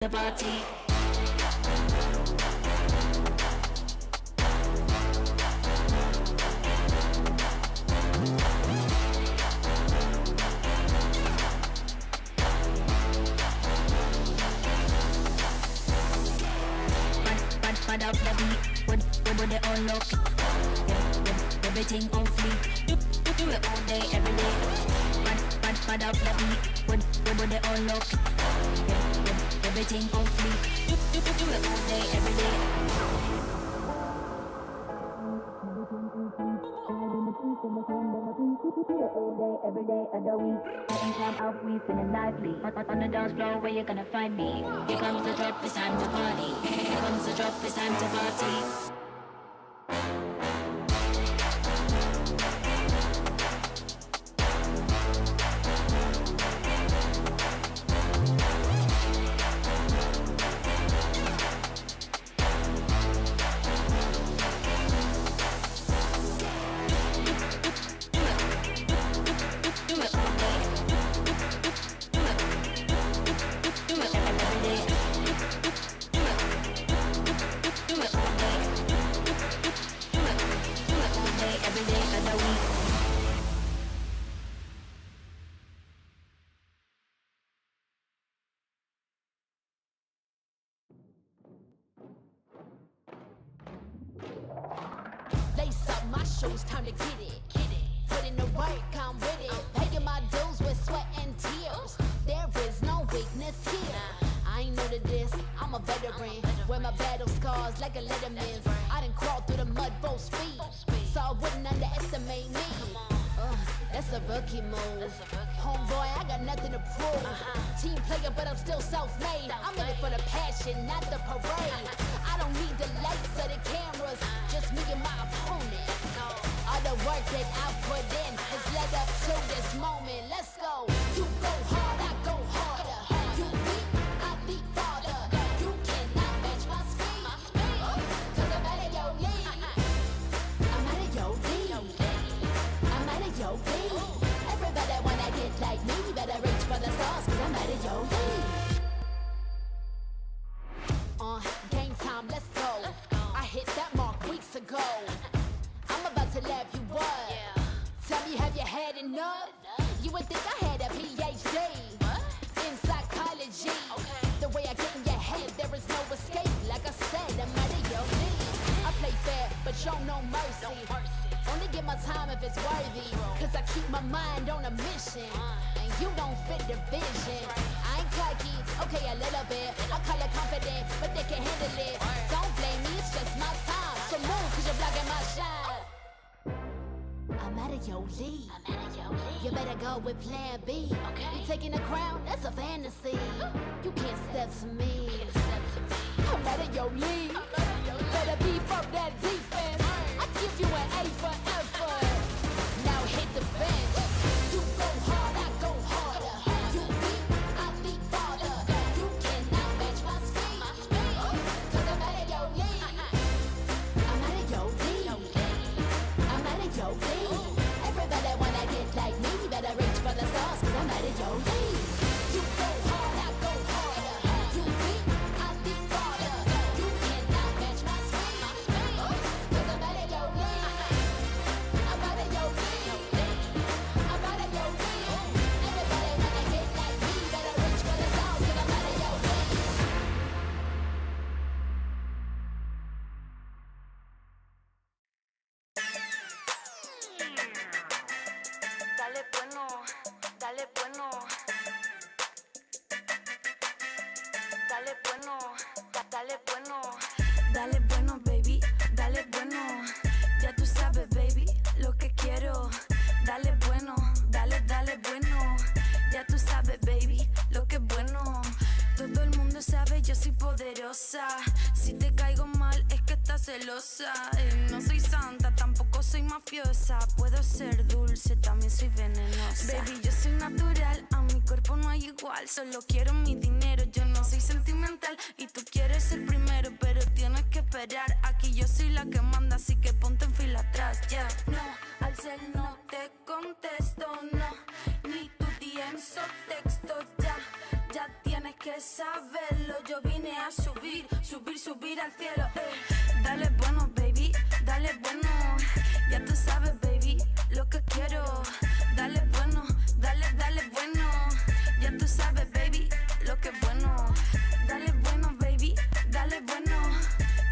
the party. Bad up the beat, when they all look, everything on fleek. Do it all day, every day. Bad up the beat, when they all look, everything on fleek. Do it all day, every day. Every day of the week, anytime out we feeling lively. On the dance floor where you gonna find me. Here comes the drop, it's time to party. Here comes the drop, it's time to party. Lace up my shoes, time to get it. Put in the work, I'm with it. Paying my dues with sweat and tears. There is no weakness here. I ain't new to this, I'm a veteran. Wear my battle scars like a letterman's. I done crawled through the mud full speed, so I wouldn't underestimate me. That's a rookie move. Homeboy, I got nothing to prove. Team player, but I'm still self-made. I'm in it for the passion, not the parade. I don't need the lights or the cameras, just me and my opponent. All the work that I put in has led up to this moment. Let's go. You go hard, I go harder. You weak, I leap farther. You cannot match my speed, cause I'm out of your league. I'm out of your league. I'm out of your league. Everybody wanna get like me, better reach for the stars, cause I'm out of your league. Game time, let's go. I hit that mark weeks ago. I'm about to laugh you up. Tell me, have you had enough? You would think I had a PhD in psychology. The way I get in your head, there is no escape. Like I said, I'm out of your league. I play fair, but show no mercy. Only give my time if it's worthy, cause I keep my mind on a mission. And you don't fit the vision. I ain't cocky, okay, a little bit. I call it confident, but they can handle it. Don't blame me, it's just my time. So move, cause you're blocking my shine. I'm out of your league. You better go with plan B. You taking the crown, that's a fantasy. You can't step to me. I'm out of your league. Better beef up that defense. I give you an A for effort. Now hit the bench. You go hard, I go harder. You weak, I leap farther. You cannot match my speed, cause I'm out of your league. I'm out of your league. I'm out of your league. Everybody wanna get like me, better reach for the stars, cause I'm out of your league. You go hard, I go harder. You weak, I leap farther. You cannot match my speed, cause I'm out of your league. I'm out of your league. I'm out of your league. Everybody wanna get like me, better reach for the stars, cause I'm out of your league. Dale bueno, dale bueno. Dale bueno, dale bueno. Dale bueno, baby, dale bueno. Ya tú sabes, baby, lo que quiero. Dale bueno, dale bueno. Ya tú sabes, baby, lo que es bueno. Todo el mundo sabe, yo soy poderosa. Si te caigo mal, es que estás celosa. No soy santa, tampoco soy mafiosa. Puedo ser dulce, también soy venenosa. Baby, yo soy natural, a mi cuerpo no hay igual. Solo quiero mi dinero, yo no soy sentimental. Y tú quieres ser primero, pero tienes que esperar. Aquí yo soy la que manda, así que ponte en fila atrás, yeah. No, al cel no te contesto, no. Ni tu DMs o texto, ya tienes que que saberlo. Yo vine a subir, subir, subir al cielo. Dale bueno, baby, dale bueno. Ya tú sabes, baby, lo que quiero. Dale bueno, dale, dale bueno. Ya tú sabes, baby, lo que es bueno. Dale bueno, baby, dale bueno.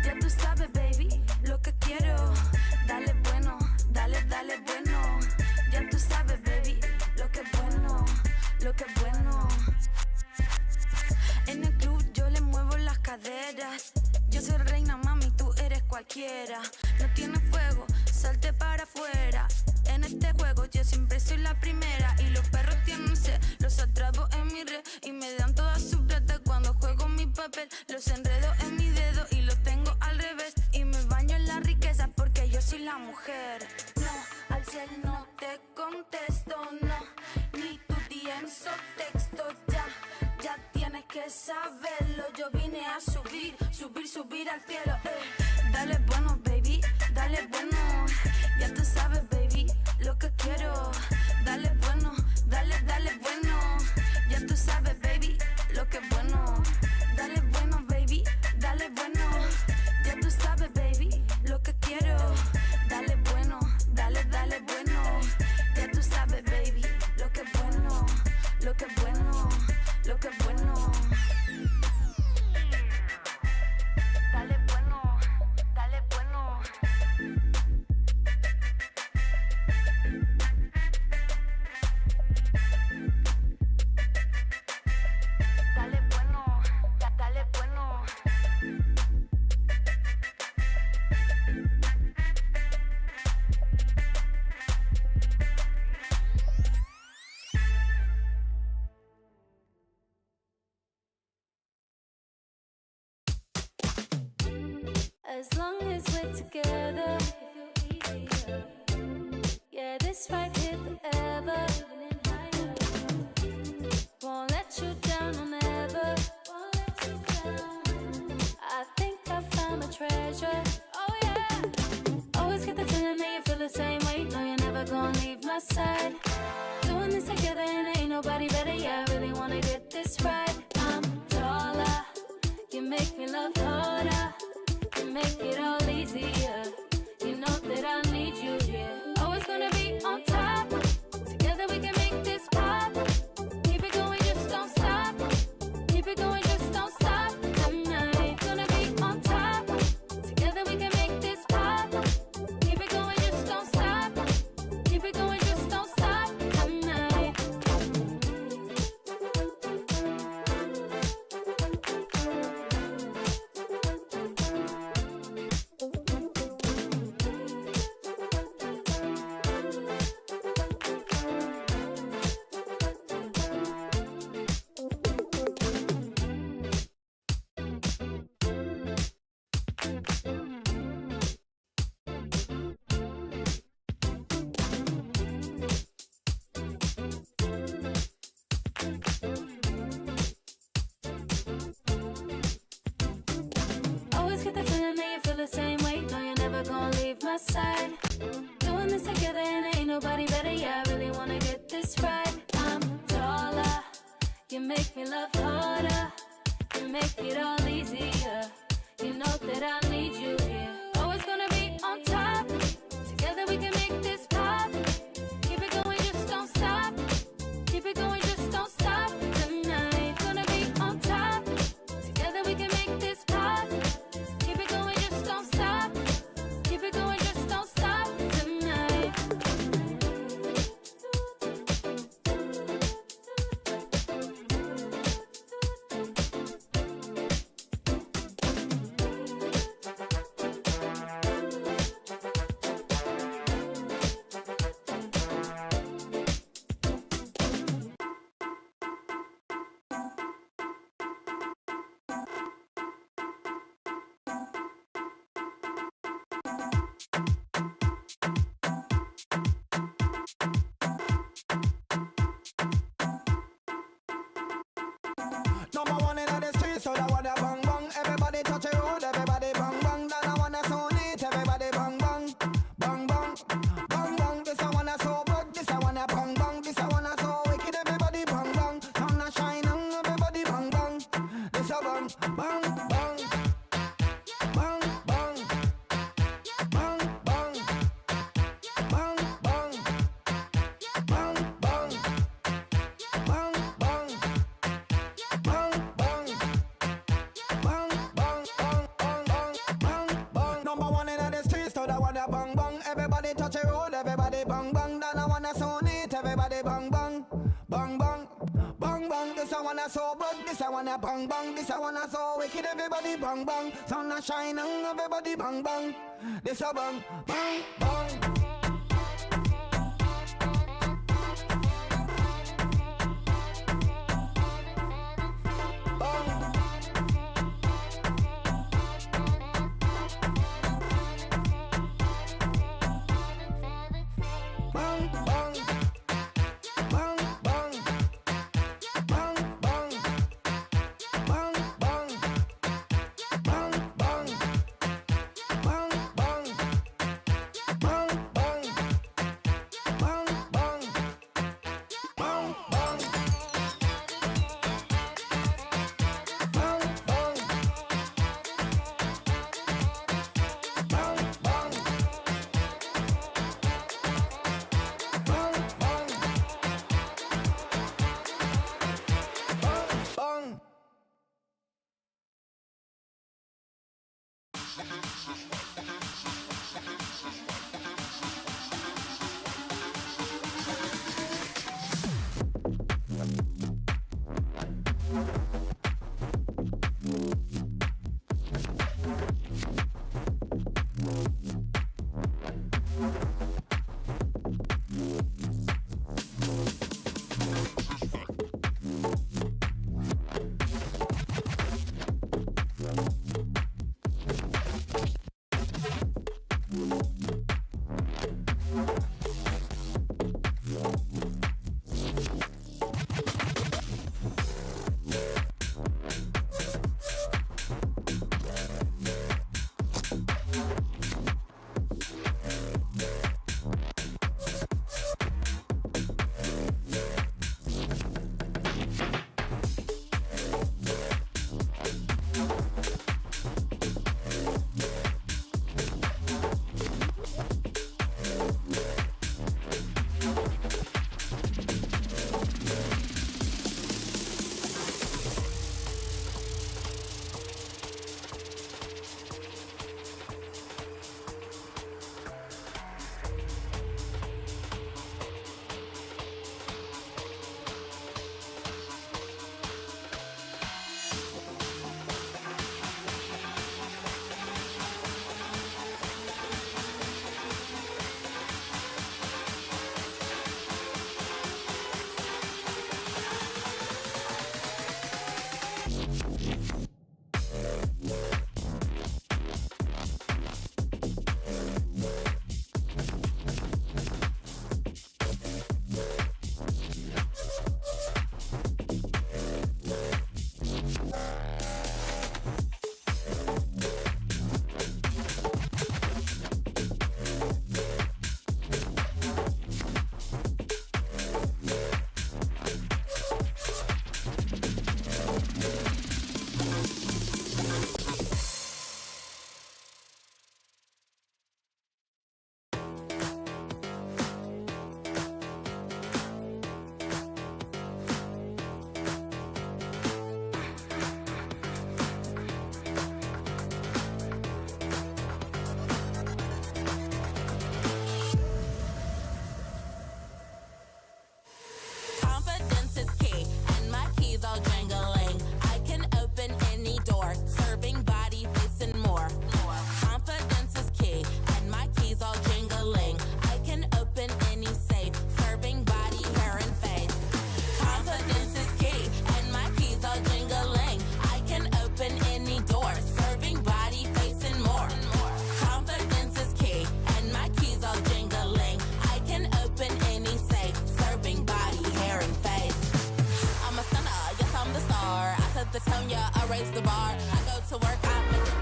Ya tú sabes, baby, lo que quiero. Dale bueno, dale, dale bueno. Ya tú sabes, baby, lo que es bueno, lo que es bueno. En el club yo le muevo las caderas. Yo soy reina, mami, tú eres cualquiera. No tienes fuego, salte para afuera. En este juego yo siempre soy la primera. Y los perros tienen sed, los atrapo en mi red. Y me dan toda su plata cuando juego mi papel. Los enredo en mi dedo y los tengo al revés. Y me baño en la riqueza porque yo soy la mujer. No, al cel no te contesto, no. Ni tu DMs o texto, ya tienes que saberlo. Yo vine a subir, subir, subir al cielo. Dale bueno, baby, dale bueno. Ya tú sabes, baby, lo que quiero. Dale bueno, dale, dale bueno. Ya tú sabes, baby, lo que es bueno. Dale bueno, baby, dale bueno. Ya tú sabes, baby, lo que quiero. Dale bueno, dale, dale bueno. Ya tú sabes, baby, lo que es bueno, lo que es bueno, lo que es bueno. Dale bueno, dale bueno. Dale bueno, dale bueno. As long as we're together, it feel easier. Yeah, this right here forever. Won't let you down, I'll never. Won't let you down. I think I found my treasure. Oh yeah. Always get the feeling that you feel the same way. No, you're never gonna leave my side. Doing this together and ain't nobody better. Yeah, I really wanna get this right. I'm taller. You make me love harder. You make it all easier. You know that I need you here. Always gonna be on top. Together we can make this pop. Keep it going, just don't stop. Keep it going, just don't stop. Tonight, gonna be on top. Together we can make this pop. Keep it going, just don't stop. Keep it going, just don't stop. Tonight. Always get the feeling that you feel the same way. No, you're never gonna leave my side. Doing this together and ain't nobody better. Yeah, I really wanna get this right. I'm taller. You make me love harder. You make it all easier. You know that I need you here. Always gonna be on top. Together we can make this pop. Keep it going, just don't stop. Keep it going, just don't stop. Tonight, gonna be on top. Together we can make this pop. Keep it going, just don't stop. Keep it going, just don't stop. Tonight. This I wanna bang bang, this I wanna so wicked. Everybody bang bang, sun a shine and everybody bang bang. This a bang bang bang. raise the bar. I go to work, I make it.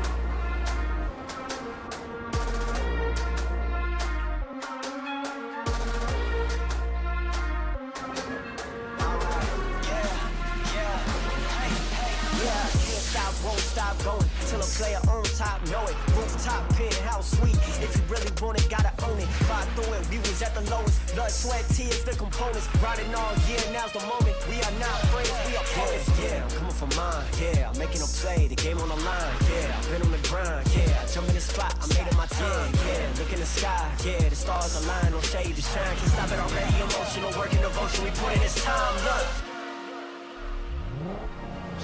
Won't stop. stop going till a player on top know it. Rooftop, penthouse suite. If you really want it, gotta own it. Fight through it, we was at the lowest. Blood, sweat, tears, the components. Riding all year, now's the moment. We are not friends, we are opponents. Yeah, I'm coming for mine. Yeah, I'm making a play, the game on the line. Yeah, I've been on the grind. Yeah, I jump in the spot, I made it my time. Yeah, look in the sky. Yeah, the stars align, no shade to shine. Can't stop it already. Emotional work and devotion, we put in this time. Look.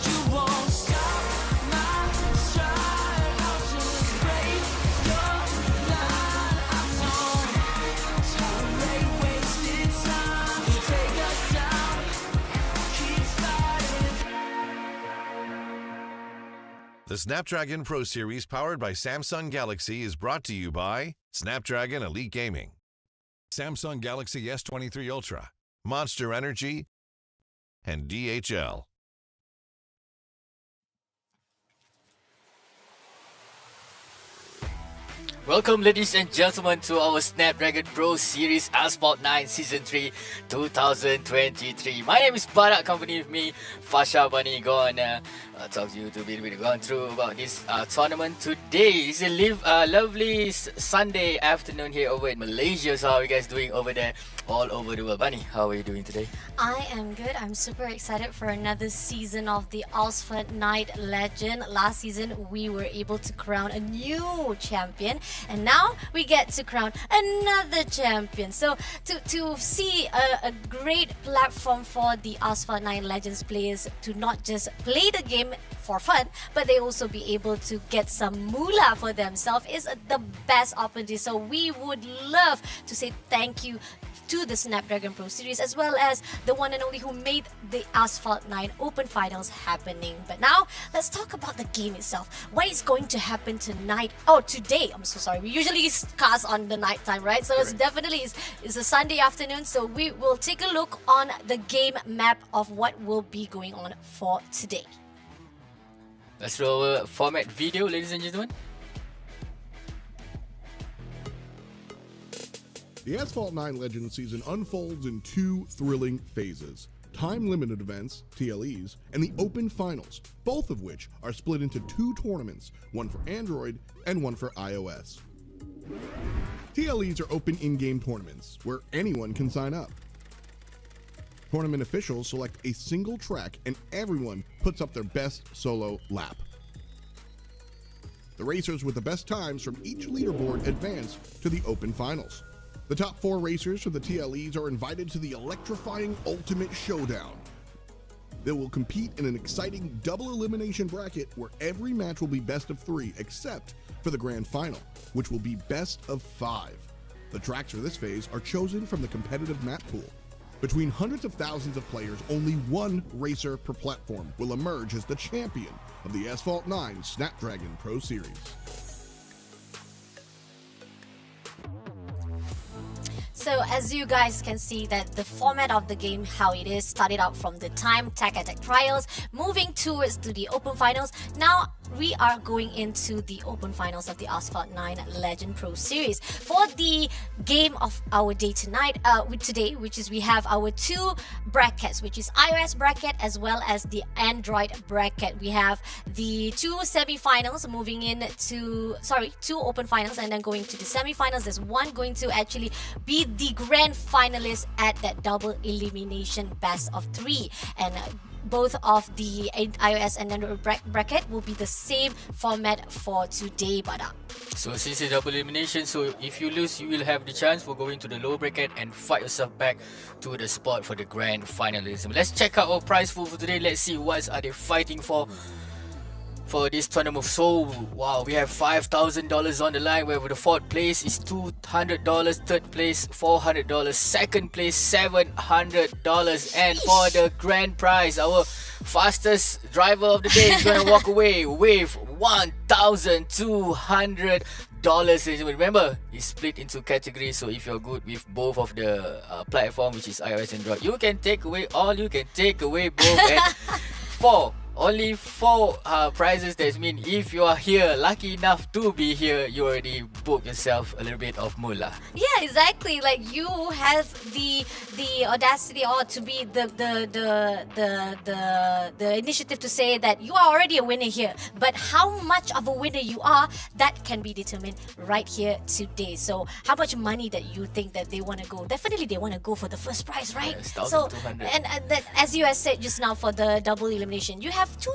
You won't stop my stride. I'll just break your line. I don't tolerate wasted time. Take us down, keep fighting. The Snapdragon Pro Series powered by Samsung Galaxy is brought to you by Snapdragon Elite Gaming, Samsung Galaxy S23 Ultra, Monster Energy, and DHL. Welcome, ladies and gentlemen, to our Snapdragon Pro Series Asphalt 9 Season 3 2023. My name is Barak, accompanied with me, Fasha Bani. Gonna talk to you to be going through about this tournament today. It's a lovely Sunday afternoon here over in Malaysia. So how are you guys doing over there all over the world? Bani, how are you doing today? I am good. I'm super excited for another season of the Asphalt Night Legend. Last season, we were able to crown a new champion, and now we get to crown another champion. So to see a great platform for the Asphalt 9 Legends players to not just play the game for fun, but they also be able to get some moolah for themselves is the best opportunity. So we would love to say thank you to the Snapdragon Pro Series, as well as the one and only who made the Asphalt 9 Open Finals happening. But now, let's talk about the game itself. What is going to happen tonight? Oh, today. I'm so sorry. We usually cast on the night time, right? So it's definitely it's a Sunday afternoon. So we will take a look on the game map of what will be going on for today. Let's roll a format video, ladies and gentlemen. The Asphalt 9 Legends season unfolds in two thrilling phases: time-limited events, TLEs, and the Open Finals, both of which are split into two tournaments, one for Android and one for iOS. TLEs are open in-game tournaments, where anyone can sign up. Tournament officials select a single track and everyone puts up their best solo lap. The racers with the best times from each leaderboard advance to the Open Finals. The top 4 racers from the TLEs are invited to the electrifying Ultimate Showdown. They will compete in an exciting double elimination bracket where every match will be best of 3 except for the grand final, which will be best of 5. The tracks for this phase are chosen from the competitive map pool. Between hundreds of thousands of players, only one racer per platform will emerge as the champion of the Asphalt 9 Snapdragon Pro Series. So as you guys can see that the format of the game, how it is, started out from the time tag attack trials, moving towards to the open finals. Now we are going into the open finals of the Asphalt 9 Legend Pro Series. For the game of our day tonight, today, which is we have our 2 brackets, which is iOS bracket as well as the Android bracket. We have the 2 semi-finals moving in to, 2 open finals and then going to the semi-finals. There's one going to actually be the grand finalist at that double elimination best of 3, and both of the iOS and Android bracket will be the same format for today, Bada. So since it's double elimination, so if you lose, you will have the chance for going to the low bracket and fight yourself back to the spot for the grand finalism. Let's check out our prize pool for today. Let's see what are they fighting for this tournament. So wow, we have $5,000 on the line, where the 4th place is $200, 3rd place $400, 2nd place $700, and for the grand prize, our fastest driver of the day is going to walk away with $1,200. Remember, it's split into categories, so if you're good with both of the platform, which is iOS and Android, you can take away all, you can take away both, and 4 only 4 prizes. That means if you are here, lucky enough to be here, you already book yourself a little bit of moolah. Yeah, exactly. Like you have the audacity or to be the initiative to say that you are already a winner here. But how much of a winner you are, that can be determined right here today. So how much money that you think that they want to go? Definitely they want to go for the first prize, right? Yes, so 1,200. and that, as you have said just now for the double elimination, you have two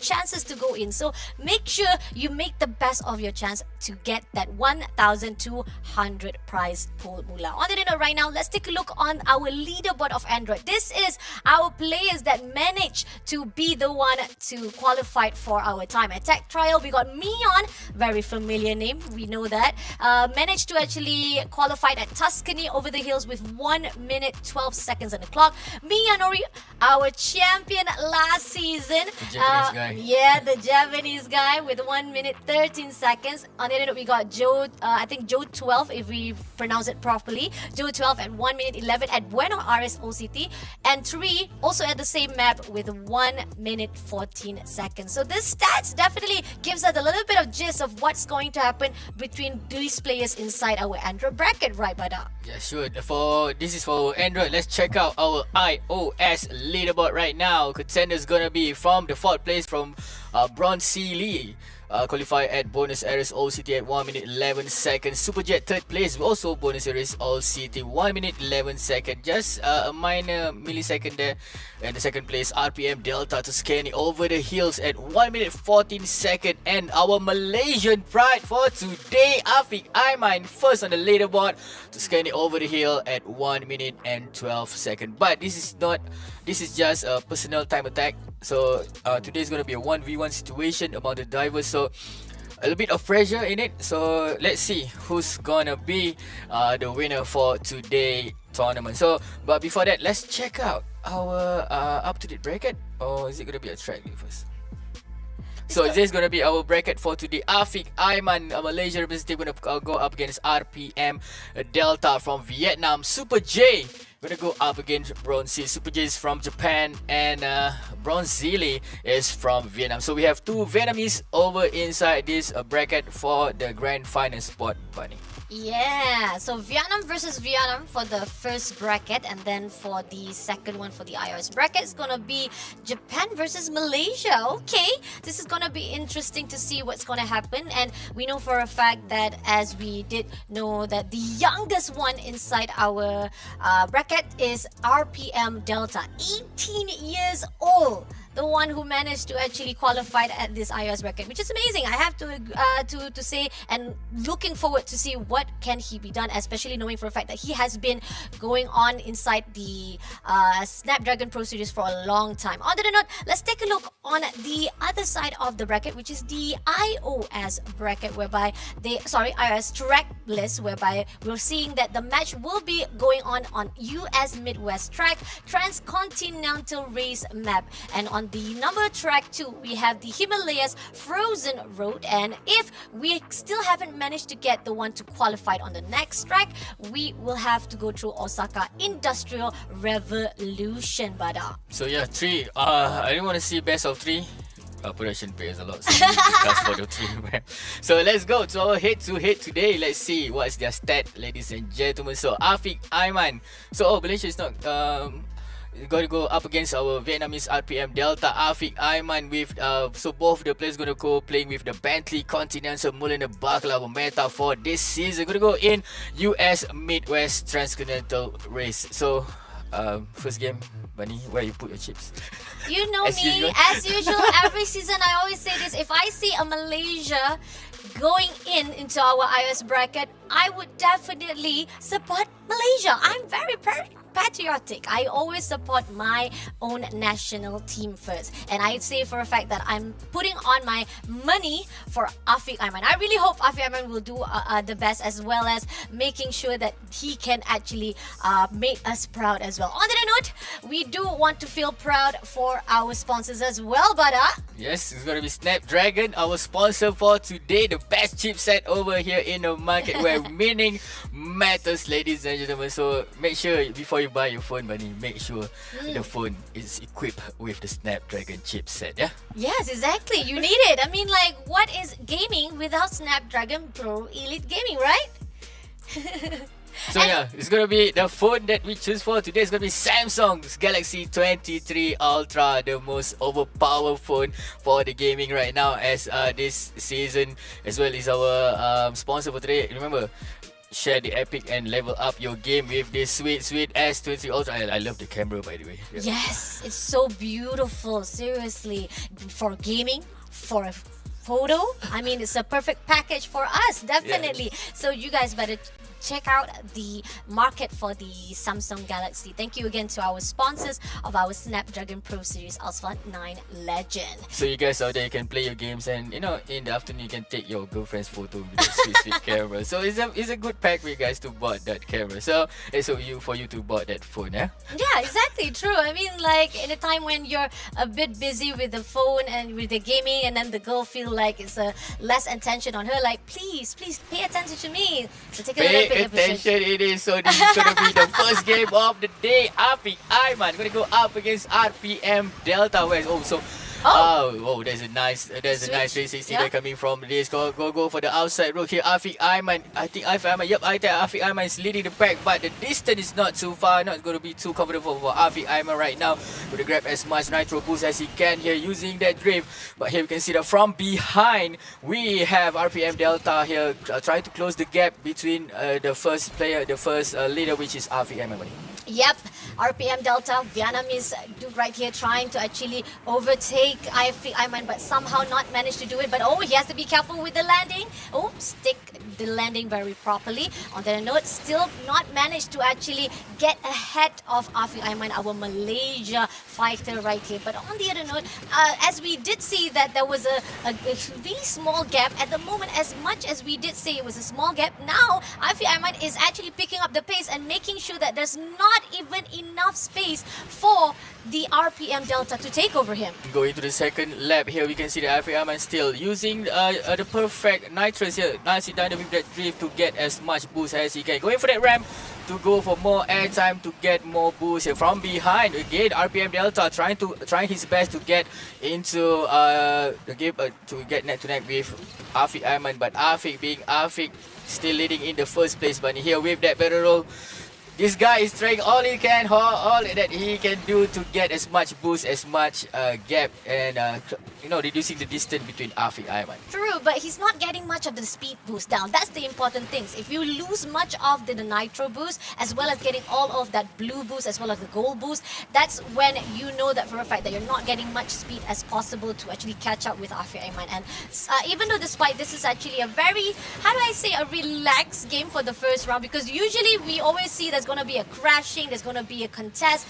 chances to go in. So make sure you make the best of your chance to get that 1,200 prize pool moolah. On the note right now, let's take a look on our leaderboard of Android. This is our players that managed to be the one to qualify for our time attack trial. We got Mion, very familiar name, we know that. Managed to actually qualify at Tuscany over the hills with 1 minute 12 seconds on the clock. Miyanori, our champion last season. The Japanese guy. Yeah, the Japanese guy with 1 minute 13 seconds. On the other note, we got Joe, I think Joe 12 if we pronounce it properly. Joe 12 at 1 minute 11 at Buenos Aires OCT. And 3 also at the same map with 1 minute 14 seconds. So this stats definitely gives us a little bit of gist of what's going to happen between these players inside our Android bracket, right, Bada? Yeah, sure. This is for Android. Let's check out our iOS leaderboard right now. Contenders gonna be from the 4th place from Bronze C Lee. Qualify at Buenos Aires All City at 1 minute 11 seconds. Superjet 3rd place, also Buenos Aires All City, 1 minute 11 seconds. Just a minor millisecond there. And the 2nd place, RPM Delta Tuscany over the hills at 1 minute 14 seconds. And our Malaysian pride for today, Afiq Aiman, first on the leaderboard. Tuscany over the hill at 1 minute and 12 seconds. But this is just a personal time attack. So today is going to be a 1v1 situation among the divers. So a little bit of pressure in it. So let's see who's gonna be the winner for today tournament. So but before that, let's check out our up-to-date bracket. Or is it gonna be a track first? So this is gonna be our bracket for today. Afiq Aiman, a Malaysia representative, gonna go up against RPM Delta from Vietnam. Super J gonna go up against Bronze. Super J is from Japan, and Bronze Zili is from Vietnam. So we have 2 Vietnamese over inside this bracket for the grand final spot, Bunny. Yeah, so Vietnam versus Vietnam for the first bracket, and then for the second one for the iOS bracket, it's gonna be Japan versus Malaysia. Okay, this is gonna be interesting to see what's gonna happen. And we know for a fact that, as we did know, that the youngest one inside our bracket is RPM Delta, 18 years old. The one who managed to actually qualify at this iOS bracket, which is amazing. I have to say, and looking forward to see what can he be done, especially knowing for a fact that he has been going on inside the Snapdragon Pro Series for a long time. On that note, let's take a look on the other side of the bracket, which is the iOS bracket, whereby iOS track list, whereby we're seeing that the match will be going on US Midwest track, Transcontinental Race map, and on the number track 2, we have the Himalayas Frozen Road. And if we still haven't managed to get the one to qualify on the next track, we will have to go through Osaka Industrial Revolution, Bada. So yeah, 3. I didn't want to see best of 3. Production pays a lot, so we discuss for the 3. So let's go to our head-to-head today. Let's see what's their stat, ladies and gentlemen. So Afiq Aiman. So Malaysia is not going to go up against our Vietnamese RPM Delta. Afiq Aiman with so both the players going to go playing with the Bentley Continental Mulliner Baklava meta for this season. Going to go in US Midwest Transcontinental Race. So first game, Bunny, where you put your chips? You know me, as usual, every season I always say this: if I see a Malaysia going into our iOS bracket, I would definitely support Malaysia. I'm very patriotic. I always support my own national team first, and I say for a fact that I'm putting on my money for Afiq Aiman. I really hope Afiq Aiman will do the best, as well as making sure that he can actually make us proud as well. On that note, we do want to feel proud for our sponsors as well, Bada. Yes, it's going to be Snapdragon, our sponsor for today. The best chipset over here in the market, where winning matters, ladies and gentlemen. So make sure before you you buy your phone, Bunny, make sure the phone is equipped with the Snapdragon chipset, yeah? Yes, exactly. You need it. I mean, like, what is gaming without Snapdragon Pro Elite Gaming, right? So yeah, it's gonna be the phone that we choose for today. Is gonna be Samsung's Galaxy 23 Ultra, the most overpowered phone for the gaming right now, as this season as well is our sponsor for today. Remember, share the epic and level up your game with this sweet S23 Ultra. I love the camera, by the way. Yeah. Yes, it's so beautiful. Seriously, for gaming, for a photo, I mean, it's a perfect package for us, definitely. So you guys better check out the market for the Samsung Galaxy. Thank you again to our sponsors of our Snapdragon Pro Series Asphalt 9 Legend. So you guys out there, you can play your games, and you know, in the afternoon you can take your girlfriend's photo with the sweet camera. So it's a good pack for you guys to bought that camera. So it's for you to bought that phone, yeah? Yeah, exactly, true. I mean, like, in a time when you're a bit busy with the phone and with the gaming, and then the girl feel like it's less attention on her, like, please pay attention to me. So take a little bit of attention it is. So this is going to be the first game of the day. Afiq Aiman going to go up against RPM Delta West. There's a nice 360 there coming from this. Go for the outside road here. Afiq Aiman. I think Afiq Aiman is leading the pack, but the distance is not too far. Not going to be too comfortable for Afiq Aiman right now. Going to grab as much nitro boost as he can here using that drift. But here we can see that from behind we have RPM Delta here trying to close the gap between the first leader, which is Afiq Aiman. Yep, RPM Delta, Vietnamese dude right here trying to actually overtake Afiq Aiman, but somehow not managed to do it. But he has to be careful with the landing. Stick the landing very properly. On the other note, still not managed to actually get ahead of Afiq Aiman, our Malaysia fighter right here. But on the other note, as we did see that there was a very small gap at the moment, as much as we did say it was a small gap, now Afiq Aiman is actually picking up the pace and making sure that there's not even enough space for the RPM Delta to take over him. Going to the second lap here, we can see that Afiq Aiman still using the perfect nitrous here. Nicely done with that drift to get as much boost as he can. Going for that ramp to go for more airtime to get more boost here. From behind again, RPM Delta trying his best to get into the game to get neck to neck with Afiq Aiman, but Afiq being Afiq still leading in the first place. But here with that barrel roll, this guy is trying all he can, all that he can do to get as much boost, as much gap, and reducing the distance between Afiq Aiman. True, but he's not getting much of the speed boost down. That's the important thing. If you lose much of the nitro boost, as well as getting all of that blue boost, as well as the gold boost, that's when you know that for a fact that you're not getting much speed as possible to actually catch up with Afiq Aiman. And even though despite this is actually a very, a relaxed game for the first round, because usually we always see there's going to be a crashing, there's going to be a contest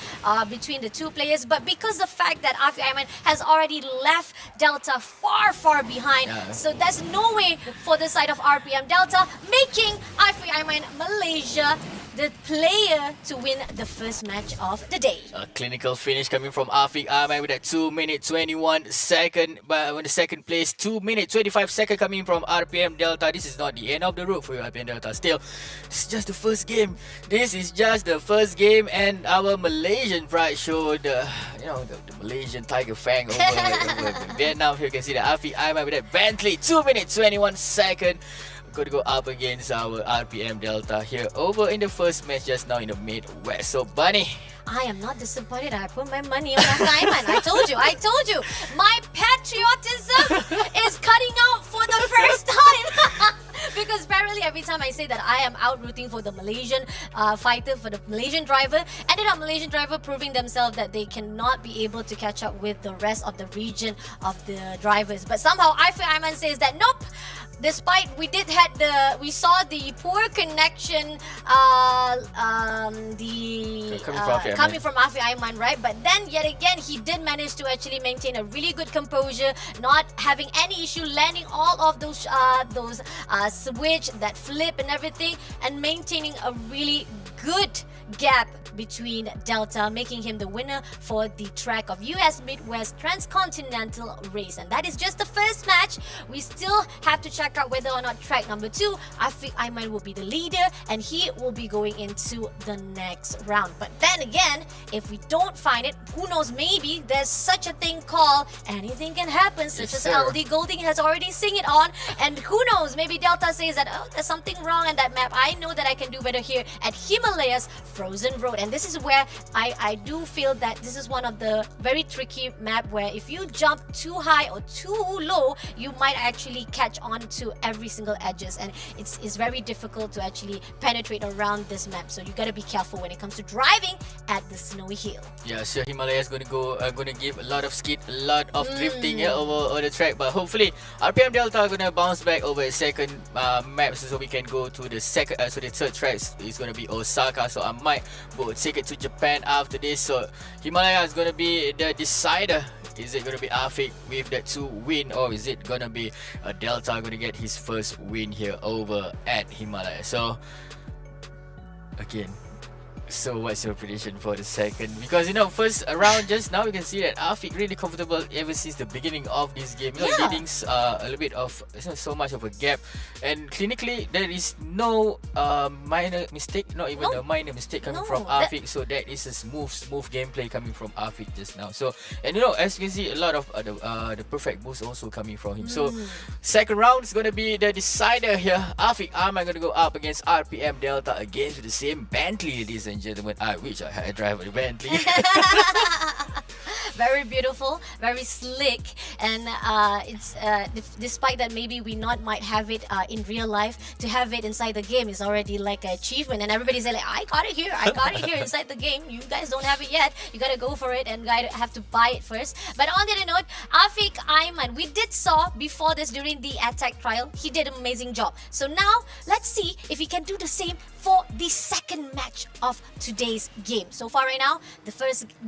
between the two players, but because the fact that Afiq Aiman has already left Delta far behind, so there's no way for the side of RPM Delta, making Afiq Aiman Malaysia the player to win the first match of the day. A clinical finish coming from Afiq Aiman with that 2 minute 21 second, but on the second place, 2 minute 25 second coming from RPM Delta. This is not the end of the road for RPM Delta. Still, it's just the first game. This is just the first game, and our Malaysian pride showed the Malaysian Tiger Fang over Vietnam. Here you can see that Afiq Aiman with that Bentley 2 minute 21 second. Going to go up against our RPM Delta here over in the first match just now in the Midwest. So Bunny, I am not disappointed. I put my money on Afiq Aiman. I told you. My patriotism is cutting out for the first time. Because apparently every time I say that I am out rooting for the Malaysian fighter, for the Malaysian driver, ended up Malaysian driver proving themselves that they cannot be able to catch up with the rest of the region of the drivers. But somehow Afiq Aiman says that nope. Despite we saw the poor connection, coming from Afiq Aiman, right? But then yet again, he did manage to actually maintain a really good composure, not having any issue landing all of those switch, that flip and everything, and maintaining a really good gap between Delta, making him the winner for the track of US Midwest Transcontinental Race. And that is just the first match. we still have to check out whether or not track number 2, Afiq Aiman will be the leader and he will be going into the next round. But then again, if we don't find it, who knows, maybe there's such a thing called anything can happen, such as LD Golding has already sing it on, and who knows, maybe Delta says that, oh, there's something wrong in that map. I know that I can do better here at Himalayas Frozen Road. And this is where I do feel that this is one of the very tricky map where if you jump too high or too low, you might actually catch on to every single edges, and it's very difficult to actually penetrate around this map. So you gotta be careful when it comes to driving at the snowy hill. Yeah, sure. Himalaya is gonna give a lot of skid, a lot of drifting over the track, but hopefully RPM Delta are gonna bounce back over a second map, so we can go to the second. So the third track is gonna be Osaka. So I might go take it to Japan after this. So Himalaya is gonna be the decider. Is it gonna be Afiq with that 2 win, or is it gonna be Delta gonna get his first win here over at Himalaya? So again, so what's your prediction for the second? Because first round just now you can see that Afiq really comfortable ever since the beginning of this game. Leading a little bit of, it's not so much of a gap, and clinically there is no minor mistake, not even a minor mistake coming from Afiq. So that is a smooth gameplay coming from Afiq just now. So, and as you can see, a lot of the perfect boost also coming from him. So second round is gonna be the decider here. Afiq Aiman gonna go up against RPM Delta again with the same Bentley, ladies and gentlemen. I wish I had a driver a Bentley. Very beautiful, very slick, and it's despite that maybe we might have it in real life, to have it inside the game is already like an achievement, and everybody's like, I got it here inside the game. You guys don't have it yet. You gotta go for it and have to buy it first. But on that note, Afiq Aiman, we did saw before this during the attack trial, he did an amazing job. So now let's see if he can do the same for the second match of today's game. So far right now, the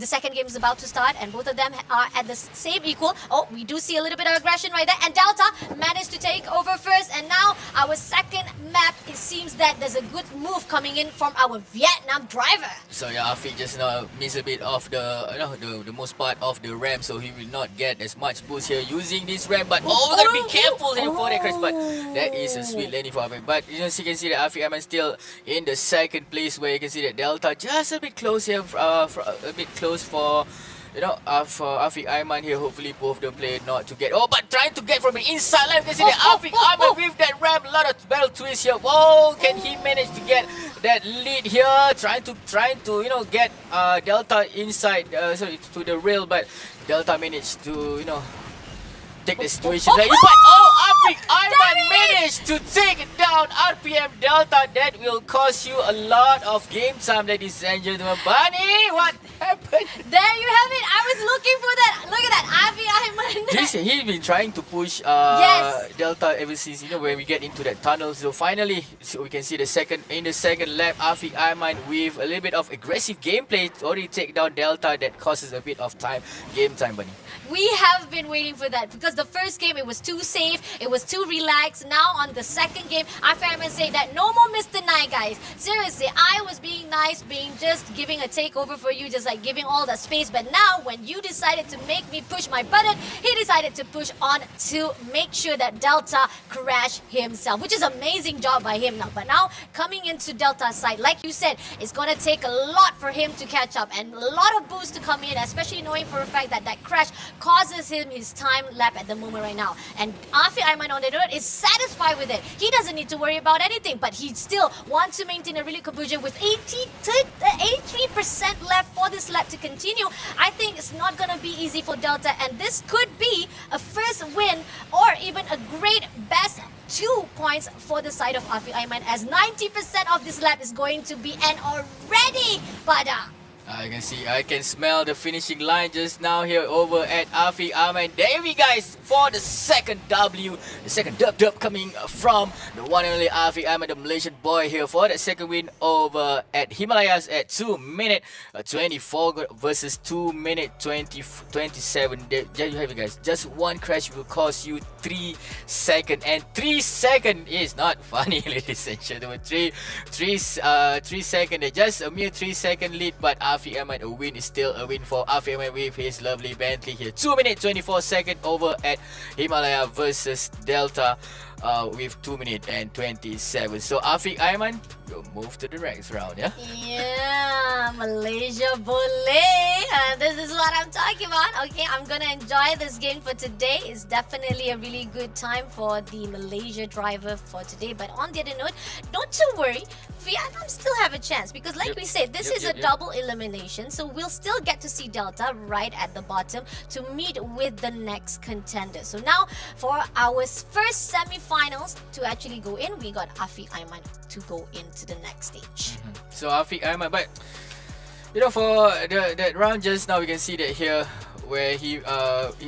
second game is about to start, and both of them are at the same equal. Oh, we do see a little bit of aggression right there, and Delta managed to take over first. And now our second map, it seems that there's a good move coming in from our Vietnam driver. So yeah, Afiq just now missed a bit of the most part of the ramp, so he will not get as much boost here using this ramp. But gotta be careful here for that crash. But that is a sweet landing for Afiq. But you can see that Afiq Aiman still in the second place, where you can see that Delta just a bit close here, for Afiq Aiman here. Hopefully both the play not to get, but trying to get from the inside line. You can see that Afiq Aiman with that ramp, a lot of battle twist here. Whoa, can he manage to get that lead here? Trying to get Delta inside, to the rail, but Delta managed to take the situation. But Afiq Aiman managed to take down RPM Delta. That will cost you a lot of game time, ladies and gentlemen. Bunny, what happened? There you have it. I was looking for that. Look at that, Afiq Aiman. He's been trying to push Delta ever since when we get into that tunnel. So finally, we can see the second lap, Afiq Aiman with a little bit of aggressive gameplay to already take down Delta. That causes a bit of game time, Bunny. We have been waiting for that, because the first game it was too safe, it was too relaxed. Now on the second game, Afiq Aiman say that no more Mr. Nice, guys. Seriously, I was being nice, just giving a takeover for you, just like giving all the space. But now when you decided to make me push my button, he decided to push on to make sure that Delta crash himself, which is amazing job by him now. But now coming into Delta's side, like you said, it's gonna take a lot for him to catch up and a lot of boost to come in, especially knowing for a fact that crash causes him his time lap at the moment right now. And Afiq Aiman on the road is satisfied with it. He doesn't need to worry about anything, but he still wants to maintain a really composure with 83% left for this lap to continue. I think it's not going to be easy for Delta, and this could be a first win or even a great best 2 points for the side of Afiq Aiman, as 90% of this lap is going to be an already Pada. I can smell the finishing line just now here over at Afiq Aiman. There we guys for the second W, the second dub coming from the one and only Afiq Aiman, the Malaysian boy here for the second win over at Himalayas at 2-minute 24 versus 2-minute 27. There you have it, guys. Just one crash will cost you 3 seconds, and 3 seconds is not funny, ladies and gentlemen. 3 seconds, just a mere 3 second lead, but Afiq Ahmad. A win is still a win for Afiq Ahmad with his lovely Bentley here. 2 minutes 24 seconds over at Himalaya versus Delta with 2 minutes and 27. So Afiq Ahmad will move to the next round, yeah? Yeah, Malaysia boleh. This is what I'm talking about. Okay, I'm gonna enjoy this game for today. It's definitely a really good time for the Malaysia driver for today. But on the other note, not to worry, Vietnam still have a chance because, like we said, this is a double elimination. So we'll still get to see Delta right at the bottom to meet with the next contender. So now for our first semi-finals to actually go in, we got Afiq Ahmad to go into the next stage. So Afiq Ahmad, but you know, for that round just now, we can see that here where he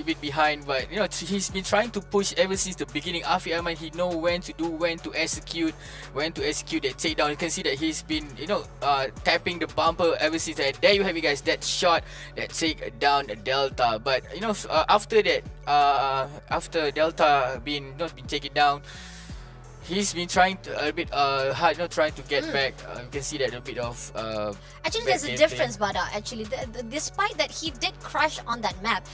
bit behind, but you know, he's been trying to push ever since the beginning. Afiq Ahmad, he know when to execute that takedown. You can see that he's been, you know, tapping the bumper ever since that. There you have it, guys, that shot that take down Delta. But you know, after that, after Delta been taken down, he's been trying to a bit hard, trying to get back. You can see that a bit of actually there's a difference, Bada. Actually, despite that he did crash on that map,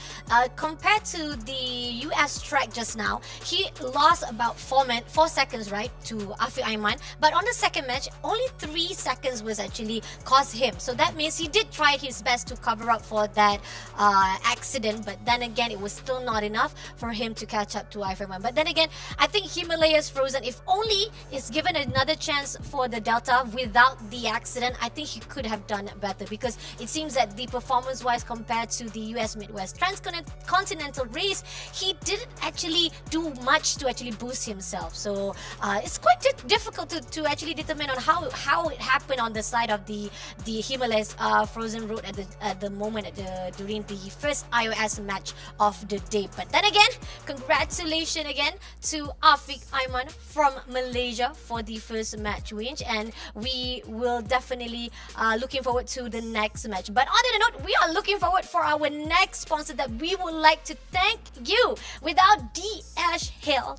compared to the US track just now, he lost about 4 seconds, right, to Afiq Ahmad. But on the second match, only 3 seconds was actually cost him. So that means he did try his best to cover up for that accident. But then again, it was still not enough for him to catch up to Afiq Ahmad. But then again, I think Himalayas Frozen, if only is given another chance for the Delta without the accident, I think he could have done better, because it seems that the performance wise compared to the US Midwest Transcontinental race, he didn't actually do much to actually boost himself. So it's quite difficult to actually determine on how it happened on the side of the Himalayas Frozen Road at the moment during the first iOS match of the day. But then again, congratulations again to Afiq Ahmad from Malaysia for the first match win, and we will definitely looking forward to the next match. But on the note, we are looking forward for our next sponsor that we would like to thank you. Without DHL,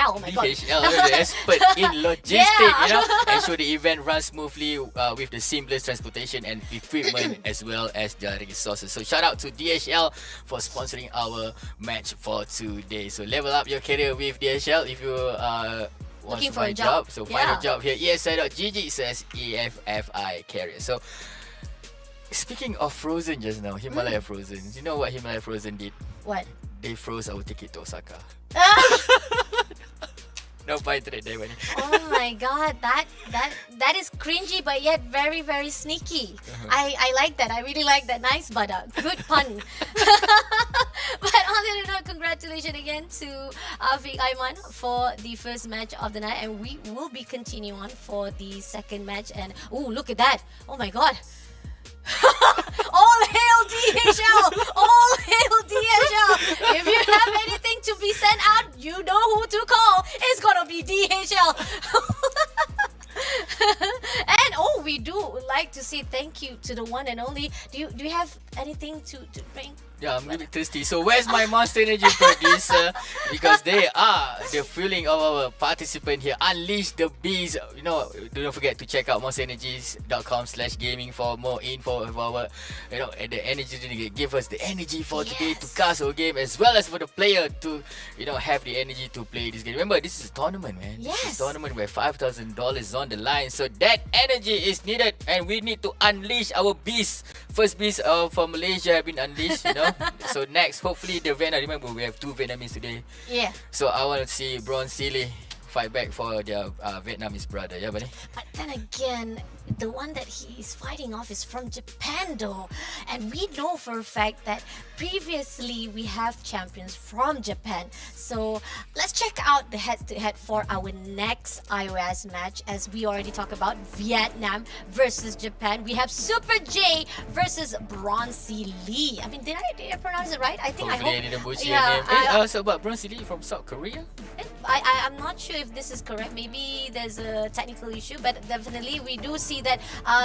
oh my god, DHL, the expert in logistics, you know, ensure the event runs smoothly with the seamless transportation and equipment as well as their resources. So shout out to DHL for sponsoring our match for today. So level up your career with DHL if you want looking to for find a job. So find a job here. ESL.gg says EFFI carrier. So speaking of Frozen just now, Himalaya Frozen. You know what Himalaya Frozen did? What? They froze our ticket to Osaka. No fight today, Devani. Oh my god, that is cringy but yet very, very sneaky. I like that. I really like that. Nice, Bada. Good pun. But on the note, congratulations again to Afiq Ahmad for the first match of the night, and we will be continuing on for the second match. And oh, look at that! Oh my god! All hail DHL! All hail DHL! If you have anything to be sent out, you know who to call. It's gonna be DHL. And we do like to say thank you to the one and only. Do you have anything to bring? Yeah, I'm really thirsty. So where's my Monster Energy producer? Because they are the fueling of our participant here. Unleash the beast. You know, don't forget to check out monsterenergies.com/gaming for more info of our, you know, the energy to give us the energy for today to cast our game, as well as for the player to, you know, have the energy to play this game. Remember, this is a tournament, man. Yes. This is a tournament where $5,000 is on the line. So that energy is needed, and we need to unleash our beast. First beast from Malaysia have been unleashed, you know. So next, hopefully the Vietnam. Remember, we have 2 Vietnamese today. Yeah. So I want to see Bron Sealy fight back for their Vietnamese brother. Yeah, buddy. But then again, the one that he is fighting off is from Japan though. And we know for a fact that previously we have champions from Japan. So let's check out the head-to-head for our next iOS match. As we already talked about, Vietnam versus Japan. We have Super J versus Bronzy Lee. I mean, did I pronounce it right? I think Hopefully I hope. I didn't butcher Yeah, your name. So but Bronzy Lee from South Korea? I'm not sure if this is correct. Maybe there's a technical issue, but definitely we do see that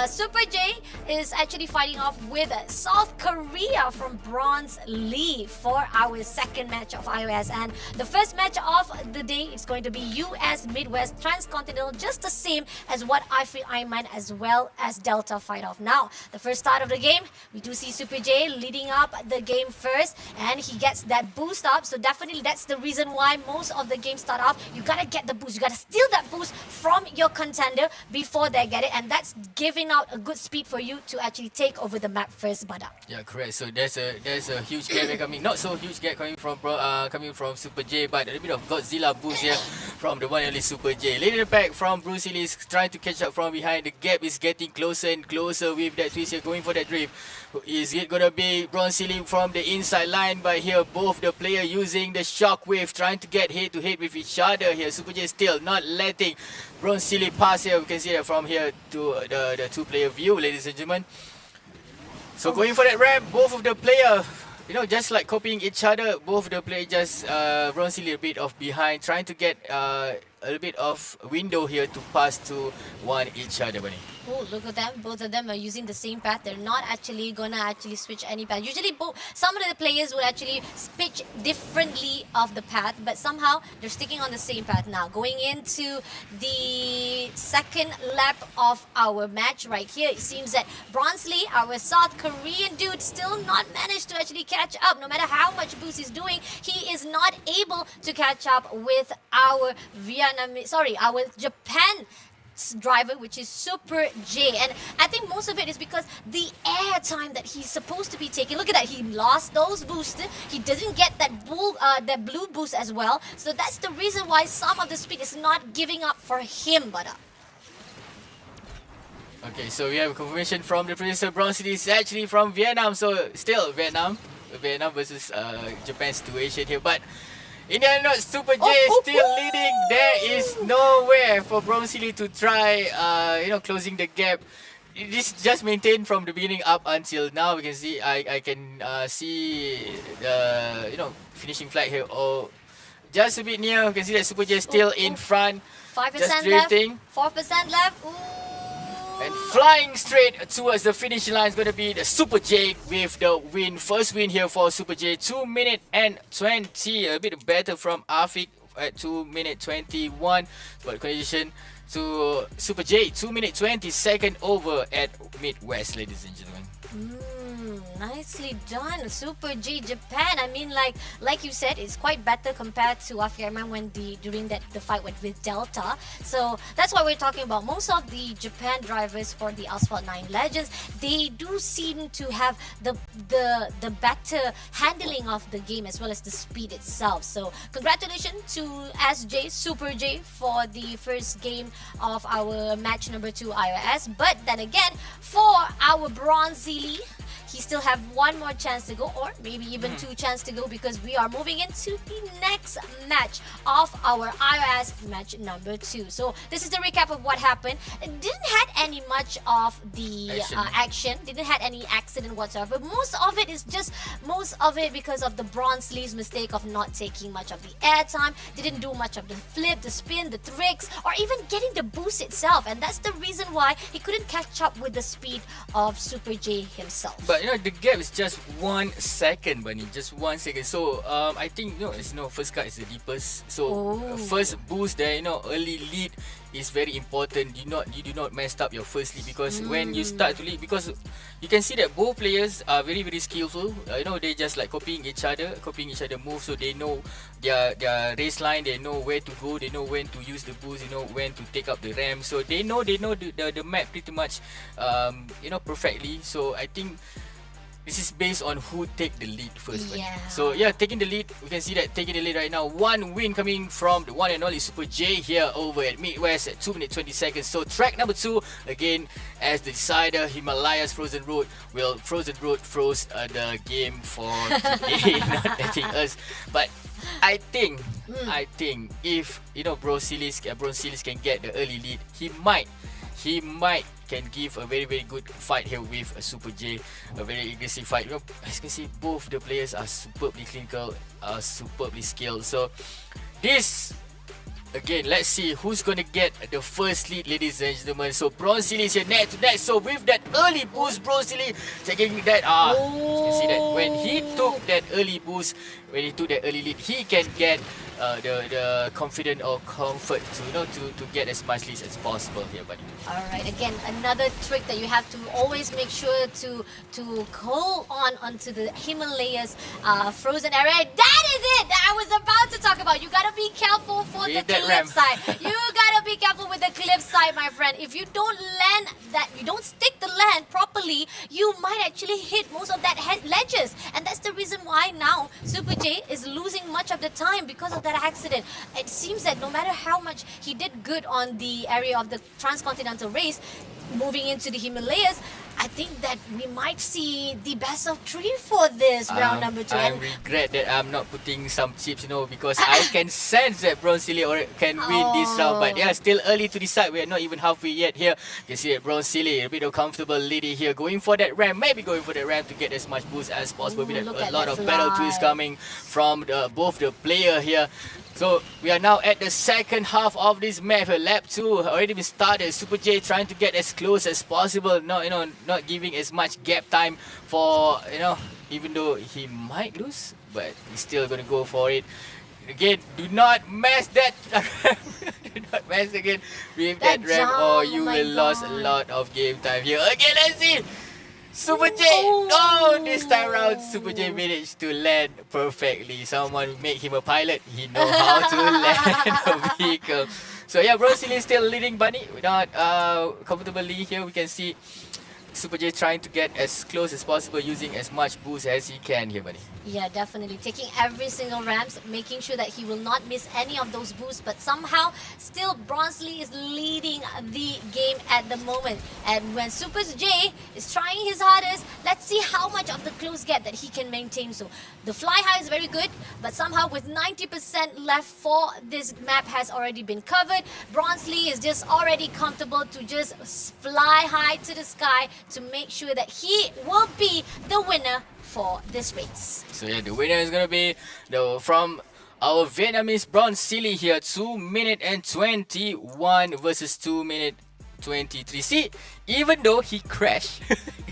Super J is actually fighting off with South Korea from Bronze Lee for our second match of iOS. And the first match of the day is going to be US Midwest Transcontinental, just the same as what I feel Ironman as well as Delta fight off. Now, the first start of the game, we do see Super J leading up the game first, and he gets that boost up. So definitely that's the reason why most of the games start off. You gotta get the boost. You gotta steal that boost from your contender before they get it, and that's giving out a good speed for you to actually take over the map first, Bada. Yeah, correct. So there's a huge gap coming. Not so huge gap coming from Super J, but a little bit of Godzilla boost here from the one and only Super J. Leading the pack from Bruce Lee is trying to catch up from behind. The gap is getting closer and closer with that twist here, going for that drift. Is it gonna be Bronze Lee from the inside line? But here both the player using the shockwave, trying to get head to head with each other here. Super J still not letting Bronze Lee pass here. We can see that from here to the two-player view, ladies and gentlemen. So going for that ramp, both of the player, just like copying each other, both of the player just Bronze Lee a bit of behind, trying to get a little bit of window here to pass to one each other, Bunny. Oh, look at them. Both of them are using the same path. They're not actually gonna switch any path. Usually, some of the players would actually pitch differently of the path, but somehow they're sticking on the same path now. Going into the second lap of our match right here, it seems that Bronze Lee, our South Korean dude, still not managed to actually catch up. No matter how much boost he's doing, he is not able to catch up with our our Japan driver, which is Super J. And I think most of it is because the air time that he's supposed to be taking. Look at that, he lost those boosts. He didn't get that blue boost as well. So that's the reason why some of the speed is not giving up for him, Bada. Okay, so we have confirmation from the producer. Bronze Lee is actually from Vietnam, so still Vietnam versus Japan situation here. But in the end, Super J is still leading. There is nowhere for Bronze Lee to try, closing the gap. This just maintained from the beginning up until now. We can see, I can see the, finishing flag here. Oh, just a bit near. You can see that Super J is still in front. 5% just drifting. Left. 4% left. Ooh. And flying straight towards the finish line is going to be the Super J with the win. First win here for Super J. 2 minutes and 20. A bit better from Afik at 2 minutes 21. But condition to Super J. 2 minutes 20. Second over at Midwest, ladies and gentlemen. Nicely done, Super J Japan. I mean, like you said, it's quite better compared to Afirman when during the fight with Delta. So that's what we're talking about. Most of the Japan drivers for the Asphalt 9 Legends, they do seem to have the better handling of the game as well as the speed itself. So congratulations to SJ Super J for the first game of our match number 2 iOS. But then again, for our Bronze Lee, he still have one more chance to go, or maybe even 2 chances to go, because we are moving into the next match of our iOS match number 2. So this is the recap of what happened. It didn't had any much of the action. Didn't had any accident whatsoever. Most of it because of the Bronze Lee's mistake of not taking much of the airtime. Didn't do much of the flip, the spin, the tricks, or even getting the boost itself. And that's the reason why he couldn't catch up with the speed of Super J himself. But the gap is just 1 second, Bunny. Just 1 second. So I think first cut is the deepest. So first boost there, early lead is very important. You do not mess up your first lead, because when you start to lead, because you can see that both players are very, very skillful. They just like copying each other moves, so they know their race line, they know where to go, they know when to use the boost, they know when to take up the ramp. So they know the map pretty much perfectly. So I think this is based on who take the lead first. Yeah. So taking the lead, we can see that taking the lead right now. 1 win coming from the one and only Super J here over at Midwest at 2 minutes 20 seconds. So track number 2 again as the decider. Himalayas Frozen Road. Well, Frozen Road froze the game for today, not letting us. But I think if Bronze Lee can get the early lead, he might can give a very, very good fight here with a Super J, a very aggressive fight. As you can see, both the players are superbly clinical, superbly skilled. So this again, let's see who's going to get the first lead, ladies and gentlemen. So, Bronze Silly is here neck to neck. So, with that early boost, Bronze Silly taking that. You can see that when he took that early boost, when he took that early lead, he can get the confidence or comfort to get as much leads as possible here, buddy. Alright, again, another trick that you have to always make sure to hold on onto the Himalayas frozen area. That is it that I was about to talk about. You gotta be careful for the cliff side. You gotta be careful with the cliff side, my friend. If you don't land that, you don't stick the land properly, you might actually hit most of that ledges. And that's the reason why now Super J is losing much of the time because of that accident. It seems that no matter how much he did good on the area of the transcontinental race, moving into the Himalayas, I think that we might see the best of 3 for this round number 2. I regret that I'm not putting some chips, because I can sense that Bronze Silly can win this round. But yeah, still early to decide. We are not even halfway yet here. You can see that Bronze Silly, a bit of comfortable leading here, going for that ramp, maybe going for that ramp to get as much boost as possible. With a lot of battle twists coming from both the player here. So we are now at the second half of this map. Lap 2 already been started. Super J trying to get as close as possible. Not giving as much gap time for even though he might lose, but he's still gonna go for it. Again, do not mess that ramp. Do not mess again with that ramp, or you will lose a lot of game time here. Again, let's see. Super J! This time around, Super J managed to land perfectly. Someone make him a pilot. He knows how to land a vehicle. So yeah, Bronze Silly is still leading Bunny. Not comfortably here. We can see Super J trying to get as close as possible, using as much boost as he can here, Bunny. Yeah, definitely. Taking every single ramps, making sure that he will not miss any of those boosts. But somehow, still, Bronze Lee is leading the game at the moment. And when Super J is trying his hardest, let's see how much of the close gap that he can maintain. So, the fly high is very good, but somehow with 90% left for this map has already been covered. Bronze Lee is just already comfortable to just fly high to the sky to make sure that he will be the winner for this race. So yeah, the winner is gonna be from our Vietnamese Bronze Silly here. 2 minute and 21 versus 2 minute 23. See, even though he crashed,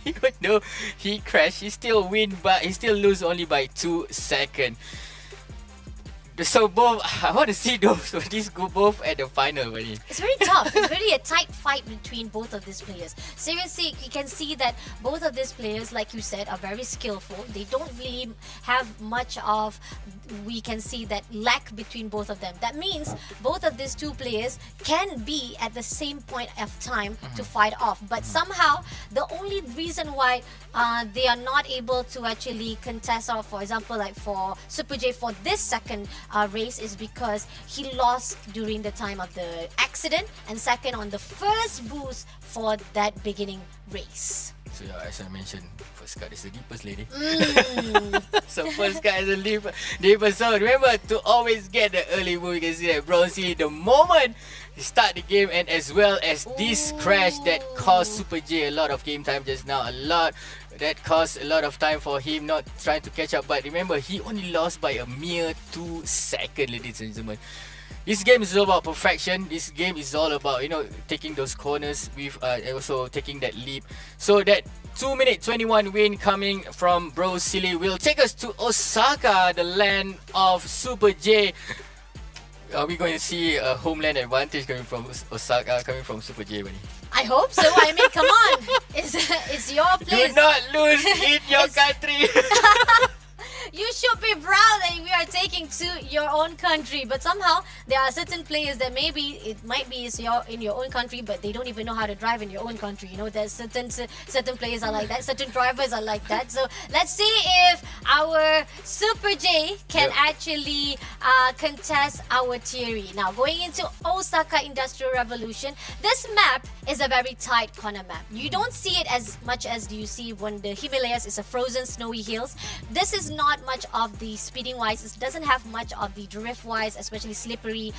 he still win, but he still lose only by 2 seconds. So both, I want to see these go both at the final, buddy. It's very tough. It's really a tight fight between both of these players. Seriously, you can see that both of these players, like you said, are very skillful. They don't really have much of, we can see that lack between both of them. That means both of these two players can be at the same point of time to fight off. But somehow, the only reason why they are not able to actually contest, or for example, like for Super J for this second race, is because he lost during the time of the accident, and second on the first boost for that beginning race. So yeah, as I mentioned, first card is the deepest, lady. So first card is the deepest. So remember to always get the early move. You can see that Bronze Silly, the moment he start the game, and as well as this crash that cost Super J a lot of game time just now. That caused a lot of time for him not trying to catch up. But remember, he only lost by a mere 2 seconds, ladies and gentlemen. This game is all about perfection. This game is all about, taking those corners with also taking that leap. So that 2 minute 21 win coming from Bronze Silly will take us to Osaka, the land of Super J. Are we going to see a homeland advantage coming from Osaka, coming from Super J, buddy? I hope so. I mean, come on. It's your place. Do not lose in your country. You should be proud that we are taking to your own country. But somehow, there are certain players that maybe it might be in your own country, but they don't even know how to drive in your own country. There's certain players are like that. Certain drivers are like that. So let's see if our Super J can actually contest our theory. Now, going into Osaka Industrial Revolution, this map is a very tight corner map. You don't see it as much as you see when the Himalayas is a frozen snowy hills. This is not much of the speeding wise. It doesn't have much of the drift wise, especially slippery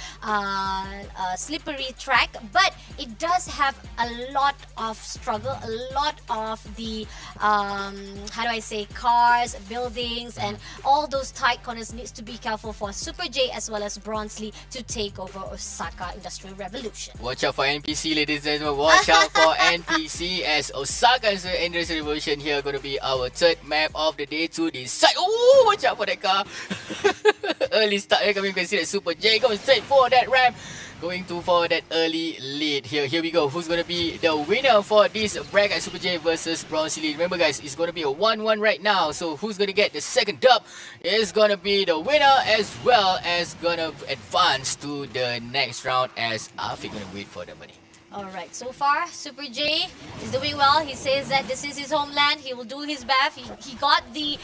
track. But it does have a lot of struggle, a lot of the how do I say, cars, buildings, and all those tight corners needs to be careful for Super J as well as Bronsley to take over Osaka Industrial Revolution. Watch out for NPC, ladies and gentlemen. Watch out for NPC, as Osaka Industrial Revolution here going to be our third map of the day to decide. Oh, watch out for that car. Early start here. You can see that Super J going straight for that ramp, going to for that early lead here. Here we go. Who's going to be the winner for this bracket, Super J versus Bronsley? Remember, guys, it's going to be a 1-1 right now. So who's going to get the second dub is going to be the winner, as well as going to advance to the next round, as Afi going to wait for the money. Alright, so far Super J is doing well. He says that this is his homeland. He will do his best. He got the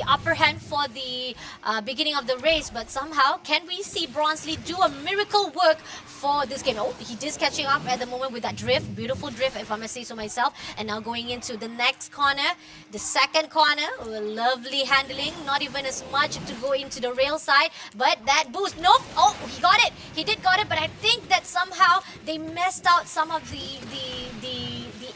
upper hand for the beginning of the race, but somehow can we see Bronsley do a miracle work for this game? Oh, he is catching up at the moment with that drift. Beautiful drift, if I must say so myself. And now going into the next corner, the second corner. Oh, lovely handling. Not even as much to go into the rail side, but that boost. Nope. Oh, he got it. He did got it, but I think that somehow they messed out some of the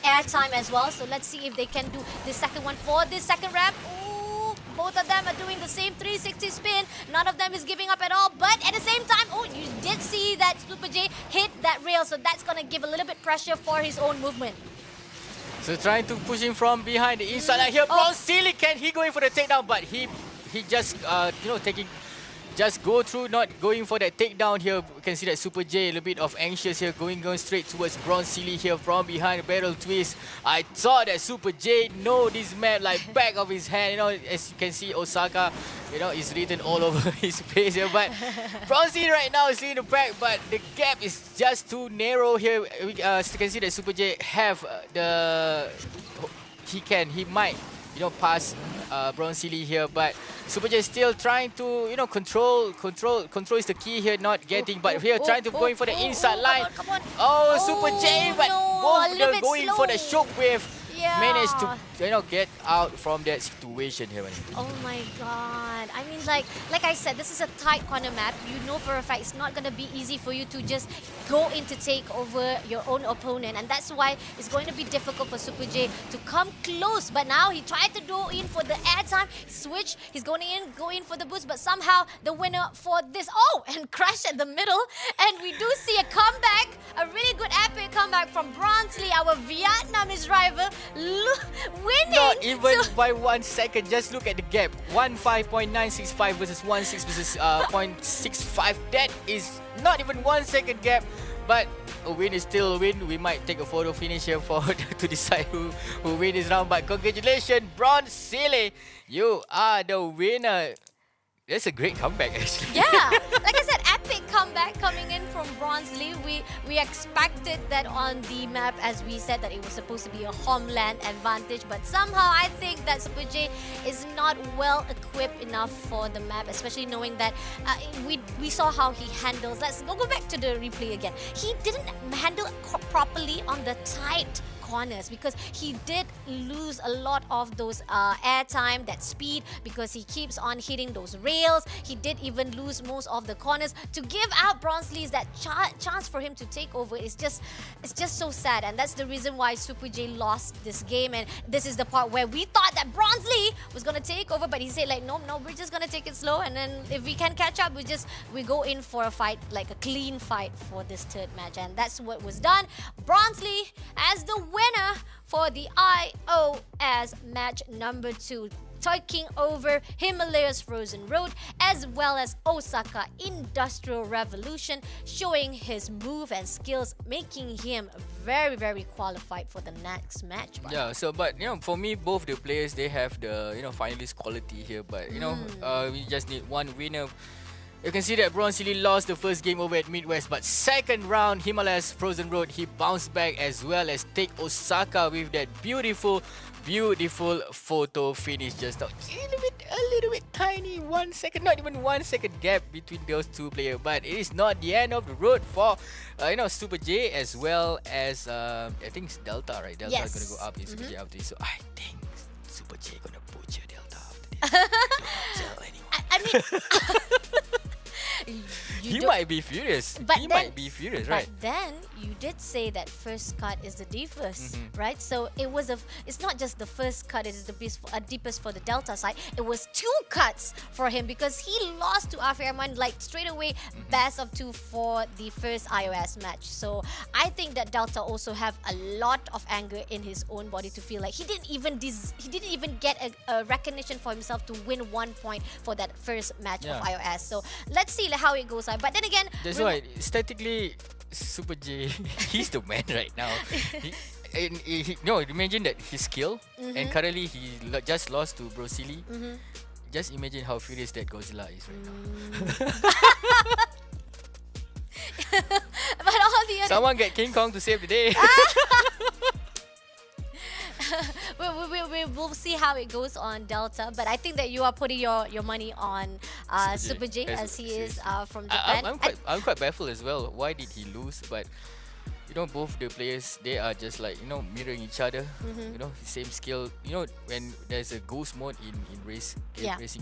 air time as well. So let's see if they can do the second one for this second ramp. Ooh, both of them are doing the same 360 spin. None of them is giving up at all. But at the same time, oh, you did see that Super J hit that rail. So that's going to give a little bit pressure for his own movement. So trying to push him from behind the inside line here. Bronsley, can he go in for the takedown? But he just just go through, not going for that takedown here. You can see that Super J a little bit of anxious here, going straight towards Bronsley here from behind, barrel twist. I thought that Super J know this map like back of his hand. You know, as you can see, Osaka, you know, is written all over his face here. But Bronsley right now is in the back, but the gap is just too narrow here. You can see that Super J have he might, you know, pass Bronsley here, but Super J still trying to, you know, control is the key here, not getting, but here trying to go in for the inside line. Come on. Oh, Super J, but no, both they're going for the shockwave. Yeah. Managed to, you know, get out from that situation here. Oh my god. I mean, like I said, this is a tight corner map. You know for a fact it's not going to be easy for you to just go in to take over your own opponent. And that's why it's going to be difficult for Super J to come close. But now he tried to go in for the airtime, switch. He's go in for the boost. But somehow the winner for this, and crash at the middle. And we do see a comeback, a really good epic comeback from Bronsley, our Vietnamese rival, winning. Not even by 1 second. Just look at the gap. 15.965 versus 16 versus 0.65. That is not even 1 second gap. But a win is still a win. We might take a photo finish here for to decide who win this round. But congratulations, Bronsley. You are the winner. That's a great comeback, actually. Yeah, like I said, epic comeback coming in from Bronsley. We expected that on the map, as we said, that it was supposed to be a homeland advantage, but somehow I think that Super J is not well equipped enough for the map, especially knowing that we saw how he handles. Let's go back to the replay again. He didn't handle properly on the tight corners because he did lose a lot of those air time, that speed, because he keeps on hitting those rails. He did even lose most of the corners. To give out Bronsley's that chance for him to take over is just so sad, and that's the reason why Super J lost this game. And this is the part where we thought that Bronsley was gonna take over, but he said like, no, we're just gonna take it slow, and then if we can catch up, we go in for a fight, like a clean fight for this third match, and that's what was done. Bronsley as the winner for the iOS match number 2, taking over Himalayas Frozen Road as well as Osaka Industrial Revolution, showing his move and skills, making him very, very qualified for the next match. Yeah, so but you know, for me, both the players, they have the, you know, finalist quality here, but you know, we just need one winner. You can see that Bronsley lost the first game over at Midwest, but second round, Himalayas Frozen Road, he bounced back as well as take Osaka with that beautiful photo finish just now. A little bit tiny 1 second, not even 1 second gap between those two players, but it is not the end of the road for you know, Super J as well as I think it's Delta, right? Delta is gonna go up in Super J after this, so I think Super J gonna butcher Delta after this. Tell anyone. I mean, He don't- might be furious. But He then- might be furious, right? But then you did say that first cut is the deepest, Mm-hmm. right? So it's not just the first cut is the deepest for the Delta side. It was 2 cuts for him because he lost to Afirman like straight away, Mm-hmm. best of 2 for the first iOS match. So I think that Delta also have a lot of anger in his own body to feel like he didn't even get a recognition for himself to win 1 point for that first match of Yeah. iOS. So let's see how it goes. But then again, That's why statically, Super J, he's the man right now. Imagine that his skill, and currently he just lost to Brosili. Just imagine how furious that Godzilla is right now. but all the other Someone get King Kong to save the day. we'll see how it goes on Delta, but I think that you are putting your money on Super J as he is from Japan. I'm quite baffled as well. Why did he lose? But both the players, they are just like mirroring each other. Same skill. When there's a ghost mode in racing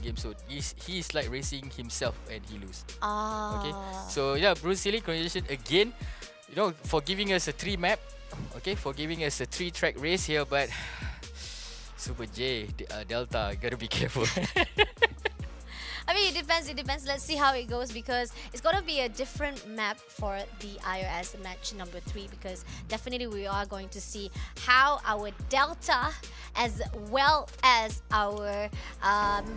game, so he's like racing himself and he lose. Okay, so yeah, Bruce Lee, congratulations again. For giving us a 3 map. Okay, for giving us a 3-track race here, but Super J, Delta, gotta be careful. I mean, it depends. Let's see how it goes because it's going to be a different map for the iOS match number 3 because definitely we are going to see how our Delta as well as our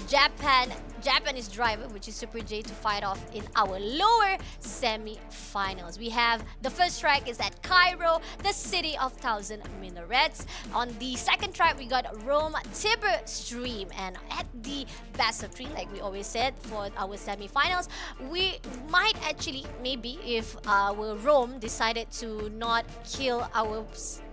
Japanese driver, which is Super J, to fight off in our lower semi-finals. We have the first track is at Cairo, the city of 1,000 minarets. On the second track, we got Rome Tiber Stream, and at the best of 3, like we always said, for our semi-finals, we might actually, maybe if our Rome decided to not kill our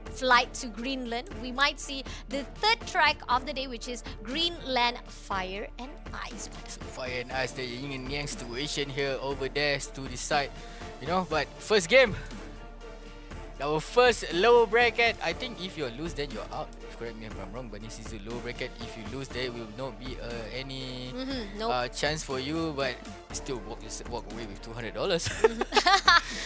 flight to Greenland, we might see the third track of the day, which is Greenland Fire and Ice. Fire and Ice, the yin and yang situation here over there to decide, but first game, our first lower bracket. I think if you lose, then you're out. Correct me if I'm wrong, but this is a low bracket. If you lose, there will not be any chance for you, but still walk away with $200.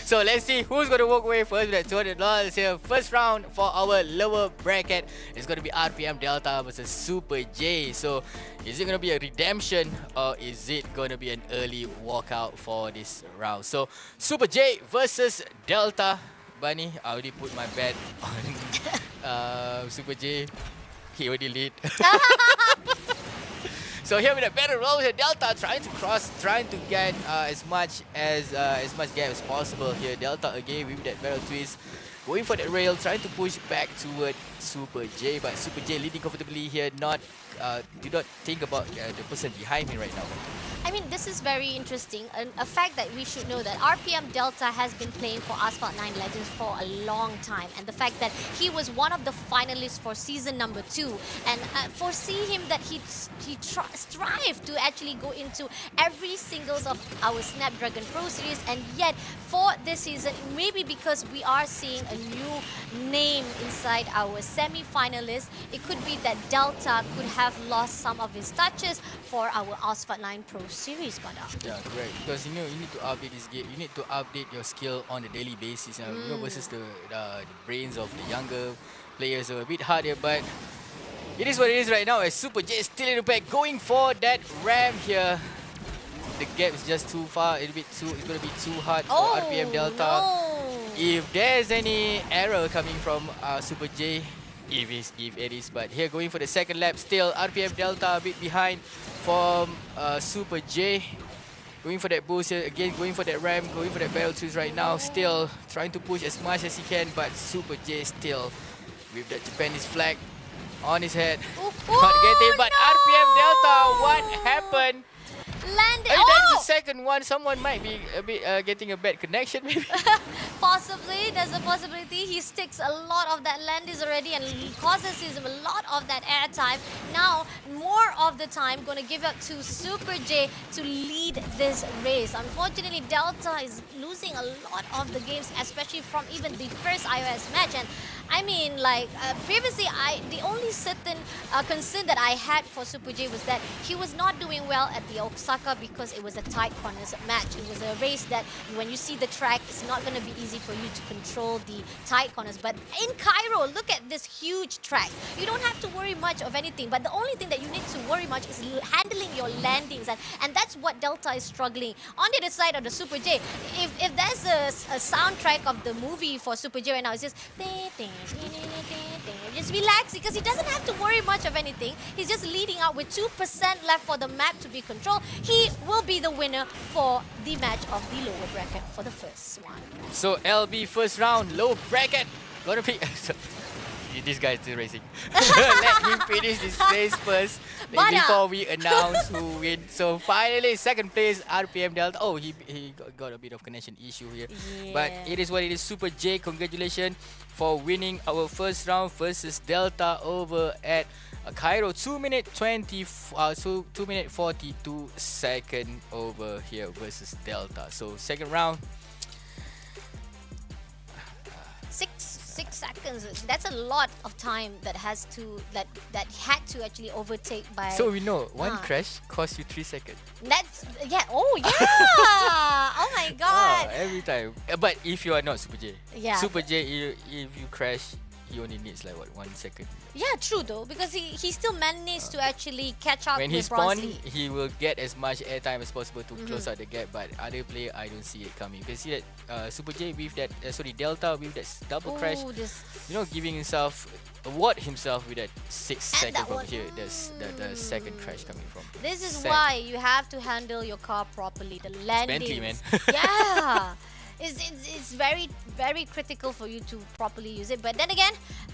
So let's see who's going to walk away first with that $200 here. First round for our lower bracket is going to be RPM Delta versus Super J. So is it going to be a redemption or is it going to be an early walkout for this round? So Super J versus Delta. Bunny, I already put my bet on Super J. He already lead. So here with the battle roll here, Delta trying to get as much gap as possible here. Delta again with that barrel twist, going for that rail, trying to push back toward Super J, but Super J leading comfortably here. Do not think about the person behind me right now. I mean, this is very interesting. A fact that we should know that RPM Delta has been playing for Asphalt 9 Legends for a long time. And the fact that he was one of the finalists for season number 2. And foresee him that he strived to actually go into every singles of our Snapdragon Pro Series. And yet, for this season, maybe because we are seeing a new name inside our semi-finalists, it could be that Delta could have lost some of his touches for our Asphalt 9 Pro Series, Pada. Yeah, correct. Because you need to update this game. You need to update your skill on a daily basis. Versus the brains of the younger players are a bit harder, but it is what it is right now. As Super J is still in the back, going for that ram here. The gap is just too far. It's going to be too hard for RPM Delta. No. If there's any error coming from Super J, if it is, but here going for the second lap, still RPM Delta a bit behind from Super J. Going for that boost here, again going for that ram, going for that barrel twist right now, still trying to push as much as he can, but Super J still with that Japanese flag on his head. Not getting, but no! RPM Delta, what happened? Landed. That's the second one. Someone might be a bit getting a bad connection, maybe. Possibly, there's a possibility. He sticks a lot of that landings already and causes him a lot of that airtime. Now, more of the time, going to give up to Super J to lead this race. Unfortunately, Delta is losing a lot of the games, especially from even the first iOS match. And I mean, like previously, the only certain concern that I had for Super J was that he was not doing well at the Osaka because it was a tight corners match. It was a race that when you see the track, it's not going to be easy for you to control the tight corners. But in Cairo, look at this huge track. You don't have to worry much of anything. But the only thing that you need to worry much is handling your landings, and that's what Delta is struggling. On the other side of the Super J, if there's a soundtrack of the movie for Super J right now, it's just just relax because he doesn't have to worry much of anything. He's just leading out with 2% left for the map to be controlled. He will be the winner for the match of the lower bracket for the first one. So LB first round, low bracket. Gonna be... This guy is still racing. Let him finish this race first before we announce who wins. So finally, second place, RPM Delta. Oh, he got a bit of connection issue here. Yeah. But it is what it is. Super J, congratulations for winning our first round versus Delta over at Cairo. 2 minute 42 second over here versus Delta. So second round. 6 seconds. That's a lot of time that has to that had to actually overtake by. So we know one crash costs you 3 seconds. That's Oh yeah. Oh my god. Every time. But if you are not Super J, Yeah. Super J, if you crash, he only needs like what 1 second. Yeah, true though, because he still managed to actually catch up When he with Bronze spawn, Lee. he will get as much airtime as possible to close out the gap. But other player, I don't see it coming. You can see that Super J with that, Delta with that double crash, you know, giving himself, award himself with that 6 second from here. There's the second crash coming from. This is why you have to handle your car properly. The landings. Bentley, man. Yeah. It's very, very critical for you to properly use it. But then again,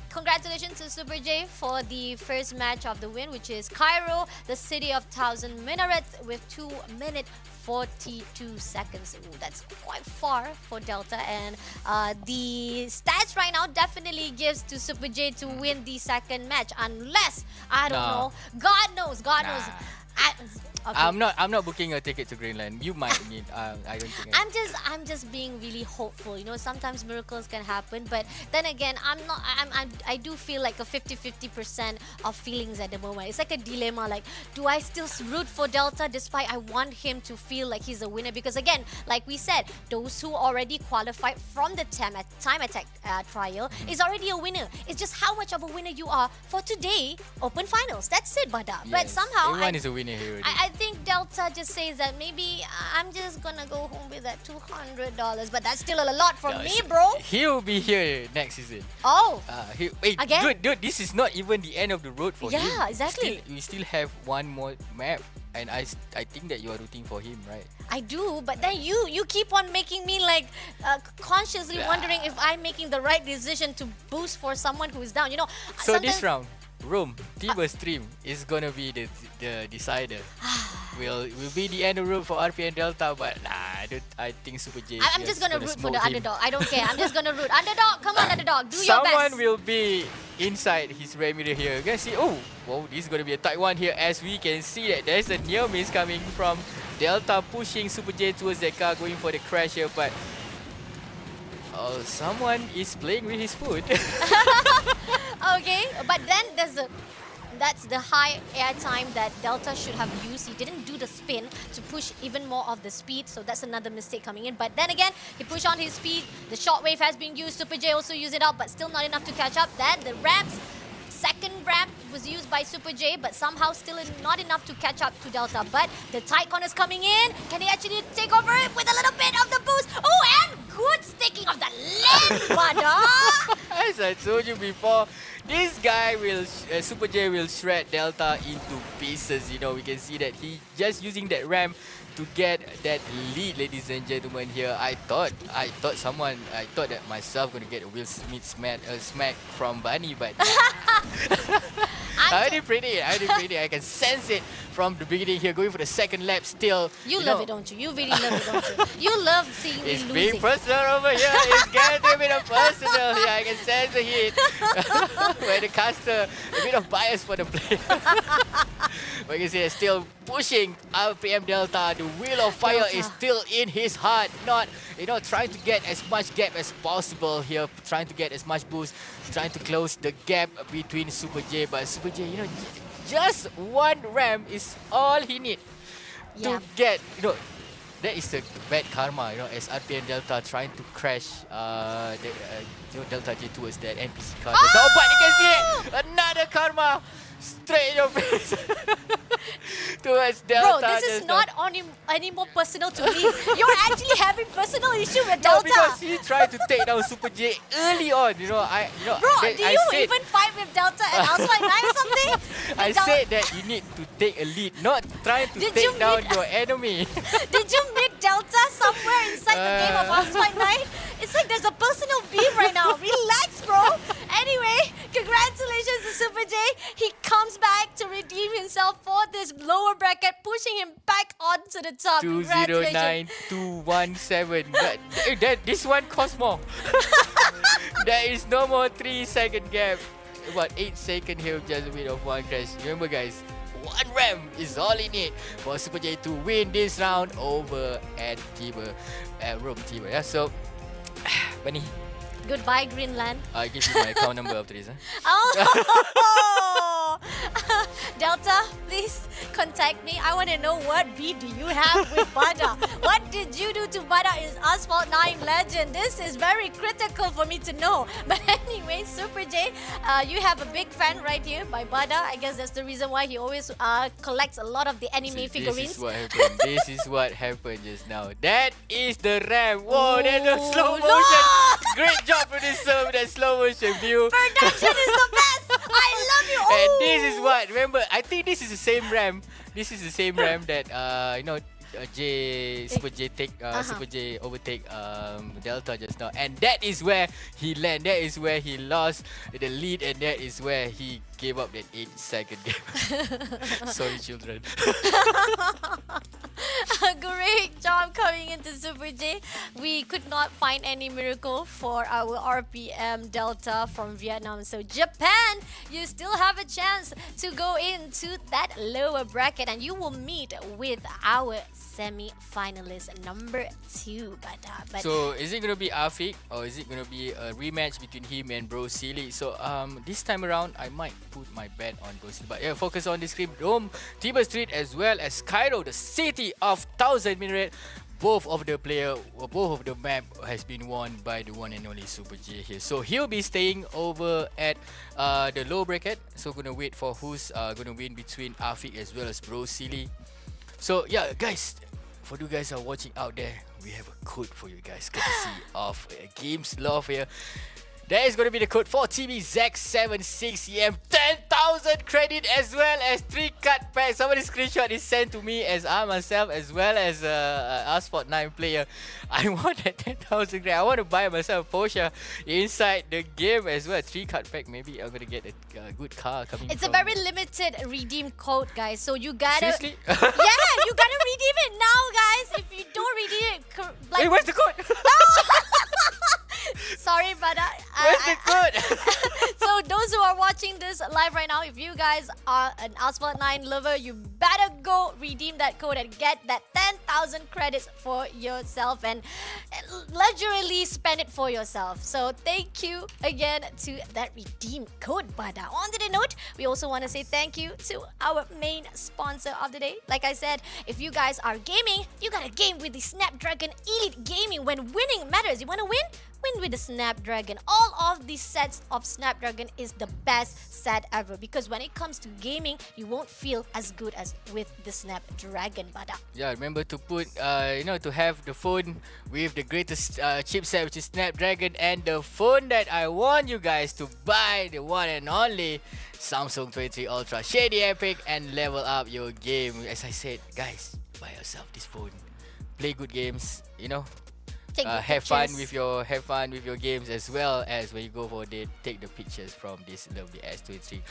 congratulations to Super J for the first match of the win, which is Cairo, the city of 1,000 minarets, with 2 minute 42 seconds. Ooh, that's quite far for Delta. And the stats right now definitely gives to Super J to win the second match, unless, I don't know, God knows. Okay. I'm not booking a ticket to Greenland. You might need. I don't think. I'm just being really hopeful. You know, sometimes miracles can happen, but then again, I do feel like a 50-50% of feelings at the moment. It's like a dilemma. Like, do I still root for Delta despite I want him to feel like he's a winner? Because again, like we said, those who already qualified from the time attack trial is already a winner. It's just how much of a winner you are for today Open Finals. That's it, Bada. Yes, But somehow everyone is a winner here already. I think Delta just says that maybe I'm just gonna go home with that $200, but that's still a lot for me, bro. He'll be here next season. Oh, wait, again? dude, this is not even the end of the road for him. Yeah, exactly. We still have one more map, and I think that you are rooting for him, right? I do, but then you keep on making me like consciously wondering if I'm making the right decision to boost for someone who is down. You know, So this round, Rome, Tiber Stream is gonna be the decider. will be the end of the road for RPN Delta, but I think Super J. I'm just gonna root for the underdog. I don't care. I'm just gonna root. Underdog, come on, underdog, do your best. Someone will be inside his red mirror here. You can see, whoa, this is gonna be a tight one here, as we can see that there's a near miss coming from Delta, pushing Super J towards that car, going for the crash here, but someone is playing with his foot. Okay, but then that's the high air time that Delta should have used. He didn't do the spin to push even more of the speed, so that's another mistake coming in. But then again, he pushed on his speed. The shockwave has been used. Super J also used it up, but still not enough to catch up. Then the ramps, second ramp was used by Super J, but somehow still not enough to catch up to Delta. But the tight corners coming in. Can he actually take over it with a little bit of the boost? Oh, and good sticking of the lane, Bada! As I told you before, this guy will, Super J will shred Delta into pieces. You know, we can see that he just using that ramp to get that lead, ladies and gentlemen. Here, I thought that myself gonna get a Will Smith smack from Bunny, but I already predict it. I can sense it from the beginning here. Going for the second lap still. You love it, don't you? You really love it, don't you? You love seeing me It's losing. being personal over here. It's getting a bit of personal here. I can sense the heat. Where the caster, a bit of bias for the player. But you can see still pushing RPM Delta. The wheel of fire is still in his heart. Not, trying to get as much gap as possible here. Trying to get as much boost. Trying to close the gap between Super J. But Super J, just one ram is all he needs to get, that is the bad karma, as RPM Delta trying to crash Delta J towards that NPC car. Oh! But you can see it! Another karma straight in your face. Towards Delta. Bro, this is not any more personal to me. You're actually having personal issue with Delta. No, because he tried to take down Super J early on. Bro, do you even fight with Delta at Asphalt 9 or something? I said that you need to take a lead, not trying to take down your enemy. Did you meet Delta somewhere inside the game of Asphalt 9? It's like there's a personal beef right now. Relax, bro. Anyway, congratulations to Super J. He comes back to redeem himself for this lower bracket, pushing him back onto the top. 209,217. This one costs more. There is no more 3-second gap. About 8 second here, just a bit of one crash. Remember, guys, one ram is all in it for Super J to win this round over at Rome Tiber. Yeah, so, Bunny. Goodbye, Greenland. I give you my account number after this. Oh! Delta, please contact me. I want to know what beat do you have with Bada. What did you do to Bada in Asphalt 9 Legend? This is very critical for me to know. But anyway, Super J, you have a big fan right here by Bada. I guess that's the reason why he always collects a lot of the anime figurines. This is what happened. This is what happened just now. That is the ram. Whoa, there's a slow motion. Great job, producer, with that slow motion view. Production is the best. I love you. Oh. And this is what, remember, I think this is the same ram. This is the same ram that Super J overtake Delta just now, and that is where he landed. That is where he lost the lead, and that is where he gave up that 8-second game. Sorry, children. Great job coming into Super J. We could not find any miracle for our RPM Delta from Vietnam. So Japan, you still have a chance to go into that lower bracket, and you will meet with our semi-finalist number 2. But so is it gonna be Afiq, or is it gonna be a rematch between him and Bro Silly? So this time around, I might put my bet on Bro Silly. But yeah, focus on this game. Rome, Tiber Street, as well as Cairo, the city of 1,000 minaret. Both of the map has been won by the one and only Super J here. So he'll be staying over at the low bracket. So gonna wait for who's gonna win between Afiq as well as Bro Silly. So yeah, guys, for you guys who are watching out there, we have a code for you guys, courtesy of Games Love here. That is going to be the code for TBZAC76EM. 10,000 credit as well as 3 card packs. Somebody's screenshot is sent to me as I myself as well as Asphalt 9 player. I want that 10,000 credit. I want to buy myself a Porsche inside the game as well. 3 card pack. Maybe I'm going to get a good car coming. It's a very limited redeem code, guys. So you gotta... Seriously? Yeah, you gotta redeem it now, guys. If you don't redeem it... Hey, where's the code? Sorry, but where's the code? So those who are watching this live right now, if you guys are an Asphalt 9 lover, you better go redeem that code and get that 10,000 credits for yourself and leisurely spend it for yourself. So thank you again to that redeem code, Bada. On to the note, we also want to say thank you to our main sponsor of the day. Like I said, if you guys are gaming, you gotta game with the Snapdragon Elite Gaming. When winning matters, you wanna win? Win with the Snapdragon. All of these sets of Snapdragon is the best set ever, because when it comes to gaming, you won't feel as good as with the Snapdragon, Bada. Yeah, remember to put, to have the phone with the greatest chipset, which is Snapdragon, and the phone that I want you guys to buy, the one and only Samsung 23 Ultra. Shady Epic and level up your game. As I said, guys, buy yourself this phone. Play good games, Take the have fun pictures. with your games, as well as when you go for take the pictures from this lovely S23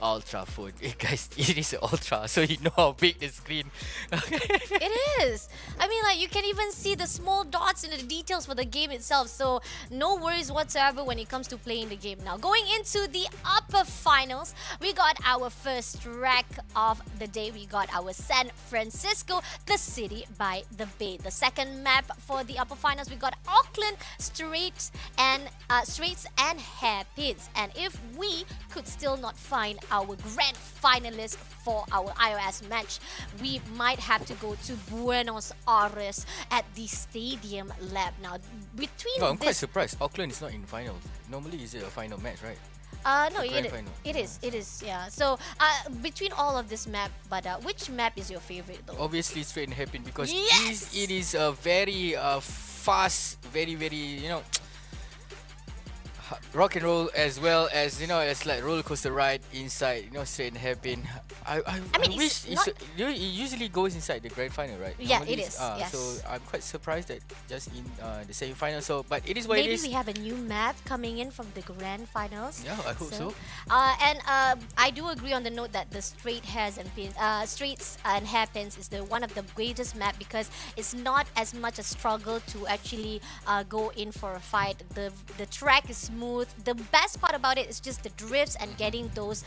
Ultra phone. Guys, it is an Ultra, so you know how big the screen. It is. I mean, like, you can even see the small dots in the details for the game itself. So no worries whatsoever when it comes to playing the game. Now, going into the upper finals, we got our first track of the day. We got our San Francisco, the city by the bay. The second map for the upper finals, we got Auckland, straights and hairpins. And if we could still not find our grand finalist for our iOS match, we might have to go to Buenos Aires at the Stadium Lab. Now, between I'm quite surprised. Auckland is not in final. Normally, is it a final match, right? No, it is, yeah. So, between all of this map, but which map is your favorite though? Obviously, straight and hairpin, because Yes! it is a very fast, very, rock and roll, as well as, it's like roller coaster ride inside, straight and hairpin. I mean, wish it's not- it usually goes inside the grand final, right? Yeah, Normally it it's- is, yes. So I'm quite surprised that just in the semi-final. So, but it is what Maybe it is. we have a new map coming in from the grand finals. Yeah, I hope so. And I do agree on the note that the straights and hairpins is one of the greatest map, because it's not as much a struggle to actually go in for a fight. The track is smooth. The best part about it is just the drifts and getting those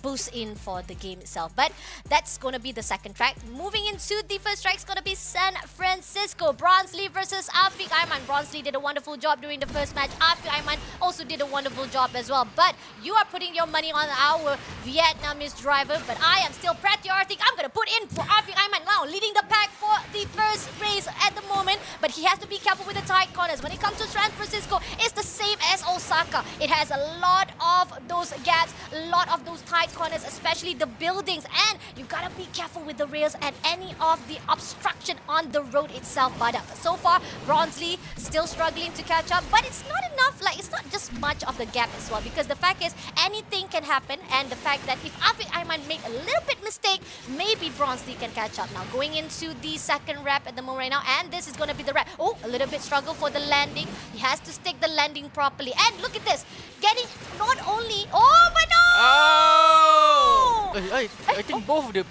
boosts in for the game itself. But that's going to be the second track. Moving into the first track is going to be San Francisco. Bronsley versus Afiq Aiman. Bronsley did a wonderful job during the first match. Afiq Aiman also did a wonderful job as well. But you are putting your money on our Vietnamese driver. But I am still patriotic. I'm going to put in for Afiq Aiman now, leading the pack for the first race at the moment. But he has to be careful with the tight corners. When it comes to San Francisco, it's the same as Osaka. It has a lot of those gaps, a lot of those tight corners, especially the buildings, and you gotta be careful with the rails and any of the obstruction on the road itself. But so far, Bronsley still struggling to catch up, but it's not enough. Like, it's not just much of the gap as well, because the fact is anything can happen, and the fact that if Afiq Aiman make a little bit mistake, maybe Bronsley can catch up. Now, going into the second wrap at the moment right now, and this is gonna be the wrap. Oh, a little bit struggle for the landing. He has to stick the landing properly, and look at this, getting not only, oh but no! Oh! I think both of the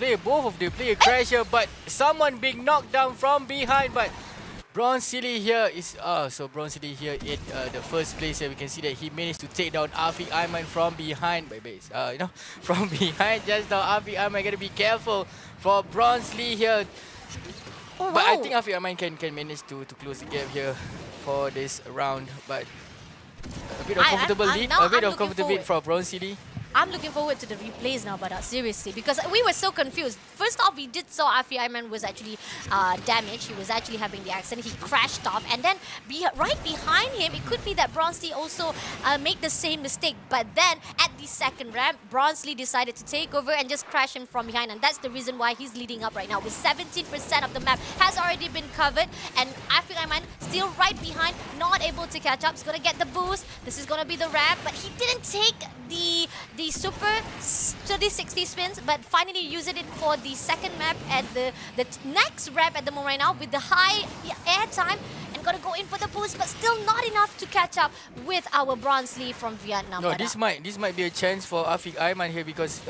player crash here, but someone being knocked down from behind. But Bronsley here is so Bronsley here in the first place here. We can see that he managed to take down Afiq Aiman from behind. From behind just now. Afiq Aiman gotta be careful for Bronsley here. Oh, but I wow. think Afiq Aiman can manage to close the gap here for this round. But a bit of comfortable lead, now a bit I'm of comfortable lead for Bronsley. I'm looking forward to the replays now, but seriously, because we were so confused. First off, we did saw Afiq Aiman was actually damaged. He was actually having the accident. He crashed off, and then right behind him, it could be that Bronsley also made the same mistake. But then at the second ramp, Bronsley decided to take over and just crash him from behind, and that's the reason why he's leading up right now. With 17% of the map has already been covered, and Afiq Aiman still right behind, not able to catch up. He's gonna get the boost. This is gonna be the ramp, but he didn't take the super 30-60 spins, but finally used it for the second map at the next ramp at the moment right now with the high air time, and gonna go in for the boost, but still not enough to catch up with our Bronsley from Vietnam. No, this might be a chance for Afiq Aiman here, because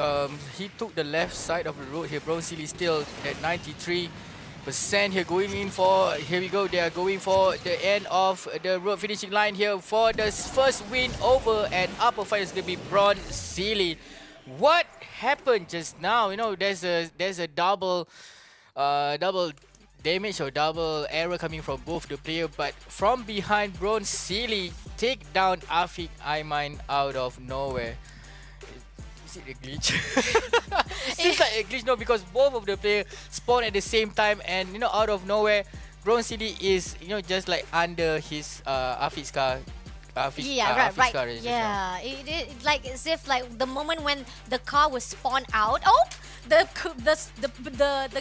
he took the left side of the road here. Bronsley is still at 93% here, going in for, here we go, they are going for the end of the road finishing line here for the first win over, and upper fight is going to be Bronsley. What happened just now? There's a double damage or double error coming from both the player, but from behind, Bronsley take down Afiq Aiman out of nowhere. Is it a glitch? It seems like a glitch, no, because both of the players spawn at the same time, and out of nowhere, Bronsley is just like under his Afiq's car. Right. Car Yeah, it like as if like the moment when the car was spawned out. Oh, the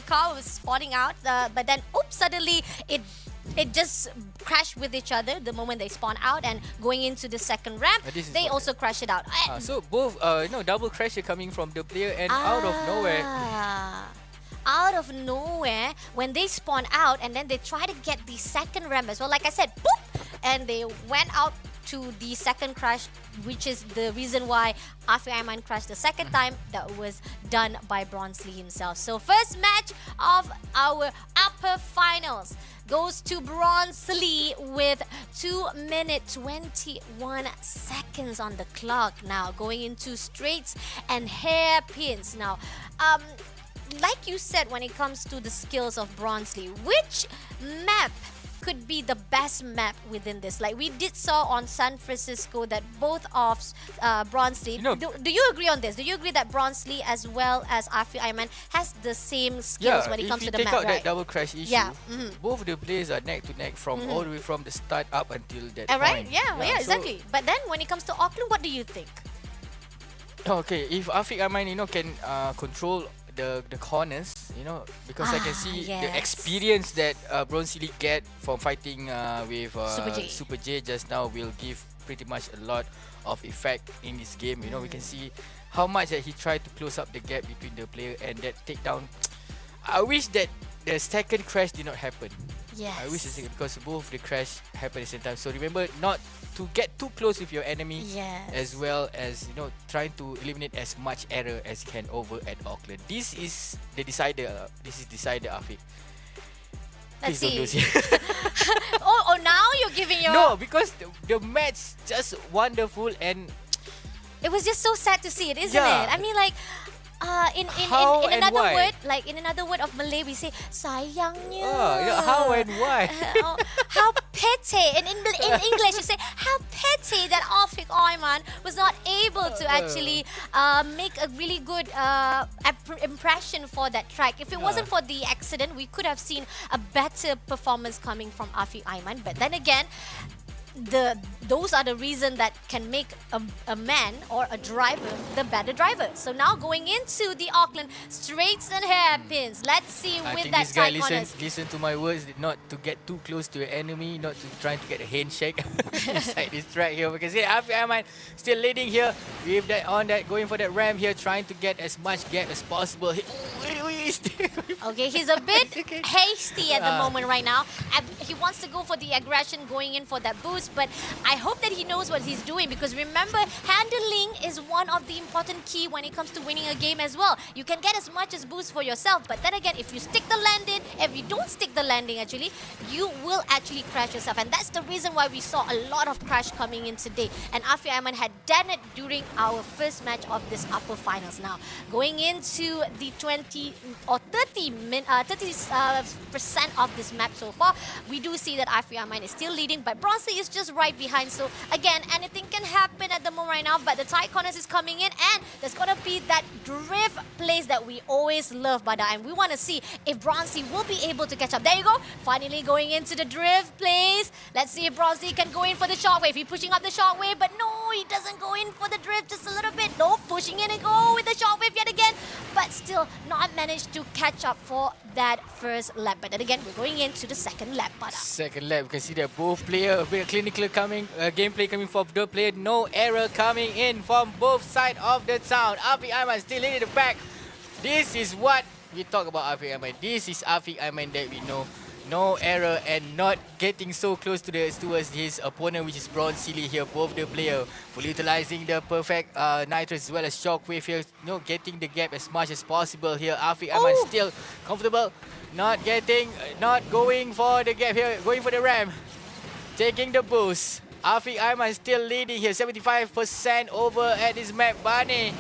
car was spawning out, but then suddenly it just crashed with each other the moment they spawn out, and going into the second ramp, they also crash it out. So both double crash coming from the player, and out of nowhere. out of nowhere, when they spawn out and then they try to get the second ramp as well, like I said, boop, and they went out to the second crash, which is the reason why Afi Aiman crashed the second time. That was done by Bronsley himself. So first match of our upper finals goes to Bronsley with 2 minutes 21 seconds on the clock now, going into straights and hairpins. Now, like you said, when it comes to the skills of Bronsley, which map could be the best map within this? Like we did saw on San Francisco that both of Bronsley, do you agree on this? Do you agree that Bronsley as well as Afi Aiman has the same skills when it comes to the map, if you take out right? that double crash issue, both the players are neck to neck from all the way from the start up until that point. Right? Yeah, exactly. But then when it comes to Auckland, what do you think? Okay, if Afi Aiman, can control the corners, because I can see the experience that Bronsley get from fighting with Super J just now will give pretty much a lot of effect in this game. We can see how much that he tried to close up the gap between the player and that takedown. I wish that the second crash did not happen. Yes. I wish because both the crash happened at the same time. So remember not to get too close with your enemy, as well as trying to eliminate as much error as you can over at Auckland. This is the decider. This is decider, Afiq. Let's see. Don't lose here. oh, now you're giving your... No, because the match just wonderful and it was just so sad to see it, isn't Yeah. it? I mean, like, in How and another why? word, like in another word of Malay, we say sayangnya. How and why? How pity. In English, you say how pity that Afiq Aiman was not able to actually make a really good impression for that track. If it wasn't for the accident, we could have seen a better performance coming from Afiq Aiman. But then again, those are the reasons that can make a man or a driver the better driver. So now going into the Auckland straights and hairpins. Let's see I with think that this guy tight corners. listen to my words, not to get too close to your enemy, not to trying to get a handshake inside this track here. We can see Afi Aiman still leading here with that going for that ramp here, trying to get as much gap as possible. Okay, he's a bit hasty at the moment right now. He wants to go for the aggression, going in for that boost, but I hope that he knows what he's doing, because remember, handling is one of the important key when it comes to winning a game as well. You can get as much as boost for yourself, but then again, if you stick the landing, if you don't stick the landing actually, you will actually crash yourself, and that's the reason why we saw a lot of crash coming in today. And Afi Aiman had done it during our first match of this upper finals. Now, going into the 30% of this map so far, we do see that Afi Aiman is still leading, but Bronsley is just right behind. So again, anything can happen at the moment right now, but the tight corners is coming in, and there's gonna be that drift place that we always love, Bada, and we want to see if Bronsley will be able to catch up. There you go, finally going into the drift place. Let's see if Bronsley can go in for the shockwave. He's pushing up the shockwave, but no, he doesn't go in for the drift just a little bit. No, pushing in and go with the shockwave yet again, but still not managed to catch up for that first lap. But then again, we're going into the second lap, Bada. Second lap, you can see that both players, a bit clinical gameplay coming from the player, no error coming in from both sides of the town. Afi Aiman still in the back. This is what we talk about Afi Aiman. This is Afi Aiman that we know. No error and not getting so close towards his opponent, which is Bronsley here. Both the player fully utilizing the perfect nitrous as well as shockwave here. Getting the gap as much as possible here. Afi Aiman still comfortable, not going for the gap here, going for the ramp, taking the boost. Afi Aiman still leading here, 75% over at this map. Bani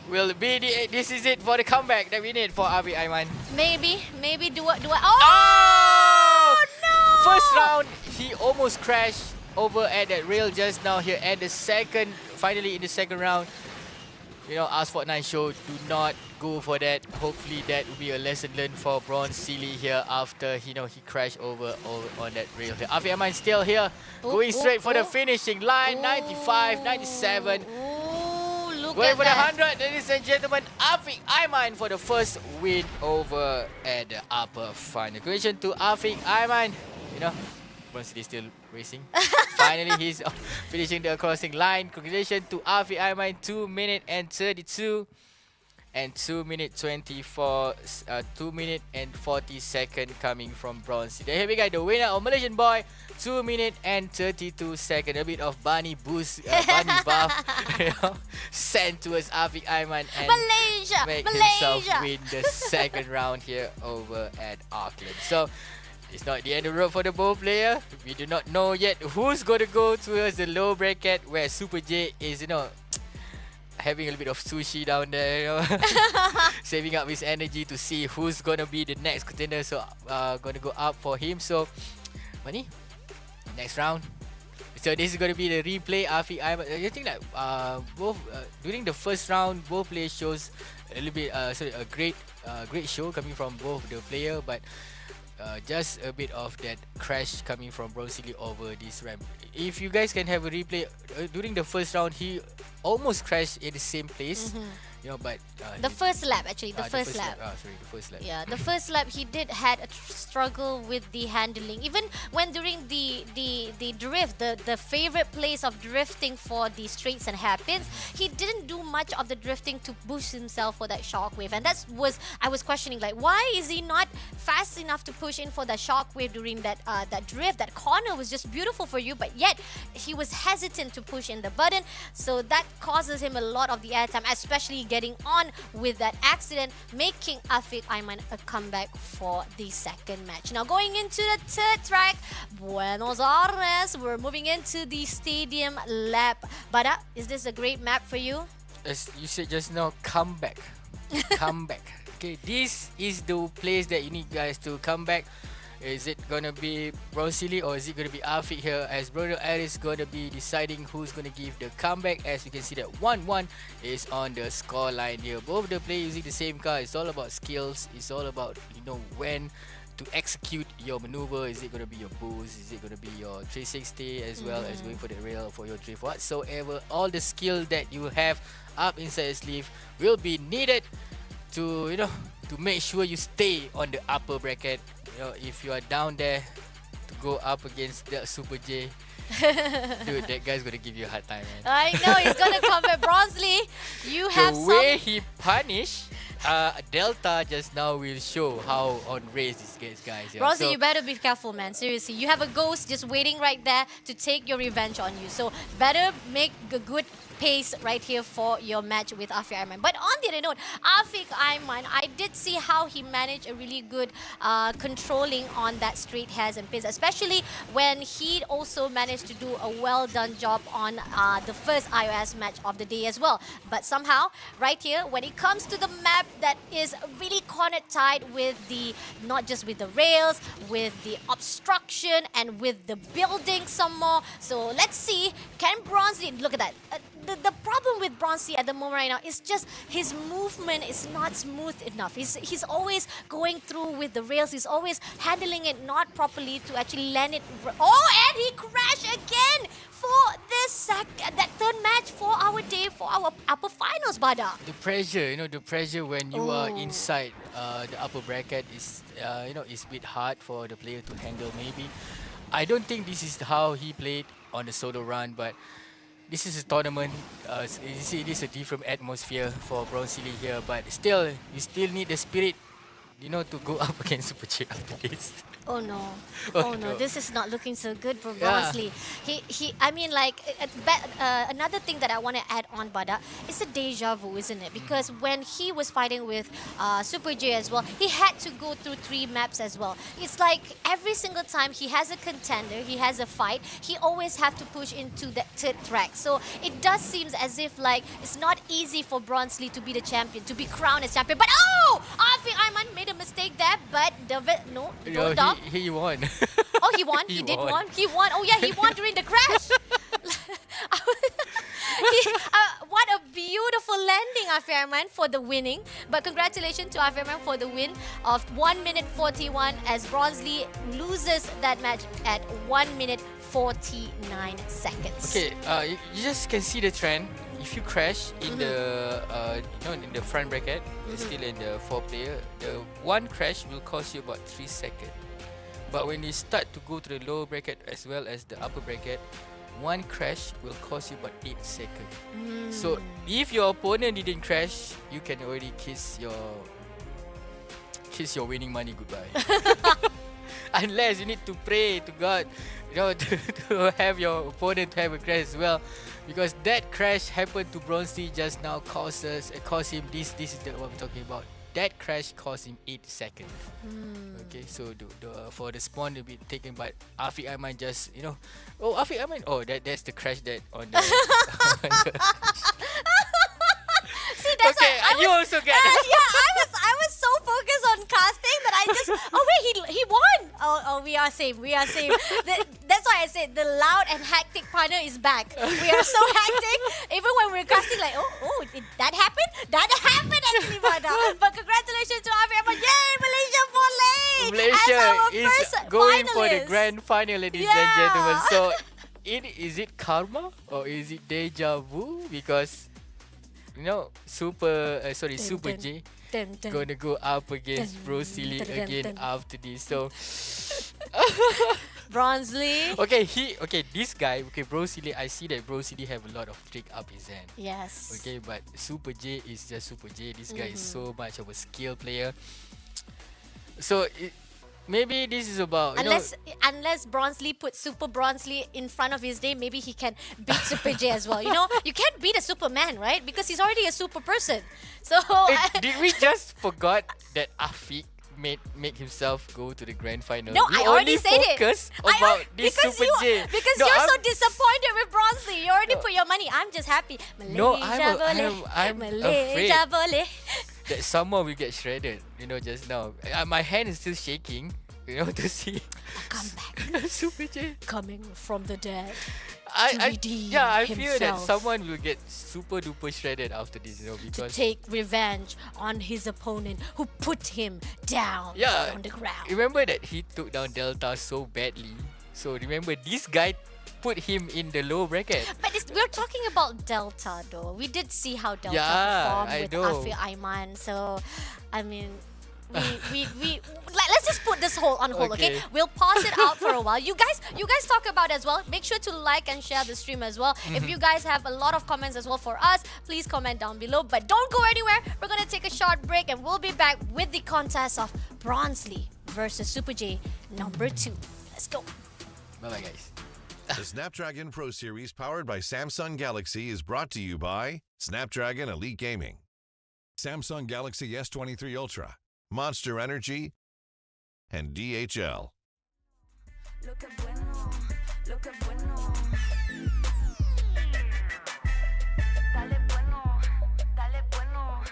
will be this is it for the comeback that we need for Afi Aiman. Maybe do I? Oh no! First round, he almost crashed over at that rail just now here. And finally in the second round, Asphalt 9 show, do not go for that. Hopefully that will be a lesson learned for Bronsley here after he crashed over on that rail here. Afi Aiman still here, going straight for the finishing line. 95, 97. Going for the 100, ladies and gentlemen. Afi Aiman for the first win over at the upper final. Congratulations to Afi Aiman. Bronsley still racing. Finally, he's finishing the crossing line. Congratulations to Afi Aiman. 2 minutes and 32. and 2 minute 24, 2 minute and 40 second coming from Bronze. There we go, the winner of Malaysian boy, 2 minute and 32 second. A bit of bunny boost, bunny buff, sent towards Afiq Aiman and make himself win the second round here over at Auckland. So it's not the end of the road for the both player. We do not know yet who's going to go towards the low bracket where Super J is, having a little bit of sushi down there, saving up his energy to see who's gonna be the next contender. So gonna go up for him. So Money, next round. So this is gonna be the replay. Afiq Aiman, I think that both during the first round, both players shows a little bit a great show coming from both the player, but just a bit of that crash coming from Bronze Lee over this ramp. If you guys can have a replay, during the first round he almost crashed in the same place, but the first lap, actually, the first lap. The first lap. Yeah, the first lap he did had a struggle with the handling. Even when during the drift, the favorite place of drifting for the straights and hairpins, he didn't do much of the drifting to boost himself for that shockwave. And I was questioning, like, why is he not fast enough to push in for the shockwave during that drift? That corner was just beautiful for you, but yet he was hesitant to push in the button. So that causes him a lot of the airtime, especially getting on with that accident, making Afiq Aiman a comeback for the second match. Now going into the third track, Buenos Aires, we're moving into the stadium lap. Bada, is this a great map for you? As you said just now, comeback. Comeback. Okay, this is the place that you need guys to come back. Is it gonna be Bronze Lee or is it gonna be Afiq here? As Buenos Aires is gonna be deciding who's gonna give the comeback. As you can see that 1-1 is on the score line here. Both the players using the same car. It's all about skills. It's all about when to execute your maneuver. Is it gonna be your boost? Is it gonna be your 360 as well as going for the rail for your drift? Whatsoever, all the skill that you have up inside your sleeve will be needed to to make sure you stay on the upper bracket. If you are down there to go up against that Super J, dude, that guy's gonna give you a hard time, man. I know, he's gonna come back. Bronze Lee, you have the way he punished Delta just now will show how on race this gets, guys. Bronze Lee, you better be careful, man. Seriously, you have a ghost just waiting right there to take your revenge on you. So better make a good pace right here for your match with Afiq Aiman. But on the other note, Afiq Aiman, I did see how he managed a really good controlling on that straight hairs and pins, especially when he also managed to do a well done job on the first iOS match of the day as well. But somehow, right here, when it comes to the map that is really corner tight with not just with the rails, with the obstruction and with the building some more. So let's see, can Bronze Lee, look at that. The problem with Bronze Lee at the moment right now is just his movement is not smooth enough. He's always going through with the rails. He's always handling it not properly to actually land it. Oh, and he crashed again for that third match for our day, for our upper finals, Bada. The pressure, the pressure when you are inside the upper bracket is, is a bit hard for the player to handle maybe. I don't think this is how he played on the solo run, but this is a tournament. You see, this is a different atmosphere for Bronze Lee here, but still, you still need the spirit, to go up against Super J after this. Oh no! Oh no! This is not looking so good for Bronze Lee. I mean, like, another thing that I want to add on, Bada, it's a deja vu, isn't it? Because when he was fighting with Super J as well, he had to go through 3 maps as well. It's like every single time he has a contender, he has a fight, he always have to push into that third track. So it does seem as if like it's not easy for Bronze Lee to be the champion, to be crowned as champion. But Afiq Aiman made a mistake there. But don't dog. He won. Oh, he won? He did won? He won. Oh, yeah, he won during the crash. What a beautiful landing, Afiq Aiman, for the winning. But congratulations to Afiq Aiman for the win of 1 minute 41 as Bronze Lee loses that match at 1 minute 49 seconds. Okay, you just can see the trend. If you crash in the in the front bracket, still in the 4-player, the one crash will cost you about 3 seconds. But when you start to go to the lower bracket as well as the upper bracket, one crash will cost you about 8 seconds. So if your opponent didn't crash, you can already kiss your winning money goodbye. Unless you need to pray to God, to have your opponent have a crash as well, because that crash happened to Bronzy just now. Cost him this. This is what I'm talking about. That crash cost him 8 seconds. Okay, so for the spawn to be taken by Afiq Aiman, just Afiq Aiman. Oh, that's the crash that on the. See, that's okay, you also get it. I was so focused on casting that I just. Oh wait, he won. Oh, we are same. That's why I said the loud and hectic partner is back. We are so hectic. Even when we're casting, like, that happened. That happened actually, Vada. But congratulations to Afiq Aiman. Yay, Malaysia for late. Malaysia is going for the grand final, ladies and gentlemen. So, is it karma or is it deja vu? Because Super J gonna go up against Bro Silly again after this. So Bronzely. This guy, Bro Silly, I see that Bro Silly have a lot of trick up his end. Yes. Okay, but Super J is just Super J. This guy is so much of a skill player. So maybe this is about unless Bronzely puts Super Bronzely in front of his name, maybe he can beat Super J as well. You can't beat a Superman, right? Because he's already a super person. So did we just forgot that Afiq make himself go to the grand final? No, we I already said it. About this Super J. Because you're so disappointed with Bronzely. You already put your money. I'm just happy. I'm afraid boleh. that someone will get shredded. Just now. My hand is still shaking. To see come back. Super J coming from the dead. I feel that someone will get super duper shredded after this, because to take revenge on his opponent who put him down on the ground. Remember that he took down Delta so badly. So remember, this guy put him in the low bracket. But we're talking about Delta though. We did see how Delta performed with Afiq Aiman. So, I mean, we let's just put this whole on hold, okay? We'll pause it out for a while. You guys talk about it as well. Make sure to like and share the stream as well. If you guys have a lot of comments as well for us, please comment down below. But don't go anywhere. We're gonna take a short break and we'll be back with the contest of Bronzely versus Super J number 2. Let's go. Bye bye, guys. The Snapdragon Pro Series powered by Samsung Galaxy is brought to you by Snapdragon Elite Gaming, Samsung Galaxy S23 Ultra, Monster Energy, and DHL. Lo que bueno, lo que bueno. Dale bueno, dale bueno.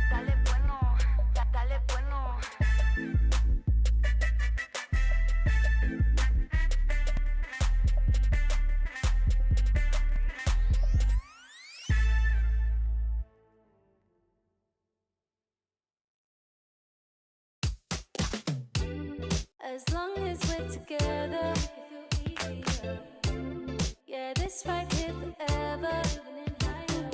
Dale bueno, dale bueno. As long as we're together, it feel easier. Yeah, this right here forever. Living in higher.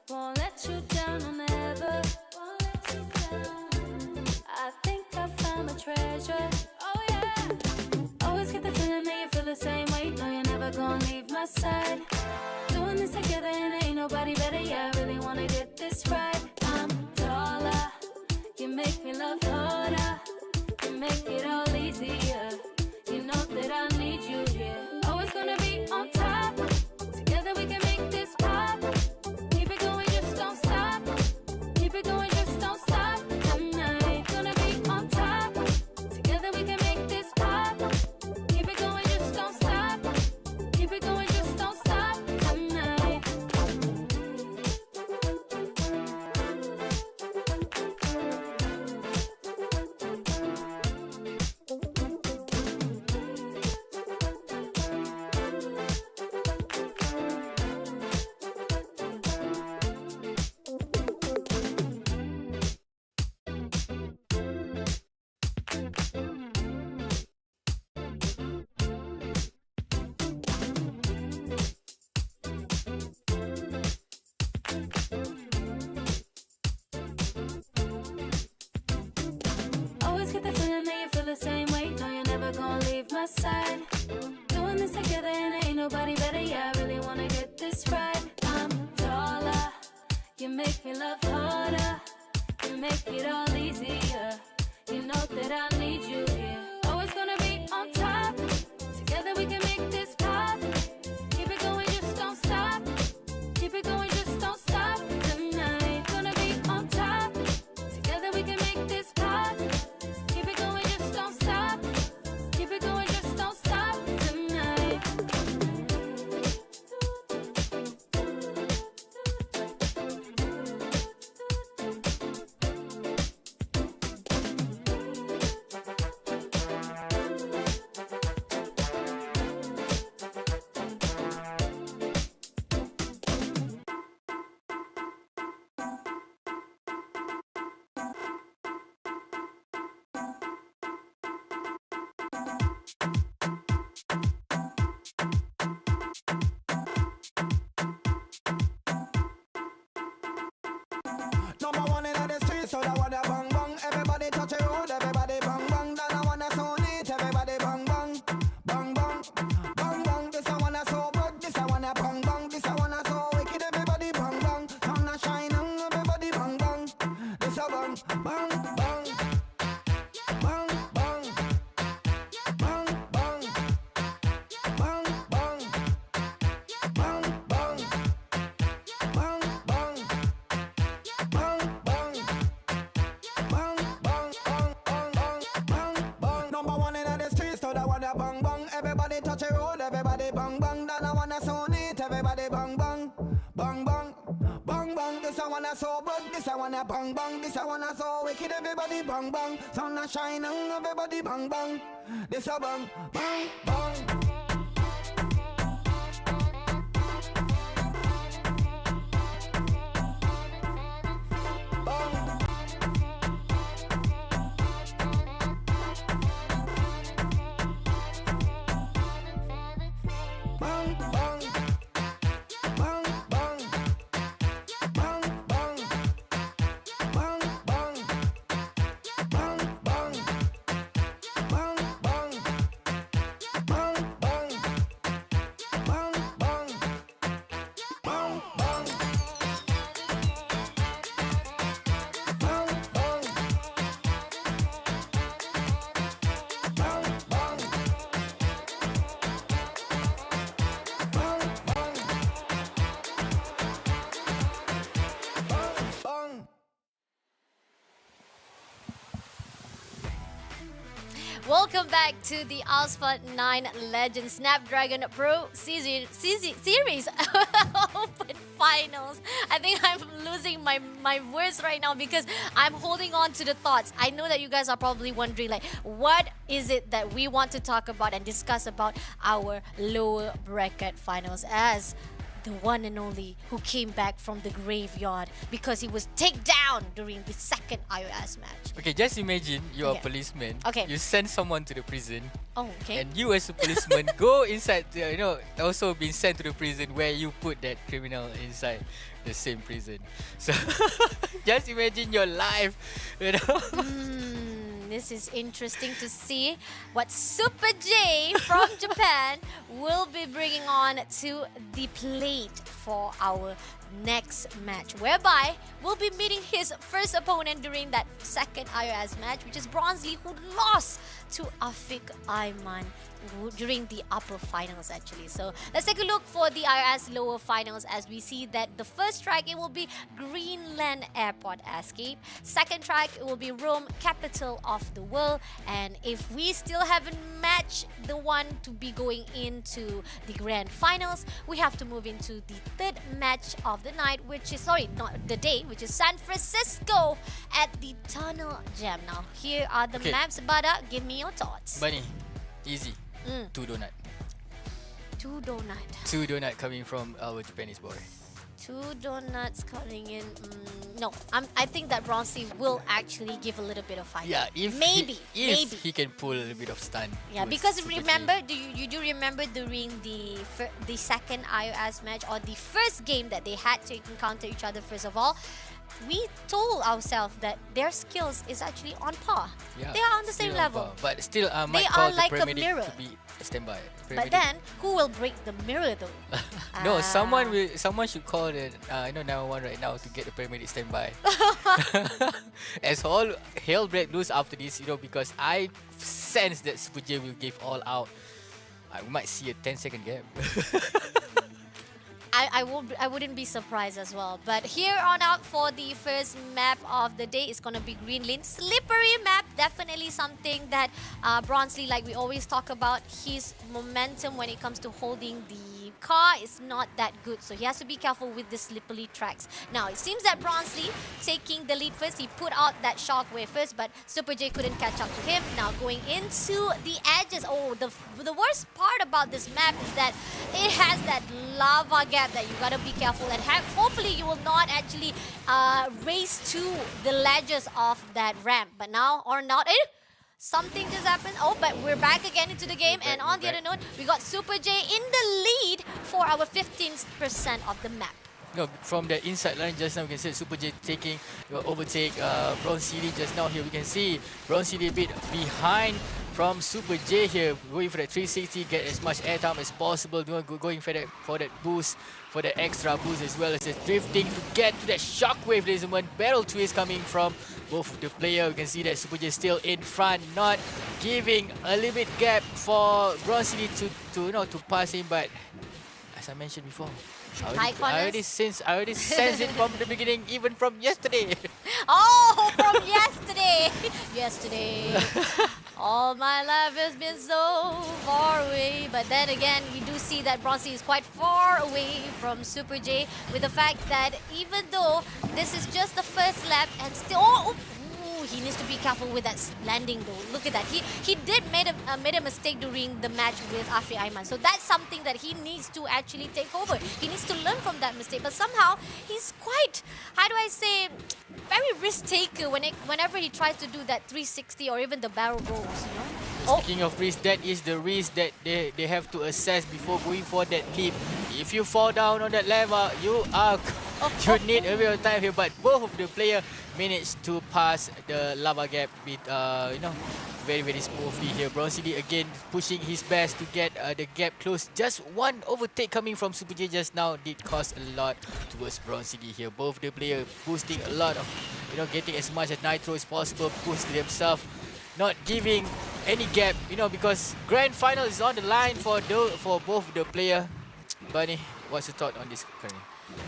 Won't let you down, I'll never. Won't let you down. I think I found my treasure. Oh yeah. Always get the feeling that you feel the same way. No, you're never gonna leave my side. Doing this together and ain't nobody better. Yeah, I really wanna get this right. I'm taller. You make me love harder. Make it all easier. You know that I need you here. Always gonna be on top. Together we can make this pop. Keep it going, just don't stop. Keep it going, just don't stop. Tonight gonna be on top. Together we can make this pop. Keep it going, just don't stop. Keep it going, just don't stop. Tonight. get the feeling that you feel the same way. No, you're never gonna leave my side. Doing this together and ain't nobody better. Yeah, I really wanna get this right. I'm taller. You make me love harder. You make it all easier. You know that I need you here. Always gonna be on top. Together we can make this pop. Keep it going, just don't stop. Keep it going, just don't stop tonight. Gonna be on top. Together we can make this pop. Keep it going, just don't stop. Keep it going, just don't stop tonight. Number one in the street, so that wanna bang bang. Everybody touch a road, everybody bang bang. Then I wanna so neat, everybody bang bang, bang bang, bang bang. This I wanna so good, this I wanna bang bang. This I wanna so wicked, everybody bang bang. Sun a shining, everybody bang bang. This a bang bang bang, bang bang, bang bang, bang bang, bang bang, bang bang. Bang, bang, bang, bang, bang, bang, bang, bang. Number one in the streets, so that wanna bang bang. Everybody touch a road, everybody bang bang. Then I wanna so neat, everybody bang bang, bang bang, bang bang. This I wanna so good, this I wanna bang bang. This I wanna so wicked, everybody bang bang. Sun a shining, everybody bang bang. This a bang, bang, bang. Bang, bang, bang, bang, bang, bang, bang, bang, bang, bang, bang, bang, bang, bang, bang, bang, bang, bang. Welcome back to the Asphalt 9 Legend Snapdragon Pro Series Open Finals. I think I'm losing my words right now because I'm holding on to the thoughts. I know that you guys are probably wondering, like, what is it that we want to talk about and discuss about our lower bracket finals, as the one and only who came back from the graveyard because he was taken down during the second iOS match. Okay, just imagine you're Okay. a policeman. Okay. You send someone to the prison. Oh, okay. And you as a policeman go inside, also being sent to the prison where you put that criminal inside the same prison. So just imagine your life, This is interesting to see what Super J from Japan will be bringing on to the plate for our next match, whereby we'll be meeting his first opponent during that second iOS match, which is Bronzy, who lost to Afik Ayman during the upper finals actually. So let's take a look for the iOS lower finals, as we see that the first track, it will be Greenland Airport Escape. Second track, it will be Rome, capital of the world. And if we still haven't matched the one to be going into the grand finals, we have to move into the third match of the night, which is, sorry, not the day, which is San Francisco at the Tunnel Jam. Now here are the Okay. maps, Bada, give me your thoughts. Bunny, easy. 2 donut. 2 donut. 2 donut coming from our Japanese boy. 2 donuts coming in. No, I think that Bronzy will actually give a little bit of fight. Yeah, if maybe he can pull a bit of stun. Yeah, to because Super J. remember, you do remember during the second iOS match, or the first game that they had to encounter each other first of all, we told ourselves that their skills is actually on par. Yeah, They are on the still same on level. par. But still, I might They call are the like a paramedic mirror. to be standby. But then, who will break the mirror though? No, Ah. someone should call the 911 right now to get the paramedic standby. As all hell break loose after this, because I sense that Super J will give all out. I might see a 10-second gap. I wouldn't be surprised as well. But here on out for the first map of the day is gonna be Greenland. Slippery map, definitely something that Bronsley, like we always talk about, his momentum when it comes to holding the car is not that good. So he has to be careful with the slippery tracks. Now it seems that Bronsley taking the lead first. He put out that shockwave first, but Super J couldn't catch up to him. Now going into the edges. Oh, the worst part about this map is that it has that lava gap that you gotta be careful and hopefully you will not actually race to the ledges of that ramp. But now or not, something just happened. Oh, but we're back again into the game. And on the other note, we got Super J in the lead for our 15% of the map. No, from the inside line just now, we can see Super J taking overtake Bronze City just now. Here we can see Bronze City a bit behind from Super J here, going for that 360, get as much airtime as possible, going for that boost, for the extra boost, as well as the drifting to get to that shockwave. There's one barrel twist coming from both of the player. We can see that Super J still in front, not giving a little bit gap for Bronze City to pass him, but as I mentioned before, I already sense it from the beginning, even from yesterday. Oh, from yesterday. Yesterday. All my life has been so far away. But then again, we do see that Bronzy is quite far away from Super J, with the fact that even though this is just the first lap and still... he needs to be careful with that landing though. Look at that. He did made a mistake during the match with Afri Aiman. So that's something that he needs to actually take over. He needs to learn from that mistake. But somehow he's quite, how do I say, very risk taker whenever he tries to do that 360 or even the barrel rolls, Speaking of risk, that is the risk that they have to assess before going for that leap. If you fall down on that level, you need a bit of time here. But both of the players managed to pass the lava gap with very, very smoothly here. Bronze City again pushing his best to get the gap close. Just one overtake coming from Super J just now did cost a lot towards Bronze City here. Both the players boosting a lot of, getting as much as nitro as possible, boosting themselves, not giving any gap, because grand final is on the line for both the player. Bunny, what's your thought on this currently?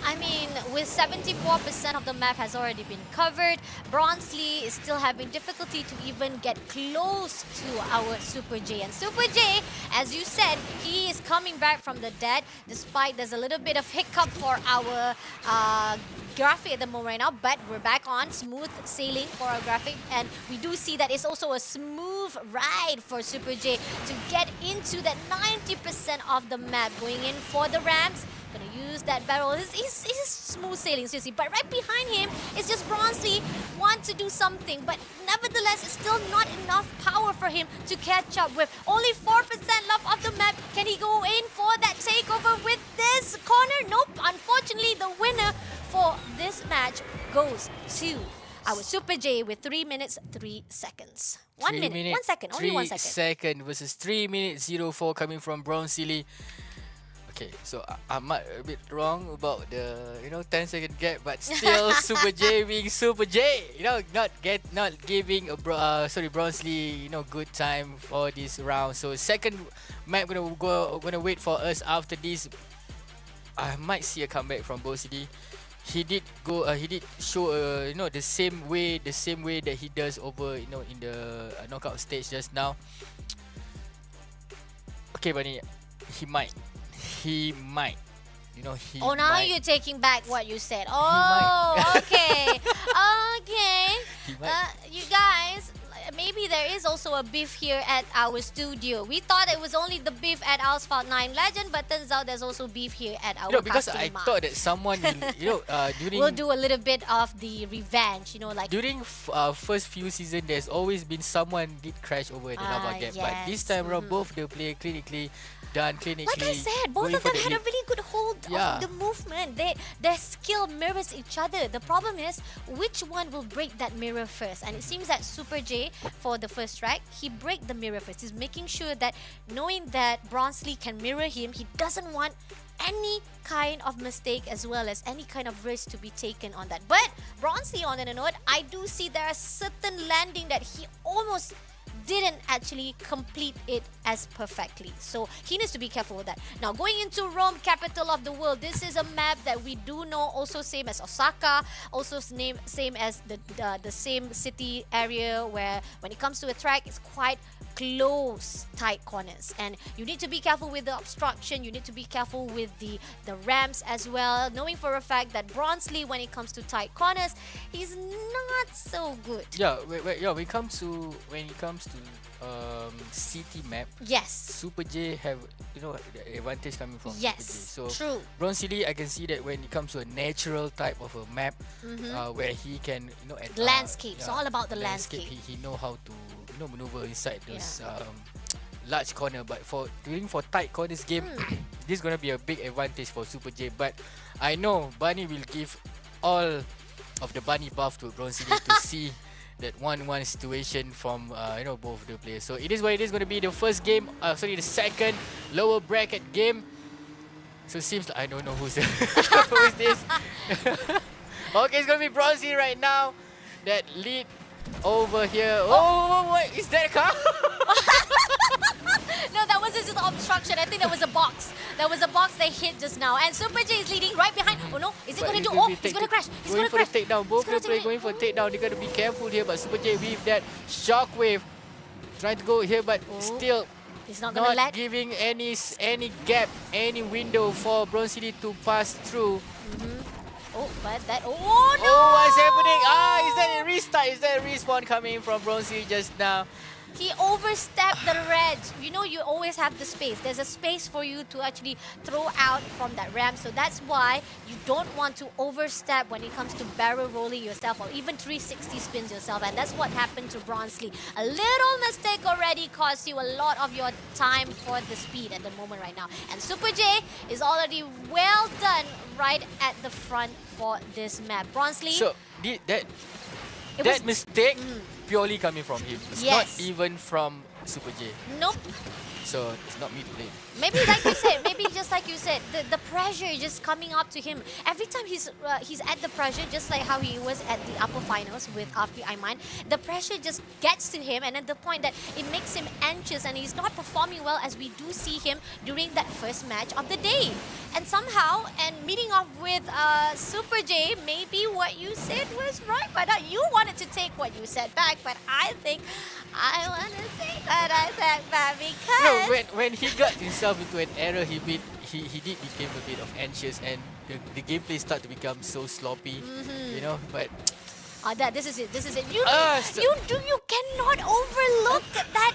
I mean, with 74% of the map has already been covered, Bronsley is still having difficulty to even get close to our Super J. And Super J, as you said, he is coming back from the dead, despite there's a little bit of hiccup for our graphic at the moment right now, but we're back on smooth sailing for our graphic, and we do see that it's also a smooth ride for Super J to get into that 90% of the map, going in for the ramps. Gonna use that barrel. He's smooth sailing, seriously. But right behind him is just Bronsley want to do something, but nevertheless, it's still not enough power for him to catch up with. Only 4% left of the map. Can he go in for that takeover with this corner? Nope. Unfortunately, the winner for this match goes to our Super J with 3 minutes, 3 seconds. 1 minute, 1 second, only 1 second. 3 second versus 3 minutes 04 coming from Bronze City. Okay, so I might a bit wrong about the 10-second gap, but still Super J being Super J, not giving Bronze Lee good time for this round. So second map gonna wait for us after this. I might see a comeback from Bo City. He did show the same way that he does over in the knockout stage just now. Okay, Bunny, he might. Now you're taking back what you said. Oh, okay. Okay. You guys, maybe there is also also a beef here at our studio. We thought it was only the beef at Asphalt 9 Legend, but turns out there's also beef here at our Because casting I mark. thought that someone, during We'll do a little bit of the revenge, like during first few season, there's always been someone did crash over the lava gap. But this time around, both the player clinically done, clinically. like I said, both of them had a really good hold Yeah. of the movement. Their skill mirrors each other. The problem is which one will break that mirror first. And it seems that Super J, for the first track, he break the mirror first. He's making sure that knowing that Bronsley can mirror him, he doesn't want any kind of mistake as well as any kind of risk to be taken on that. But Bronsley, on another note, I do see there are certain landing that he almost didn't actually complete it as perfectly. So he needs to be careful with that. Now, going into Rome, capital of the world, this is a map that we do know, also same as Osaka, also same as the same city area where when it comes to a track, it's quite close, tight corners. And you need to be careful with the obstruction, you need to be careful with the ramps as well, knowing for a fact that Bronsley, when it comes to tight corners, he's not so good. Yeah, when it comes to city map, Yes. Super J have the advantage coming from Yes, Super J. So true. Bronsley, I can see that when it comes to a natural type of a map, where he can Landscape. It's all about the landscape. He know how to maneuver inside those large corner. But for tight corners game, this is gonna be a big advantage for Super J. But I know Bunny will give all of the bunny buff to Bronsley to see that 1-1 situation from both the players. So it is what it is. Going to be the first game. The second lower bracket game. So it seems like I don't know who's who's this. Okay, it's going to be Bronzy right now. That lead over here. Oh, wait, is that a car? No, that wasn't just obstruction. I think there was a box. There was a box they hit just now. And Super J is leading right behind. Oh no, is it going to do? Oh, he's going to crash. He's going to crash. For the takedown. Both the players going for a takedown. They got to be careful here. But Super J with that shockwave. Trying to go here, but still he's not going to let. Giving any gap, any window for Bronzy to pass through. Oh, but that. Oh no! Oh, what's happening? Is that a restart? Is that a respawn coming from Bronzy just now? He overstepped the red. You always have the space. There's a space for you to actually throw out from that ramp. So that's why you don't want to overstep when it comes to barrel rolling yourself or even 360 spins yourself. And that's what happened to Bronsley. A little mistake already cost you a lot of your time for the speed at the moment right now. And Super J is already well done right at the front for this map. Bronsley. So that mistake purely coming from him. It's not even from Super J. Nope. So it's not me to blame. Maybe just like you said, the pressure is just coming up to him. Every time he's at the pressure, just like how he was at the upper finals with Afi Aiman, the pressure just gets to him, and at the point that it makes him anxious and he's not performing well, as we do see him during that first match of the day. And somehow, and meeting off with Super J, maybe what you said was right, but you wanted to take what you said back, but I think I want to take what I said back because... No, when he got himself into an error, he did became a bit of anxious, and the gameplay started to become so sloppy, but... this is it. You cannot overlook that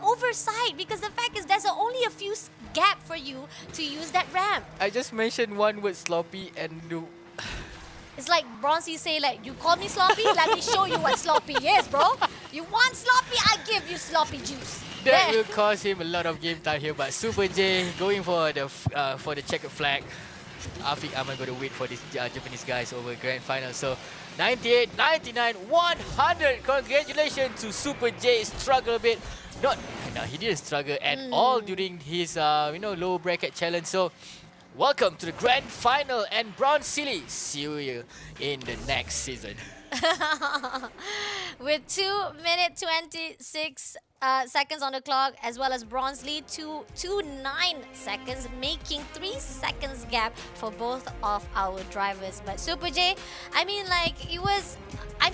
oversight, because the fact is there's only a few gap for you to use that ramp. I just mentioned one word, sloppy, and it's like Bronzy say, like, you call me sloppy? Let me show you what sloppy is, bro. You want sloppy? I give you sloppy juice. That will cost him a lot of game time here, but Super J going for the checkered flag. Afiq Ahmad going to wait for these Japanese guys over grand final. So 98, 99, 100. Congratulations to Super J. Struggle a bit. He didn't struggle at all during his low bracket challenge. So welcome to the grand final, and Brown Silly. See you in the next season. With 2 minutes 26 seconds on the clock, as well as Bronsley 2.29 seconds, making 3 seconds gap for both of our drivers. But Super J,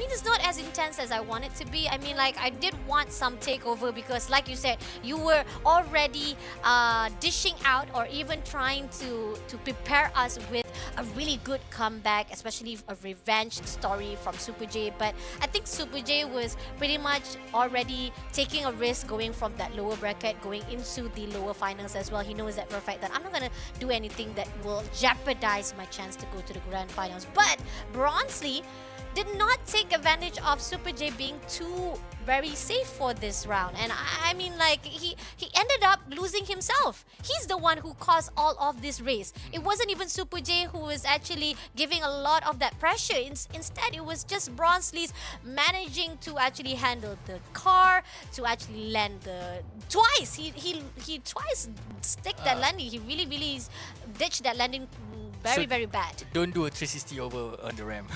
it's not as intense as I want it to be. I did want some takeover, because like you said, you were already dishing out or even trying to prepare us with a really good comeback, especially a revenge story from Super J. But I think Super J was pretty much already taking a risk going from that lower bracket, going into the lower finals as well. He knows that for a fact that I'm not going to do anything that will jeopardize my chance to go to the grand finals. But Bronsley did not take advantage of Super J being too very safe for this round. And I mean, like, he ended up losing himself. He's the one who caused all of this race. It wasn't even Super J who was actually giving a lot of that pressure. Instead, it was just Bronsley's managing to actually handle the car, to actually land the... Twice! He twice stick that landing. He really ditched that landing very bad. Don't do a 360 over on the ramp.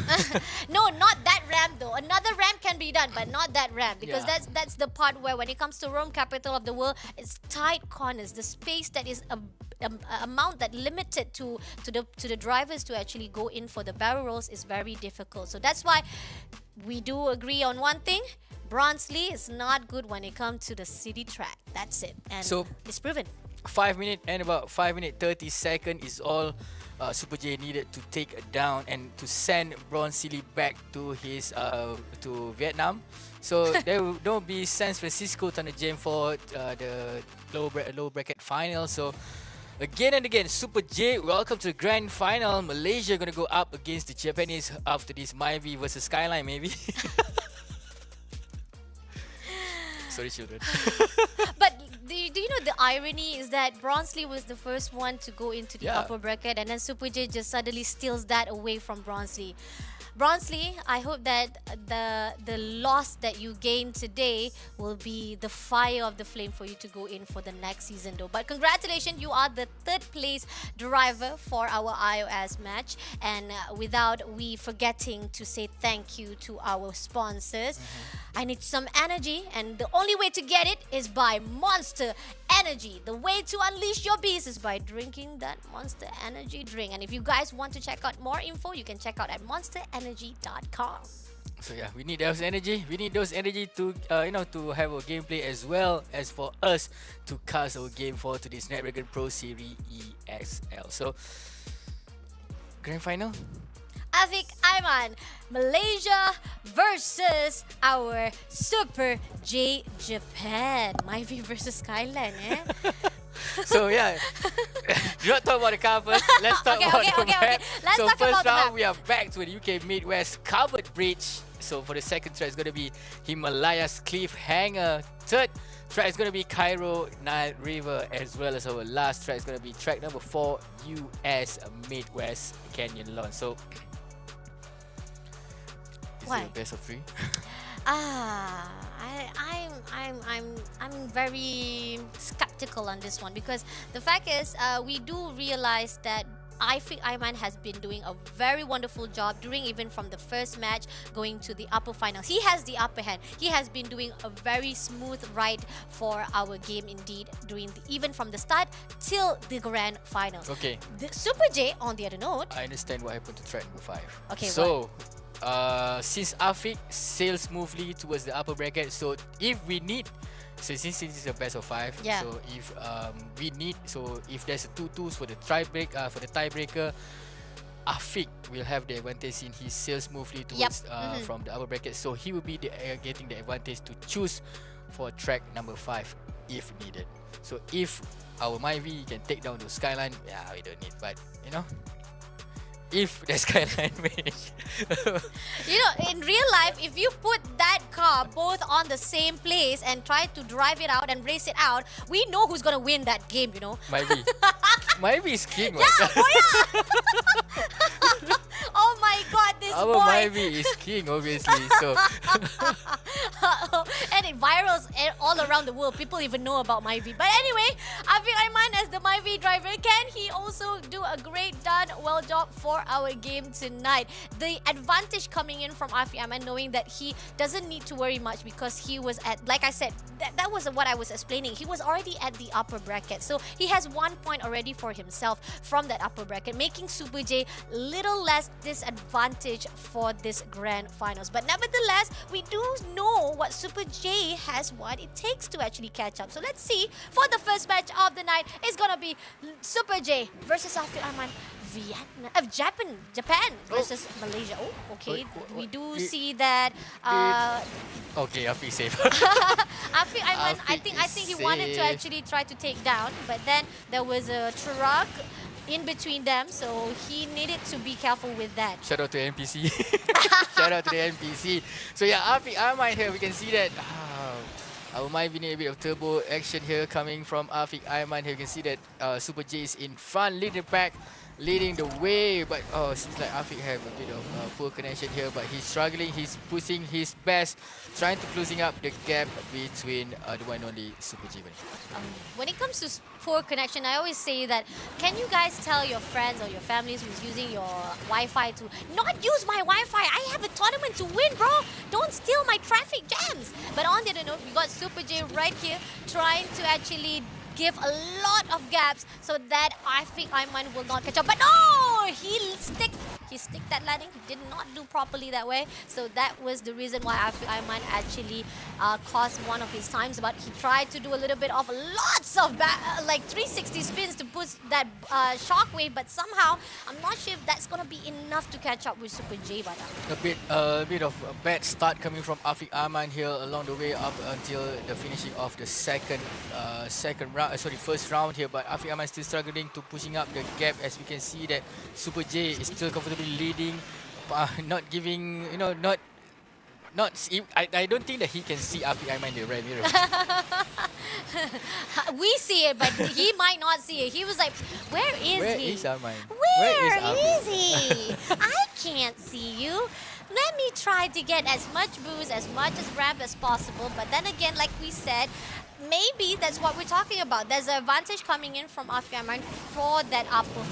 No, not that ramp though. Another ramp can be done, but not that ramp, because that's the part where when it comes to Rome, capital of the world, it's tight corners. The space that is amount that limited to the drivers to actually go in for the barrel rolls is very difficult. So that's why we do agree on one thing. Bronsley is not good when it comes to the city track. That's it. And so it's proven. 5 minutes and about 5 minutes 30 seconds is all Super J needed to take down and to send Bronsley back to his to Vietnam. So there will don't be San Francisco Thunder Jam for the low bracket final. So again and again, Super J, welcome to the grand final. Malaysia gonna go up against the Japanese after this Myvi versus Skyline maybe. Sorry, children. But do you know the irony is that Bronsley was the first one to go into the upper bracket, and then Super J just suddenly steals that away from Bronsley. Bronsley, I hope that the loss that you gained today will be the fire of the flame for you to go in for the next season though. But congratulations, you are the third place driver for our iOS match. And without we forgetting to say thank you to our sponsors, I need some energy, and the only way to get it is by Monster Energy. The way to unleash your beast is by drinking that Monster Energy drink. And if you guys want to check out more info, you can check out at monsterenergy.com. So yeah, we need those energy. We need those energy to to have a gameplay as well as for us to cast our game for today's Snapdragon Pro Series ESL. So grand final. Afiq Aiman, Malaysia versus our Super J Japan. Myvi versus Skyline, eh? So yeah, do not talk about the car first. Let's talk about the map. Let's so talk first about the round, map. we are back to the UK Midwest covered bridge. So for the second track, it's going to be Himalayas Cliffhanger. Third track is going to be Cairo Nile River, as well as our last track is going to be track number 4, US Midwest Canyon Lawn. So is it a best of 3? I'm very skeptical on this one, because the fact is we do realize that Afiq Aiman has been doing a very wonderful job during even from the first match going to the upper finals. He has the upper hand. He has been doing a very smooth ride for our game indeed, during even from the start till the grand finals. Okay. The Super J, on the other note, I understand what happened to track number 5. Okay, so since Afiq sailed smoothly towards the upper bracket, so if we need, so since this is a best of 5, so if we need, so if there's a 2-2s for the tiebreaker, Afiq will have the advantage in he sails smoothly towards from the upper bracket, so he will be getting the advantage to choose for track number 5 if needed. So if our Myvi can take down the Skyline, we don't need, but if the Skyline manage. in real life, if you put that car both on the same place and try to drive it out and race it out, we know who's gonna win that game, Myvi. Myvi is king. Oh my god, this our boy. Myvi is king, obviously. So and it virals all around the world. People even know about Myvi. But anyway, Afiq Aiman as the Myvi driver, can he also do a great well job for our game tonight? The advantage coming in from Afiq Aiman, knowing that he doesn't need to worry much because he was at, like I said, that was what I was explaining. He was already at the upper bracket. So he has 1 point already for himself from that upper bracket, making Super J little less disadvantage for this grand finals. But nevertheless, we do know what Super J has, what it takes to actually catch up. So let's see, for the first match of the night, it's gonna be Super J versus Afiq Aiman Japan versus Malaysia. Oh, okay. We do see that. Okay, Afiq safe. Afiq Aiman, I think he wanted to safe. actually try to take down, but then there was a truck in between them, so he needed to be careful with that. Shout out to NPC. Shout out to the NPC. So yeah, Afiq Aiman here, we can see that our might be a bit of turbo action here coming from Afiq Aiman here. You can see that Super J is in front, leading the pack, leading the way. But seems like Afiq have a bit of poor connection here, but he's struggling. He's pushing his best, trying to closing up the gap between the one and only Super J. When it comes to poor connection, I always say that, can you guys tell your friends or your families who's using your Wi-Fi to not use my Wi-Fi? I have a tournament to win, bro. Don't steal my traffic jams. But on the other note, we got Super J right here trying to actually give a lot of gaps so that Afiq Aiman will not catch up. But no! He stick that landing. He did not do properly that way. So that was the reason why Afiq Aiman actually cost one of his times. But he tried to do a little bit of lots of like 360 spins to push that shockwave. But somehow, I'm not sure if that's going to be enough to catch up with Super J. But A bit of a bad start coming from Afiq Aiman here along the way up until the finishing of the first round here. But Afiq Aiman still struggling to pushing up the gap, as we can see that Super J is still comfortably leading, not giving, I don't think that he can see Afiq Aiman in the right mirror. We see it, but he might not see it. He was like, where is he? Where is Aiman? Where is he? I can't see you. Let me try to get as much boost, as much as ramp as possible. But then again, like we said, maybe that's what we're talking about. There's an advantage coming in from Afiq Aiman for that upper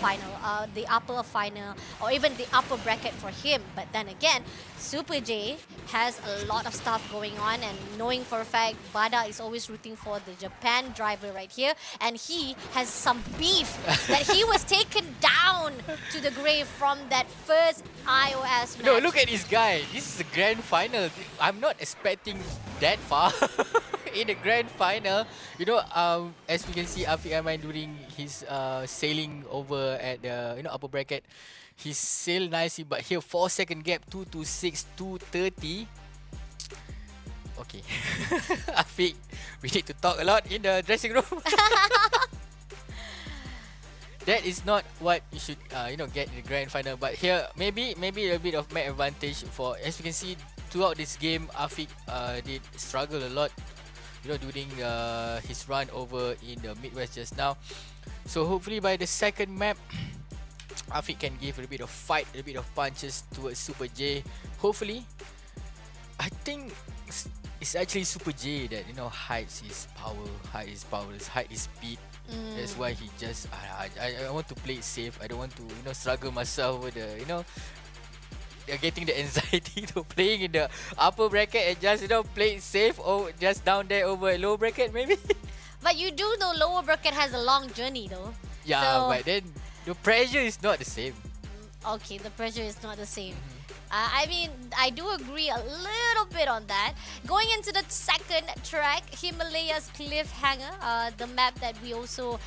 final, or even the upper bracket for him. But then again, Super J has a lot of stuff going on, and knowing for a fact Bada is always rooting for the Japan driver right here, and he has some beef that he was taken down to the grave from that first iOS match. No, look at this guy. This is the grand final. I'm not expecting that far. In the grand final, as we can see Afiq Aiman during his sailing over at the upper bracket, he sailed nicely, but here 4-second gap, 226, 230. Okay, Afiq, we need to talk a lot in the dressing room. That is not what you should get in the grand final. But here maybe a bit of mad advantage for, as you can see throughout this game, Afiq did struggle a lot during his run over in the Midwest just now. So hopefully by the second map, Afiq can give a bit of fight, a bit of punches towards Super J. Hopefully, I think it's actually Super J that hides his power, hides his powers, hides his speed. That's why he just I want to play it safe. I don't want to struggle myself with the getting the anxiety to playing in the upper bracket and just play it safe, or just down there over a low bracket maybe. But you do know lower bracket has a long journey though. Yeah, so, but then the pressure is not the same. Okay, the pressure is not the same. I mean, I do agree a little bit on that. Going into the second track, Himalayas Cliffhanger, the map that we also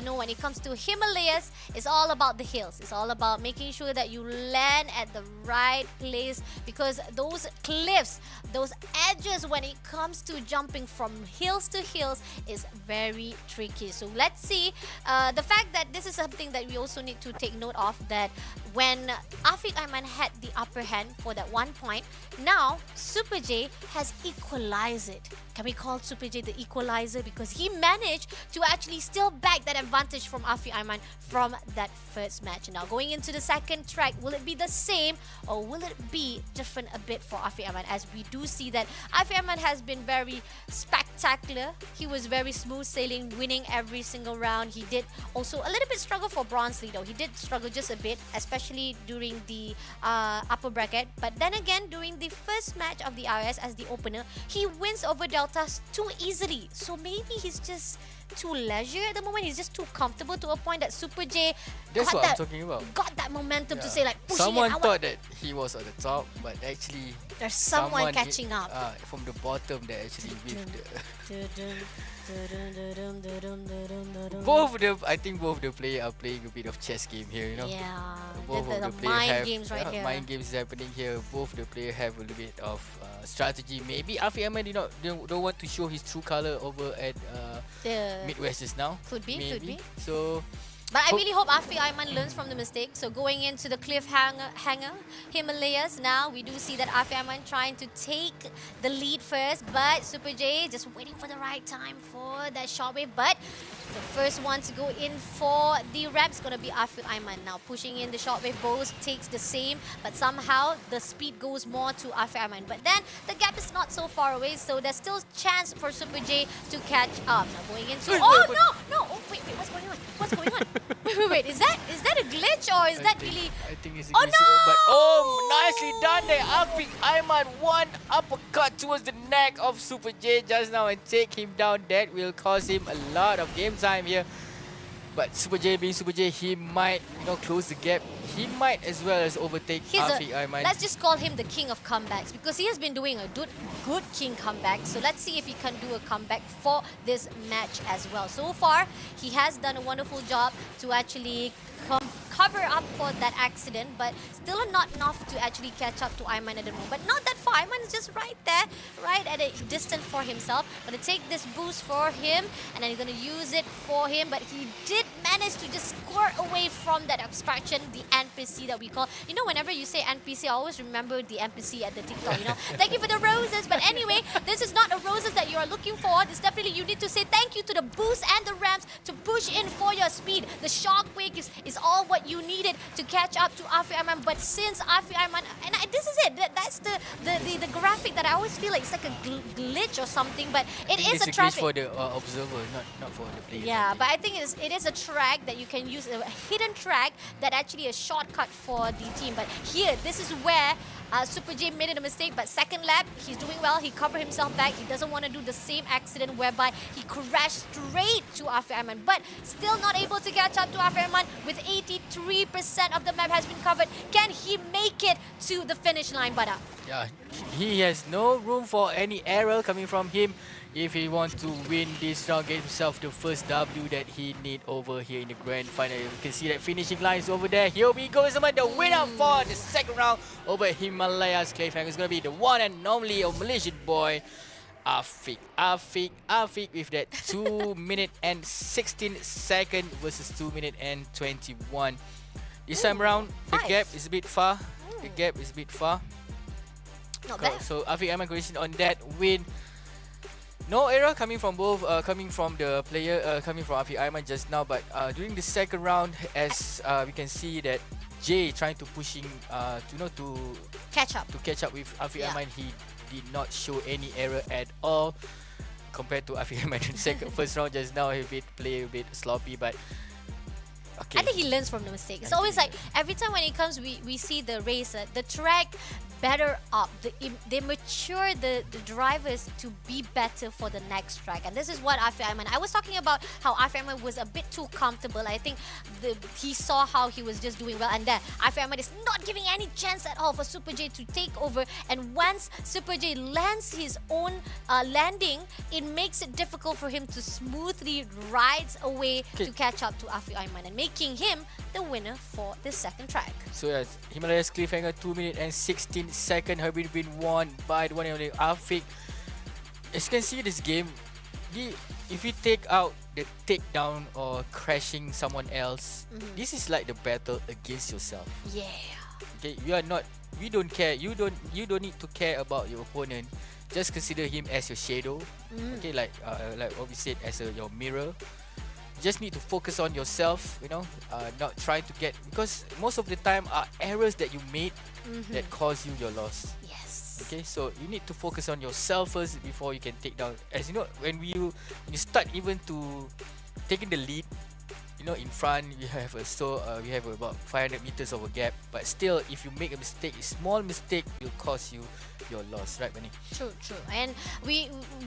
know when it comes to Himalayas, is all about the hills. It's all about making sure that you land at the right place, because those cliffs, those edges when it comes to jumping from hills to hills is very tricky. So let's see. The fact that this is something that we also need to take note of, that when Afiq Aiman had the upper hand for that one point, now Super J has equalized it. Can we call Super J the equalizer? Because he managed to actually steal back that advantage from Afiq Aiman from that first match. Now going into the second track, will it be the same or will it be different a bit for Afiq Aiman? As we do see that Afiq Aiman has been very spectacular. He was very smooth sailing, winning every single round. He did also a little bit struggle for bronze lead though. He did struggle just a bit, especially during the upper bracket. But then again, during the first match of the iOS as the opener, he wins over Deltas too easily. So maybe he's just too leisure at the moment. He's just too comfortable to a point that Super J That's what I'm talking about. Got that momentum to say like pushing someone it. Thought that he was at the top, but actually there's someone catching up from the bottom that actually whiffed. I think both the player are playing a bit of chess game here, you know. Yeah, Both the of the player mind have games right here. mind games is happening here. Both the player have a little bit of strategy. Maybe Afiq Ahmad don't want to show his true color over at The Midwest just now. could be. So But I really hope Afiq Ahmad learns from the mistake. So going into the cliffhanger, Himalayas now, we do see that Afiq Ahmad trying to take the lead first, but Super J just waiting for the right time for that shockwave. But the first one to go in for the ramp is going to be Afiq Ahmad now. Pushing in the shockwave, both takes the same, but somehow the speed goes more to Afiq Ahmad. But then the gap is not so far away, so there's still chance for Super J to catch up. Now going into... Oh, no! Oh, wait, what's going on? What's going on? Wait, is that a glitch or is that really... I think it's a Oh, glitch, no! but nicely done there. Afiq Ahmad, one uppercut towards the neck of Super J just now and take him down. That will cost him a lot of game time here. But Super J being Super J, he might, close the gap. He might as well as overtake Afiq Ahmad. Let's just call him the king of comebacks because he has been doing a good king comeback. So let's see if he can do a comeback for this match as well. So far, he has done a wonderful job to actually cover up for that accident, but still not enough to actually catch up to Ayman at the moment. But not that far. Ayman is just right there, right at a distance for himself. Gonna take this boost for him, and then he's gonna use it for him. But he did manage to just squirt away from that obstruction, the NPC that we call. You know, whenever you say NPC, I always remember the NPC at the TikTok, Thank you for the roses. But anyway, this is not the roses that you are looking for. It's definitely you need to say thank you to the boost and the ramps to push in for your speed. The shockwave is all what you needed to catch up to Afiq Ahmad. But since Afiq Ahmad, and this is it. That's the graphic that I always feel like it's like a glitch or something. But it is a traffic. It's for the observer, not for the player. Yeah, but I think it is a track that you can use, a hidden track that actually a shortcut for the team. But here, this is where Super J made a mistake, but second lap, he's doing well. He covered himself back. He doesn't want to do the same accident whereby he crashed straight to Afiq Ahmad, but still not able to catch up to Afiq Ahmad with 83% of the map has been covered. Can he make it to the finish line, Bada? Yeah, he has no room for any error coming from him if he wants to win this round, get himself the first W that he need over here in the grand final. You can see that finishing line is over there. Here we go, someone, the winner for the second round over Himalayas. Cliffhanger is going to be the one and only Malaysian boy, Afiq with that 2 minute and 16 second versus 2 minute and 21. This time around, the gap is a bit far. The gap is a bit far. Not bad. So Afiq Ahmad on that win. No error coming from both, coming from the player, coming from Afiq Ahmad just now. But during the second round, as we can see that Jay trying to pushing, to catch up with Afiq Ahmad, he did not show any error at all compared to Afiq Ahmad in the first round just now. He play a bit sloppy, but. Okay. I think he learns from the mistake. It's always like every time when it comes, we see the race, the track better up. They mature the drivers to be better for the next track. And this is what Afiq Ahmad, I was talking about how Afiq Ahmad was a bit too comfortable. I think he saw how he was just doing well. And then Afiq Ahmad is not giving any chance at all for Super J to take over. And once Super J lands his own landing, it makes it difficult for him to smoothly rides away to catch up to Afiq Ahmad and making him the winner for the second track. So yes, Himalayas Cliffhanger 2 minutes and 16 seconds have been won by the one and only Afiq. As you can see this game, if you take out the takedown or crashing someone else, this is like the battle against yourself. Yeah. Okay, we don't care. You don't need to care about your opponent. Just consider him as your shadow. Okay, like what we said, as your mirror. Just need to focus on yourself, not trying to get, because most of the time are errors that you made that cause you your loss. Yes. Okay, so you need to focus on yourself first before you can take down. As you know, when you start even to taking the lead, in front we have about 500 meters of a gap, but still if you make a mistake, a small mistake will cost you your loss, right, Benny? True. And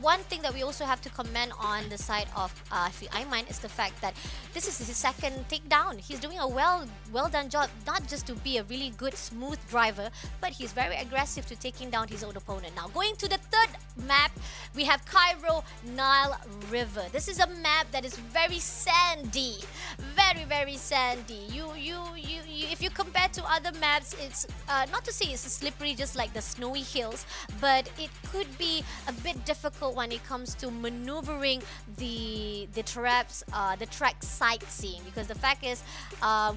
one thing that we also have to comment on the side of Aiman is the fact that this is his second takedown. He's doing a well done job, not just to be a really good smooth driver, but he's very aggressive to taking down his own opponent. Now going to the third map, we have Cairo Nile River. This is a map that is very sandy, very sandy. You if you compare to other maps, it's not to say it's slippery just like the snowy hills, but it could be a bit difficult when it comes to maneuvering the traps, the track sightseeing, because the fact is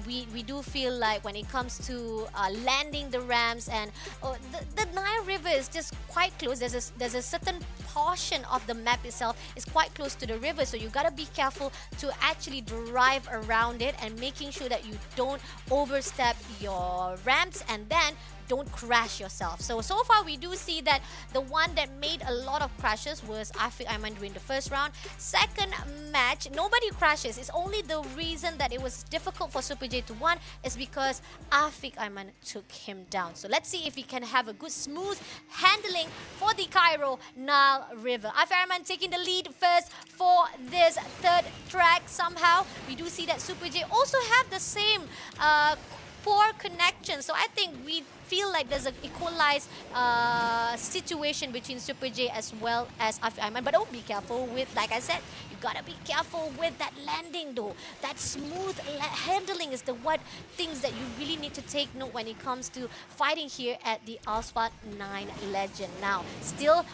we do feel like when it comes to landing the ramps and the Nile River is just quite close. There's a certain portion of the map itself is quite close to the river, so you gotta be careful to actually drive around it and making sure that you don't overstep your ramps and then don't crash yourself. So far we do see that the one that made a lot of crashes was Afiq Aiman during the first round. Second match, nobody crashes. It's only the reason that it was difficult for Super J to win is because Afiq Aiman took him down. So let's see if he can have a good smooth handling for the Cairo Nile River. Afiq Aiman taking the lead first for this third track. Somehow we do see that Super J also have the same poor connection. So I think we feel like there's an equalized situation between Super J as well as Afiq Aiman. But be careful with, like I said, you gotta be careful with that landing though. That smooth handling is the what things that you really need to take note when it comes to fighting here at the Asphalt 9 Legend. Now, still,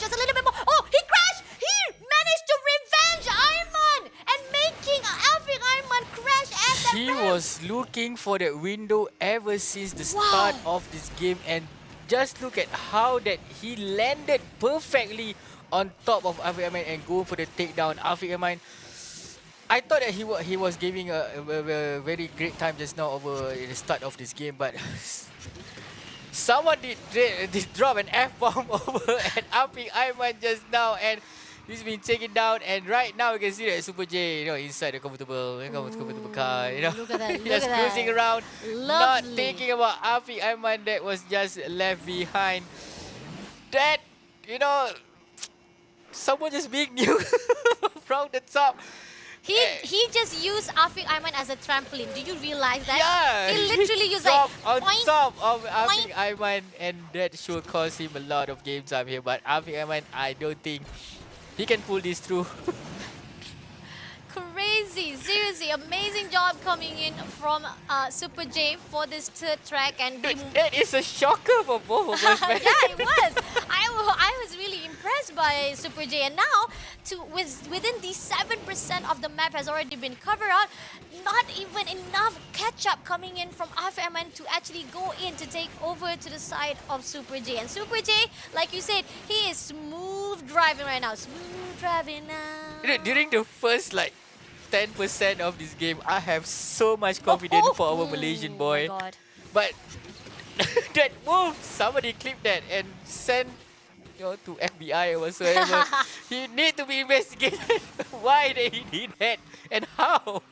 just a little bit more. He crashed! He managed to revenge Aiman and making Afiq Aiman crash at the He ramp. was looking for that window ever since the start of this game, and just look at how that he landed perfectly on top of Afiq Aiman and go for the takedown. Afiq Aiman, I thought that he was giving a very great time just now over the start of this game, but someone did drop an F-bomb over at Afiq Aiman just now, and he's been taken down, and right now you can see that Super J, inside the comfortable car, Look at that, look just at cruising that. around, not Lovely. thinking about Afiq Aiman that was just left behind. That, someone just being new from the top. He just used Afiq Aiman as a trampoline. Did you realize that? Yeah, He literally used top like on point, top of Afiq point. Aiman, and that should cost him a lot of game time here. But Afiq Aiman, I don't think he can pull this through. Crazy, seriously, amazing job coming in from Super J for this third track, and That is a shocker for both of us, man. yeah, it was. I was really impressed by Super J, and now within the 7% of the map has already been covered out. Not even enough catch-up coming in from Afiq Aiman to actually go in to take over to the side of Super J. And Super J, like you said, he is smooth driving right now. Smooth driving now. During the first 10% of this game, I have so much confidence for our Malaysian boy. Oh my God. But that move, somebody clip that and send to FBI or whatsoever. He need to be investigated why he did that and how.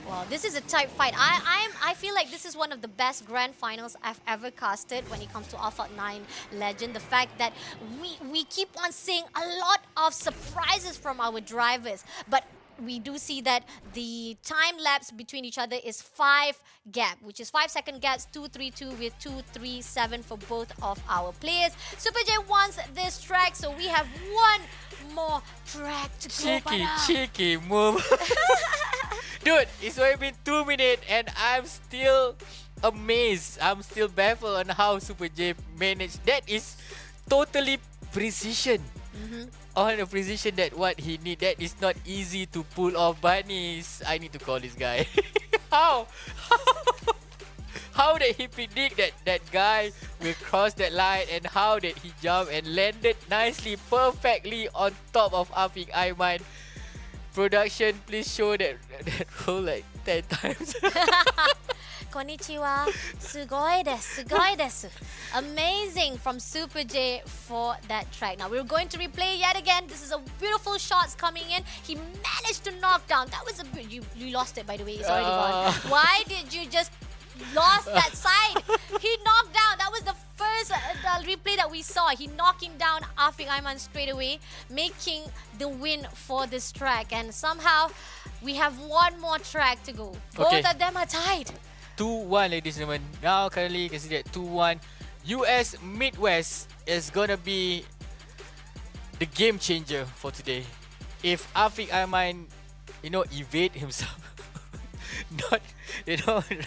Wow, this is a tight fight. I feel like this is one of the best grand finals I've ever casted when it comes to Asphalt 9 Legend. The fact that we keep on seeing a lot of surprises from our drivers, but we do see that the time lapse between each other is 5 gap, which is 5-second gaps, 2-3-2 with 2-3-7 for both of our players. Super J wants this track, so we have one more track to go. Cheeky move. Dude, it's only been 2 minutes and I'm still amazed. I'm still baffled on how Super J managed. That is totally precision. On a precision that what he need. That is not easy to pull off. Bunnies, I need to call this guy. How? How did he predict that guy will cross that line, and how did he jump and landed nicely, perfectly on top of Afiq Aiman? Production, please show that roll 10 times. konnichiwa. Sugoi desu, sugoi desu. Amazing from Super J for that track. Now we're going to replay yet again. This is a beautiful shots coming in. He managed to knock down. That was a bit. You lost it, by the way. It's already gone. Why did you just lost that side? He knocked down. That was the first replay that we saw. He knocking down Afiq Aiman straight away, making the win for this track. And somehow we have one more track to go. Both of them are tied. 2-1, ladies and gentlemen. Now currently you can see that 2-1. US Midwest is gonna be the game changer for today. If Afiq Aiman, evade himself, not,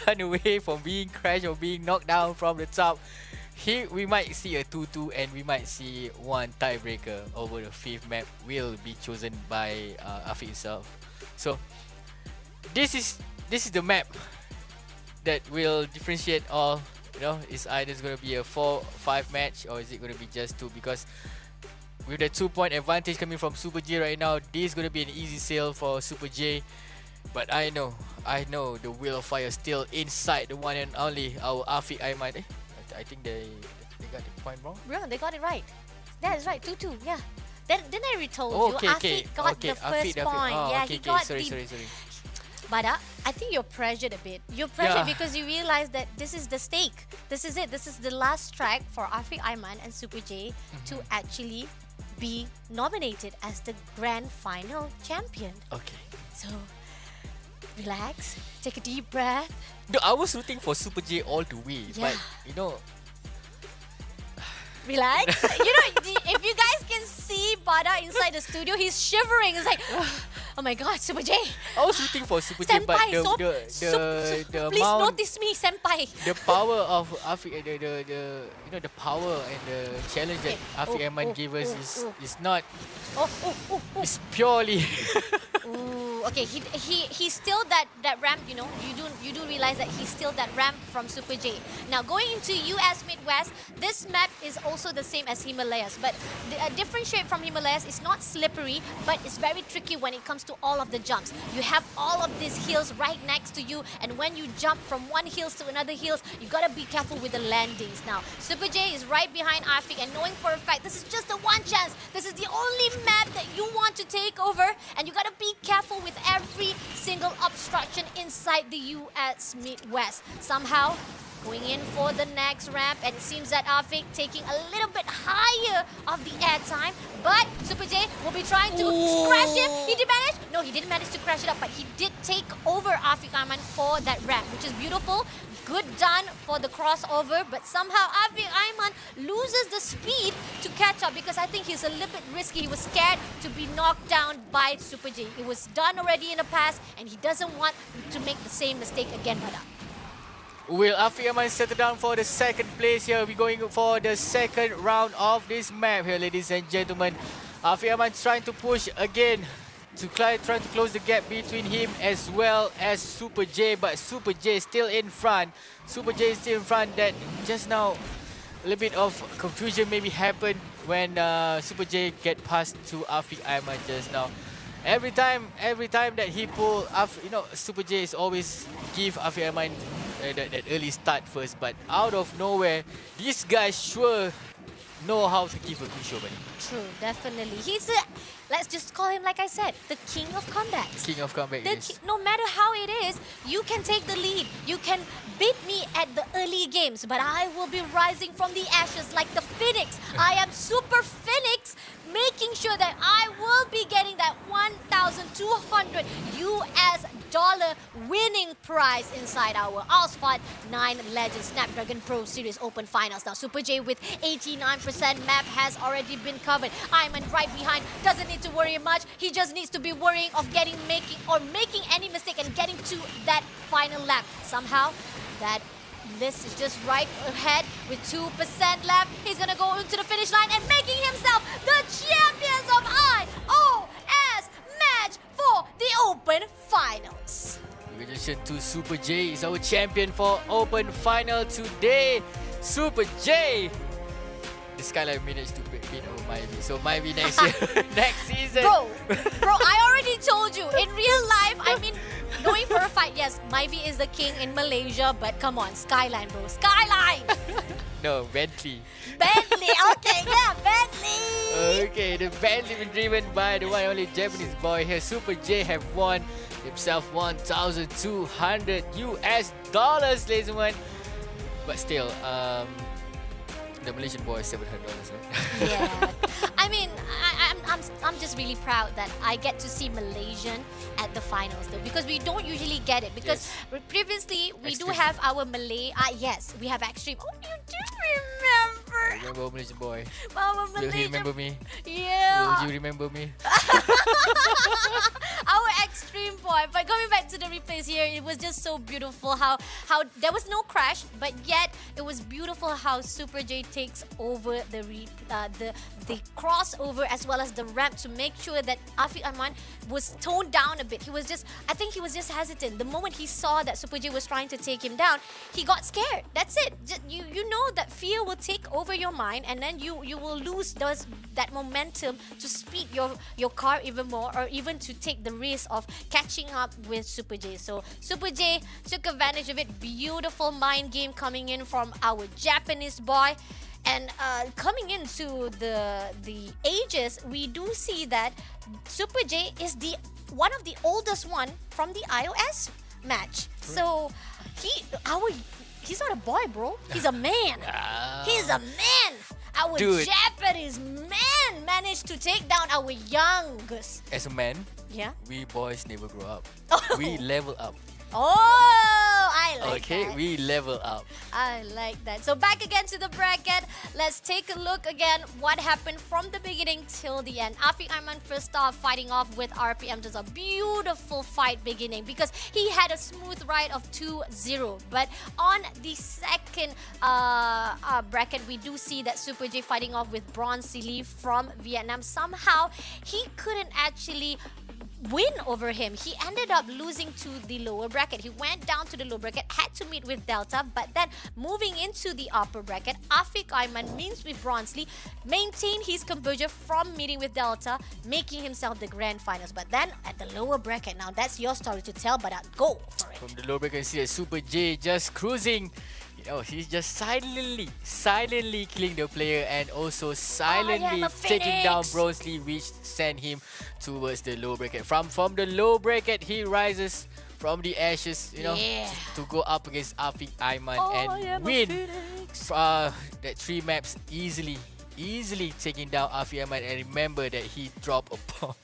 run away from being crashed or being knocked down from the top, we might see a 2-2 and we might see one tiebreaker over the 5th map will be chosen by Afiq himself. So this is the map that will differentiate all. It's either going to be a 4-5 match or is it going to be just 2, because with the 2-point advantage coming from Super J right now, this is going to be an easy sail for Super J. But I know the wheel of fire still inside the one and only our Afiq Aiman. I think they got the point wrong. Bro, they got it right. That is right, 2-2. Yeah. Didn't I retold you? Afiq got the first point. He got sorry. But I think you're pressured a bit. You're pressured because you realize that this is the stake. This is it. This is the last track for Afiq Aiman and Super J to actually be nominated as the grand final champion. Okay. So, relax. Take a deep breath. No, I was rooting for Super J all the way. But, relax. If you guys can see Bada inside the studio, he's shivering. It's like, oh my god, Super J. I was rooting for Super J, but the please notice me, senpai. The power of Afiq, the power and the challenge that Afiq Aiman gave us is not. It's purely. Okay, he's still that ramp. You do realize that he's still that ramp from Super J. Now going into US Midwest, this map is also the same as Himalayas, but a different shape from Himalayas is not slippery, but it's very tricky when it comes to all of the jumps. You have all of these hills right next to you, and when you jump from one hills to another hills, you gotta be careful with the landings. Now, Super J is right behind Afiq, and knowing for a fact this is just the one chance. This is the only map that you want to take over, and you gotta be careful with every single obstruction inside the US Midwest. Somehow, going in for the next ramp, and it seems that Afiq taking a little bit higher of the air time, but Super J will be trying to crash him. He did manage? No, he didn't manage to crash it up, but he did take over Afiq Aiman for that ramp, which is beautiful. Good done for the crossover, but somehow Afiq Aiman loses the speed to catch up because I think he's a little bit risky. He was scared to be knocked down by Super J. It was done already in the past, and he doesn't want to make the same mistake again, Bada. Will Afiq Aiman settle down for the second place here? We're going for the second round of this map here, ladies and gentlemen. Afiq Aiman trying to push again to trying to close the gap between him as well as Super J, but Super J is still in front. Super J is still in front. That just now a little bit of confusion maybe happened when Super J get past to Afiq Aiman just now. Every time that he pull, Super J is always give Afiq Aiman that early start first, but out of nowhere, these guys sure know how to give a good show, buddy. True, definitely. He's let's just call him, like I said, the king of combat. King of combat, yes. No matter how it is, you can take the lead. You can beat me at the early games, but I will be rising from the ashes like the phoenix. I am Super Phoenix, making sure that I will be getting that 1,200 US dollar winning prize inside our Asphalt 9 Legends Snapdragon Pro Series Open Finals. Now, Super J with 89% map has already been covered. Aiman right behind, doesn't need to worry much. He just needs to be worrying of making any mistake and getting to that final lap. Somehow, that list is just right ahead with 2% left. He's gonna go into the finish line and making himself the champions of IOS match for the Open Finals. Congratulations to Super J. Is our champion for Open Final today. Super J. The Skyline managed to beat over Myvi. So Myvi next year, next season. Bro, I already told you. In real life, I mean, knowing for a fact, yes, Myvi is the king in Malaysia, but come on, Skyline, bro. Skyline! No, Bentley. Bentley, okay, yeah, Bentley! Okay, the Bentley been driven by the one and only Japanese boy here. Super J have won himself $1,200 US, ladies and gentlemen. But still, the Malaysian boy is $700. Right? Yeah, I mean, I'm just really proud that I get to see Malaysian at the finals though, because we don't usually get it. Because previously we do Extreme. have our Malay. Yes, we have Extreme. Oh, you do remember? Remember Malaysian boy? Our Will Malaysian. he remember me? Yeah. Will you remember me? Our extreme boy. But going back to the replays here, it was just so beautiful how there was no crash, but yet it was beautiful how Super J takes over the crossover as well as the ramp to make sure that Afiq Aiman was toned down a bit. I think he was just hesitant. The moment he saw that Super J was trying to take him down, he got scared. That's it. You know that fear will take over your mind, and then you will lose that momentum to speed your car even more, or even to take the risk of catching up with Super J. So Super J took advantage of it. Beautiful mind game coming in from our Japanese boy. And coming into the ages, we do see that Super J is one of the oldest one from the iOS match. So he's not a boy, bro. He's a man. He's a man. Our Japanese man managed to take down our youngest. As a man, we boys never grow up. We level up. Oh, I like that. Okay, we level up. I like that. So back again to the bracket. Let's take a look again what happened from the beginning till the end. Afiq Aiman first off fighting off with RPM. Just a beautiful fight beginning because he had a smooth ride of 2-0. But on the second bracket, we do see that Super J fighting off with Bronze Lee from Vietnam. Somehow, he couldn't actually win over him. He ended up losing to the lower bracket. He went down to the lower bracket, had to meet with Delta, but then moving into the upper bracket, Afiq Aiman meets with Bronze Lee, maintained his composure from meeting with Delta, making himself the grand finals. But then at the lower bracket, now that's your story to tell, but go for it. From the lower bracket, you see that Super J just cruising. You know, he's just silently killing the player and also silently taking down Bronze Lee, which sent him towards the low bracket. From the low bracket, he rises from the ashes, you know, to go up against Afiq Aiman and win that 3 maps easily taking down Afiq Aiman. And remember that he dropped a bomb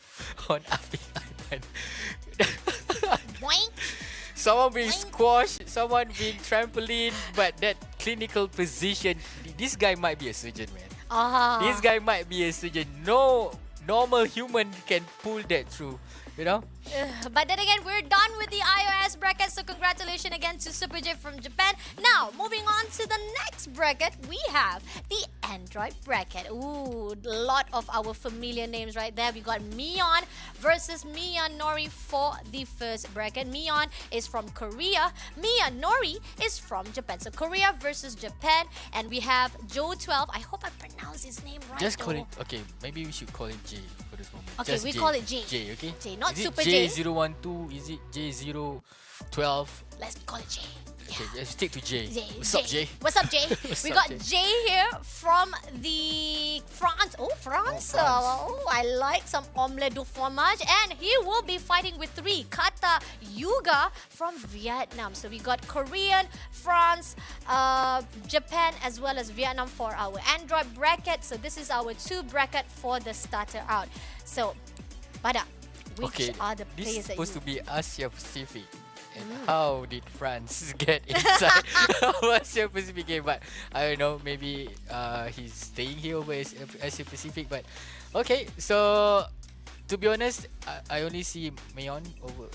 on Afiq Aiman. Boink. Someone being squashed, someone being trampoline, but that clinical position, this guy might be a surgeon, man. This guy might be a surgeon. No normal human can pull that through, you know? But then again, we're done with the iOS bracket, so congratulations again to Super J from Japan. Now, moving on to the next bracket, we have the Android bracket. Ooh, a lot of our familiar names right there. We got Mion versus Miyanori for the first bracket. Mion is from Korea. Miyanori is from Japan. So Korea versus Japan. And we have Joe12. I hope I pronounced his name right. Just call it, okay, maybe we should call it J for this moment. Okay, just we J. call it J. J, okay? J, not is Super it J. J012? Is it J012? Let's call it J. Okay, let's stick to J. J. What's up, J? What's up, Jay? What's We up, got Jay? Jay here from the France. Oh, France. Oh, I like some omelette du fromage. And he will be fighting with 3. Kata Yuga from Vietnam. So we got Korean, France, Japan, as well as Vietnam for our Android bracket. So this is our 2 bracket for the starter out. So, Bada, which are the this players is that supposed you... to be Asia Pacific. And how did France get inside Asia Pacific game? But I don't know, maybe he's staying here over Asia Pacific. But okay, so to be honest, I only see Mayon over.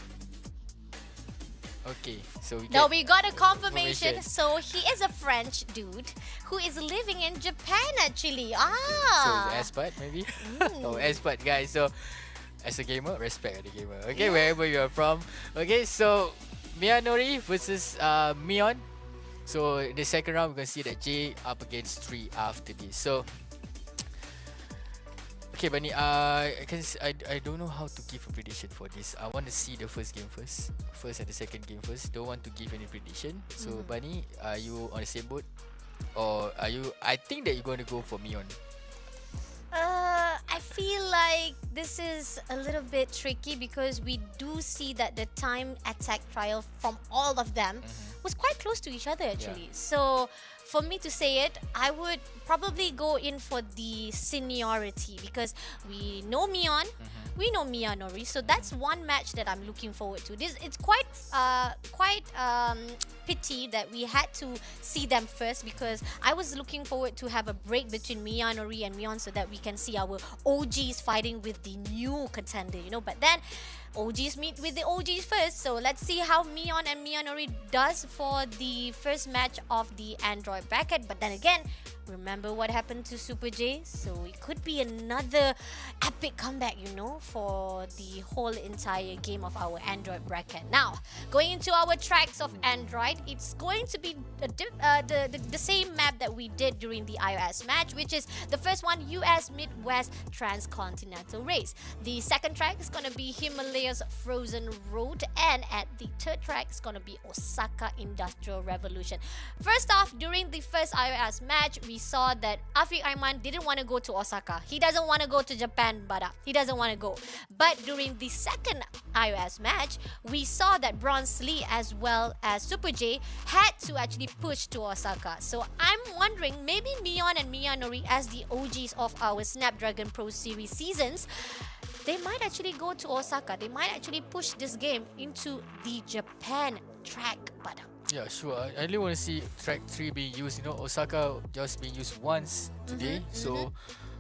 Okay, so we got a confirmation. So he is a French dude who is living in Japan actually. So Asphalt maybe? Oh, Asphalt guys. So as a gamer, respect the gamer. Okay, wherever you are from. Okay, so Miyanori versus Mion. So in the second round, we can see that J up against 3 after this. So Okay, Bunny. I don't know how to give a prediction for this. I want to see the first and the second game first. Don't want to give any prediction. So, Bunny, are you on the same boat, or are you? I think that you're going to go for Mion. I feel like this is a little bit tricky because we do see that the time attack trial from all of them was quite close to each other actually. So for me to say it, I would probably go in for the seniority because we know Mion, we know Mia Nori, so that's one match that I'm looking forward to. It's quite pity that we had to see them first because I was looking forward to have a break between Mia Nori and Mion so that we can see our OGs fighting with the new contender, but then OGs meet with the OGs first, so let's see how Mion and Mia Nori does for the first match of the Android bracket. But then again, remember what happened to Super J, so it could be another epic comeback, for the whole entire game of our Android bracket. Now, going into our tracks of Android, it's going to be the same map that we did during the iOS match, which is the first one, US Midwest Transcontinental Race. The second track is going to be Himalayas Frozen Road, and at the third track is going to be Osaka Industrial Revolution. First off, during the first iOS match, we saw that Afiq Aiman didn't want to go to Osaka. He doesn't want to go to Japan, but he doesn't want to go. But during the second iOS match, we saw that Bronze Lee as well as Super J had to actually push to Osaka. So I'm wondering, maybe Mion and Mia Nori, as the OGs of our Snapdragon Pro Series seasons, they might actually go to Osaka. They might actually push this game into the Japan track, but yeah, sure. I really want to see track 3 being used. Osaka just being used once today. So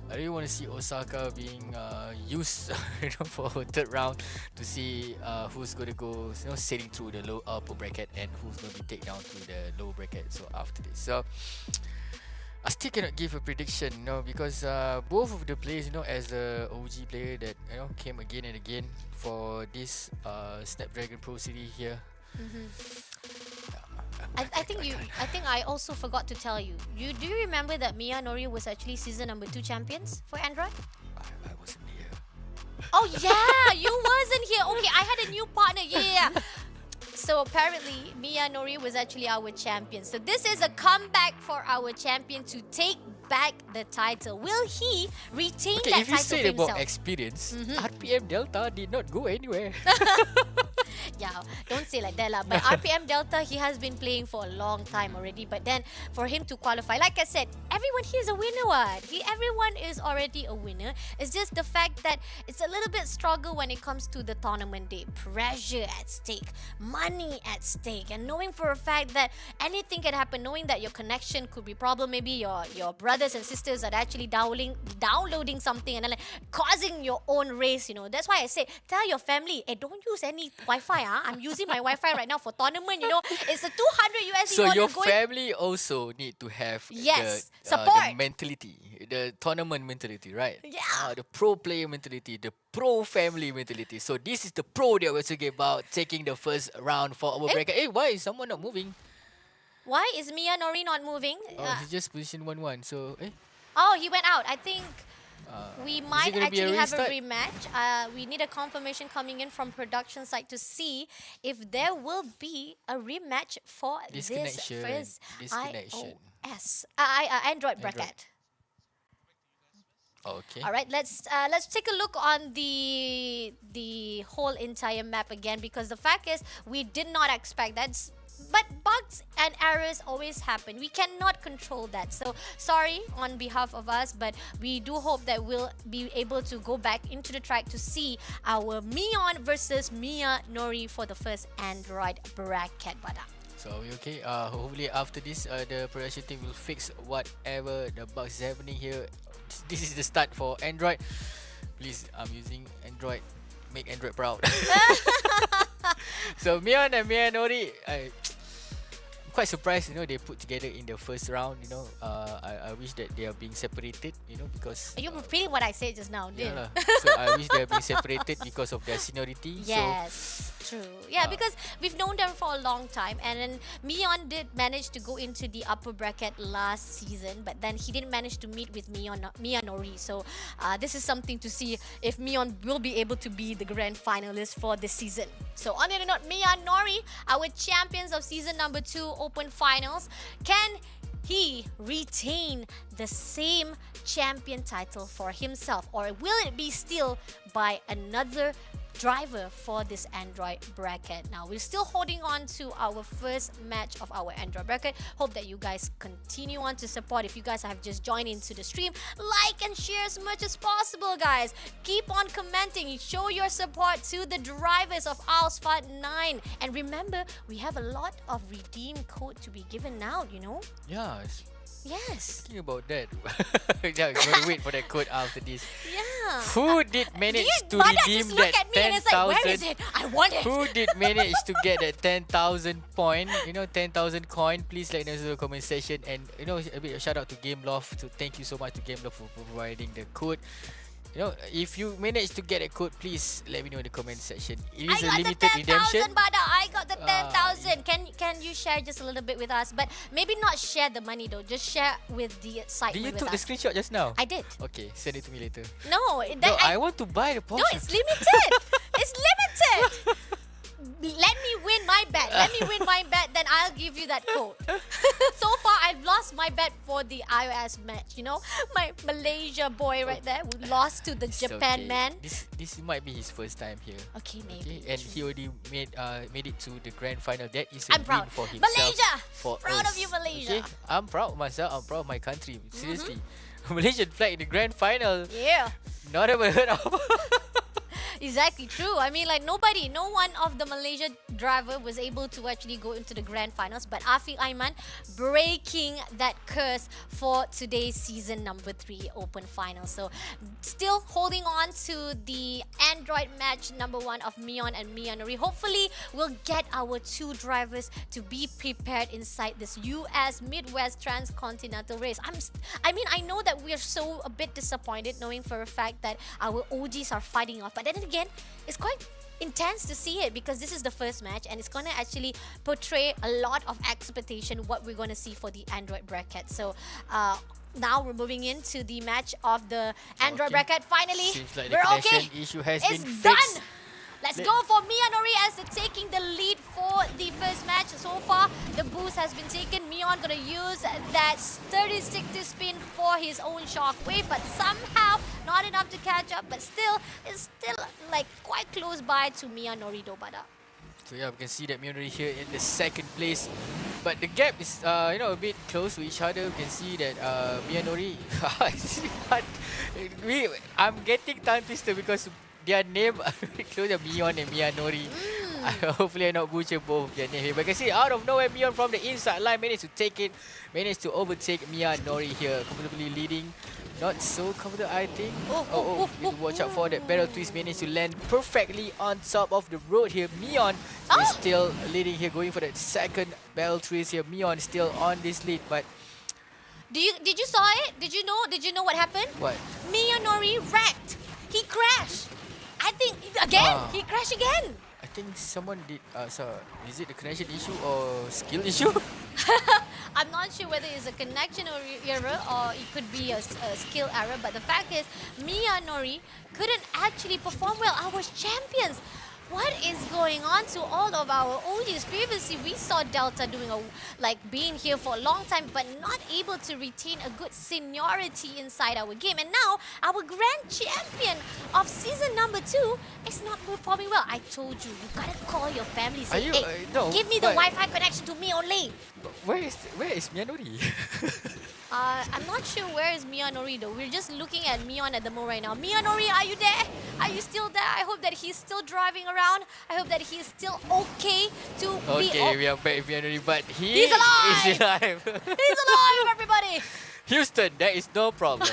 I really want to see Osaka being used for a third round to see who's going to go sailing through the upper bracket and who's going to be taken down to the lower bracket. So after this. So I still cannot give a prediction, because both of the players, as the OG player that came again and again for this Snapdragon Pro Series here. I think I also forgot to tell you. Do you remember that Mia Nori was actually season number 2 champions for Android? I wasn't here. Oh yeah, you wasn't here. Okay, I had a new partner. Yeah. So apparently, Mia Nori was actually our champion. So this is a comeback for our champion to take back the title. Will he retain that title for himself? If you say about experience, RPM Delta did not go anywhere. Yeah, don't say like that lah. But RPM Delta, he has been playing for a long time already. But then for him to qualify, like I said, everyone here is a winner. Everyone is already a winner. It's just the fact that it's a little bit struggle when it comes to the tournament day. Pressure at stake, money at stake, and knowing for a fact that anything can happen, knowing that your connection could be problem, maybe your brothers and sisters are actually downloading something and then causing your own race. That's why I say, tell your family, don't use any Wi-Fi. I'm using my Wi-Fi right now for tournament. It's a 200 USD. So your family also need to have support, the mentality, the tournament mentality, right? Yeah. The pro player mentality, the pro family mentality. So this is the pro that we're talking about, taking the first round for our bracket. Hey, why is someone not moving? Why is Mia Nori not moving? He's just position 1-1. So Oh, he went out. I think we might actually have restart? a rematch. We need a confirmation coming in from production side to see if there will be a rematch for this first iOS Android bracket. Okay. All right, let's take a look on the whole entire map again, because the fact is we did not expect that. But bugs and errors always happen. We cannot control that. So sorry on behalf of us, but we do hope that we'll be able to go back into the track to see our Mion versus Mia Nori for the first Android bracket. So okay, hopefully after this, the production team will fix whatever the bugs is happening here. This is the start for Android. Please, I'm using Android. Make Android proud. So Mion and Mia Nori, I'm quite surprised, they put together in the first round. I wish that they are being separated, because you're repeating what I said just now, didn't you? So I wish they are being separated because of their seniority. Yes. True. Yeah, because we've known them for a long time, and then Mion did manage to go into the upper bracket last season, but then he didn't manage to meet with Miyanori. So this is something to see if Mion will be able to be the grand finalist for this season. So on the other note, Miyanori, our champions of season number 2 Open Finals, can he retain the same champion title for himself, or will it be still by another driver for this Android bracket? Now, we're still holding on to our first match of our Android bracket. Hope that you guys continue on to support. If you guys have just joined into the stream, like and share as much as possible, guys. Keep on commenting. Show your support to the drivers of Asphalt 9. And remember, we have a lot of redeem code to be given out, you know? Yeah. Yes. Thinking about that. Yeah, we're gonna wait for that code after this. Yeah. Who did manage to redeem that 10,000? Where is it? I want it. Who did manage to get that 10,000 point? 10,000 coin. Please let us know in the comment section. And a bit of shout out to Gameloft. So thank you so much to Gameloft for providing the code. If you manage to get a code, please let me know in the comment section. It is a limited redemption. I got the 10,000. Can you share just a little bit with us? But maybe not share the money though. Just share with the site. Did you took the screenshot just now? I did. Okay, send it to me later. No, I want to buy the Porsche. No, it's limited. It's limited. Let me win my bet. Then I'll give you that code. So far, I've lost my bet for the iOS match. My Malaysia boy right there who lost to the Japan man. This might be his first time here. Okay, maybe. Okay? And he already made it to the grand final. That is a I'm proud. win for himself. Malaysia! For Proud us. of you, Malaysia. Okay? I'm proud of myself. I'm proud of my country. Seriously. Malaysian flag in the grand final. Yeah. Not ever heard of. Exactly, true. I mean, no one of the Malaysia driver was able to actually go into the grand finals, but Afiq Aiman breaking that curse for today's season number 3 Open Finals. So still holding on to the Android match number 1 of Mion and Miyanori. Hopefully, we'll get our 2 drivers to be prepared inside this US Midwest Transcontinental race. I know that we're so a bit disappointed knowing for a fact that our OGs are fighting off, but then again, it's quite intense to see it because this is the first match and it's going to actually portray a lot of expectation what we're going to see for the Android bracket. So now we're moving into the match of the Android bracket. Finally, seems like we're the okay. connection issue has It's been done. fixed. Let's go for Miyanori as they're taking the lead for the first match. So far, the boost has been taken. Mion gonna use that 36 to spin for his own shockwave, but somehow not enough to catch up. But still, it's still quite close by to Miyanori Dobada. So yeah, we can see that Miyanori here in the second place, but the gap is a bit close to each other. We can see that Miyanori. I'm getting tongue twisted because their name are very close to Mion and Miyanori. Hopefully I not butcher both their name here. But you can see out of nowhere, Mion from the inside line managed to overtake Miyanori here, comfortably leading. Not so comfortable, I think. Need to watch out for that barrel twist. Managed to land perfectly on top of the road here. Mion is still leading here, going for that second barrel twist here. Mion still on this lead, but did you saw it? Did you know what happened? What? Miyanori wrecked. He crashed. I think he crashed again. I think someone did. Is it a connection issue or skill issue? I'm not sure whether it's a connection or error or it could be a skill error. But the fact is, Miyanori couldn't actually perform well. Our champions. What is going on to all of our OGs? Previously, we saw Delta doing being here for a long time, but not able to retain a good seniority inside our game. And now, our grand champion of season number 2 is not performing well. I told you, you gotta call your family. Say, hey, give me the Wi-Fi connection to me only. Where is Miyanori? I'm not sure where is Miyanori though. We're just looking at Mion at the moment right now. Miyanori, are you there? Are you still there? I hope that he's still driving around. I hope that he's still okay to be... Okay, we are back with Miyanori, but he's alive! He's alive! He's alive, everybody! Houston, there is no problem.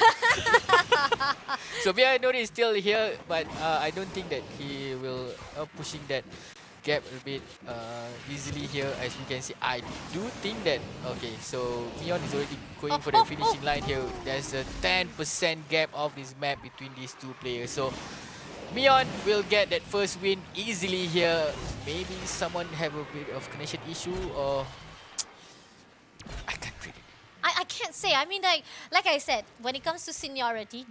So Miyanori is still here, but I don't think that he will pushing that gap a bit easily here. As you can see, I do think that so Mion is already going for the finishing line here. There's a 10% gap of this map between these two players, so Mion will get that first win easily here maybe someone have a bit of connection issue, or I can't read it. I can't say. I mean, like I said, when it comes to seniority,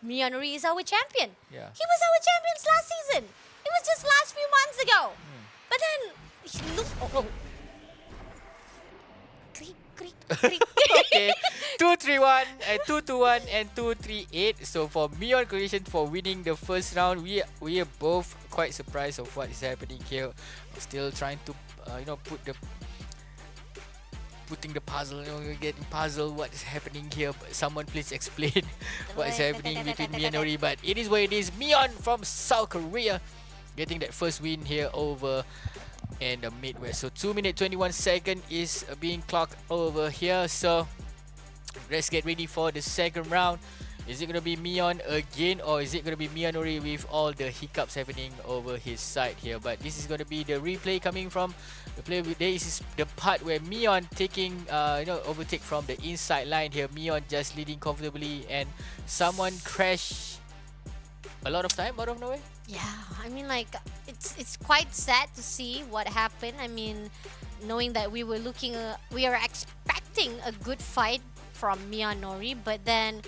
Miyonori is our champion. Yeah. He was our champion last season. It was just last few months ago. But then he looked. Oh. Creak, creak, creak. Okay, 2-3-1, 2-2-1, and 2-3-8. So for Mion, congratulations for winning the first round. We are both quite surprised of what is happening here. Still trying to putting the puzzle, we're getting puzzled what is happening here. But someone please explain what is happening between Miyonori. But it is what it is. Mion from South Korea getting that first win here over in the Midwest. So 2 minutes 21 seconds is being clocked over here. So let's get ready for the second round. Is it going to be Mion again, or is it going to be Miyonori with all the hiccups happening over his side here? But this is going to be the replay coming from the play. This is the part where Mion taking overtake from the inside line here. Mion just leading comfortably, and someone crashed a lot of time out of nowhere. Yeah, I mean, like, it's quite sad to see what happened. I mean, knowing that we were expecting a good fight from Miyonori, but then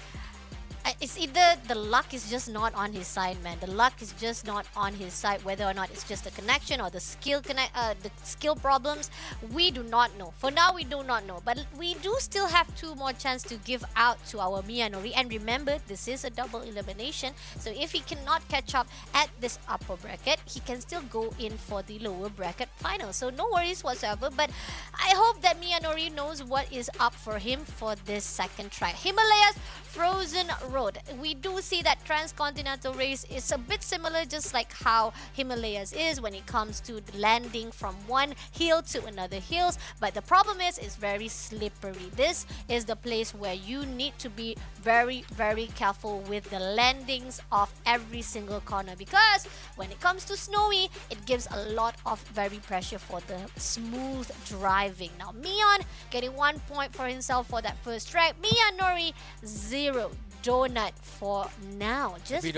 it's either the luck is just not on his side, man. The luck is just not on his side. Whether or not it's just the connection or the skill problems, we do not know. For now, we do not know. But we do still have 2 more chances to give out to our Miyonori. And remember, this is a double elimination. So if he cannot catch up at this upper bracket, he can still go in for the lower bracket final. So no worries whatsoever. But I hope that Miyonori knows what is up for him for this second try. Himalayas Frozen Road. We do see that transcontinental race is a bit similar, just like how Himalayas is when it comes to landing from one hill to another hills. But the problem is, it's very slippery. This is the place where you need to be very, very careful with the landings of every single corner, because when it comes to snowy, it gives a lot of very pressure for the smooth driving. Now, Mion getting 1 point for himself for that first track. Miyonori 0 donut for now. Just a bit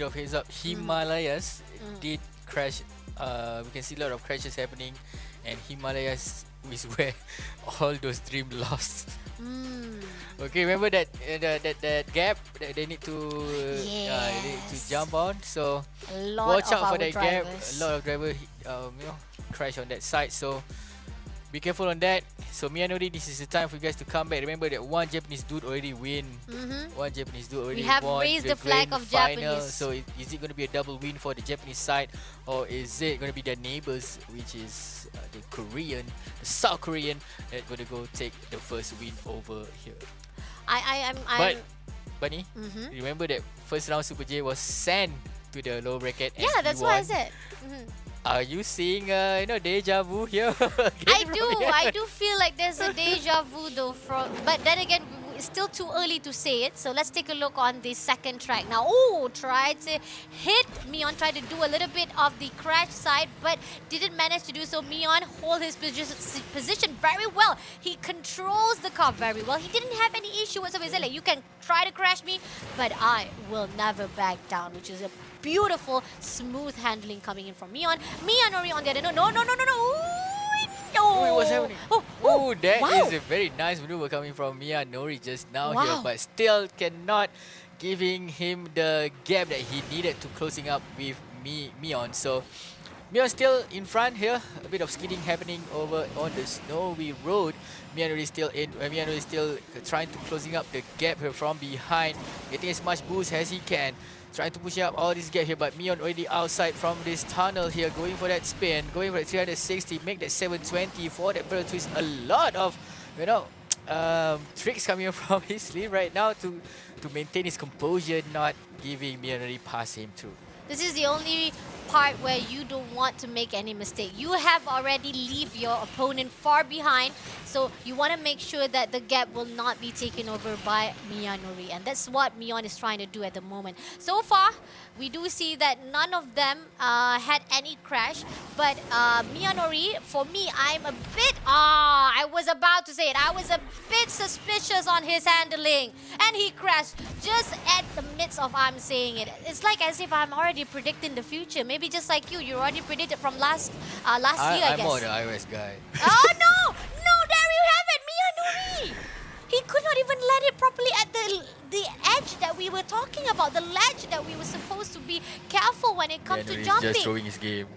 of heads up. Himalayas did crash. We can see a lot of crashes happening, and Himalayas is where all those dreams lost. Okay, remember that that gap that they need to jump on. So watch out for that gap. A lot of drivers crash on that side. So be careful on that. So Miyonori, this is the time for you guys to come back. Remember that one Japanese dude already win. One Japanese dude already won. We have raised the flag of final. Japanese. So is it going to be a double win for the Japanese side, or is it going to be their neighbors, which is the South Korean, that going to go take the first win over here? But Bunny, remember that first round Super J was sent to the low bracket. Yeah, that's what I said. Are you seeing deja vu here? I do feel like there's a deja vu though, but then again, it's still too early to say it. So let's take a look on the second track now. Oh, tried to hit Mion, tried to do a little bit of the crash side, but didn't manage to do so. Mion hold his position very well. He controls the car very well. He didn't have any issue whatsoever. He said, like, you can try to crash me, but I will never back down, which is a beautiful, smooth handling coming in from Mion. Miyonori on the other. No. Oh, what's happening? That wow. is a very nice maneuver coming from Miyonori just now here, but still cannot giving him the gap that he needed to closing up with Mion. So Mion still in front here. A bit of skidding happening over on the snowy road. Miyonori still trying to closing up the gap here from behind, getting as much boost as he can. Trying to push up all this gap here, but Mion already outside from this tunnel here, going for that spin, going for that 360, make that 720 for that barrel twist. A lot of, tricks coming from his sleeve right now to maintain his composure, not giving Miyonori pass him through. This is the only part where you don't want to make any mistake. You have already leave your opponent far behind, so you want to make sure that the gap will not be taken over by Miyonori, and that's what Mion is trying to do at the moment. So far, we do see that none of them had any crash, but Miyonori, for me, I'm a bit, I was about to say it, I was a bit suspicious on his handling, and he crashed just at the context of I'm saying it. It's like as if I'm already predicting the future. Maybe just like you already predicted from last year, I guess. I'm more the iOS guy. Oh no! No, there you have it, Mia Nuri! He could not even land it properly at the edge that we were talking about, the ledge that we were supposed to be careful when it comes to jumping. He's just throwing his game.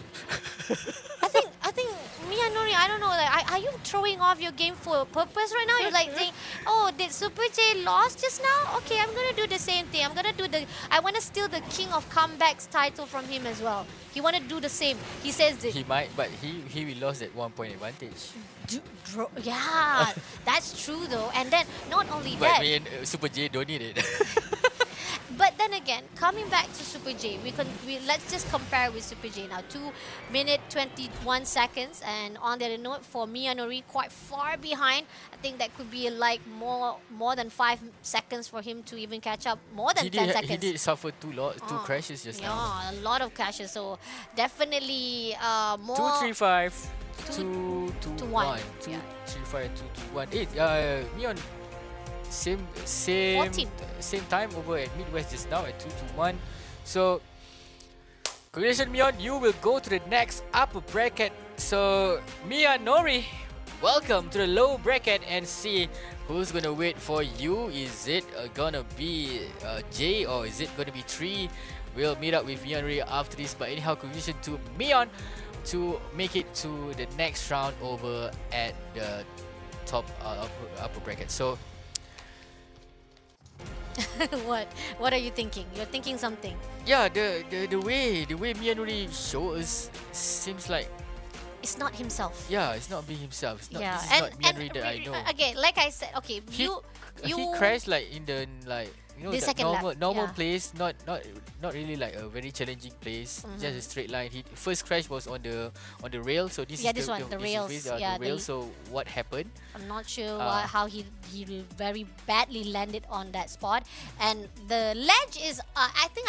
I think Mia Nuri, I don't know, like, are you throwing off your game for a purpose right now? You're like saying, oh, did Super J lost just now? Okay, I'm gonna do the same thing. I wanna steal the King of Comebacks title from him as well. He wanna do the same. He says that he might, but he will lose at 1 point advantage. Yeah, that's true though. And then not only but that, me and Super J don't need it. but then again, coming back to Super J, let's just compare with Super J now. 2 minutes 21 seconds, and on the other note, for Mia Nori, quite far behind. I think that could be like more than 5 seconds for him to even catch up. More than 10 seconds. He did suffer two crashes just now. Yeah, a lot of crashes. So definitely more. 2-3-5. 2-1. 2-1. 2-3-5. 2-2-1. Neon, same 14. Same time over at Midwest just now at 2-1. So, congratulations, Mion. You will go to the next upper bracket. So, Mia Nori, welcome to the low bracket and see who's gonna wait for you. Is it gonna be J or is it gonna be 3? We'll meet up with Mia Nori after this. But anyhow, congratulations to Mion to make it to the next round over at the top upper bracket. So, What are you thinking? You're thinking something. yeah, the way Mia Nuri show us seems like It's not himself. yeah, it's not being himself. It's not, Yeah, this is not Mia Nuri that I know. Again, like I said, okay, He you crashed like in the The that second lap, normal yeah. place, not really like a very challenging place. Just a straight line. He first crash was on the rail. So this Yeah, is this one, the this rails. is Yeah, the rail. the- So what happened? I'm not sure how he very badly landed on that spot, and the ledge is. I think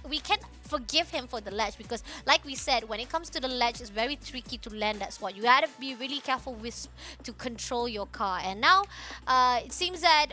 we can forgive him for the ledge because, like we said, when it comes to the ledge, it's very tricky to land that spot. You gotta be really careful to control your car. And now, it seems that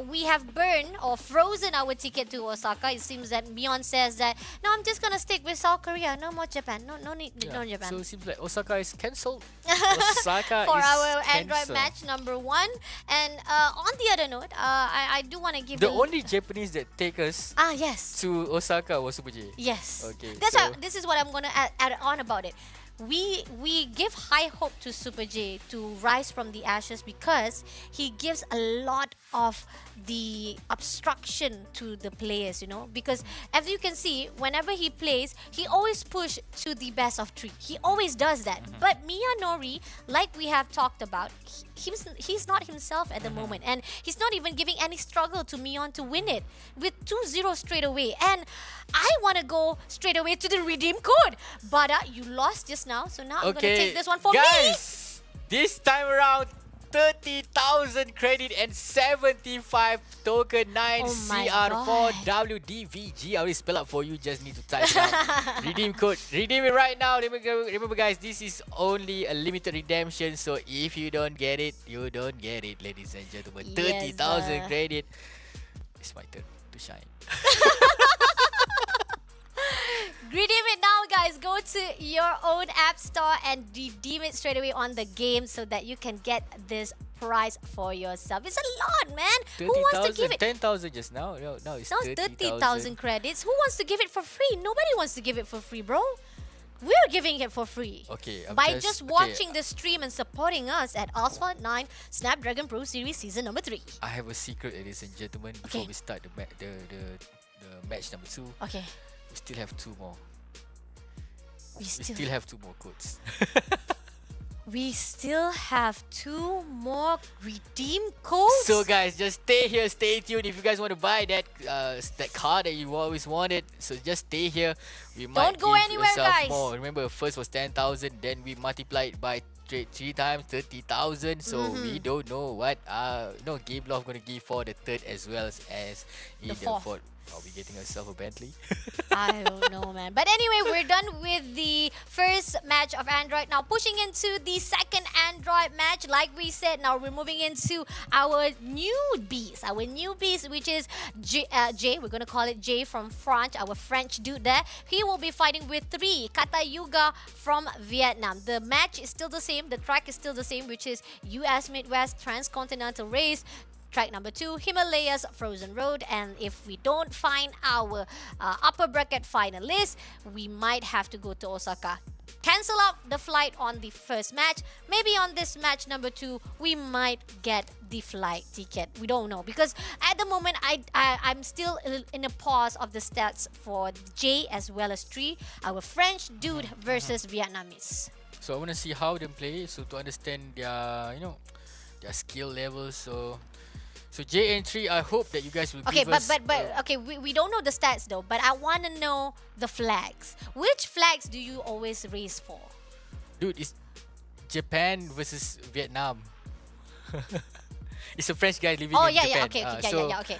we have burned or frozen our ticket to Osaka. It seems that Mion says that no, I'm just gonna stick with South Korea. No more Japan. No need. No Japan. So it seems like Osaka is cancelled. Osaka for is our Android cancelled. match number 1. And on the other note, I do want to give The only Japanese that take us yes. to Osaka was Super J. Yes. Okay, That's so- this is what I'm gonna add on about it. We give high hope to Super J to rise from the ashes because he gives a lot of the obstruction to the players, because as you can see, whenever he plays, he always push to the best of 3. He always does that. But Mia Nori, like we have talked about, he's not himself at the moment, and he's not even giving any struggle to Mion to win it with 2-0 straight away. And I want to go straight away to the redeem code, but you lost just now, so now I'm gonna take this one for guys, this time around 30,000 credit and 75 token 9 Oh my CR4 WDVG. I will spell out for you, just need to type it out. Redeem code, redeem it right now. Remember guys, this is only a limited redemption, so if you don't get it, you don't get it, ladies and gentlemen. 30,000 credit. It's my turn to shine. Redeem it now, guys. Go to your own app store and redeem it straight away on the game so that you can get this prize for yourself. It's a lot, man. Who wants to give it? 10,000 just now. No, now it's Now it's 30,000 30,000 credits. Who wants to give it for free? Nobody wants to give it for free, bro. We're giving it for free. Okay, by just watching the stream and supporting us at Asphalt 9 Snapdragon Pro Series Season number 3. I have a secret, ladies and gentlemen. Before we start the match number 2, Okay. we still have 2 more. We We still have 2 more codes. We still have 2 more redeem codes. So guys, just stay here, stay tuned. If you guys want to buy that car that you always wanted, so just stay here. We might Don't go give anywhere, yourself guys. more. Remember, first was 10,000, then we multiplied by 3 times 30,000. So we don't know what Game Loft gonna give for the third as well as in the fourth. Are we getting ourselves a Bentley? I don't know, man. But anyway, we're done with the first match of Android. Now pushing into the second Android destroyed match. Like we said, now we're moving into our newbies. Our newbies, which is Jay. We're going to call it Jay from France, our French dude there. He will be fighting with 3, Kata Yuga from Vietnam. The match is still the same. The track is still the same, which is US Midwest Transcontinental Race. Track number 2, Himalayas Frozen Road. And if we don't find our upper bracket finalists, we might have to go to Osaka. Cancel out the flight on the first match. Maybe on this match number 2, we might get the flight ticket. We don't know, because at the moment I'm still in a pause of the stats for J as well as Tree, our French dude versus Vietnamese. So I want to see how they play, so to understand their, their skill levels. So J and 3, I hope that you guys will give us... Okay, we don't know the stats though, but I want to know the flags. Which flags do you always race for? Dude, it's Japan versus Vietnam. It's a French guy living in Japan. Okay.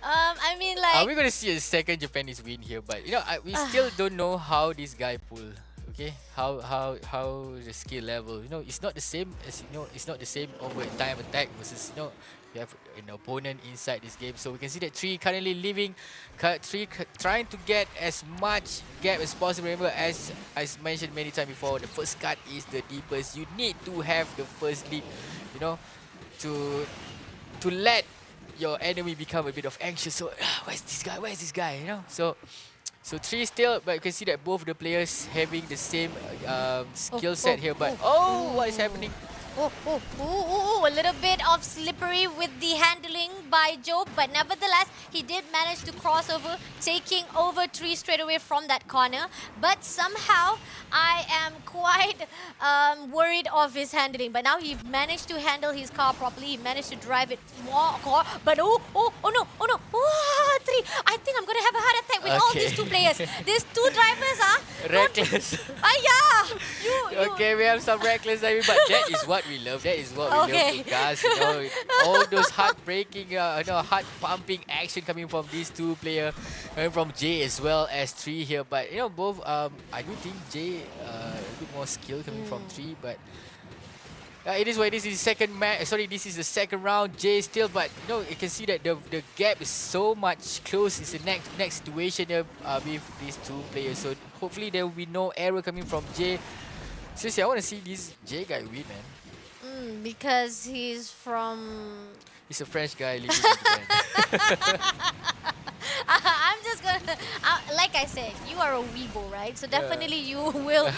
I mean, like... we're going to see a second Japanese win here, but we still don't know how this guy pull. Okay, how the skill level, it's not the same as, it's not the same over time attack versus, you have an opponent inside this game. So we can see that 3 currently leaving, 3 trying to get as much gap as possible. Remember, as I mentioned many times before, the first cut is the deepest. You need to have the first leap, to let your enemy become a bit of anxious. So where's this guy, So 3 still, but you can see that both the players having the same skill set here. But what is happening? A little bit of slippery with the handling by Joe, but nevertheless, he did manage to cross over, taking over 3 straight away from that corner. But somehow, I am quite worried of his handling. But now he managed to handle his car properly. He managed to drive it more. But oh no. 3. I think I'm going to have a heart attack with all these 2 players. These 2 drivers are reckless. Okay, we have some reckless driving, but that is what we love. That is what we love to cast. All those heartbreaking, heart-pumping action coming from these 2 players, from Jay as well as 3 here. But both. I do think Jay a bit more skill coming from 3, but. It is what it is. This is second match. Sorry, this is the second round. Jay still, but you can see that the gap is so much close. It's the next situation here with these 2 players. So hopefully there will be no error coming from Jay. Seriously, I want to see this Jay guy win, man. Because he's from... He's a French guy living in Japan. I'm just gonna, like I said, you are a weebo, right? So definitely you will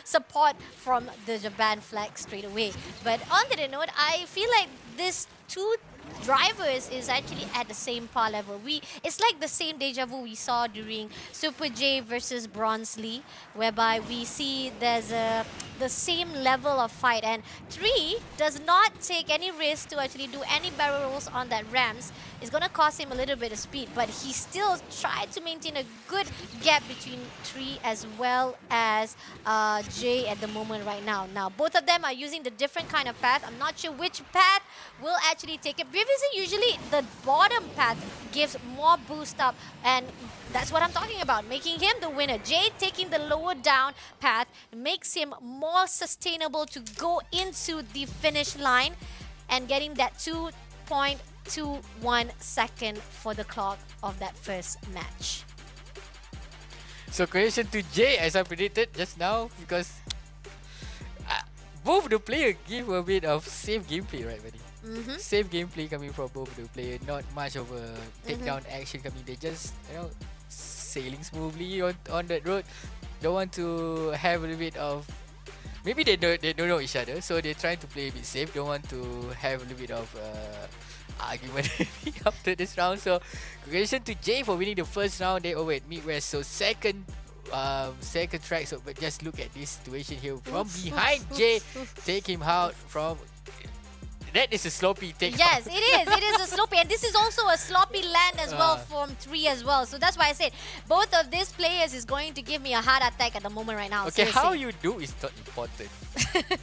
support from the Japan flag straight away. But on that note, I feel like this 2 drivers is actually at the same par level. It's like the same deja vu we saw during Super J versus Bronze Lee, whereby we see there's the same level of fight, and 3 does not take any risk to actually do any barrel rolls on that ramps. It's gonna cost him a little bit of speed, but he still tried to maintain a good gap between 3 as well as J at the moment right now. Now both of them are using the different kind of path. I'm not sure which path will actually take it. Previously, usually the bottom path gives more boost up, and that's what I'm talking about, making him the winner. Jay taking the lower down path makes him more sustainable to go into the finish line and getting that 2.21 second for the clock of that first match. So creation to Jay, as I predicted just now, because both the players give a bit of safe gameplay, right, buddy? Safe gameplay coming from both the players. Not much of a takedown action coming. They just sailing smoothly on that road. Don't want to have a little bit of... Maybe they don't know each other, so they're trying to play a bit safe. Don't want to have a little bit of argument after this round. So congratulations to Jay for winning the first round there over at Midwest. So second track. So but just look at this situation here from behind. Jay take him out from... That is a sloppy take. Yes, it is. It is a sloppy. And this is also a sloppy land as well from 3 as well. So that's why I said both of these players is going to give me a heart attack at the moment right now. Okay, seriously. how you do is not important.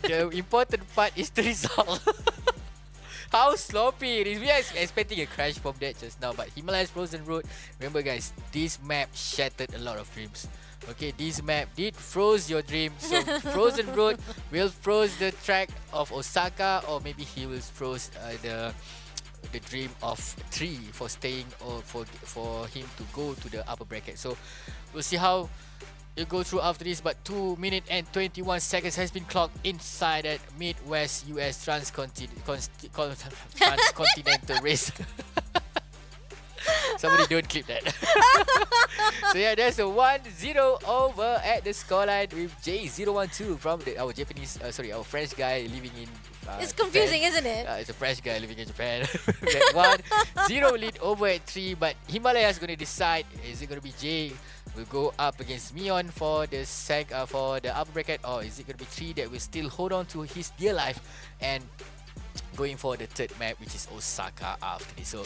The important part is the result. How sloppy it is. We are expecting a crash from that just now. But Himalayas Frozen Road, remember guys, this map shattered a lot of dreams. Okay, this map did froze your dream. So frozen road will froze the track of Osaka, or maybe he will froze the dream of 3 for staying, or for him to go to the upper bracket. So we'll see how it go through after this. But 2 minutes and 21 seconds has been clocked inside that Midwest US transcontinental race. Somebody don't clip that. So yeah, there's a 1-0 over at the scoreline with J012 from our our French guy living in It's confusing, Japan. isn't it? It's a French guy living in Japan. That 1-0 lead over at 3, but Himalayas is going to decide, is it going to be J will go up against Mion for the upper bracket, or is it going to be 3 that will still hold on to his dear life and going for the third map, which is Osaka after this. So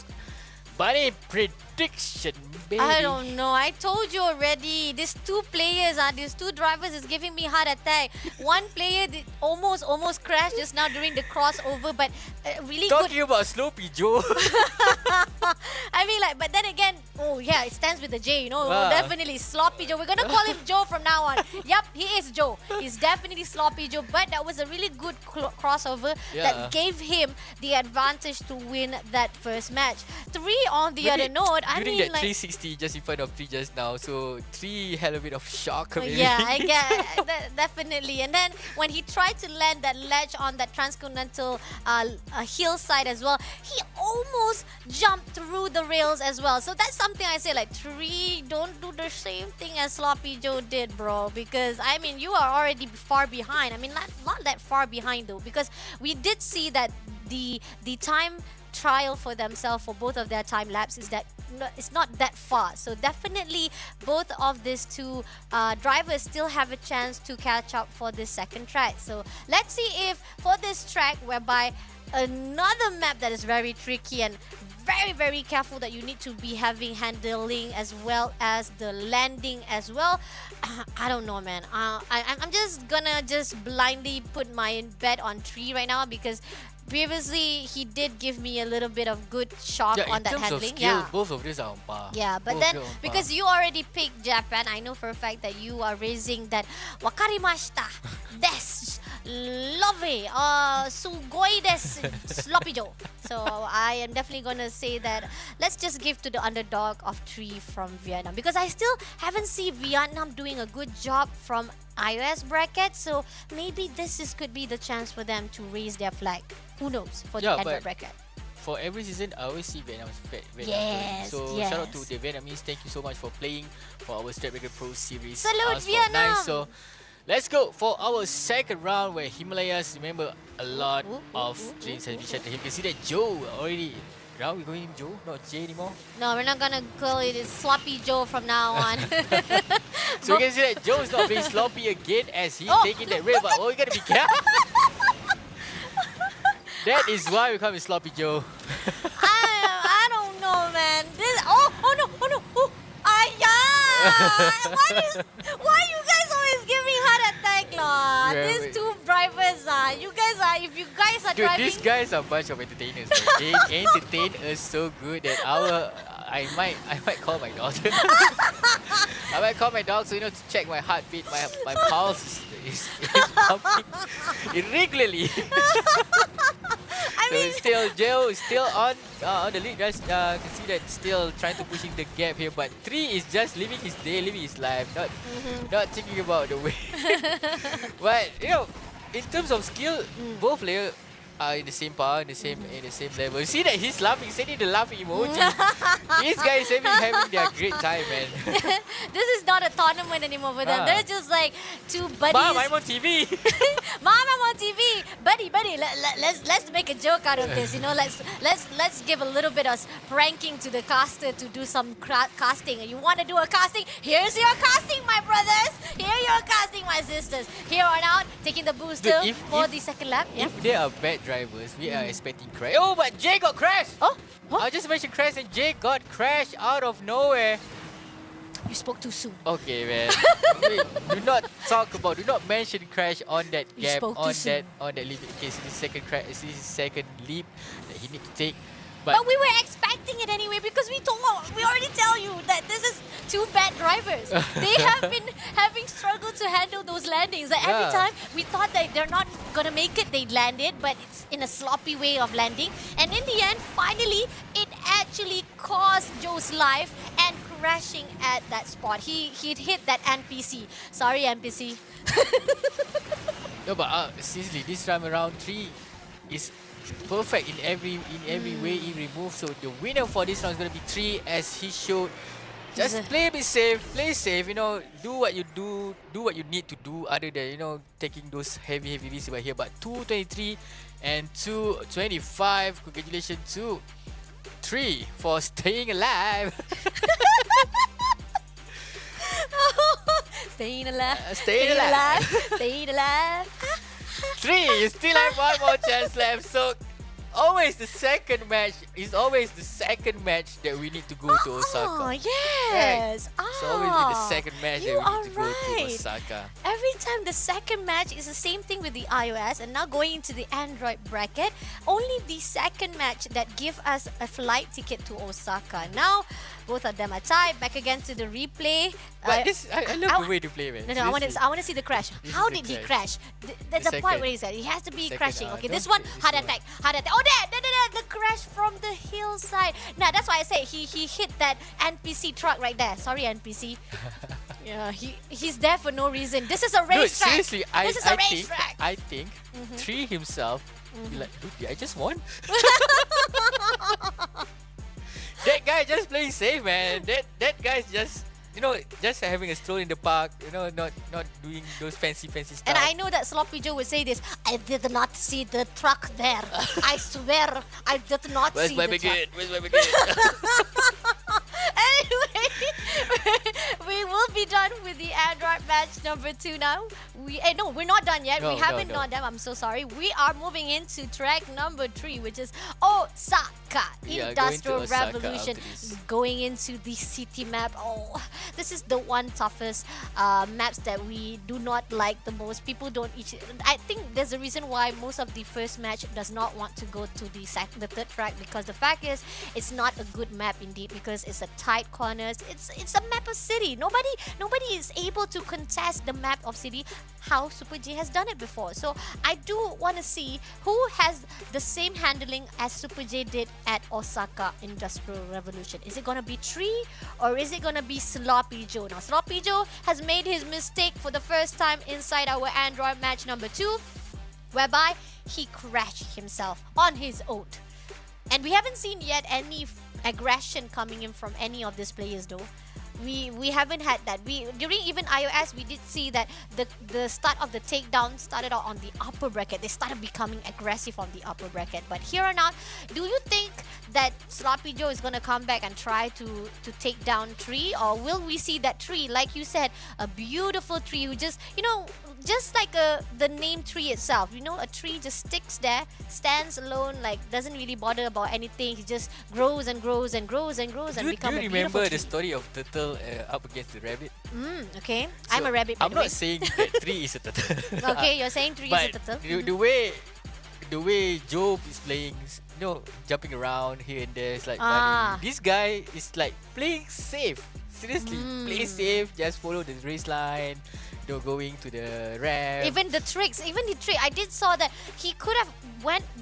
Bunny prediction, baby. I don't know. I told you already. These two players, these two drivers is giving me heart attack. One player did almost crashed just now during the crossover, but really talking good. about Sloppy Joe. I mean, like, but then again, oh yeah, it stands with the J, you know. Definitely Sloppy Joe. We're gonna call him Joe from now on. Yep, he is Joe. He's definitely Sloppy Joe. But that was a really good crossover that gave him the advantage to win that first match. 3 on the other note, I mean, mean, that like 360 just in front of 3 just now, so 3 had a bit of shock. Maybe. yeah, I get definitely. And then when he tried to land that ledge on that transcontinental hillside as well, he almost jumped through the rails as well. So that's something I say, like, 3, don't do the same thing as Sloppy Joe did, bro. Because I mean, you are already far behind. I mean, not that far behind though, because we did see that the time trial for themselves for both of their time lapse is that it's not that far. So definitely both of these two drivers still have a chance to catch up for this second track. So let's see if for this track, whereby another map that is very tricky and very careful, that you need to be handling as well as the landing as well. I don't know, man. I'm just gonna blindly put my bet on 3 right now, because previously he did give me a little bit of good shock on that handling. Of skill, both of these are on par. Yeah, but then because you already picked Japan, I know for a fact that you are raising that wakarimashita desu lovely sugoi desu Sloppy Joe. So I am definitely gonna say that let's just give to the underdog of 3 from Vietnam, because I still haven't seen Vietnam doing a good job from iOS bracket. So maybe this could be the chance for them to raise their flag. Who knows for the Android bracket. For every season, I always see Vietnam. Yes, so shout out to the Vietnamese. Thank you so much for playing for our Snapdragon Pro Series. Salute Asphalt. Vietnam! Nice. So let's go for our second round, where Himalayas, remember, a lot of dreams have been shattered. You can see that Joe already. Now we're going Joe, not J anymore. No, we're not gonna call it Sloppy Joe from now on. So you can see that Joe is not being sloppy again as he's taking that rail, but we gotta be careful. That is why we call him Sloppy Joe. I don't know, man. Oh no. Why you guys always giving heart attack, Lord? These two drivers if you guys are driving. These guys are a bunch of entertainers. They entertain us so good that I might call my daughter. I might call my dog, so to check my heartbeat, my pulse is pumping irregularly. Joe is still on the lead, guys. You can see that still trying to pushing the gap here, but 3 is just living his day, living his life, not thinking about the way. But in terms of skill, both players are in the same power, in the same level. You see that he's laughing, sending the laughing emoji. These guys having their great time, man. This is not a tournament anymore for them. They're just like two buddies. Mom, I'm on TV. Mom, I'm on TV. Buddy, let's make a joke out of this. Let's give a little bit of pranking to the caster to do some casting. You want to do a casting? Here's your casting, my brothers. Here your casting, my sisters. Here on out, taking the booster for the second lap. If they are bad drivers, we are expecting crash. Oh, but Jay got crashed. Oh, I just mentioned crash and Jay got crashed out of nowhere. You spoke too soon. Okay, man. do not mention crash on that gap, on that leap. Okay, so this second leap that he need to take. But we were expecting it anyway because we already tell you that this is two bad drivers. They have been having struggled to handle those landings. Like every time we thought that they're not gonna make it, they landed, but it's in a sloppy way of landing. And in the end, finally, it actually cost Joe's life and crashing at that spot. He hit that NPC. Sorry, NPC. No, but seriously, this time around 3 is perfect in every way he removed. So the winner for this round is gonna be 3, as he showed. Just play a bit safe, play safe. You know, do what you need to do, other than taking those heavy risks right here. But 223 and 225. Congratulations to 3 for staying alive. Staying alive. Staying alive. Staying alive. 3, you still have one more chance left. So always the second match is always the second match that we need to go to Osaka. Oh, yes. Right? It's always the second match that we need to go to Osaka. Every time the second match is the same thing with the iOS, and now going into the Android bracket, only the second match that give us a flight ticket to Osaka. Now, both of them are tied. Back again to the replay. But I love the way to play, man. No, I want to see the crash. How did he crash? That's the point where he said he has to be crashing. Okay, this one, heart attack. Oh, there, the crash from the hillside. Now that's why I say he hit that NPC truck right there. Sorry, NPC. Yeah, he's there for no reason. This is a racetrack. Dude, seriously, this is a racetrack. I think 3 himself be like, dude, I just won. That guy just playing safe, man. That guy's just just having a stroll in the park. Not doing those fancy stuff. And I know that Sloppy Joe would say this. I did not see the truck there. I swear, I did not see the truck. Where's my baguette? Anyway, we will be done with the Android match number 2 now. No, we're not done yet. We haven't done them. I'm so sorry. We are moving into track number 3, which is Osaka Industrial Revolution. Going into the city map. Oh, this is the one toughest maps that we do not like the most. People don't. I think there's a reason why most of the first match does not want to go to the third track, because the fact is it's not a good map indeed, because it's a tight corners. It's a map of city. Nobody is able to contest the map of city how Super J has done it before. So I do want to see who has the same handling as Super J did at Osaka Industrial Revolution. Is it gonna be Tree or is it gonna be Sloppy Joe? Now Sloppy Joe has made his mistake for the first time inside our Android match number 2, whereby he crashed himself on his own. And we haven't seen yet any aggression coming in from any of these players though. We haven't had that. During even iOS, we did see that the start of the takedown started out on the upper bracket. They started becoming aggressive on the upper bracket. But here on out, do you think that Sloppy Joe is going to come back and try to take down Tree? Or will we see that Tree, like you said, a beautiful tree who just, just like the name Tree itself, a tree just sticks there, stands alone, like doesn't really bother about anything. He just grows and grows and grows and grows and becomes a beautiful tree. Do you remember the story of turtle up against the rabbit? Okay. So I'm a rabbit, by I'm the way. not saying that Tree is a turtle. Okay, you're saying Tree is a turtle. The way Job is playing, jumping around here and there, it's like funny. This guy is like playing safe. Seriously, play safe. Just follow the race line. Going to the ramp. Even the trick, I did saw that he could have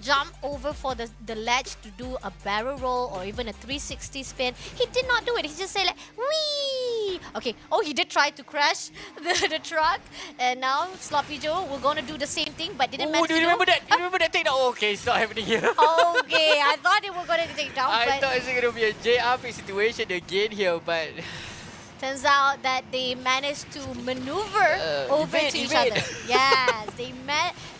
jump over for the ledge to do a barrel roll or even a 360 spin. He did not do it. He just said like, wee. Okay. Oh, he did try to crash the truck, and now Sloppy Joe, we're gonna do the same thing, but didn't manage to do. Remember that? Do you remember that thing? Oh, okay, it's not happening here. Okay, I thought they were gonna take down. I thought it was gonna be a JRP situation again here, but. Turns out that they managed to maneuver over to each other. Yes, they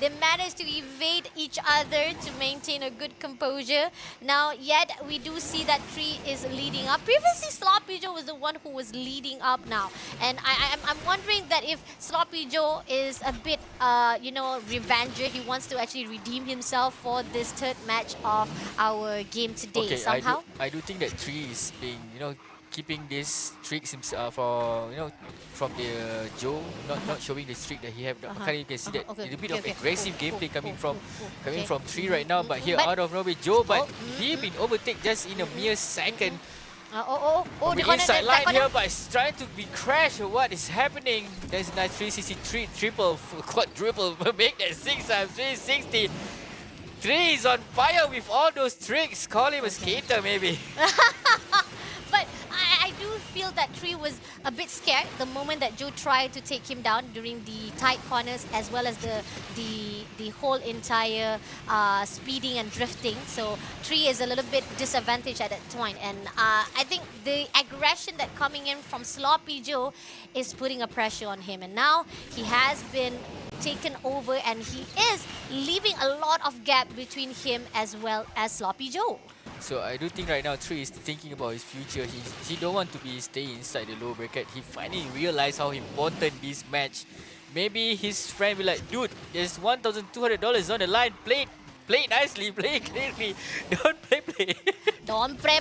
managed to evade each other to maintain a good composure. Now, yet we do see that Tree is leading up. Previously, Sloppy Joe was the one who was leading up now, and I'm wondering that if Sloppy Joe is a bit, revenger, he wants to actually redeem himself for this third match of our game today somehow. I do think that Tree is being, keeping this streaks for from the Joe not showing the streak that he have. You can see that a little bit of aggressive gameplay coming from Tree right now. But here out of nowhere Joe, but he been overtaken just in a mere second. The the inside line here, but it's trying to be crashed. What is happening? There's a nice 360 triple, quadruple, make that 6 times 360. Tree is on fire with all those tricks. Call him a skater, maybe. But I do feel that Tree was a bit scared the moment that Joe tried to take him down during the tight corners, as well as the whole entire speeding and drifting. So Tree is a little bit disadvantaged at that point, and I think the aggression that coming in from Sloppy Joe is putting a pressure on him, and now he has been taken over and he is leaving a lot of gap between him as well as Sloppy Joe. So I do think right now Tree is thinking about his future. He don't want to be stay inside the low bracket. He finally realized how important this match. Maybe his friend will like, dude, there's $1,200 on the line. Play nicely, play clearly. Don't play. Don't pre.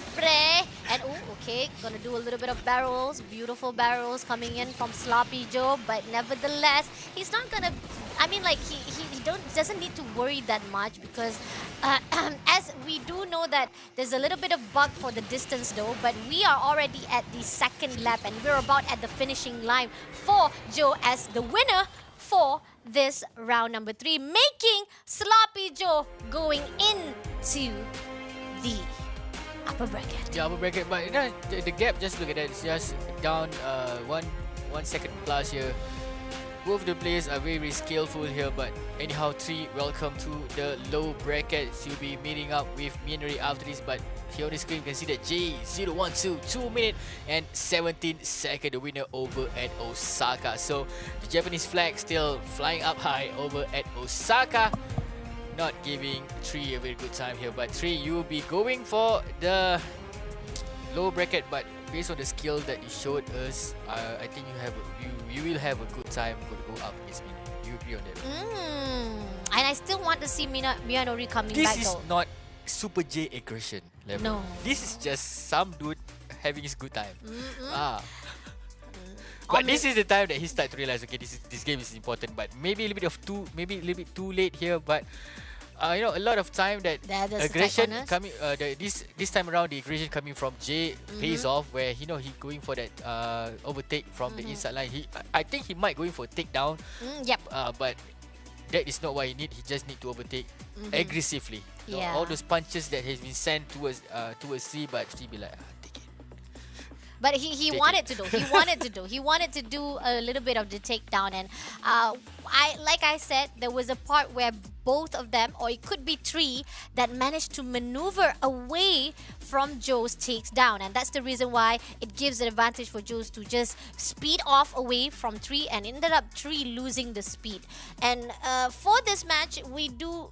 And okay, gonna do a little bit of barrels. Beautiful barrels coming in from Sloppy Joe, but nevertheless, he's not gonna. I mean, like he doesn't need to worry that much, because as we do know that there's a little bit of bug for the distance though, but we are already at the second lap and we're about at the finishing line for Joe as the winner for this round number 3, making Sloppy Joe going into the upper bracket. The upper bracket, but the gap, just look at that, it's just down 1 second plus here. Both the players are very skillful here, but anyhow, Tree, welcome to the low bracket. You'll be meeting up with Minori after this, but here on the screen you can see that J012, 2 minutes and 17 seconds, the winner over at Osaka. So the Japanese flag still flying up high over at Osaka, not giving Tree a very good time here. But Tree, you'll be going for the low bracket, but based on the skill that you showed us, I think you will have a good time to go up against me. You agree on that? And I still want to see Miyanori coming this back is though. not Super J aggression level. No. This is just some dude having his good time. But this is the time that he started to realize, okay, this game is important. But maybe a little bit too late here. But a lot of time that aggression coming, this time around, the aggression coming from Jay pays off, where he going for that overtake from the inside line. I think he might going for a takedown. Yep. But that is not what he need. He just need to overtake aggressively. Yeah. All those punches that has been sent towards C, but he be like, take it. But he wanted to do. He wanted to do a little bit of the takedown, and like I said, there was a part where both of them, or it could be Tree, that managed to maneuver away from Joe's takedown, and that's the reason why it gives an advantage for Joe to just speed off away from Tree, and ended up Tree losing the speed. And for this match, we do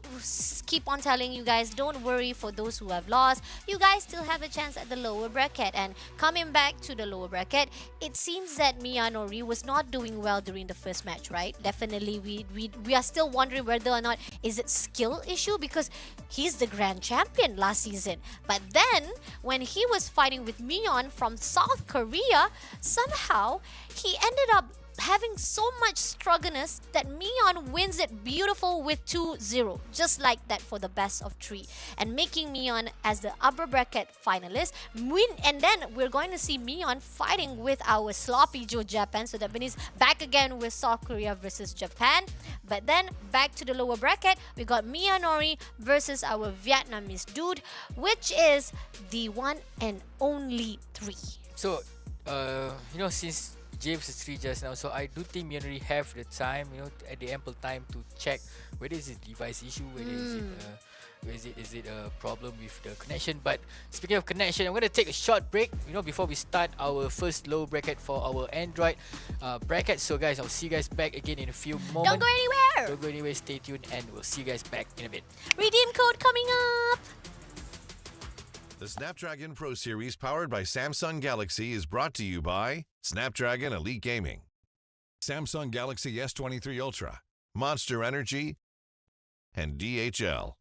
keep on telling you guys, don't worry for those who have lost. You guys still have a chance at the lower bracket. And coming back to the lower bracket, it seems that Miyanori was not doing well during the first match, right? Definitely, we are still wondering whether or not is it skill issue, because he's the grand champion last season. But then when he was fighting with Mion from South Korea, somehow he ended up having so much struggleness that Mion wins it beautiful with 2-0, just like that for the best of 3, and making Mion as the upper bracket finalist. And then we're going to see Mion fighting with our Sloppy Joe Japan, so that means back again with South Korea versus Japan. But then back to the lower bracket, we got Miyanori versus our Vietnamese dude, which is the one and only 3. So since James is 3 just now, so I do think Miyanori have the time, at the ample time to check whether it's a device issue, whether is it a problem with the connection. But speaking of connection, I'm going to take a short break, before we start our first low bracket for our Android bracket. So guys, I'll see you guys back again in a few moments. Don't go anywhere! Don't go anywhere, stay tuned, and we'll see you guys back in a bit. Redeem code coming up! The Snapdragon Pro Series, powered by Samsung Galaxy, is brought to you by Snapdragon Elite Gaming, Samsung Galaxy S23 Ultra, Monster Energy, and DHL.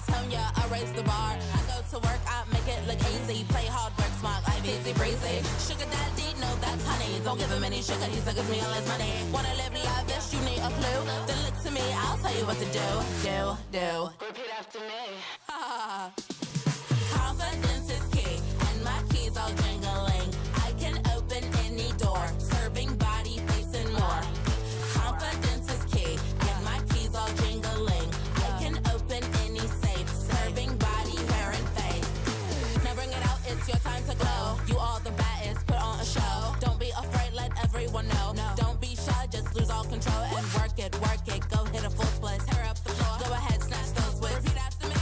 California, I raise the bar. I go to work, I make it look easy. Play hard, work smart, I'm easy breezy. Sugar daddy, no, that's honey. Don't give him any sugar, he suckers me all his money. Wanna live lavish, you need a clue. Then look to me, I'll tell you what to do. Repeat after me. Confidence is key, and my keys all jingling. I can open any door, serving body, face, and more. Confidence is key, and my keys all jingling. I can open any safe, serving body, hair, and face. Now bring it out, it's your time to glow. You all the baddest, put on a show. Don't be afraid, let everyone know. Don't be shy, just lose all control and work it. Go hit a full split, tear up the floor. Go ahead, snatch those whips. Repeat after me.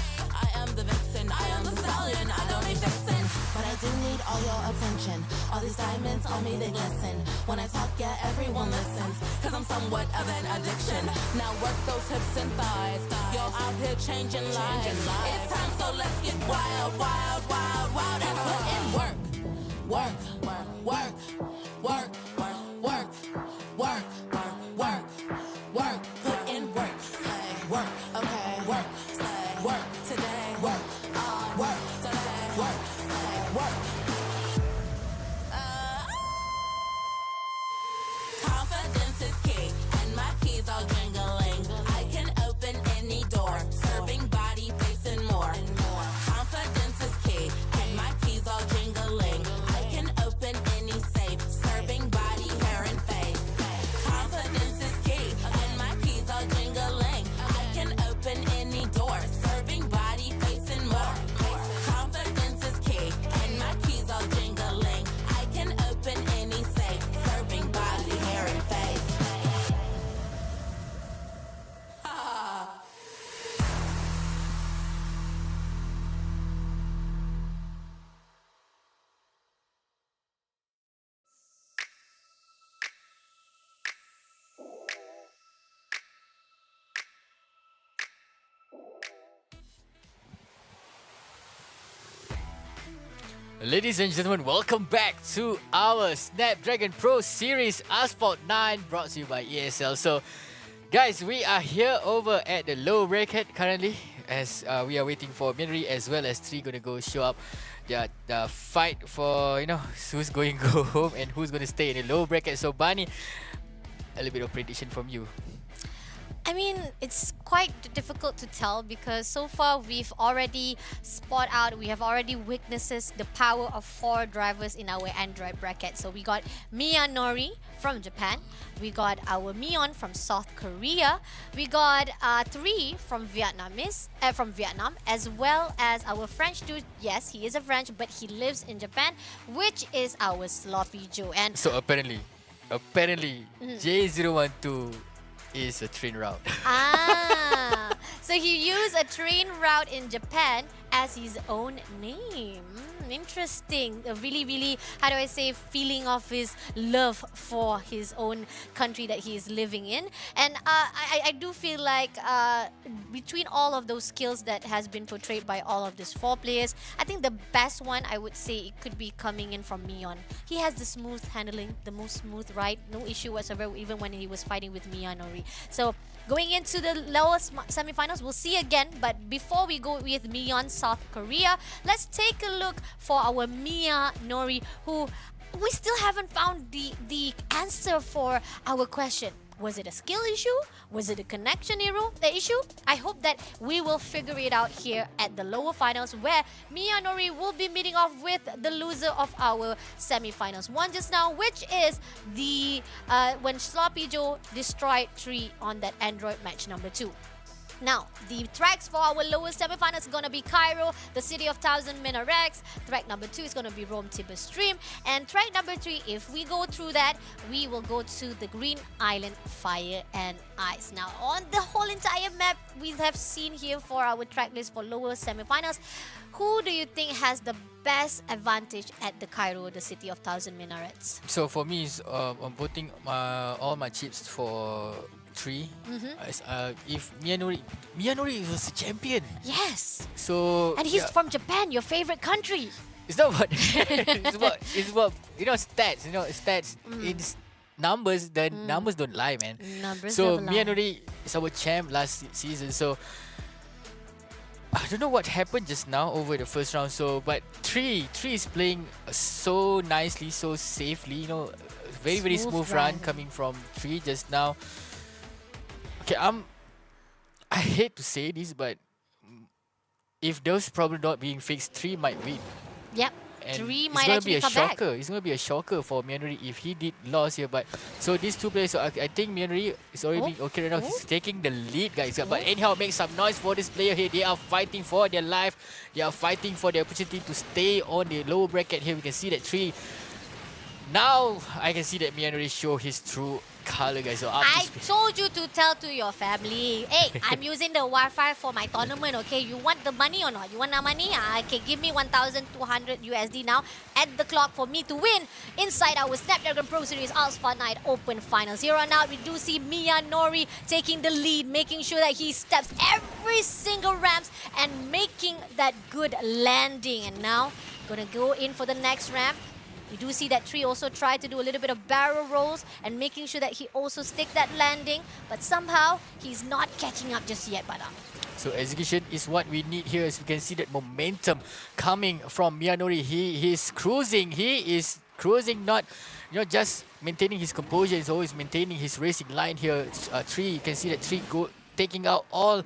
I am the vixen, I am the stallion. I don't need fixin', but I do need all your attention. All these diamonds on me, they glisten. When I talk, yeah, everyone listens. Cause I'm somewhat of an addiction. Now work those hips and thighs. You're out here changing lives. It's time, so let's get wild, wild, wild, wild. And put in work. Work, work, work, work, work, work, work, work. Put in work. Work, okay. Work, work today. Work, work today. Work, work. Confidence is key, and my keys all jingling. I can open any door, serving body, face, and more. Confidence is key, and my keys all jingling. I can open any safe, serving body, hair, and face. Confidence is key, and my keys all jingling. I can open any door, serving body, face, and more. Confidence is key, and my keys all jingling. I can open any safe, serving body, hair, and face. Ladies and gentlemen, welcome back to our Snapdragon Pro Series Asphalt 9 brought to you by ESL. So, guys, we are here over at the low bracket currently as we are waiting for Minri as well as Tree gonna go show up. The fight for, who's going to go home and who's going to stay in the low bracket. So, Bani, a little bit of prediction from you. I mean, it's quite difficult to tell because so far we've already we have already witnesses the power of 4 drivers in our Android bracket. So we got Miyanori from Japan, we got our Mion from South Korea, we got 3 from Vietnam, as well as our French dude. Yes, he is a French, but he lives in Japan, which is our Sloppy Joe. And so apparently, J012 is a train route. So he used a train route in Japan as his own name. Interesting. A really, how do I say, feeling of his love for his own country that he is living in. And I do feel like between all of those skills that has been portrayed by all of these 4 players, I think the best one, I would say, it could be coming in from Mion. He has the smooth handling, the most smooth ride, no issue whatsoever, even when he was fighting with Miyanori. So going into the lowest semifinals, we'll see again. But before we go with Mion South Korea, let's take a look for our Miyanori, who we still haven't found the answer for our question. Was it a skill issue? Was it a connection issue? I hope that we will figure it out here at the lower finals, where Miyanori will be meeting off with the loser of our semifinals one just now, which is the when Sloppy Joe destroyed Tree on that Android match number 2. Now, the tracks for our lowest semifinals is going to be Cairo, the city of 1,000 minarets. Track number 2 is going to be Rome Tibet Stream. And track number 3, if we go through that, we will go to the Green Island Fire and Ice. Now, on the whole entire map we have seen here for our track list for lower semifinals, who do you think has the best advantage at the Cairo, the city of 1,000 minarets? So for me, I'm putting all my chips for Tree. If Miyanori was a champion. Yes. So and he's from Japan, your favorite country. It's not about it's about stats. Stats in numbers. The numbers don't lie, man. Numbers so don't lie. Miyanori is our champ last season. So I don't know what happened just now over the first round. So, but three is playing so nicely, so safely. You know, very smooth run coming from three just now. Okay, I hate to say this, but if those problems not being fixed, three might win. Yep. And Three it's might gonna actually be a come shocker. back. It's gonna be a shocker for Myanmar if he did lose here. But so these two players, so I think Myanmar is already okay right now. He's taking the lead, guys. But anyhow, make some noise for this player here. They are fighting for their life. They are fighting for the opportunity to stay on the lower bracket here. We can see that three. Now I can see that Myanmar show his true color, guys. So I told you to tell to your family, hey, I'm using the Wi-Fi for my tournament, okay? You want the money or not? You want the money? Okay, give me 1,200 USD now at the clock for me to win inside our Snapdragon Pro Series Asphalt Night Open Finals. Here on out, we do see Myanmar taking the lead, making sure that he steps every single ramps and making that good landing. And now, gonna go in for the next ramp. We do see that Tree also tried to do a little bit of barrel rolls and making sure that he also stick that landing, but somehow he's not catching up just yet, Bada. So execution is what we need here. As we can see that momentum coming from Myanmar. He is cruising. He is cruising, not just maintaining his composure. He's always maintaining his racing line here. Tree, you can see that Tree taking out all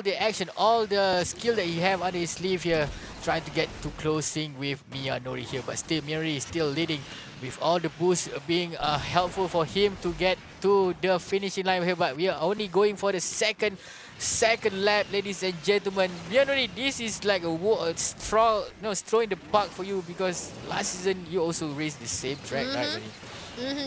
the action, all the skill that he have under his sleeve here, trying to get to closing with Myanmar here. But still, Myanmar is still leading with all the boosts being helpful for him to get to the finishing line here. But we are only going for the second lap, ladies and gentlemen. Myanmar, this is like a straw in the park for you, because last season you also raced the same track, right, Benny?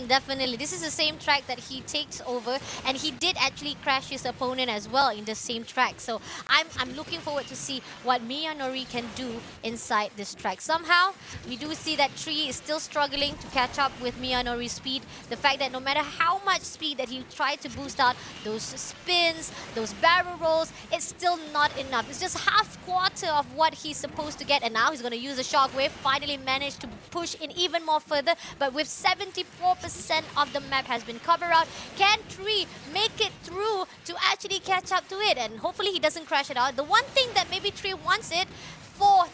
Definitely. This is the same track that he takes over, and he did actually crash his opponent as well in the same track. So I'm looking forward to see what Myanmar can do inside this track. Somehow, we do see that Tree is still struggling to catch up with Myanmar's speed. The fact that no matter how much speed that he tried to boost out, those spins, those barrel rolls, it's still not enough. It's just half quarter of what he's supposed to get, and now he's going to use the shockwave. Finally managed to push in even more further, but with 74% of the map has been covered out. Can Tree make it through to actually catch up to it? And hopefully he doesn't crash it out. The one thing that maybe Tree wants it for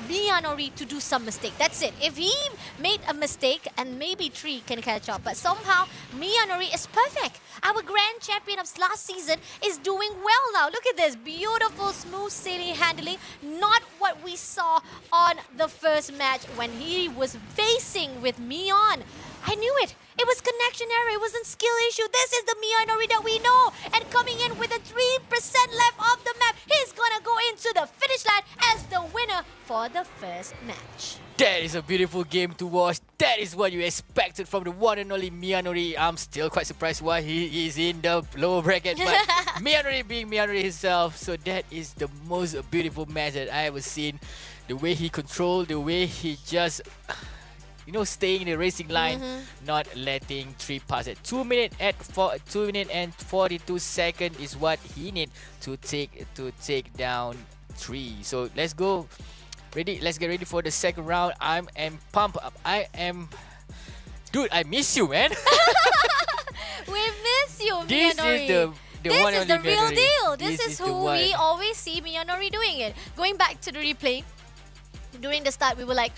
Myanmar to do some mistake. That's it. If he made a mistake, and maybe Tree can catch up. But somehow, Myanmar is perfect. Our grand champion of last season is doing well now. Look at this. Beautiful, smooth sailing handling. Not what we saw on the first match when he was facing with Mion. I knew it. It was connection error. It wasn't skill issue. This is the Myanmar that we know. And coming in with a 3% left of the map, he's gonna go into the finish line as the winner for the first match. That is a beautiful game to watch. That is what you expected from the one and only Myanmar. I'm still quite surprised why he is in the lower bracket, but Myanmar being Myanmar himself. So that is the most beautiful match that I ever seen. The way he controlled, the way he just staying in the racing line, not letting Tree pass it. 2 minutes and 42 seconds is what he need to take down Tree. So let's go. Let's get ready for the second round. I am pumped up. Dude, I miss you, man. We miss you, This Myanmar. is the This one is the only real Myanmar. deal. This is the who one. we always see Myanmar doing it. Going back to the replay, during the start, we were like,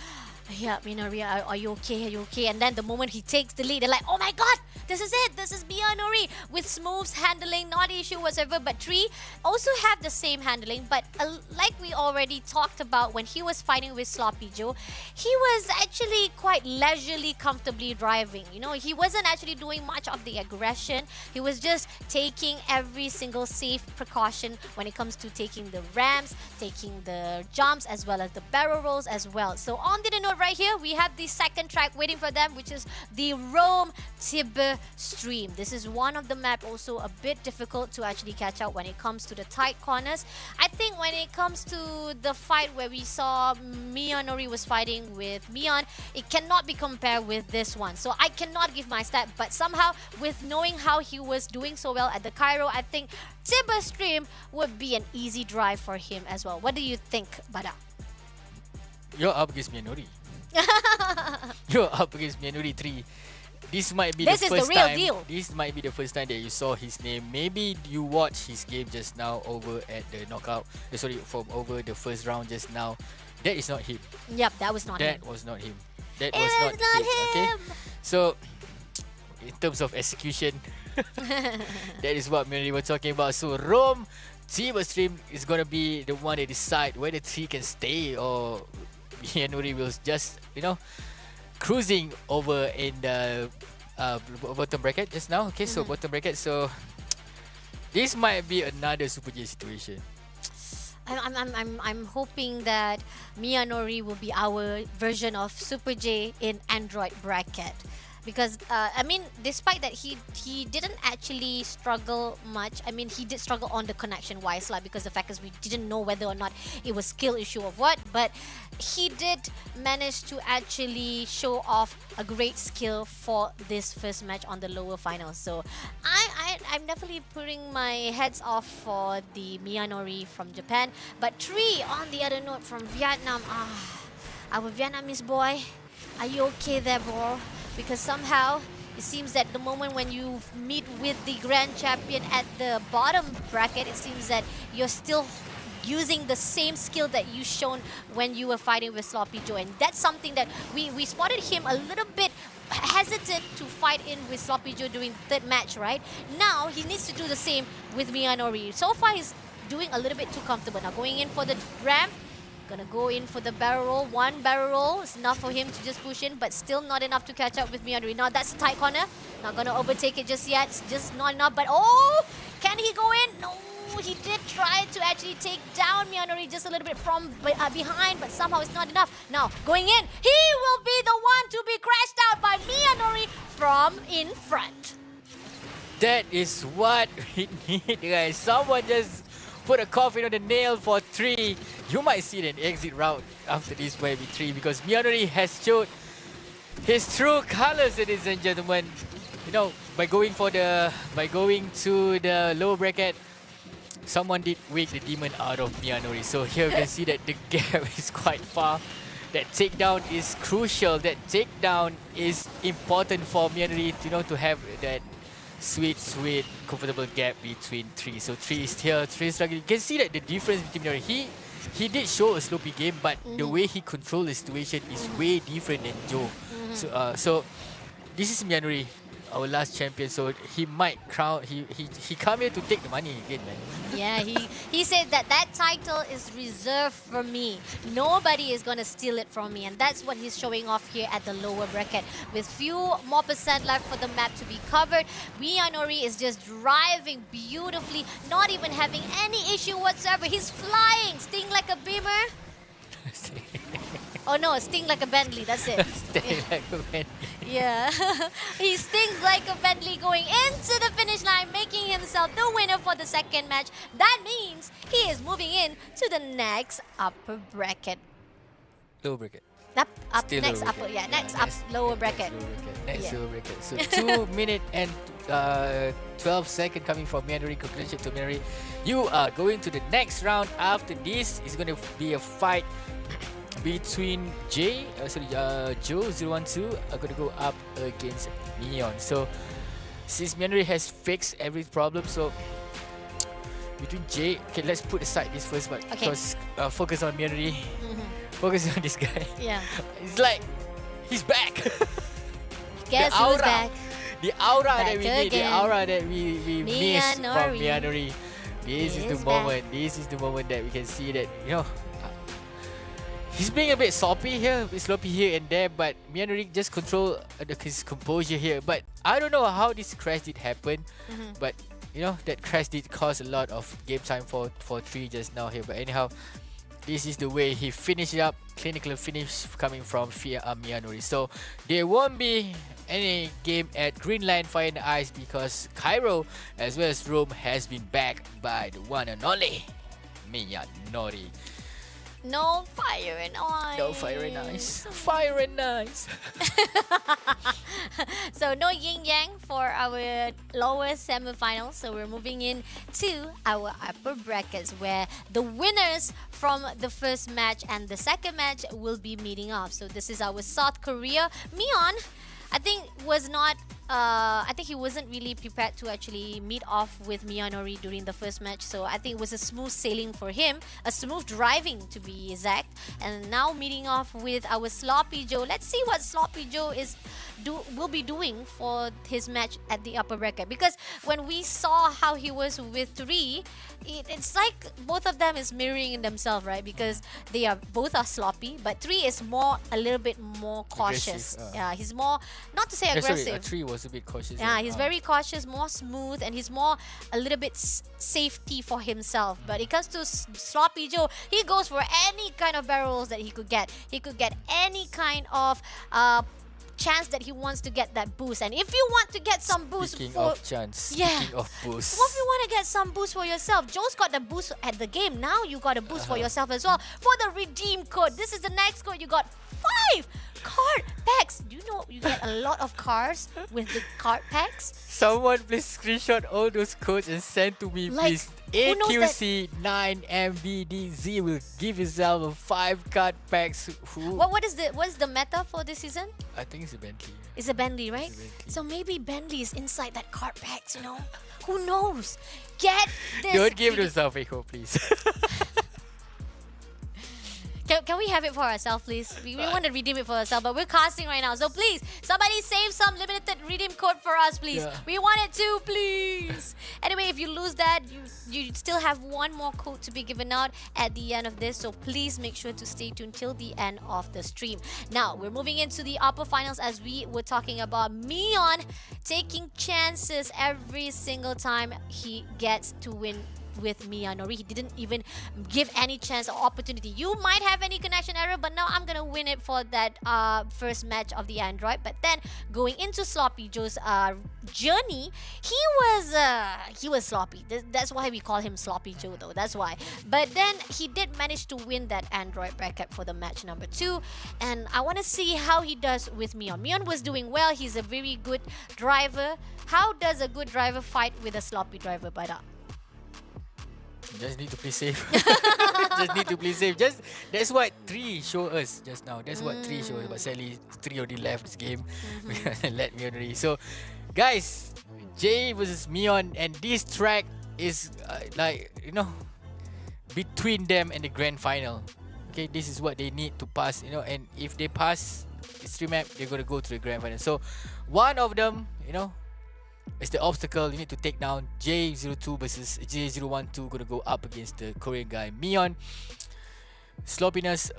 yeah, Myanmar, are you okay? Are you okay? And then the moment he takes the lead, they're like, oh my god, this is it. This is Myanmar with smooth handling, not issue whatsoever. But Tree also have the same handling. But like we already talked about when he was fighting with Sloppy Joe, he was actually quite leisurely, comfortably driving. He wasn't actually doing much of the aggression. He was just taking every single safe precaution when it comes to taking the ramps, taking the jumps, as well as the barrel rolls as well. So on the note right here, we have the second track waiting for them, which is the Rome Tiber Stream. This is one of the map also a bit difficult to actually catch out when it comes to the tight corners. I think when it comes to the fight where we saw Myanmar was fighting with Mion, it cannot be compared with this one. So I cannot give my stat, but somehow with knowing how he was doing so well at the Cairo, I think Tiber Stream would be an easy drive for him as well. What do you think, Bada? You're up against Myanmar. You're up against Myanmar 3. this might be This the is the first real time. deal. This might be the first time that you saw his name. Maybe you watched his game just now over at the knockout. From over the first round just now. That is not him. Yep, that was not him. That was not him. That It was was not Okay. him. So, in terms of execution, that is what we were talking about. So Rome Livestream is gonna be the one that decide whether T can stay or Yanuri will just cruising over in the bottom bracket just now. Okay, so bottom bracket. So this might be another Super J situation. I'm hoping that Miyanori will be our version of Super J in Android bracket. Because I mean, despite that he didn't actually struggle much. I mean, he did struggle on the connection wise, like, because the fact is we didn't know whether or not it was skill issue of what. But he did manage to actually show off a great skill for this first match on the lower finals. So I'm definitely putting my heads off for the Miyanori from Japan. But Tree, on the other note, from Vietnam, our Vietnamese boy, are you okay there, bro? Because somehow it seems that the moment when you meet with the grand champion at the bottom bracket, it seems that you're still using the same skill that you shown when you were fighting with Sloppy Joe. And that's something that we spotted him a little bit hesitant to fight in with Sloppy Joe during third match, right? Now he needs to do the same with Miyanori. So far he's doing a little bit too comfortable. Now going in for the ramp, gonna go in for the barrel roll. One barrel roll is enough for him to just push in, but still not enough to catch up with Miyanori. Now that's a tight corner. Not gonna overtake it just yet. It's just not enough. But oh, can he go in? No, he did try to actually take down Miyanori just a little bit from behind, but somehow it's not enough. Now going in, he will be the one to be crashed out by Miyanori from in front. That is what we need, guys. Someone just put a coffin on the nail for 3. You might see an exit route after this wave 3 because Miyanori has showed his true colors, ladies and gentlemen. By going to the lower bracket, someone did wake the demon out of Miyanori. So here you can see that the gap is quite far. That takedown is crucial. That takedown is important for Miyanori to have that sweet, comfortable gap between 3. So 3 is here, 3 is struggling. You can see that the difference between Miyanori. He did show a sloppy game, but the way he controlled the situation is way different than Joe. So this is Miyanori, our last champion. So he might crown. He come here to take the money again, man. Yeah, he said that title is reserved for me. Nobody is gonna steal it from me, and that's what he's showing off here at the lower bracket. With few more percent left for the map to be covered, Miyanori is just driving beautifully, not even having any issue whatsoever. He's flying, sting like a beamer. Oh no, sting like a Bentley, that's it. Sting like a Bentley. Yeah, he stings like a Bentley going into the finish line, making himself the winner for the second match. That means he is moving in to the next upper bracket. Lower bracket. Next Still upper, lower yeah, bracket. next lower bracket. Next Yeah. lower bracket. So 2 minutes and 12 seconds coming from Miyanori. Congratulations to Miyanori. You are going to the next round. After this is going to be a fight between Joe 012 are going to go up against Neon. So since Miyanori has fixed every problem, so between Jay, okay, let's put aside this first one because focus on Miyanori. Focus on this guy. Yeah. It's like he's back. Guess The who's aura. back? The aura Back that we need, the again. aura that we missed from Miyanori. Miyanori. This is the Is moment. This is the moment that we can see that he's being a bit sloppy here and there, but Miyanori just control his composure here. But I don't know how this crash did happen, but that crash did cause a lot of game time for 3 just now here. But anyhow, this is the way he finished it up. Clinical finish coming from Miyanori. So there won't be any game at Greenland Fire and Ice because Cairo as well as Rome has been backed by the one and only Miyanori. No fire and ice. No fire and ice. Fire and ice. So no yin yang for our lower semifinals. So we're moving in to our upper brackets where the winners from the first match and the second match will be meeting up. So this is our South Korea. Mion, I think was not. I think he wasn't really prepared to actually meet off with Miyanori during the first match. So I think it was a smooth sailing for him, a smooth driving to be exact. And now meeting off with our Sloppy Joe. Let's see what Sloppy Joe will be doing for his match at the upper bracket. Because when we saw how he was with Three, it's like both of them is mirroring in themselves, right? Because they are both are sloppy, but Three is a little bit more cautious. Yeah, he's more, not to say aggressive. Sorry, Three was a bit cautious. Yeah, he's very cautious, more smooth, and he's more a little bit safety for himself. But it comes to Sloppy Joe, he goes for any kind of barrels that he could get. He could get any kind of chance that he wants to get that boost. And if you want to get some boost Speaking for of chance, yeah. speaking of boost. What if you want to get some boost for yourself? Joe's got the boost at the game. Now you got a boost for yourself as well. For the redeem code, this is the next code. You got 5 card packs. Do you know you get a lot of cards with the card packs? Someone please screenshot all those codes and send to me, Like, please. who knows AQC9MBDZ will give yourself a 5 card packs. What is the meta for this season? I think it's a Bentley. It's a Bentley, right? It's a Bentley. So maybe Bentley is inside that card packs, you know? Who knows? Get this. Don't give yourself echo, please. Can we have it for ourselves, please? We want to redeem it for ourselves, but we're casting right now. So please, somebody save some limited redeem code for us, please. Yeah. We want it too, please. Anyway, if you lose that, you still have one more code to be given out at the end of this. So please make sure to stay tuned till the end of the stream. Now, we're moving into the upper finals as we were talking about Mion taking chances every single time he gets to win with Miyanori. He didn't even give any chance or opportunity. You might have any connection error, but now I'm gonna win it for that first match of the Android. But then going into Sloppy Joe's journey, he was sloppy. That's why we call him Sloppy Joe, though. That's why. But then he did manage to win that Android bracket for the match number 2, and I want to see how he does with Mion. Mion was doing well. He's a very good driver. How does a good driver fight with a sloppy driver, Bada? Just need to play safe. Just need to play safe. That's what 3 show us just now. That's what 3 show us. But sadly, 3 already left this game. Let me already. So, guys, Jay versus Mion, and this track is between them and the grand final. Okay, this is what they need to pass. And if they pass this 3 map, they're gonna go to the grand final. So, one of them, it's the obstacle. You need to take down J02 versus J012. Gonna go up against the Korean guy Mion. Sloppiness,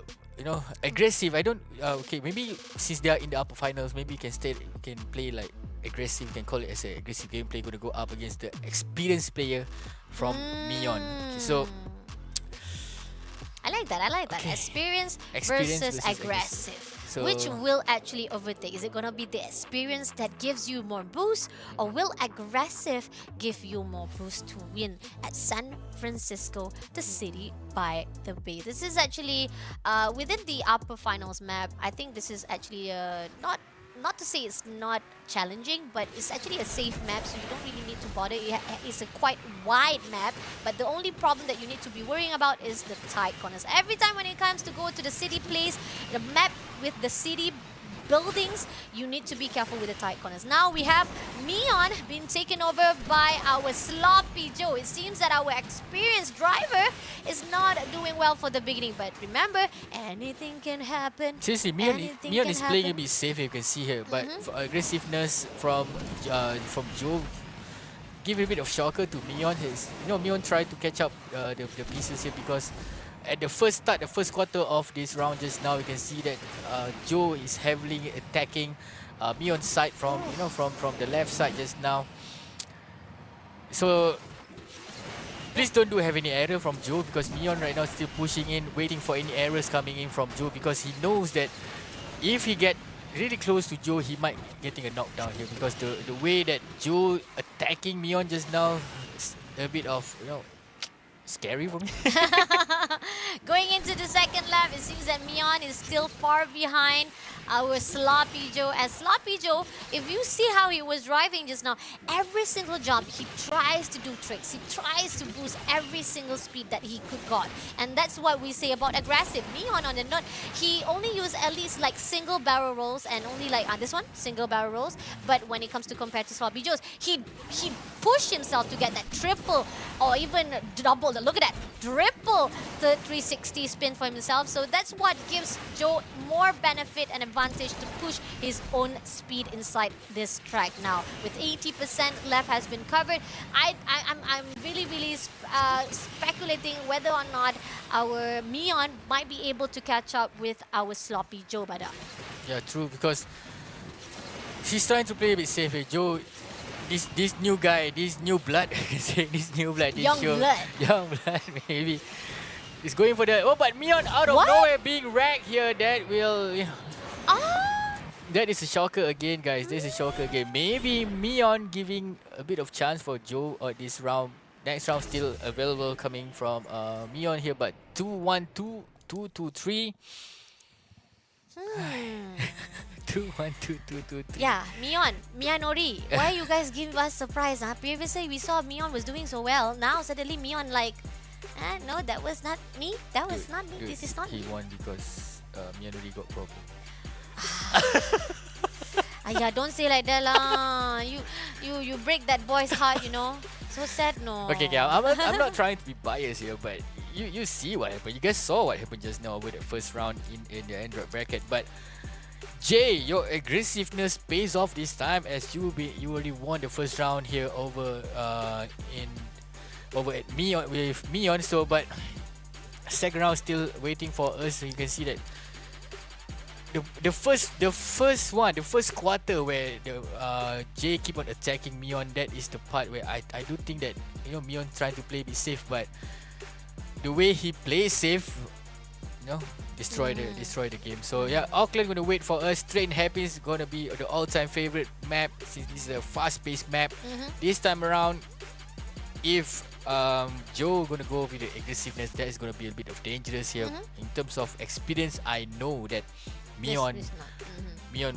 aggressive. I don't. Okay, maybe since they are in the upper finals, maybe you can play like aggressive. You can call it as an aggressive gameplay. Gonna go up against the experienced player from Mion. Okay, so I like that. Okay. Experience versus aggressive. So, which will actually overtake? Is it gonna be the experience that gives you more boost, or will aggressive give you more boost to win at San Francisco, the city by the bay? This is actually within the upper finals map. I think this is actually not to say it's not challenging, but it's actually a safe map, so you don't really need to bother. It's a quite wide map, but the only problem that you need to be worrying about is the tight corners. Every time when it comes to go to the city place, the map with the city buildings, you need to be careful with the tight corners. Now we have Mion being taken over by our Sloppy Joe. It seems that our experienced driver is not doing well for the beginning, but remember, anything can happen. Seriously, Mion is playing a bit safe, you can see here, but for aggressiveness from Joe, give a bit of shocker to Mion. Mion tried to catch up the pieces here, because at the first quarter of this round just now, you can see that Joe is heavily attacking Mion's side from the left side just now. So please don't have any error from Joe, because Mion right now is still pushing in, waiting for any errors coming in from Joe, because he knows that if he get really close to Joe, he might be getting a knockdown here, because the way that Joe attacking Mion just now is a bit of scary for me. Going into the second lap, it seems that Mion is still far behind our Sloppy Joe. As Sloppy Joe, if you see how he was driving just now, every single jump he tries to do tricks. He tries to boost every single speed that he could got. And that's what we say about aggressive. Mion on the note, he only used at least like single barrel rolls and only like this one, single barrel rolls. But when it comes to compare to Sloppy Joe's, he pushed himself to get that triple or even double. Look at that, triple the 360 spin for himself. So that's what gives Joe more benefit and advantage to push his own speed inside this track now. With 80% left has been covered, I'm really speculating whether or not our Mion might be able to catch up with our Sloppy Joe Bada. Yeah, true, because she's trying to play a bit safe. Joe, this new guy, this new blood, this new blood, this Young blood, maybe. He's going for the... Oh, but Mion out of nowhere being wrecked here. That will... That is a shocker again, guys. This is a shocker again. Maybe Mion giving a bit of chance for Joe this round. Next round still available coming from Mion here, but 2-1-2, 2-2-3. 2-1-2-2-2-3. Yeah, Mianori. Why you guys give us surprise? Huh? Previously we saw Mion was doing so well. Now suddenly Mion like, no, that was not me. That was not me. This is not he me. won because Mianori got problem. Ayah, don't say like that lah. You break that boy's heart, you know. So sad, no. Okay, I'm not trying to be biased here, but you see what happened. You guys saw what happened just now with the first round in the Android bracket. But Jay, your aggressiveness pays off this time as you already won the first round here over at Mion with Mion. So, but second round still waiting for us. So you can see that the first quarter where the Jay keep on attacking Mion, that is the part where I do think that Mion trying to play a bit safe, but the way he plays safe, destroy the game. So yeah, Auckland gonna wait for us. Train Happiness gonna be the all-time favorite map since this is a fast-paced map. This time around, if Joe gonna go with the aggressiveness, that is gonna be a bit of dangerous here. In terms of experience, I know that Mion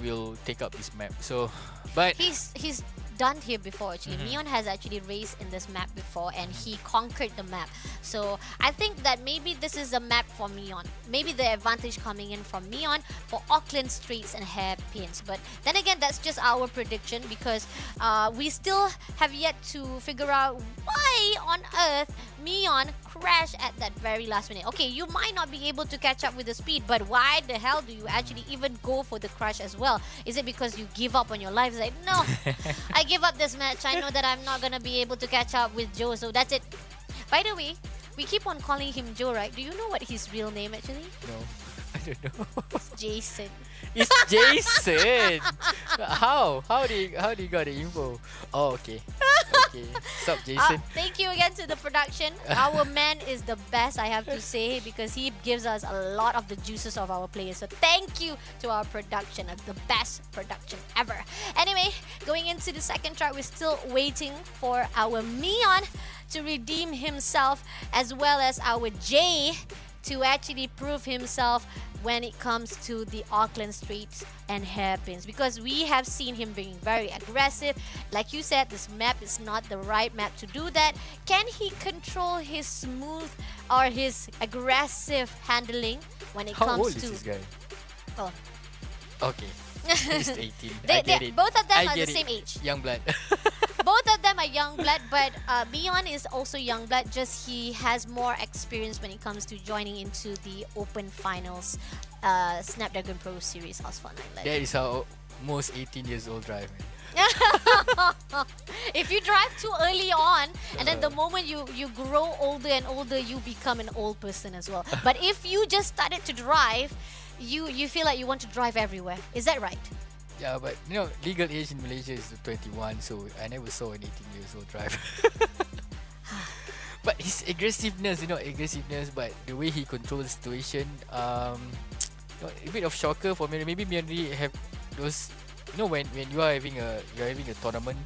will take up this map. So, but he's done here before actually. Mion has actually raced in this map before and he conquered the map. So I think that maybe this is a map for Mion. Maybe the advantage coming in from Mion for Auckland streets and hairpins. But then again, that's just our prediction because we still have yet to figure out why on earth Mion crashed at that very last minute. Okay, you might not be able to catch up with the speed, but why the hell do you actually even go for the crash as well? Is it because you give up on your life? It's like, no, I give up this match. I know that I'm not gonna be able to catch up with Joe, so that's it. By the way, we keep on calling him Joe, right? Do you know what his real name actually? No, I don't know. It's Jason. It's Jason. How do you got the info? Oh, okay. Okay. What's up, Jason? Thank you again to the production. Our man is the best, I have to say, because he gives us a lot of the juices of our players. So thank you to our production, the best production ever. Anyway, going into the second track, we're still waiting for our Mion to redeem himself, as well as our Jay to actually prove himself when it comes to the Auckland streets and hairpins, because we have seen him being very aggressive. Like you said, this map is not the right map to do that. Can he control his smooth or his aggressive handling when it How comes old to... is this guy? Oh. Okay. He's 18. I get it. Both of them I are get the it. same age. Young blood. Both of them are young blood, but Mion is also young blood, just he has more experience when it comes to joining into the Open Finals Snapdragon Pro Series Asphalt 9 Legend. That is how most 18 years old drive. If you drive too early on, and then the moment you grow older and older, you become an old person as well. But if you just started to drive, you feel like you want to drive everywhere. Is that right? Yeah, but legal age in Malaysia is 21, so I never saw an 18 years old driver. But his aggressiveness, but the way he controls the situation, a bit of shocker for me. Maybe Myanmar have those, when you are having a tournament,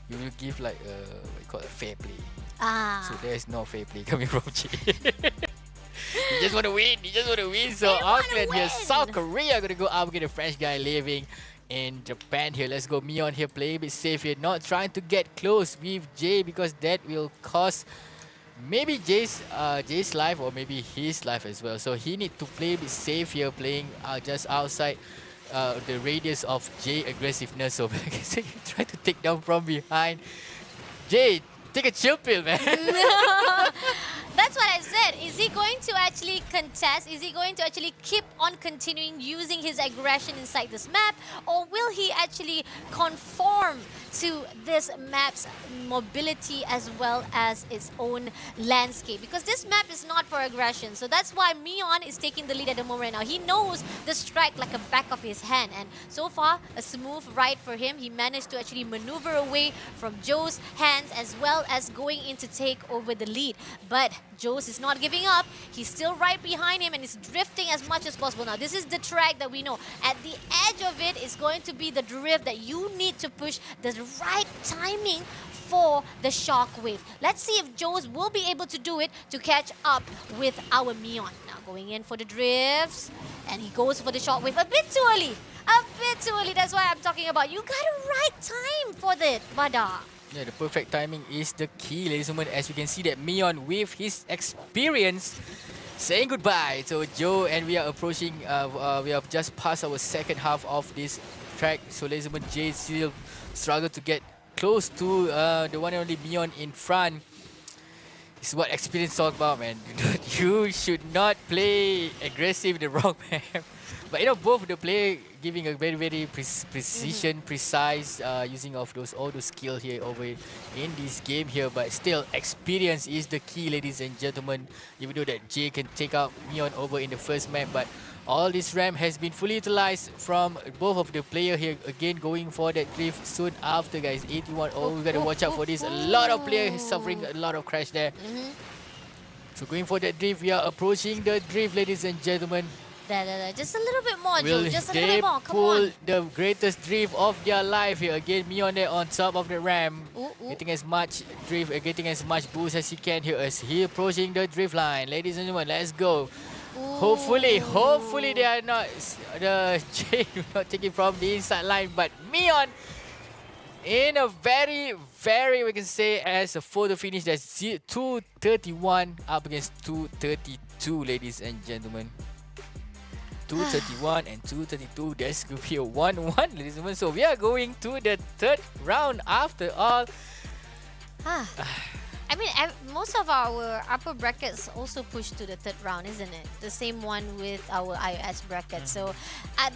you will give like what you call a fair play. So there's no fair play coming from Jay. You just want to win. You just want to win. So Auckland here, South Korea going to go up against a French guy living in Japan here. Let's go Mion here. Play a bit safe here. Not trying to get close with Jay because that will cost maybe Jay's life or maybe his life as well. So he need to play a bit safe here, playing just outside the radius of Jay aggressiveness. So you try to take down from behind. Jay, take a chill pill, man. That's what I said. Is he going to actually contest? Is he going to actually keep on continuing using his aggression inside this map? Or will he actually conform to this map's mobility as well as its own landscape? Because this map is not for aggression. So that's why Mion is taking the lead at the moment right now. He knows the strike like a back of his hand. And so far, a smooth ride for him. He managed to actually maneuver away from Joe's hands as well as going in to take over the lead. But Joe's is not giving up. He's still right behind him and is drifting as much as possible. Now, this is the track that we know. At the edge of it is going to be the drift that you need to push the right timing for the shockwave. Let's see if Joe's will be able to do it to catch up with our Mion. Now, going in for the drifts. And he goes for the shockwave a bit too early. A bit too early. That's why I'm talking about. You got a right time for that, Bada. Yeah, the perfect timing is the key, ladies and gentlemen. As you can see that Mion, with his experience, saying goodbye to Joe, and we are approaching, we have just passed our second half of this track. So ladies and gentlemen, Jay still struggle to get close to the one and only Mion in front. This is what experience talk about, man. You should not play aggressive in the wrong map. But you know, both the player giving a very precision, precise using of all those skills here over in this game here. But still, experience is the key, ladies and gentlemen. Even though that Jay can take out Mion over in the first map, but all this ramp has been fully utilized from both of the player here. Again, going for that drift soon after, guys. 81. Oh, we gotta watch out for this. A lot of players suffering a lot of crash there. So going for that drift, we are approaching the drift, ladies and gentlemen. Just a little bit more, Joe. Will Just a little bit more. Come pull on. the greatest drift of their life here? Again, Mion there on top of the ramp. Getting as much drift, getting as much boost as he can here as he approaching the drift line. Ladies and gentlemen, let's go. Hopefully they are not, the Jay not taking from the inside line, but Mion in a very, we can say, as a photo finish, that's 231 up against 232, ladies and gentlemen. 231 and 232. That's going to be a 1-1, ladies and gentlemen. So we are going to the third round after all. I mean, most of our upper brackets also push to the third round, isn't it? The same one with our iOS bracket. So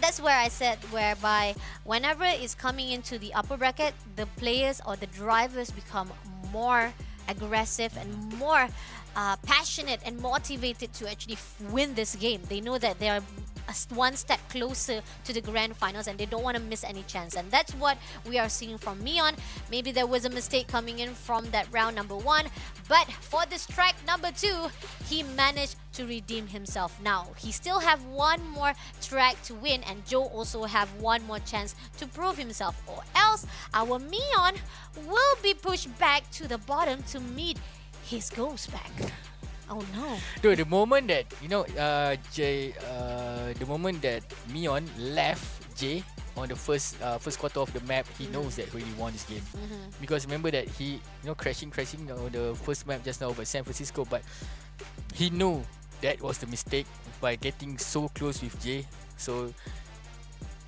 that's where I said, whereby whenever it's coming into the upper bracket, the players or the drivers become more aggressive and more passionate and motivated to actually win this game. They know that they are one step closer to the grand finals and they don't want to miss any chance. And that's what we are seeing from Mion. Maybe there was a mistake coming in from that round number 1, but for this track number 2, he managed to redeem himself. Now, he still have one more track to win, and Joe also have one more chance to prove himself, or else our Mion will be pushed back to the bottom to meet his ghost back. Oh no. Dude, the moment that, you know, Jay, the moment that Mion left Jay on the first quarter of the map, he knows that he already won this game. Because remember that he, you know, crashing on the first map just now over San Francisco, but he knew that was the mistake by getting so close with Jay. So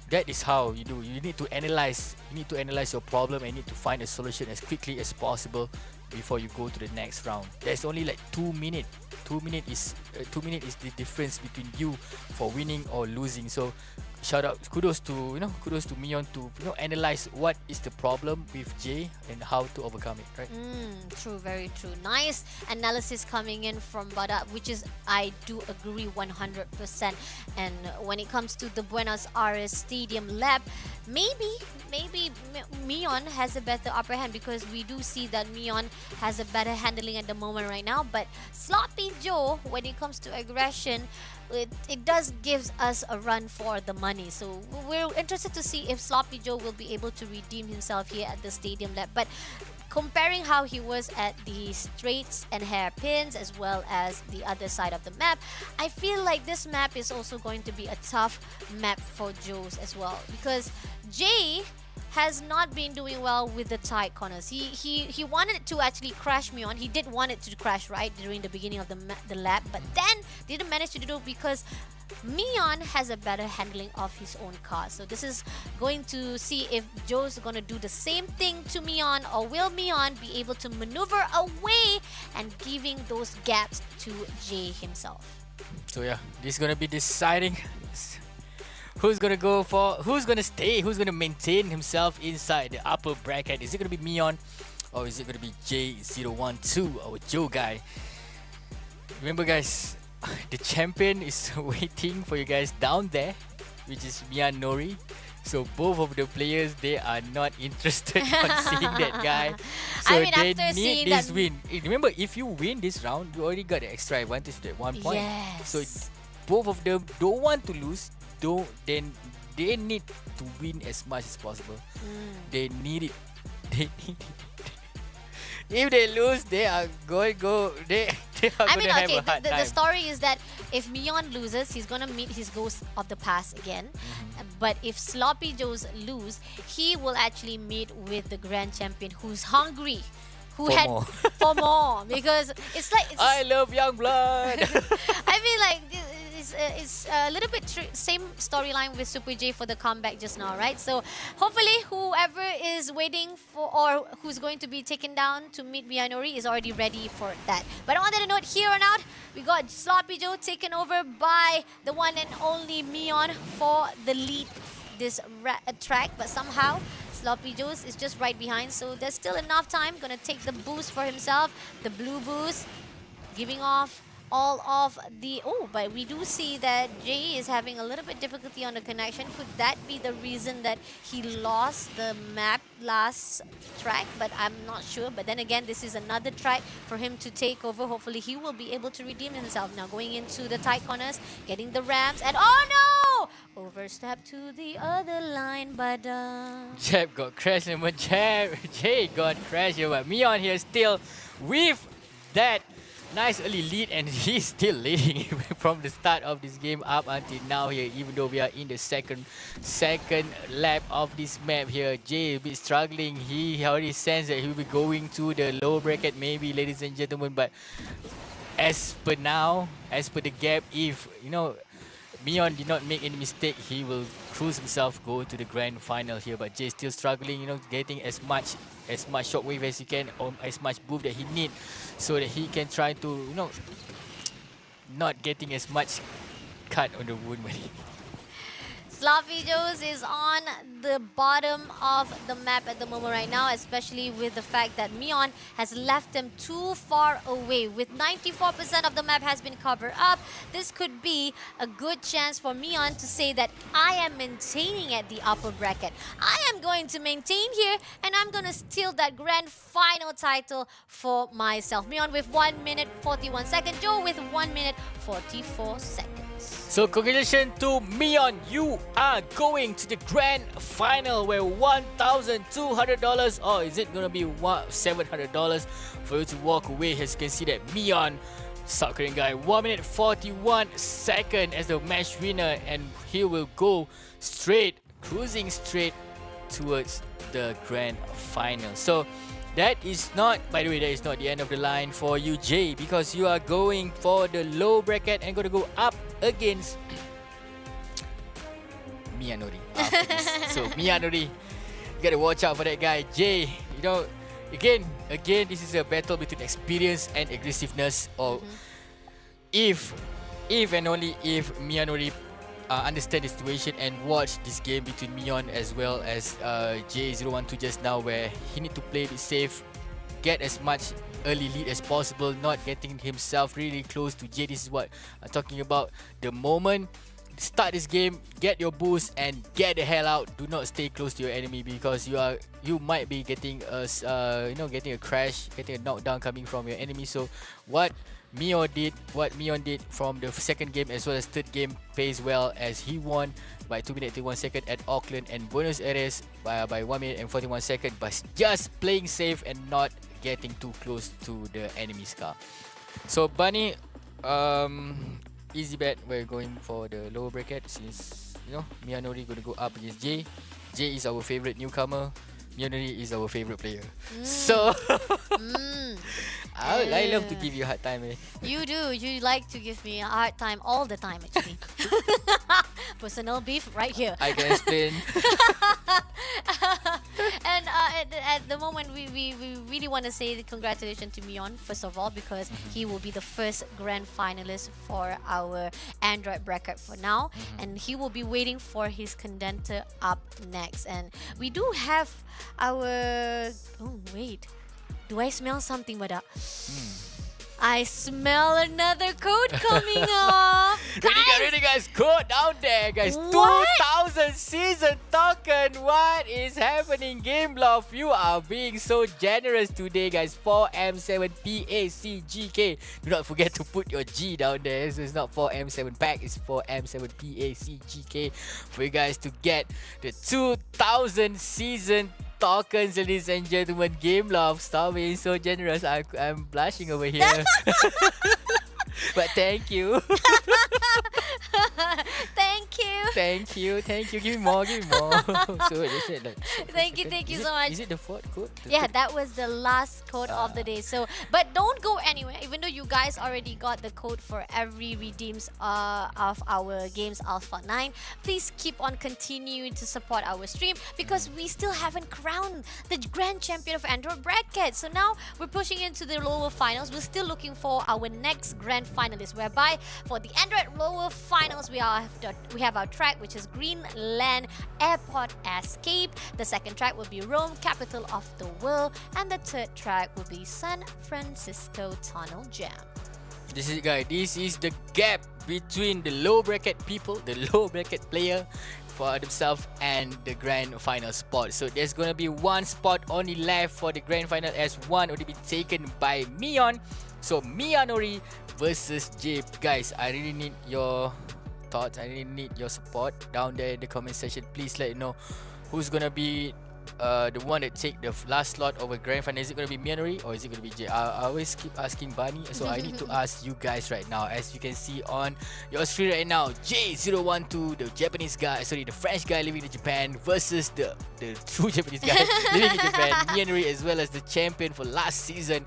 that is how you do. You need to analyze. You need to analyze your problem and need to find a solution as quickly as possible before you go to the next round. There's only like 2 minutes. 2 minutes is the difference between you for winning or losing. So shout out, kudos to Mion to analyze what is the problem with Jay and how to overcome it, right? True, very true. Nice analysis coming in from Bada, which is, I do agree 100%. And when it comes to the Buenos Aires Stadium lab, maybe Mion has a better upper hand, because we do see that Mion has a better handling at the moment right now. But Sloppy Joe, when it comes to aggression, it does gives us a run for the money. So we're interested to see if Sloppy Joe will be able to redeem himself here at the stadium lab. But comparing how he was at the straights and hairpins as well as the other side of the map, I feel like this map is also going to be a tough map for Joe's as well, because Jay has not been doing well with the tight corners. He wanted to actually crash me on. He did want it to crash right during the beginning of the lap, but then didn't manage to do it because Mion has a better handling of his own car. So this is going to see if Joe's going to do the same thing to Mion, or will Mion be able to maneuver away and giving those gaps to Jay himself. So yeah, this is going to be deciding who's going to stay, who's going to maintain himself inside the upper bracket. Is it going to be Mion, or is it going to be J012, our Joe guy? Remember guys, the champion is waiting for you guys down there, which is Mian Nori. So both of the players, they are not interested on seeing that guy. So I mean, they after need seeing this that- win. Remember, if you win this round, you already got the extra advantage at 1 point. Yes. So both of them don't want to lose. Then they need to win as much as possible. They need it. They need it. If they lose, they are going to I mean, have okay, a hard the time. story is that if Mion loses, he's going to meet his ghost of the past again. But if Sloppy Joes lose, he will actually meet with the grand champion who's hungry. Who For had more. for more, because it's like I love young blood. I feel like it's a little bit same storyline with Super J for the comeback just now, right? So hopefully whoever is waiting for, or who's going to be taken down to meet Miyanori is already ready for that. But on that note, here on out, we got Sloppy Joe taken over by the one and only Mion for the lead this track, but somehow Sloppy Joe's is just right behind, so there's still enough time. Gonna take the boost for himself, the blue boost, giving off all of the... Oh, but we do see that Jay is having a little bit difficulty on the connection. Could that be the reason that he lost the map last track? But I'm not sure. But then again, this is another track for him to take over. Hopefully, he will be able to redeem himself. Now going into the tight corners, getting the ramps, and oh no! Overstep to the other line, but... Jeb got crashed, but Jay got crashed, but Mion here still with that nice early lead, and he's still leading from the start of this game up until now here, even though we are in the second lap of this map here. Jay a bit struggling. He already sensed that he'll be going to the lower bracket maybe, ladies and gentlemen, but as per now, as per the gap, if you know Mion did not make any mistake, he will cruise himself, go to the grand final here. But Jay still struggling, you know, getting as much shockwave as he can, or as much boost that he need, so that he can try to, you know, not getting as much cut on the wound when he... Sloppy Joe's is on the bottom of the map at the moment right now, especially with the fact that Mion has left him too far away. With 94% of the map has been covered up, this could be a good chance for Mion to say that I am maintaining at the upper bracket. I am going to maintain here, and I'm going to steal that grand final title for myself. Mion with 1 minute 41 seconds, Joe with 1 minute 44 seconds. So congratulations to Mion, you are going to the grand final where $1,200, or is it going to be $700 for you to walk away? As you can see that Mion, South Korean guy, 1 minute 41 seconds as the match winner, and he will go cruising straight towards the grand final. So that is not, by the way, that is not the end of the line for you, Jay, because you are going for the low bracket and going to go up against Miyanori after this. So Miyanori, you got to watch out for that guy. Jay, you know, again, this is a battle between experience and aggressiveness. Or if and only if Miyanori understand the situation and watch this game between Mion as well as J012 just now, where he need to play it safe, get as much early lead as possible, not getting himself really close to J. This is what I'm talking about. The moment start this game, get your boost and get the hell out. Do not stay close to your enemy, because you might be getting a getting a crash, getting a knockdown coming from your enemy. So what Mio did from the second game as well as third game pays well, as he won by 2 minutes 31 seconds at Auckland and Buenos Aires by 1 minute and 41 seconds, but just playing safe and not getting too close to the enemy's car. So Bunny, easy bet, we're going for the lower bracket since Miyanori gonna go up against Jay. Jay is our favorite newcomer. Miyanori is our favorite player. So I love to give you a hard time. You do. You like to give me a hard time all the time, actually. Personal beef right here. I can explain. And at the moment, we really want to say congratulations to Mion, first of all, because he will be the first grand finalist for our Android bracket for now. And he will be waiting for his contender up next. And we do have our... Oh, wait. Do I smell something, Bada? I smell another code coming up. Ready guys, code down there guys. What? 2000 season token. What is happening, Game Love? You are being so generous today guys. 4M7PACGK. Do not forget to put your G down there. So it's not 4M7 pack, it's 4M7PACGK for you guys to get the 2000 season tokens, ladies and gentlemen. Game Love, stop being so generous. I'm blushing over here. But thank you. Thank you. Give me more. So that's it. Thank you so much. Is it the fourth code? Yeah, that was the last code of the day. So, but don't go anywhere. Even though you guys already got the code for every redeems of our games Asphalt 9, please keep on continuing to support our stream because we still haven't crowned the grand champion of Android bracket. So now we're pushing into the lower finals. We're still looking for our next grand finalist, whereby for the Android lower finals we have our track, which is Greenland Airport Escape. The second track will be Rome, capital of the world, and the third track will be San Francisco Tunnel Jam. This is the gap between the low bracket people, the low bracket player for themselves and the grand final spot. So there's gonna be one spot only left for the grand final, as one already been taken by Mion. So Miyanori versus Jay. Guys, I really need your thoughts. I really need your support down there in the comment section. Please let me know who's gonna be the one that take the last slot over grand final. Is it gonna be Miyanori or is it gonna be Jay? I always keep asking Bunny, so I need to ask you guys right now. As you can see on your screen right now, J012, the Japanese guy, the French guy living in Japan, versus the true Japanese guy living in Japan, Miyanori, as well as the champion for last season,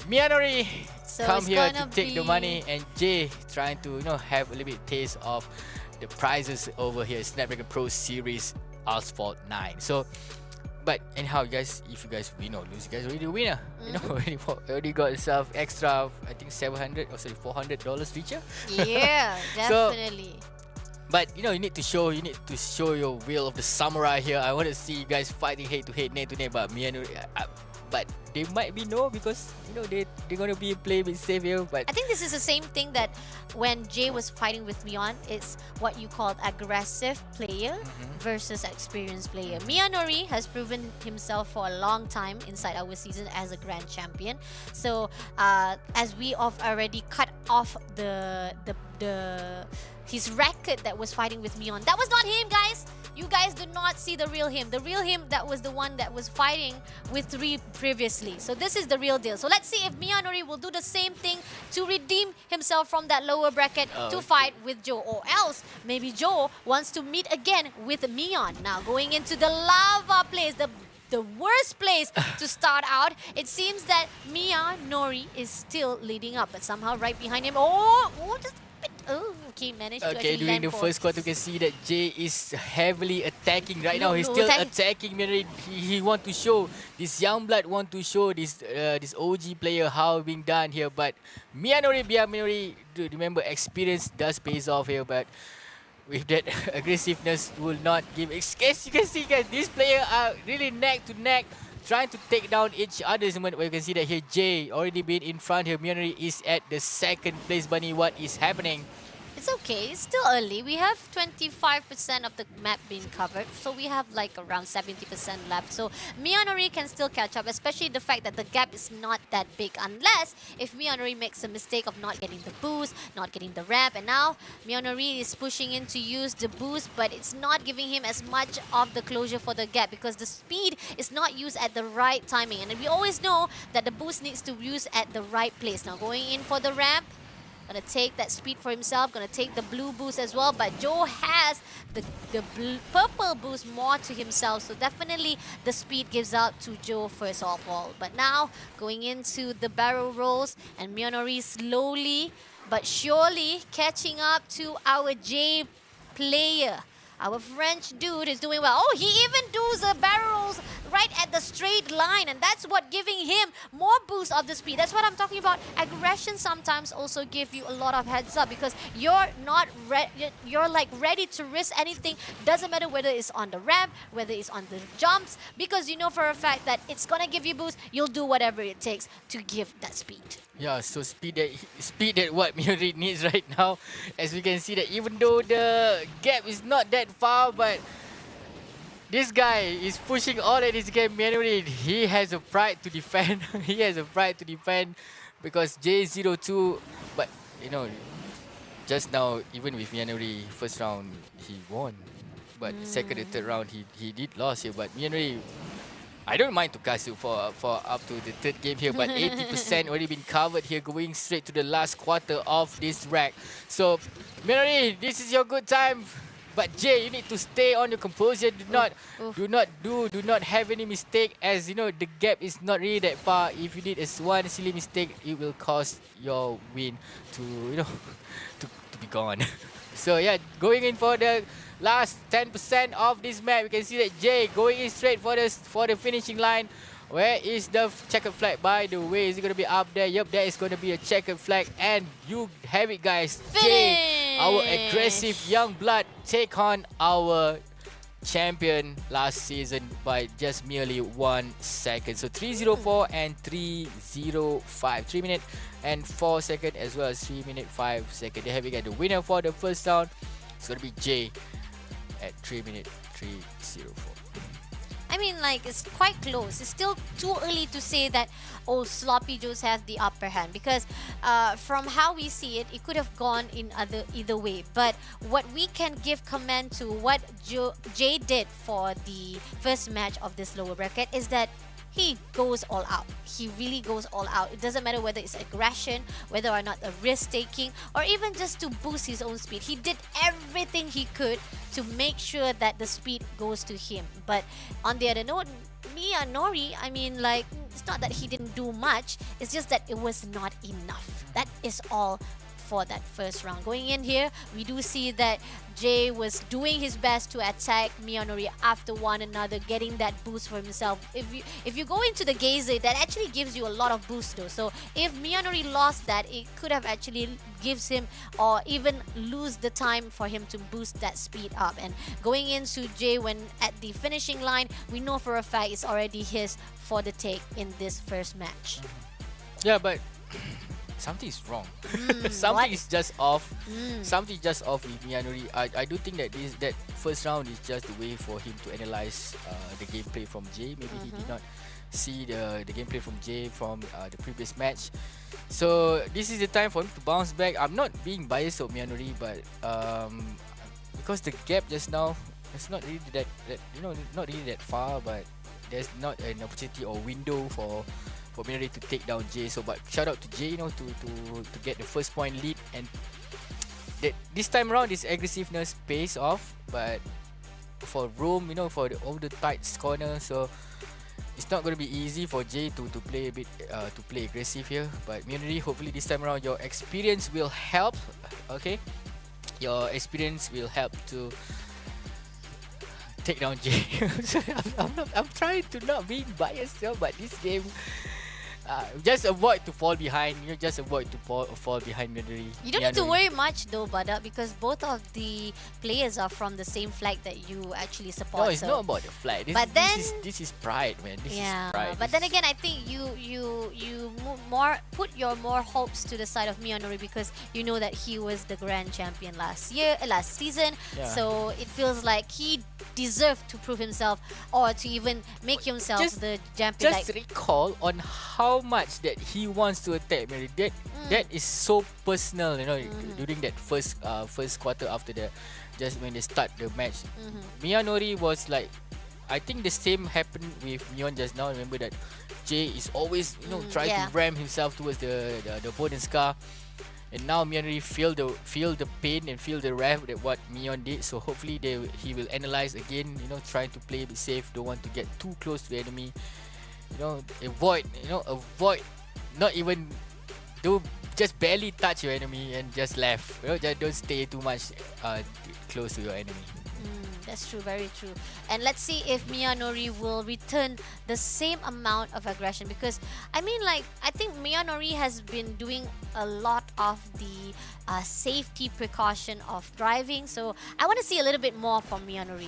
Miyanori. So come here to take the money, and Jay trying to have a little bit taste of the prizes over here, Snapdragon Pro Series Asphalt 9. So, but anyhow, guys, if you guys win or lose, you guys already the winner. Already got yourself extra, I think $400 richer. Yeah, definitely. But you need to show your will of the samurai here. I want to see you guys fighting head to head, neck to neck. But but they might be no, because they're gonna be play a bit safe here. But I think this is the same thing that when Jay was fighting with Mion, it's what you call aggressive player versus experienced player. Miyanori has proven himself for a long time inside our season as a grand champion. So as we have already cut off his record that was fighting with Mion, that was not him, guys. You guys do not see the real him. The real him, that was the one that was fighting with 3 previously. So this is the real deal. So let's see if Miyanori will do the same thing to redeem himself from that lower bracket to fight with Joe. Or else, maybe Joe wants to meet again with Mion. Now, going into the lava place, the worst place to start out. It seems that Miyanori is still leading up, but somehow right behind him. Okay, managed to actually during land the for- first quarter, you can see that Jay is heavily attacking right now. He's still attacking Miyanori. He want to show this young blood, want to show this OG player how being done here. But Miyanori, remember, experience does pays off here. But with that aggressiveness, will not give. As you can see, guys, these players are really neck to neck, trying to take down each other's moment. Where you can see that here, Jay already been in front here. Miyanori is at the second place. Bunny, what is happening? It's okay. It's still early. We have 25% of the map being covered, so we have like around 70% left. So Mionori can still catch up, especially the fact that the gap is not that big, unless if Mionori makes a mistake of not getting the boost, not getting the ramp, and now Mionori is pushing in to use the boost, but it's not giving him as much of the closure for the gap because the speed is not used at the right timing. And we always know that the boost needs to use at the right place. Now going in for the ramp, gonna take that speed for himself, gonna take the blue boost as well, but Joe has the purple boost more to himself, so definitely the speed gives out to Joe first of all. But now, going into the barrel rolls, and Mionori slowly but surely catching up to our J player. Our French dude is doing well. Oh, he even does the barrels right at the straight line, and that's what giving him more boost of the speed. That's what I'm talking about. Aggression sometimes also give you a lot of heads up because you're not you're like ready to risk anything. Doesn't matter whether it's on the ramp, whether it's on the jumps, because you know for a fact that it's gonna give you boost. You'll do whatever it takes to give that speed. Yeah, so speed that what Mionori needs right now. As we can see that even though the gap is not that far, but this guy is pushing all at this game. Mionori, he has a pride to defend. He has a pride to defend because J02, but you know, just now even with Mionori first round he won, but second and third round he did lose here. But Mionori, I don't mind Tokasu for up to the third game here, but 80% already been covered here, going straight to the last quarter of this rack. So, Mionori, this is your good time. But Jay, you need to stay on your composure. Do not have any mistake, as you know the gap is not really that far. If you did one silly mistake, it will cost your win to to be gone. So yeah, going in for the last 10% of this map, we can see that Jay going in straight for the finishing line. Where is the checkered flag, by the way? Is it going to be up there? Yep, there is going to be a checkered flag. And you have it, guys. Jay, our aggressive young blood, take on our champion last season by just merely 1 second. So 3:04 and 3:05. 3 minutes and 4 seconds, as well as 3 minutes 5 seconds. There we go. The winner for the first round. It's going to be Jay at 3 minutes 3:04. I mean, like, it's quite close. It's still too early to say that, oh, Sloppy Joes have the upper hand, because from how we see it, it could have gone in either way. But what we can give comment to what Jay did for the first match of this lower bracket is that he goes all out. He really goes all out. It doesn't matter whether it's aggression, whether or not a risk-taking, or even just to boost his own speed. He did everything he could to make sure that the speed goes to him. But on the other note, Mionori, I mean, like, it's not that he didn't do much. It's just that it was not enough. That is all for that first round. Going in here, we do see that Jay was doing his best to attack Mionori after one another, getting that boost for himself. If you go into the Geyser, that actually gives you a lot of boost though. So if Mionori lost that, it could have actually gives him, or even lose the time for him to boost that speed up. And going into Jay, when at the finishing line, we know for a fact it's already his for the take in this first match. Yeah, but something is wrong. Something is just off. Something is just off with Mionori. I do think that that first round is just a way for him to analyze the gameplay from Jay. Maybe he did not see the gameplay from Jay from the previous match. So this is the time for him to bounce back. I'm not being biased of Mionori, but because the gap just now, it's not really that not really that far, but there's not an opportunity or window for Mionori to take down Jay. So but shout out to Jay, to get the first point lead, and this time around this aggressiveness pays off. But for room, for over the tight corner, so it's not going to be easy for Jay to play a bit to play aggressive here. But Mionori, hopefully this time around your experience will help. Okay, your experience will help to take down Jay. So I'm trying to not be biased, but this game, Just avoid to fall behind. Just avoid to fall behind Myanmar. You don't need to worry much though, Badak, because both of the players are from the same flag that you actually support. No, it's not about the flag. This is pride, man. This is pride. But then again, I think you put your more hopes to the side of Myanmar because you know that he was the grand champion last season. Yeah. So it feels like he deserved to prove himself or to even make himself the champion. Just recall on how much that he wants to attack Myanmar. That is so personal, during that first quarter after the just when they start the match. Myanmar was like, I think the same happened with Myon just now. Remember that Jay is always trying to ram himself towards the opponent's car. And now Myanmar feel the pain and feel the wrath that what Myon did. So hopefully he will analyze again, trying to play a bit safe, don't want to get too close to the enemy. Avoid, not even just barely touch your enemy and just left. Just don't stay too much close to your enemy. That's true, very true. And let's see if Myanmar will return the same amount of aggression, because I think Myanmar has been doing a lot of the safety precaution of driving. So I want to see a little bit more from Myanmar.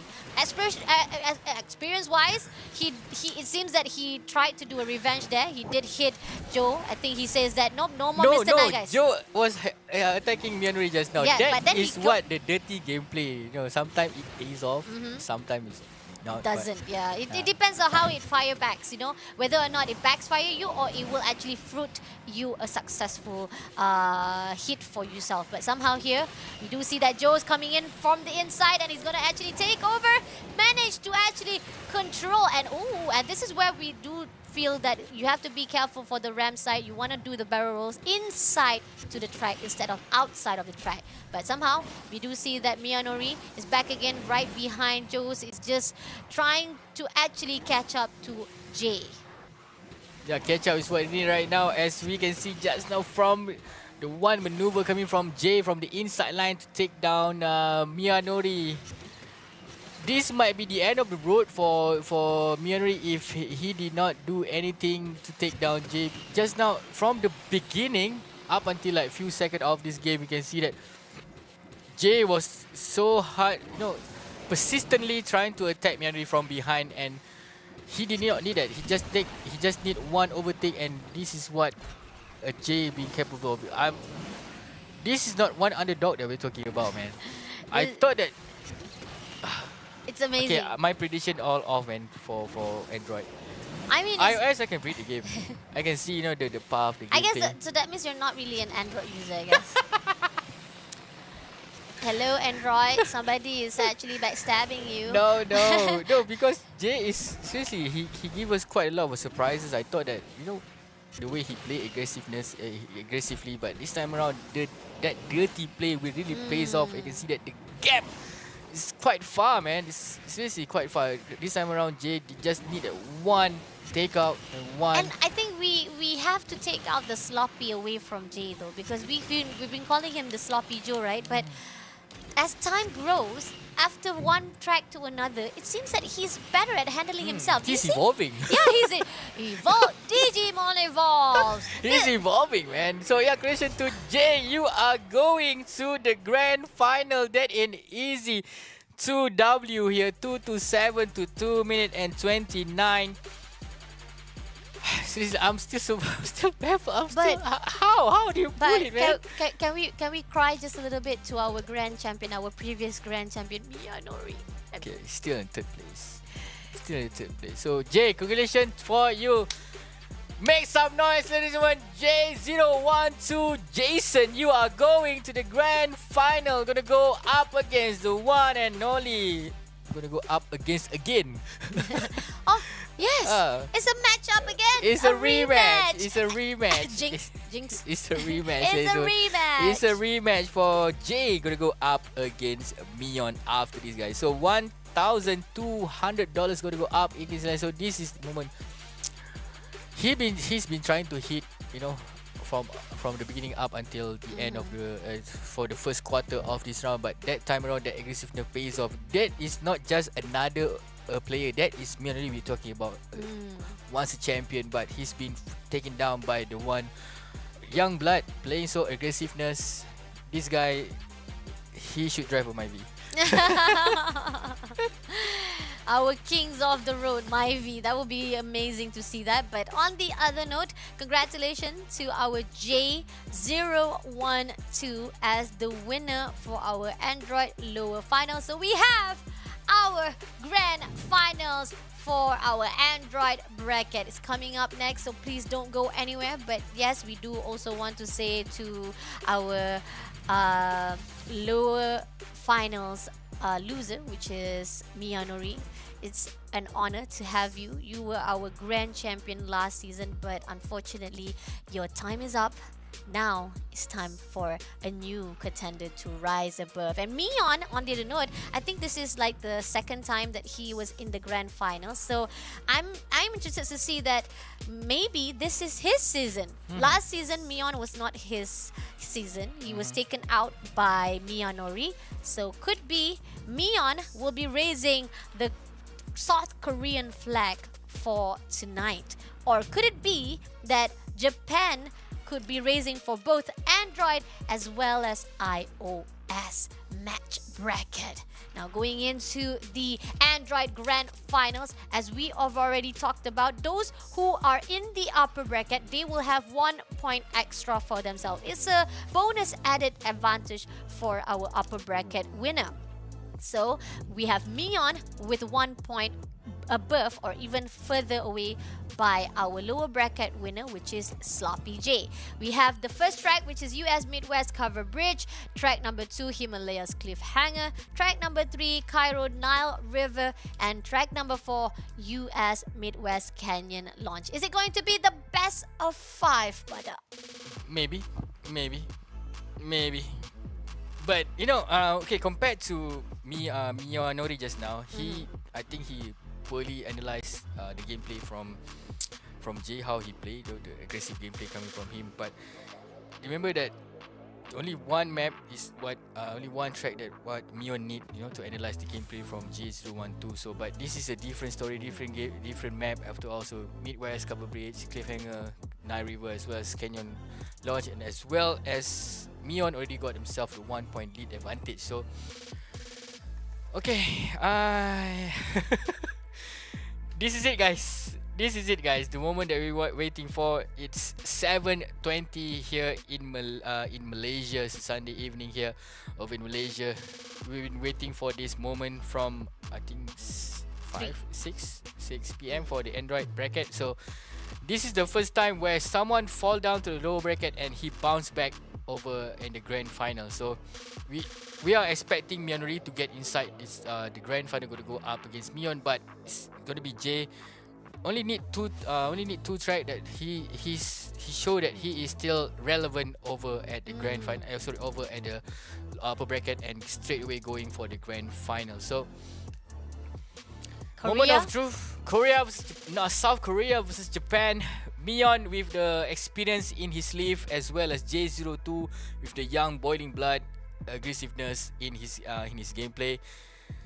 Experience-wise, it seems that he tried to do a revenge there. He did hit Joe. I think he says that no more Mr. Nice Guys. Joe was attacking Myanmar just now. Yeah, that is what the dirty gameplay. Sometimes it pays off, sometimes it's not. Doesn't, yeah. It depends on how it fire backs, whether or not it backfire you or it will actually fruit you a successful hit for yourself. But somehow here, we do see that Joe's coming in from the inside and he's going to actually take over, managed to actually control. And this is where we do feel that you have to be careful for the ram side. You want to do the barrel rolls inside to the track instead of outside of the track. But somehow, we do see that Myanmar is back again right behind Joe's. It's just trying to actually catch up to Jay. Yeah, catch up is what it is right now, as we can see just now from the one maneuver coming from Jay from the inside line to take down Myanmar. This might be the end of the road for Myanmar if he did not do anything to take down Jay. Just now, from the beginning up until like few seconds of this game, we can see that Jay was so hard, persistently trying to attack Myanmar from behind, and he did not need that. He just need one overtake, and this is what Jay being capable of. This is not one underdog that we're talking about, man. I thought that. It's amazing. Okay, my prediction all off, man, for Android. iOS, I can read the game. I can see, the path, the gameplay. I guess so that means you're not really an Android user, I guess. Hello, Android. Somebody is actually backstabbing you. No, because Jay is, seriously, he gave us quite a lot of surprises. I thought that, the way he played aggressively, but this time around, that dirty play will really pays off. You can see that the gap is quite far, man. It's seriously quite far. This time around, Jay just needed one takeout and one. And I think we have to take out the sloppy away from Jay though, because we've been calling him the sloppy Joe, right? But as time grows, after one track to another, it seems that he's better at handling himself. He's evolving. Yeah, he's evolved. Digimon evolves. He's evolving, man. So yeah, congratulations to Jay. You are going to the grand final. That in easy 2W here. 2:27 to 2 minutes and 29. Seriously, I'm still baffled. How do you put it, man? Can we cry just a little bit to our grand champion, our previous grand champion, Myanmar? Okay, still in third place. So Jay, congratulations for you. Make some noise, ladies and gentlemen. J012 Jason, you are going to the grand final. Gonna go up against the one and only. Gonna go up against again. Oh, yes. It's a match up again. It's a rematch. It's a rematch. Jinx. It's a rematch. It's a rematch. It's a rematch for Jay. Gonna go up against Myon after this, guys. So $1,200 gonna go up against. So this is the moment. He's been trying to hit, from the beginning up until the end of the for the first quarter of this round. But that time around, that aggressiveness pays off. That is not just another a player that is merely we're talking about once a champion, but he's been taken down by the one young blood playing so aggressiveness. This guy, he should drive a Myvi. Our kings of the road, Myvi. That would be amazing to see that. But on the other note, congratulations to our J012 as the winner for our Android lower final. So we have our grand finals for our Android bracket. It's coming up next, so please don't go anywhere. But yes, we do also want to say to our lower finals loser, which is Miyanori, it's an honor to have you. You were our grand champion last season, but unfortunately, your time is up. Now it's time for a new contender to rise above. And Mion, on the other note, I think this is like the second time that he was in the grand final. So I'm interested to see that maybe this is his season. Last season, Mion was not his season. He was taken out by Miyanori. So could be Mion will be raising the South Korean flag for tonight. Or could it be that Japan could be raising for both Android as well as iOS match bracket? Now going into the Android Grand Finals, as we have already talked about, those who are in the upper bracket, they will have 1 point extra for themselves. It's a bonus added advantage for our upper bracket winner. So we have Mion with 1 point above or even further away by our lower bracket winner, which is Sloppy J. We have the first track, which is US Midwest Cover Bridge. Track number 2, Himalayas Cliffhanger. Track number 3, Cairo Nile River. And track number 4, US Midwest Canyon Launch. Is it going to be the best of 5, Bada? Maybe. But you know, okay, compared to Miyanori just now, I think he poorly analysed the gameplay from Jay, how he played, the aggressive gameplay coming from him. But remember that only one map is what only one track that what Mion need, you know, to analyze the gameplay from J012. So, but this is a different story, different game, different map. After also Midwest Cover Bridge, Cliffhanger, Nile River, as well as Canyon Launch, and as well as Mion already got himself the 1 point lead advantage. So, okay, this is it, guys. The moment that we were waiting for. It's 7:20 here in Malaysia. It's Sunday evening here over in Malaysia. We've been waiting for this moment from I think 6 p.m. for the Android bracket. So this is the first time where someone fall down to the lower bracket and he bounced back over in the grand final. So we are expecting Miyanori to get inside this the grand final, going to go up against Mion, but it's going to be Jay. Only need two track that he showed that he is still relevant over at the grand final. Over at the upper bracket, and straight away going for the grand final. So Korea? moment of truth. South Korea versus Japan. Mion with the experience in his sleeve, as well as J02 with the young boiling blood aggressiveness in his gameplay.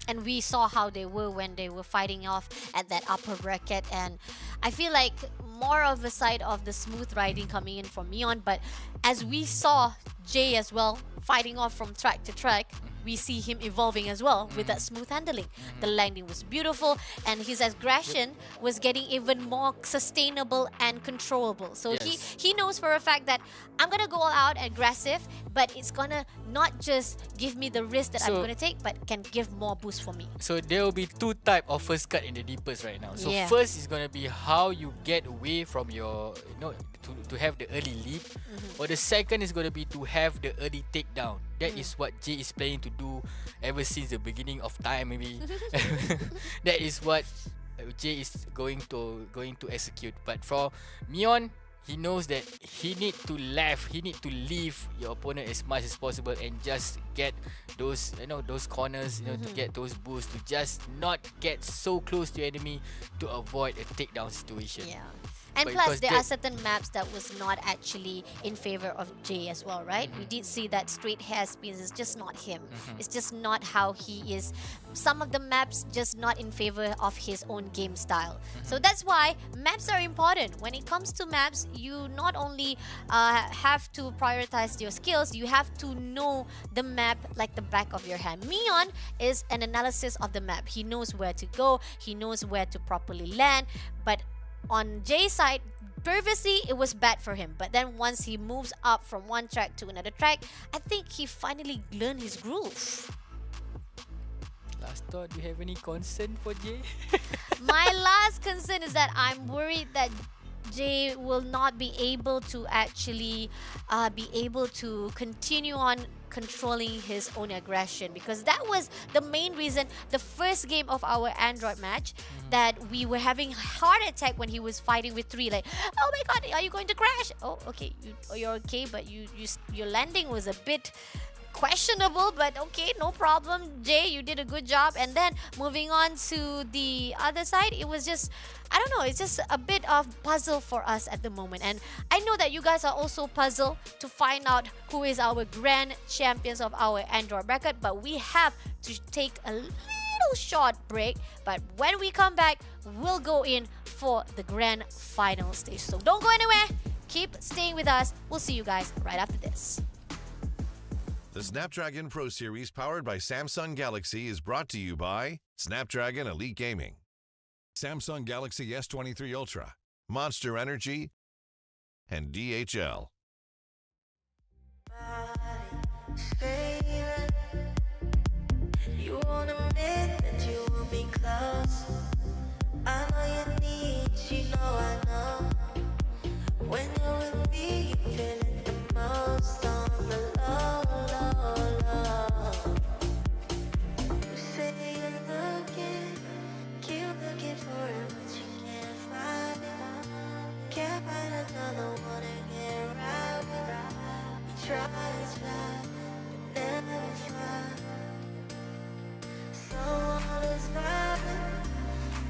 And we saw how they were when they were fighting off at that upper bracket. And I feel like more of a side of the smooth riding coming in from Mion. But as we saw Jay as well fighting off from track to track, we see him evolving as well with that smooth handling. The landing was beautiful, and his aggression was getting even more sustainable and controllable. So he knows for a fact that I'm gonna go all out aggressive, but it's gonna not just give me the risk that I'm gonna take, but can give more boost for me. So there will be two type of first cut in the deepest right now. So first is gonna be how you get away from your, to have the early lead, or the second is gonna be to have the early takedown. That is what Jay is playing to do ever since the beginning of time, maybe. That is what Jay is going to execute. But for Mion, he knows that he need to leave your opponent as much as possible and just get those those corners, to get those boosts, to just not get so close to your enemy, to avoid a takedown situation. Yeah. And But plus, because there that- are certain maps that was not actually in favor of Jay as well, right? We did see that straight hairspins is just not him. It's just not how he is. Some of the maps just not in favor of his own game style. So that's why maps are important. When it comes to maps, you not only have to prioritize your skills, you have to know the map like the back of your hand. Mion is an analysis of the map. He knows where to go, he knows where to properly land, but on Jay's side, previously it was bad for him, but then once he moves up from one track to another track, I think he finally learned his groove. Last thought, do you have any concern for Jay? My last concern is that I'm worried that Jay will not be able to actually be able to continue on controlling his own aggression, because that was the main reason the first game of our Android match that we were having heart attack when he was fighting with 3, like, oh my god, are you going to crash? Oh, okay, you're okay, but your landing was a bit questionable, but okay, no problem. Jay, you did a good job. And then moving on to the other side, it was just, I don't know, it's just a bit of puzzle for us at the moment. And I know that you guys are also puzzled to find out who is our grand champions of our Android bracket, but we have to take a little short break. But when we come back, we'll go in for the grand final stage. So don't go anywhere. Keep staying with us. We'll see you guys right after this. The Snapdragon Pro Series powered by Samsung Galaxy is brought to you by Snapdragon Elite Gaming, Samsung Galaxy S23 Ultra, Monster Energy, and DHL. You won't admit that you want me close. I know your needs, you know I know. When you're with me, you feel it the most on the low, low, low. You say you're looking, keep looking for it, but you can't find it. Can't find another one to get right with. You try, but never find someone who's vibing.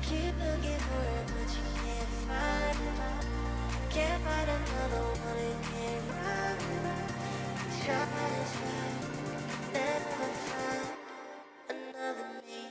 Keep looking for it, but you can't find it. Can't find another one to get right with. You try, never find another me.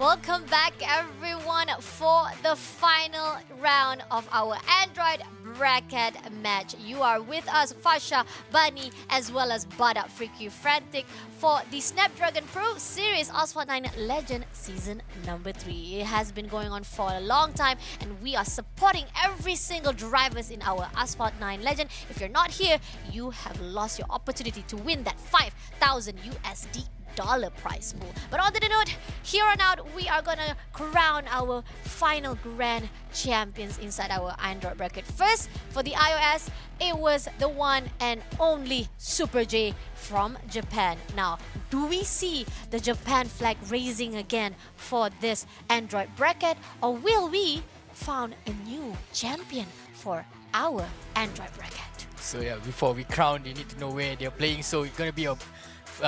Welcome back, everyone, for the final round of our Android bracket match. You are with us, Fasha, Bunny, as well as Badak Freaky Frantic for the Snapdragon Pro Series Asphalt 9 Legend Season number 3. It has been going on for a long time, and we are supporting every single drivers in our Asphalt 9 Legend. If you're not here, you have lost your opportunity to win that 5,000 USD prize pool. But on the note, here on out, we are gonna crown our final grand champions inside our Android bracket. First, for the iOS, it was the one and only Super J from Japan. Now, do we see the Japan flag raising again for this Android bracket, or will we found a new champion for our Android bracket? So yeah, before we crown, you need to know where they're playing. So it's gonna be a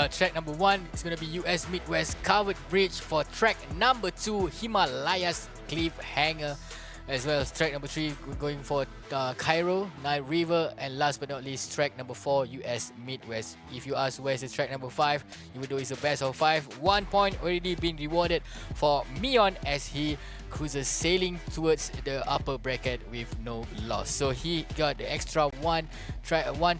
track number 1 is going to be US Midwest Covered Bridge. For track number 2, Himalayas Cliffhanger. As well as track number 3, we're going for Cairo, Nile River. And last but not least, track number 4, US Midwest. If you ask where's the track number 5, even though it's a best of 5, 1 point already been rewarded for Mion as he cruises sailing towards the upper bracket with no loss. So he got the extra 1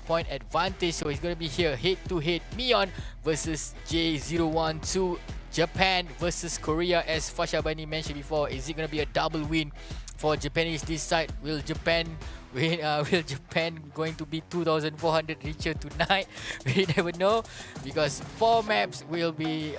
point advantage. So he's going to be here head to head, Mion versus J012. Japan versus Korea, as Fasha Bani mentioned before. Is it going to be a double win for Japanese this side? Will Japan win? Will Japan going to be 2,400 richer tonight? We never know, because 4 maps will be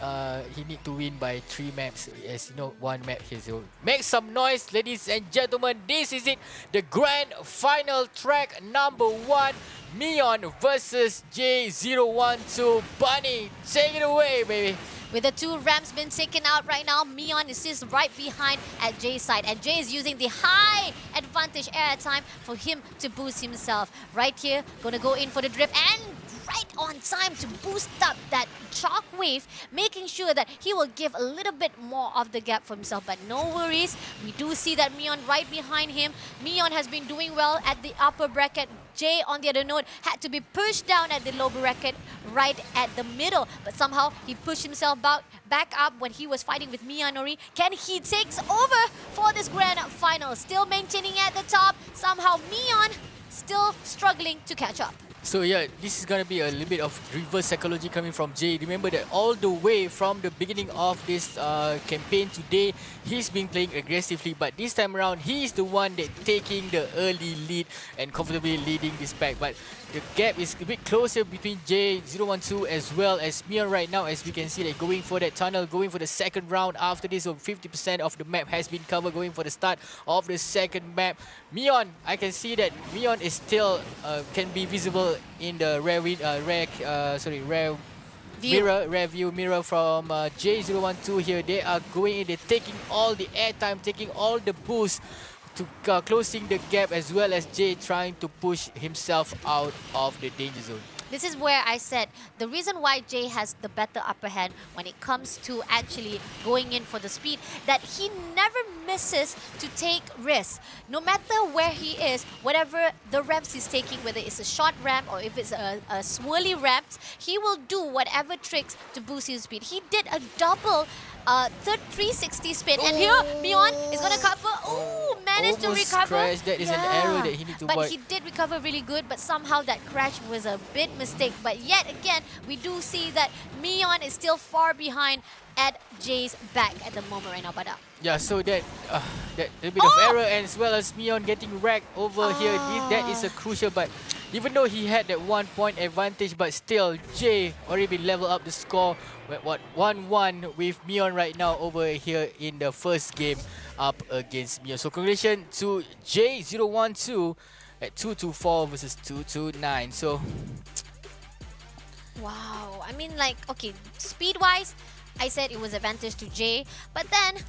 he need to win by 3 maps. As you know, 1 map here. So make some noise, ladies and gentlemen. This is it, the grand final track number 1, Mion versus J012. Bunny, take it away, baby. With the 2 ramps been taken out right now, Mion is just right behind at Jay's side. And Jay is using the high advantage air time for him to boost himself. Right here, gonna go in for the drift and right on time to boost up that shock wave, making sure that he will give a little bit more of the gap for himself. But no worries, we do see that Mion right behind him. Mion has been doing well at the upper bracket. Jay, on the other note, had to be pushed down at the low bracket right at the middle. But somehow, he pushed himself back up when he was fighting with Miyanori. Can he takes over for this grand final? Still maintaining at the top. Somehow, Mion still struggling to catch up. So yeah, this is gonna be a little bit of reverse psychology coming from Jay. Remember that all the way from the beginning of this campaign today, he's been playing aggressively, but this time around, he's the one that taking the early lead and comfortably leading this pack. But the gap is a bit closer between J012 as well as Mion right now, as we can see that going for that tunnel, going for the second round after this. So 50% of the map has been covered, going for the start of the second map. Mion, I can see that Mion is still can be visible in the rear view mirror from J012 here. They are going in, they're taking all the airtime, taking all the boost to closing the gap, as well as Jay trying to push himself out of the danger zone. This is where I said the reason why Jay has the better upper hand when it comes to actually going in for the speed, that he never misses to take risks. No matter where he is, whatever the ramps he's taking, whether it's a short ramp or if it's a swirly ramp, he will do whatever tricks to boost his speed. He did a double 360 spin, and here Mion is gonna cover. Oh, managed to recover. Crashed. That is an error that he needs to But work. he did recover really good, but somehow that crash was a bit mistake. But yet again, we do see that Mion is still far behind at Jay's back at the moment right now, Bada. Yeah, so that little bit of error, and as well as Mion getting wrecked over here. That is a crucial, but even though he had that 1 point advantage, but still Jay already been level up the score. What 1-1 with Mion right now over here in the first game up against Mion. So congratulations to J012 at 224 versus 229. So wow, I mean, like, okay, speed-wise, I said it was advantage to Jay, but then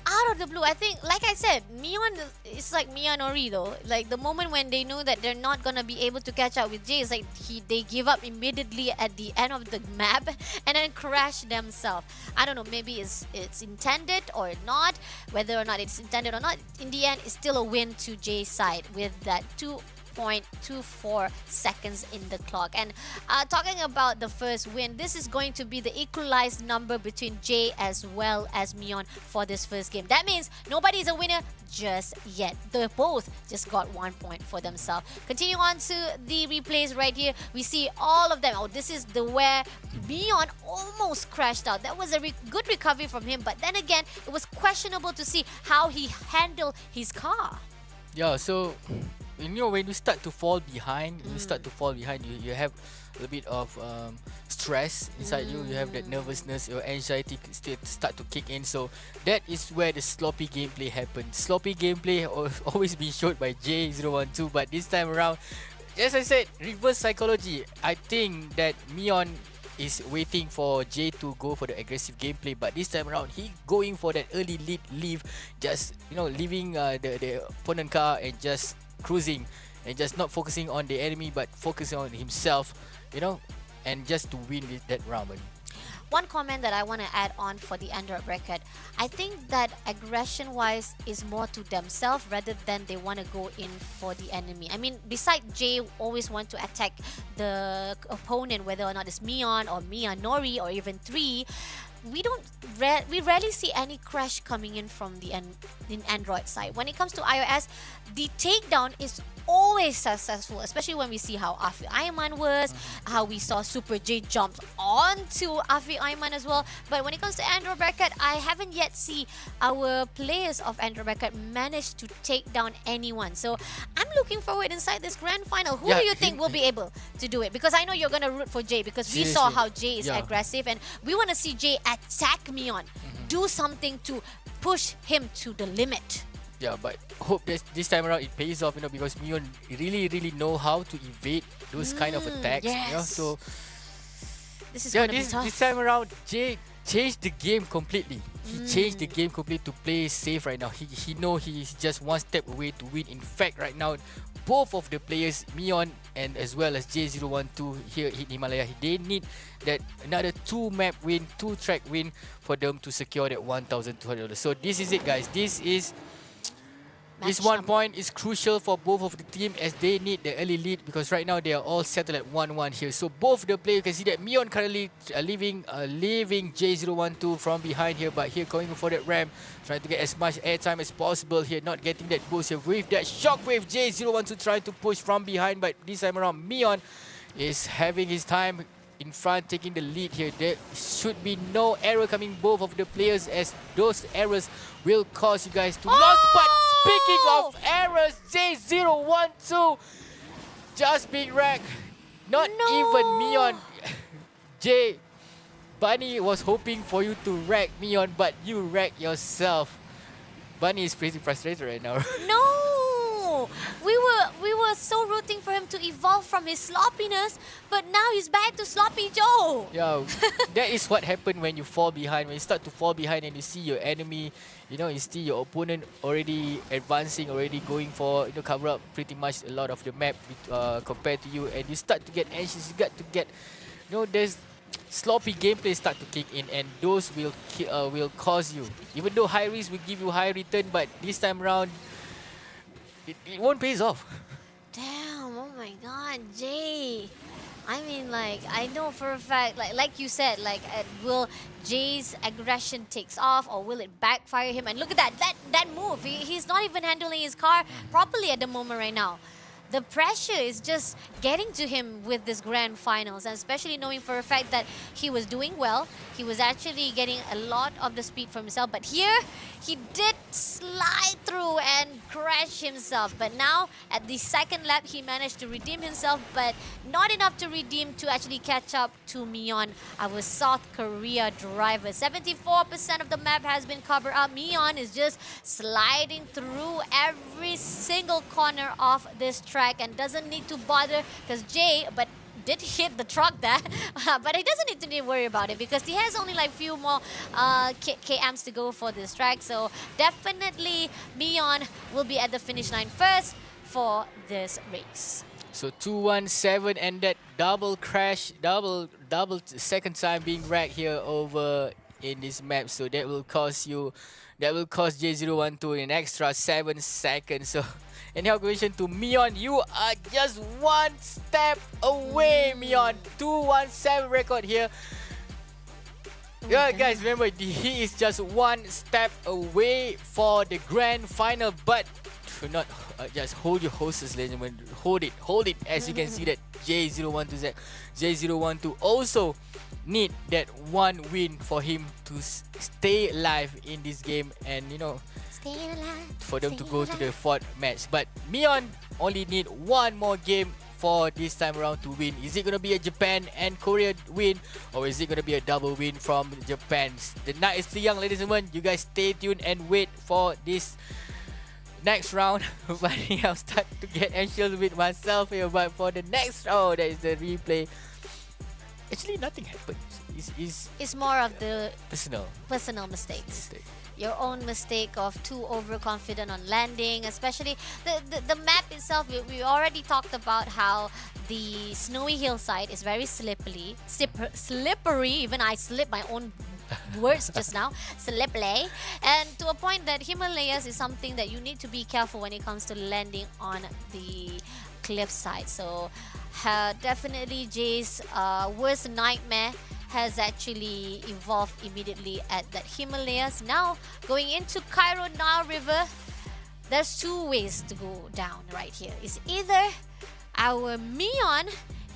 out of the blue, I think, like I said, Mion is like Miyanori though. Like the moment when they know that they're not gonna be able to catch up with Jay, it's like they give up immediately at the end of the map and then crash themselves. I don't know, maybe it's intended or not. Whether or not it's intended or not, in the end, it's still a win to Jay's side with that 0.24 seconds in the clock. And talking about the first win, this is going to be the equalized number between Jay as well as Mion for this first game. That means nobody is a winner just yet. They both just got 1 point for themselves. Continue on to the replays right here. We see all of them. Oh, this is the where Mion almost crashed out. That was a good recovery from him, but then again, it was questionable to see how he handled his car. Yeah, so when you start to fall behind, you have a bit of stress inside you. You have that nervousness, your anxiety start to kick in. So that is where the sloppy gameplay happens. Sloppy gameplay always been showed by J012, but this time around, as I said, reverse psychology. I think that Mion is waiting for Jay to go for the aggressive gameplay, but this time around he going for that early leave, just leaving the opponent car and just cruising and just not focusing on the enemy but focusing on himself, and just to win that round. One comment that I want to add on for the Android bracket, I think that aggression-wise is more to themselves rather than they want to go in for the enemy. I mean, besides Jay always want to attack the opponent, whether or not it's Mion or Mia Nori or even 3, we rarely see any crash coming in from the Android side. When it comes to iOS, the takedown is always successful, especially when we see how Afi Aiman was, how we saw Super J jump onto Afi Aiman as well. But when it comes to Android bracket, I haven't yet seen our players of Android bracket manage to take down anyone. So I'm looking forward inside this grand final. Who do you think will be able to do it? Because I know you're going to root for Jay, because we saw how Jay is aggressive, and we want to see Jay attack Mion, do something to push him to the limit. Yeah, but hope this time around it pays off, because Mion really know how to evade those kind of attacks. Yes. So this is gonna be tough. This time around, Jay changed the game completely. He changed the game completely to play safe right now. He know he's just one step away to win. In fact, right now, both of the players, Mion and as well as J012 here in Himalaya, they need that another 2-map win, 2-track win for them to secure that $1,200. So this is it, guys. This 1 point is crucial for both of the team as they need the early lead, because right now they are all settled at 1-1 here. So both the players, you can see that Mion currently leaving J012 from behind here, but here going for that ramp, trying to get as much airtime as possible here, not getting that boost here. With that shockwave, J012 trying to push from behind, but this time around Mion is having his time in front, taking the lead here. There should be no error coming both of the players, as those errors will cause you guys to lose. But speaking of errors, J012 just being wrecked. Not even Mion. Bunny was hoping for you to wreck Mion, but you wrecked yourself. Bunny is pretty frustrated right now. No! We were so rooting for him to evolve from his sloppiness, but now he's back to Sloppy Joe. Yeah, that is what happened when you fall behind. When you start to fall behind and you see your enemy, you see your opponent already advancing, already going for, cover up pretty much a lot of the map compared to you, and you start to get anxious. You got to get, there's sloppy gameplay start to kick in, and those will cause you. Even though high risk will give you high return, but this time around, it won't pay off. Damn, oh my god, Jay. I mean, I know for a fact, like you said, will Jay's aggression takes off, or will it backfire him? And look at that move. He's not even handling his car properly at the moment right now. The pressure is just getting to him with this grand finals, and especially knowing for a fact that he was doing well. He was actually getting a lot of the speed for himself, but here he did slide through and crash himself. But now at the second lap, he managed to redeem himself, but not enough to redeem to actually catch up to Mion, our South Korea driver. 74% of the map has been covered up. Mion is just sliding through every single corner of this track and doesn't need to bother, because Jay did hit the truck there, but he doesn't need to worry about it because he has only few more KMs to go for this track. So definitely Mion will be at the finish line first for this race. So 217, and that double crash, double second time being wrecked here over in this map. So that will cause you That will cost J012 an extra 7 seconds. So, in calculation to Mion, you are just one step away, Mion. 217 record here. Yeah, guys, remember, he is just one step away for the grand final. But do not just hold your horses, ladies and gentlemen. Hold it. As you can see that J012 also need that one win for him to stay alive in this game, and for them to go to the fourth match. But Mion only need one more game for this time around to win. Is it going to be a Japan and Korea win, or is it going to be a double win from Japan? The night is still young, ladies and gentlemen. You guys stay tuned and wait for this next round. But I'll start to get anxious with myself here. But for the next round, that is the replay. Actually, nothing happened. It's more of the personal mistakes. Your own mistake of too overconfident on landing, especially the map itself. We already talked about how the snowy hillside is very slippery. Even I slipped my own words just now. Slippery. And to a point that Himalayas is something that you need to be careful when it comes to landing on the cliffside. So definitely Jay's worst nightmare has actually evolved immediately at that Himalayas. Now, going into Cairo Nile River, there's two ways to go down right here. It's either our Mion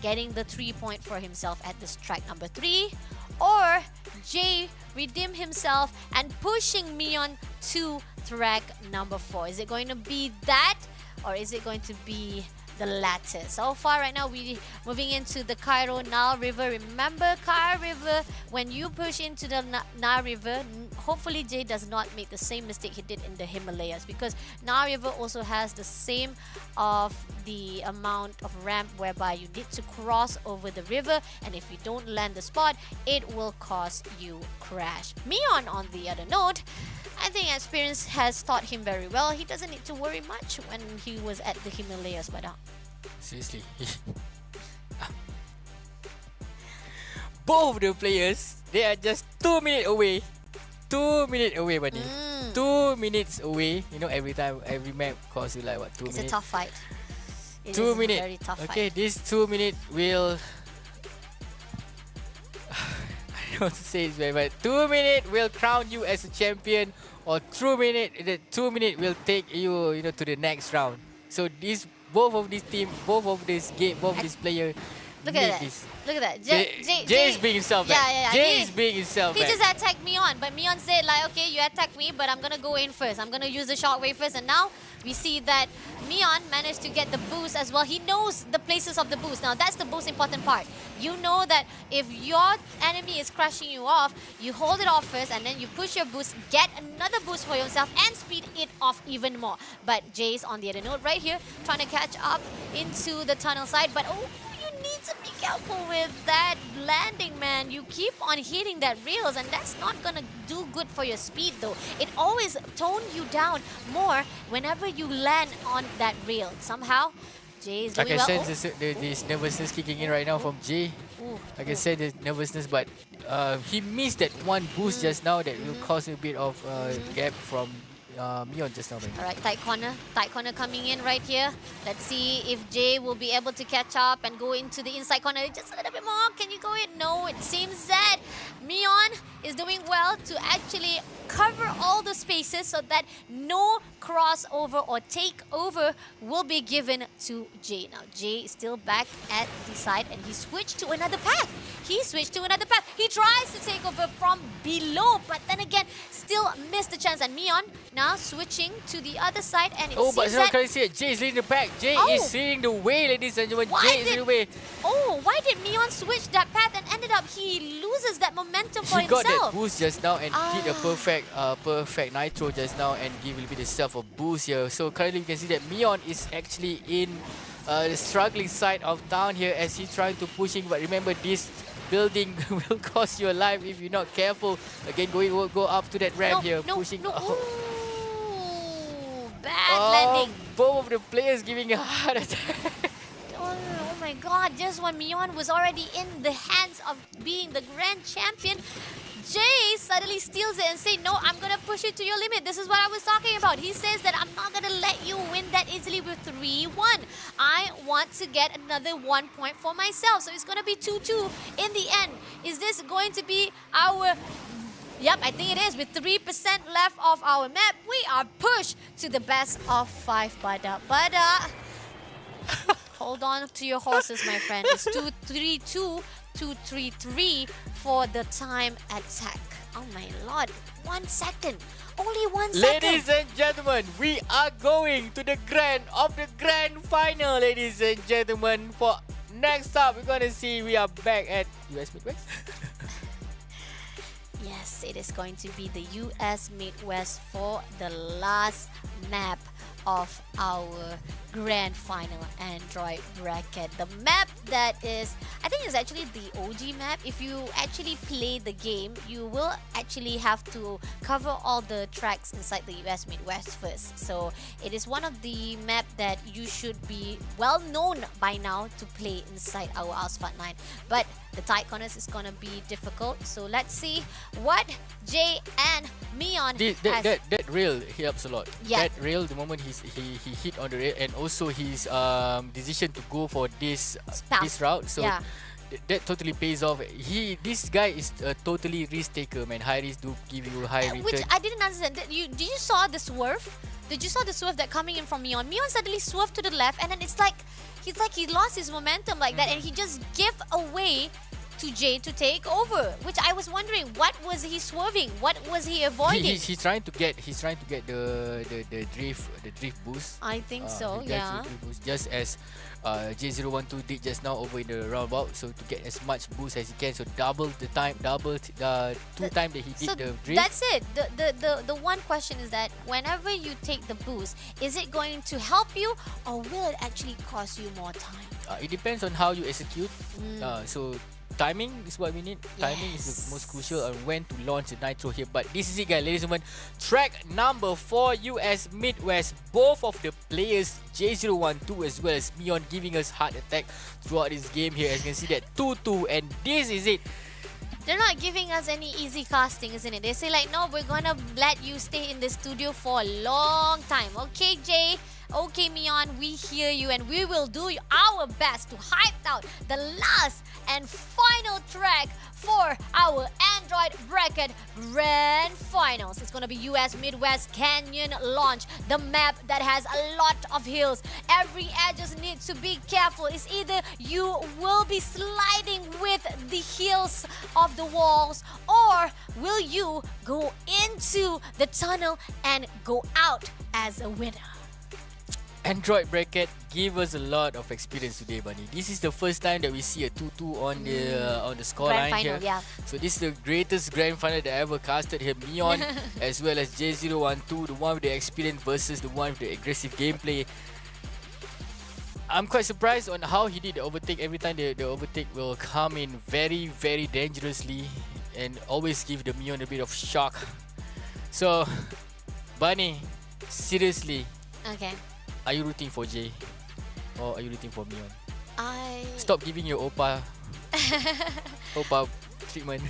getting the 3 point for himself at this track number 3, or Jay redeem himself and pushing Mion to track number 4. Is it going to be that, or is it going to be the latter? So far right now, we moving into the Cairo Nile River. Remember, Cairo River, when you push into the Nile River, hopefully Jay does not make the same mistake he did in the Himalayas, because Nile River also has the same of the amount of ramp whereby you need to cross over the river, and if you don't land the spot, it will cause you crash. Mion, on the other note, I think experience has taught him very well. He doesn't need to worry much when he was at the Himalayas, but seriously. Both the players, they are just 2 minutes away. 2 minutes away, buddy. 2 minutes away. You know, every time, every map costs you like what, 2 minutes? It's a tough fight. 2 minutes. Very tough okay, fight. this 2 minutes will... I don't know what to say this way, but 2 minutes will crown you as a champion, or 2 minutes will take you, to the next round. So both of these players. Look at that. This. Look at that. Jay is being himself back. Yeah. Jay is being himself He back. just attacked Mion, but Mion said like, okay, you attack me, but I'm gonna go in first. I'm gonna use the shockwave first, and now we see that Mion managed to get the boost as well. He knows the places of the boost. Now that's the most important part. You know that if your enemy is crashing you off, you hold it off first, and then you push your boost, get another boost for yourself, and speed it off even more. But Jay's on the other note right here, trying to catch up into the tunnel side, but need to be careful with that landing, man. You keep on hitting that rails, and that's not gonna do good for your speed though. It always tone you down more whenever you land on that rail. Somehow Jay is doing well. I can sense this nervousness kicking in right now from Jay. I can sense the nervousness, but he missed that one boost just now that will cause a bit of gap from Mion just now. Alright, tight corner coming in right here. Let's see if Jay will be able to catch up and go into the inside corner just a little bit more. Can you go in? No, it seems that Mion is doing well to actually cover all the spaces so that no crossover or takeover will be given to Jay. Now Jay is still back at the side, and he switched to another path. He tries to take over from below, but then again still missed the chance. And Mion now switching to the other side, and it seems but that... can you see it? Jay is leading the pack. Jay is leading the way, ladies and gentlemen. Jay is leading the way. Why did Mion switch that path and ended up he loses that momentum for himself? He got that boost just now and did a perfect nitro just now and give a little bit himself a boost here. So currently you can see that Mion is actually in the struggling side of town here as he's trying to pushing. But remember, this building will cost you a life if you're not careful. Again, go up to that ramp here, pushing. Bad landing. Both of the players giving a heart attack. Oh my god, just when Mion was already in the hands of being the grand champion, Jay suddenly steals it and say, no, I'm going to push it to your limit. This is what I was talking about. He says that I'm not going to let you win that easily with 3-1. I want to get another 1 point for myself. So it's going to be 2-2 in the end. Is this going to be our... Yep, I think it is. With 3% left of our map, we are pushed to the best of 5. Bada. Hold on to your horses, my friend. It's 2-3-2, 2-3-3 for the time attack. Oh my lord. 1 second. Only 1 second. Ladies and gentlemen, we are going to the grand final, ladies and gentlemen. For next up, we're going to see we are back at US Midwest. Yes, it is going to be the US Midwest for the last map of our grand final Android bracket. The map that is, I think it's actually the OG map. If you actually play the game, you will actually have to cover all the tracks inside the US Midwest first. So it is one of the map that you should be well known by now to play inside our Asphalt 9. But the tight corners is gonna be difficult. So let's see what Jay and Mion that rail helps a lot. Yeah. That rail, the moment he hit on the rail, and also his decision to go for this route. So yeah. that totally pays off. This guy is a totally risk taker, man. High risk do give you high return. Which I didn't understand. Did you saw the swerve? Did you saw the swerve that coming in from Mion? Mion suddenly swerved to the left, and then it's like he lost his momentum like that, and he just gave away to Jay to take over. Which I was wondering, what was he swerving? What was he avoiding? He's trying to get the drift boost. I think so. Yeah. Boost, just as J012 did just now over in the roundabout. So to get as much boost as he can. So double the time, two times that he did the drift. That's it. The one question is that whenever you take the boost, is it going to help you or will it actually cost you more time? It depends on how you execute. So timing is what we need. Timing is the most crucial on when to launch the nitro here. But this is it, guys, ladies and gentlemen. Track number 4, US Midwest. Both of the players, J012 as well as Mion, giving us heart attack throughout this game here. As you can see that 2-2, and this is it. They're not giving us any easy casting, isn't it? They say like, no, we're gonna let you stay in the studio for a long time. Okay, Jay? Okay, Mion, we hear you, and we will do our best to hype out the last and final track for our Android bracket grand finals. It's gonna be US Midwest Canyon Launch, the map that has a lot of hills. Every edges needs to be careful. It's either you will be sliding with the heels of the walls, or will you go into the tunnel and go out as a winner? Android bracket give us a lot of experience today, Bunny. This is the first time that we see a 2-2 on the scoreline here. Yeah. So this is the greatest grand final that I ever casted here. Mion as well as J012, the one with the experience versus the one with the aggressive gameplay. I'm quite surprised on how he did the overtake. Every time the overtake will come in very, very dangerously and always give the Mion a bit of shock. So, Bunny, seriously. Okay. Are you rooting for Jay? Or are you rooting for Mion? Stop giving your Oppa treatment.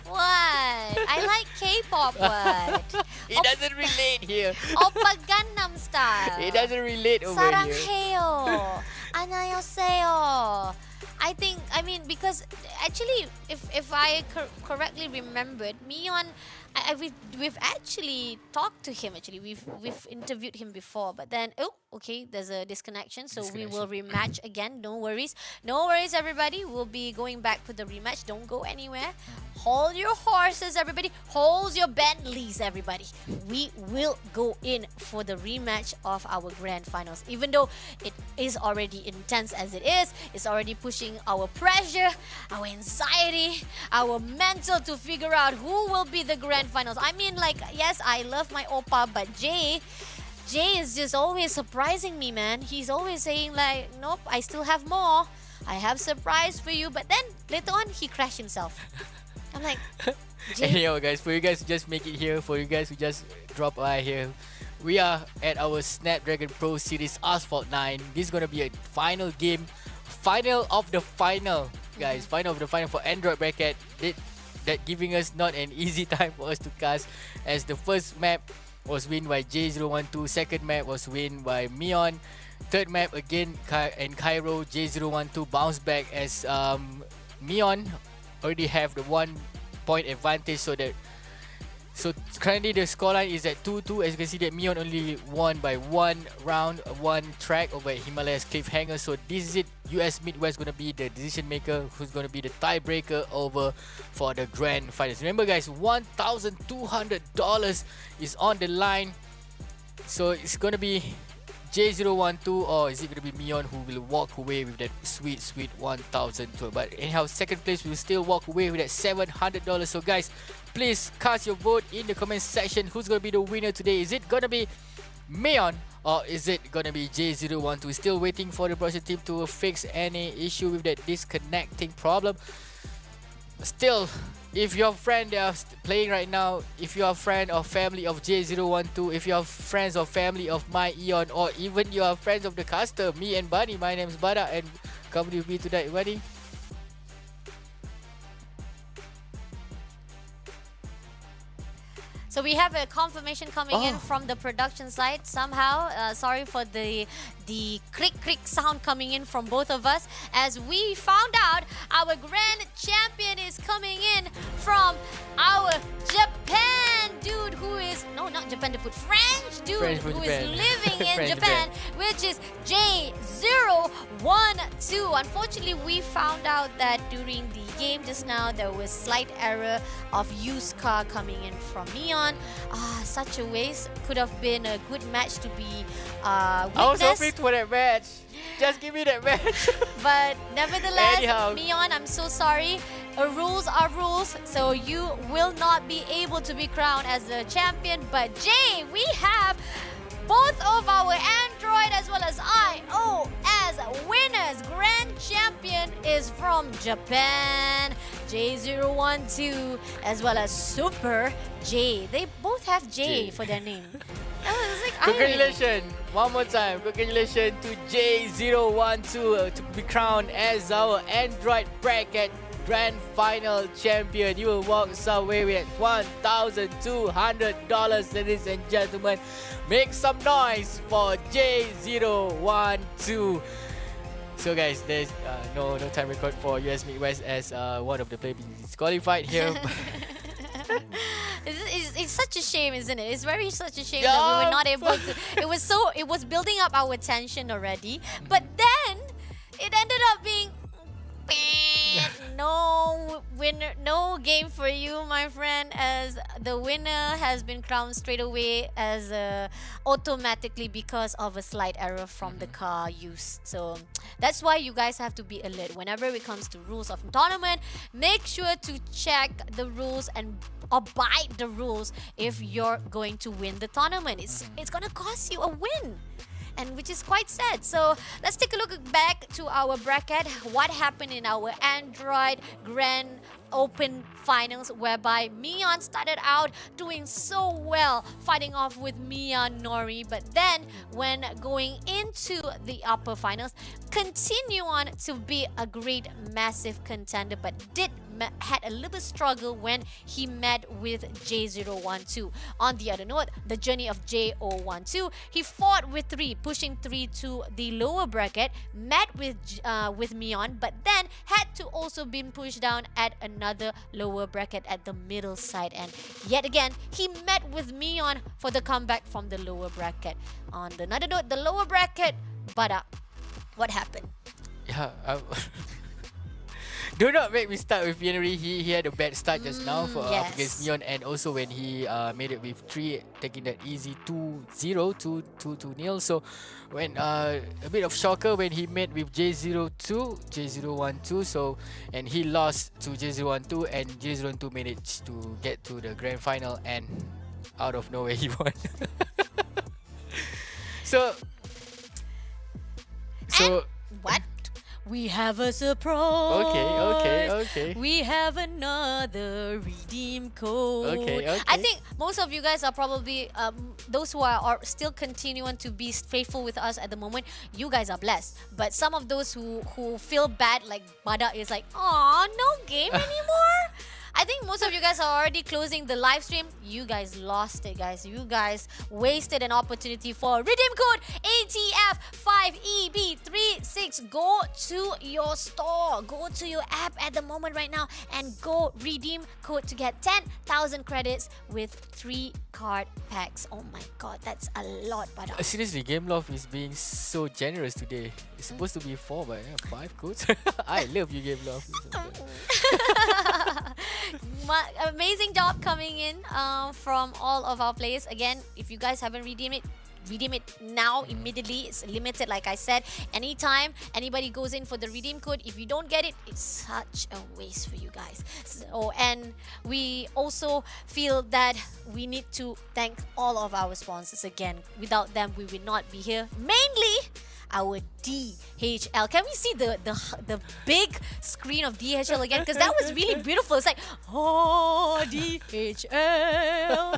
What? I like K-pop. What? It doesn't relate here. Oppa Gangnam Style. It doesn't relate over here. Saranghaeyo. Annyeonghaseyo. I mean, because actually, if I correctly remembered, Mion, we've actually talked to him. Actually, we've interviewed him before, but then okay, there's a disconnection, so we will rematch again. No worries, everybody. We'll be going back for the rematch. Don't go anywhere. Hold your horses, everybody. Hold your Bentleys, everybody. We will go in for the rematch of our grand finals. Even though it is already intense as it is, it's already pushing our pressure, our anxiety, our mental to figure out who will be the grand finals. I mean, like, yes, I love my Oppa, but Jay is just always surprising me, man. He's always saying like, nope, I still have more. I have surprise for you. But then later on, he crashed himself. I'm like, anyhow, guys, for you guys to just make it here, for you guys who just drop by here, we are at our Snapdragon Pro Series Asphalt 9. This is going to be a final game. Final of the final, guys. Final of the final for Android bracket. that giving us not an easy time for us to cast, as the first map was win by J012, second map was win by Mion, third map again in Cairo, J012 bounced back as Mion already have the 1 point advantage, so currently the scoreline is at 2-2. As you can see that Mion only won by 1 round, 1 track over Himalayas Cliffhanger. So this is it. US Midwest going to be the decision maker, who's going to be the tiebreaker over for the grand finals. Remember guys, $1,200 is on the line. So it's going to be J012, or is it going to be Mion who will walk away with that sweet 1,200? But anyhow, second place will still walk away with that $700. So guys, please cast your vote in the comment section. Who's going to be the winner today? Is it going to be Mion, or is it going to be J012? Still waiting for the production team to fix any issue with that disconnecting problem. Still, if you're a friend that are playing right now, if you're a friend or family of J012, if you're friends or family of my Eon, or even you are friends of the caster, me and Buddy, my name is Bada, and come with me tonight, Buddy. So we have a confirmation coming in from the production side somehow. Sorry for the click sound coming in from both of us, as we found out our grand champion is coming in from our Japan dude, who is not Japan, French dude who is living in Japan, which is J012. Unfortunately, we found out that during the game just now there was slight error of used car coming in from Neon. Such a waste. Could have been a good match to be witnessed. I was hoping for that match. Just give me that match. But nevertheless, anyhow, Mion, I'm so sorry. Rules are rules, so you will not be able to be crowned as a champion. But Jay, we have both of our Android as well as iOS winners. Grand champion is from Japan, J012, as well as Super J. They both have J for their name. Congratulations! One more time, congratulations to J012 to be crowned as our Android bracket grand final champion. You will walk somewhere with $1,200, ladies and gentlemen. Make some noise for J012. So guys, there's no time record for US Midwest, as one of the players is disqualified here. It's such a shame, isn't it? It's such a shame that we were not able to. It was building up our tension already, but then it ended up being no winner, no game for you, my friend, as the winner has been crowned straight away as automatically because of a slight error from the car use. So that's why you guys have to be alert whenever it comes to rules of tournament. Make sure to check the rules and abide the rules if you're going to win the tournament. It's gonna cost you a win, and which is quite sad. So let's take a look back to our bracket. What happened in our Android Grand Open Finals, whereby Mion started out doing so well, fighting off with Mia Nori, but then when going into the upper finals, continue on to be a great massive contender, but had a little struggle when he met with J012. On the other note, the journey of J012, he fought with 3, pushing 3 to the lower bracket, met with Mion, but then had to also be pushed down at another lower bracket at the middle side, and yet again he met with Mion for the comeback from the lower bracket. On another note, the lower bracket, but what happened? Yeah, do not make me start with Yaneri. He had a bad start just now for up against Mion, and also when he made it with 3, taking that easy 2-0 to 2-0. So when a bit of shocker when he met with J012. So and he lost to J012, and J012 managed to get to the grand final, and out of nowhere he won. So what? We have a surprise. Okay. We have another redeem code. Okay. I think most of you guys are probably those who are still continuing to be faithful with us at the moment. You guys are blessed. But some of those who feel bad, like Bada is like, "Aw, no game anymore." I think most of you guys are already closing the live stream. You guys lost it, guys. You guys wasted an opportunity for redeem code ATF5EB36. Go to your store. Go to your app at the moment right now and go redeem code to get 10,000 credits with 3 card packs. Oh my god, that's a lot, but Seriously, Gameloft is being so generous today. It's supposed to be 4, but 5 codes. I love you, Gameloft. amazing job coming in from all of our players. Again, if you guys haven't redeemed it, redeem it now immediately. It's limited, like I said. Anytime anybody goes in for the redeem code, if you don't get it, it's such a waste for you guys. So, and we also feel that we need to thank all of our sponsors again. Without them, we will not be here. Mainly our DHL. Can we see the big screen of DHL again? Because that was really beautiful. It's like, oh, DHL.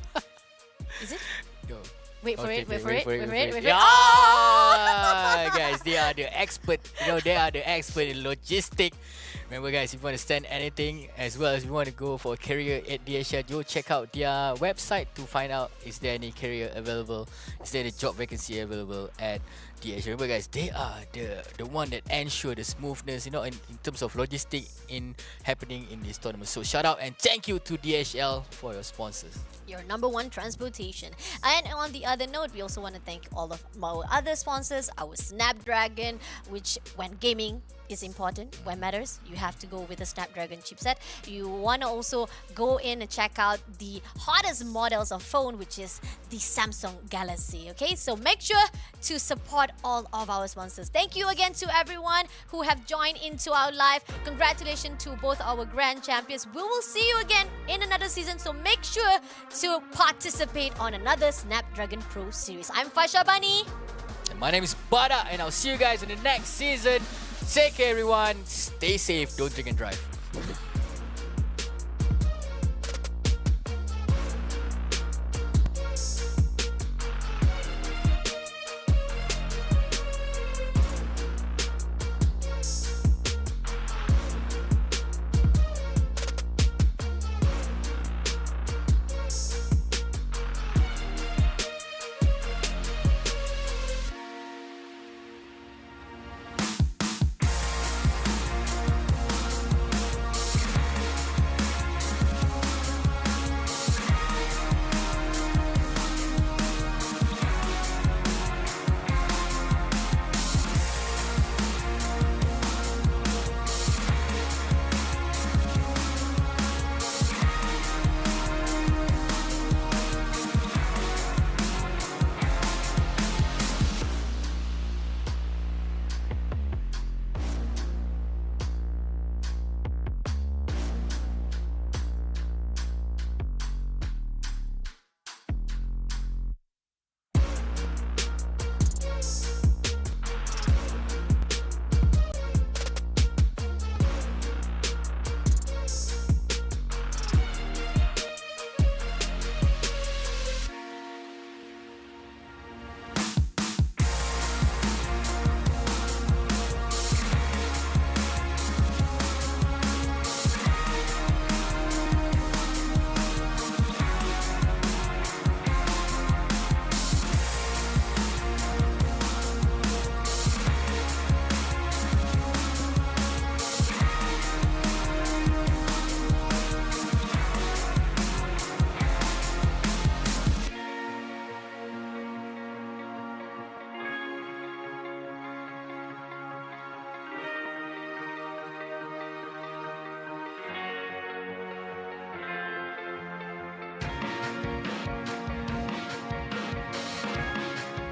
Is it? Go. Wait for it. Yeah, guys, they are the expert. They are the expert in logistics. Remember, guys, if you want to send anything, as well as you want to go for a carrier at DHL, go check out their website to find out is there any carrier available, is there a job vacancy available at DHL. Remember, guys, they are the one that ensure the smoothness, in terms of logistics in happening in this tournament. So shout out and thank you to DHL for your sponsors. Your #1 transportation. And on the other note, we also want to thank all of our other sponsors, our Snapdragon, which when gaming is important, when matters, you have to go with the Snapdragon chipset. You want to also go in and check out the hottest models of phone, which is the Samsung Galaxy. Okay, so make sure to support all of our sponsors. Thank you again to everyone who have joined into our live. Congratulations to both our grand champions. We will see you again in another season, so make sure to participate on another Snapdragon Pro Series. I'm Fasha Bani. And my name is Bada, and I'll see you guys in the next season. Take care, everyone. Stay safe. Don't drink and drive.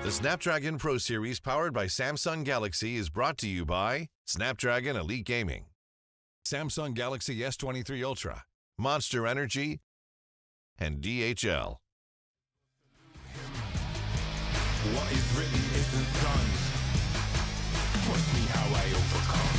The Snapdragon Pro Series powered by Samsung Galaxy is brought to you by Snapdragon Elite Gaming, Samsung Galaxy S23 Ultra, Monster Energy, and DHL. What is written isn't done. Watch me how I overcome.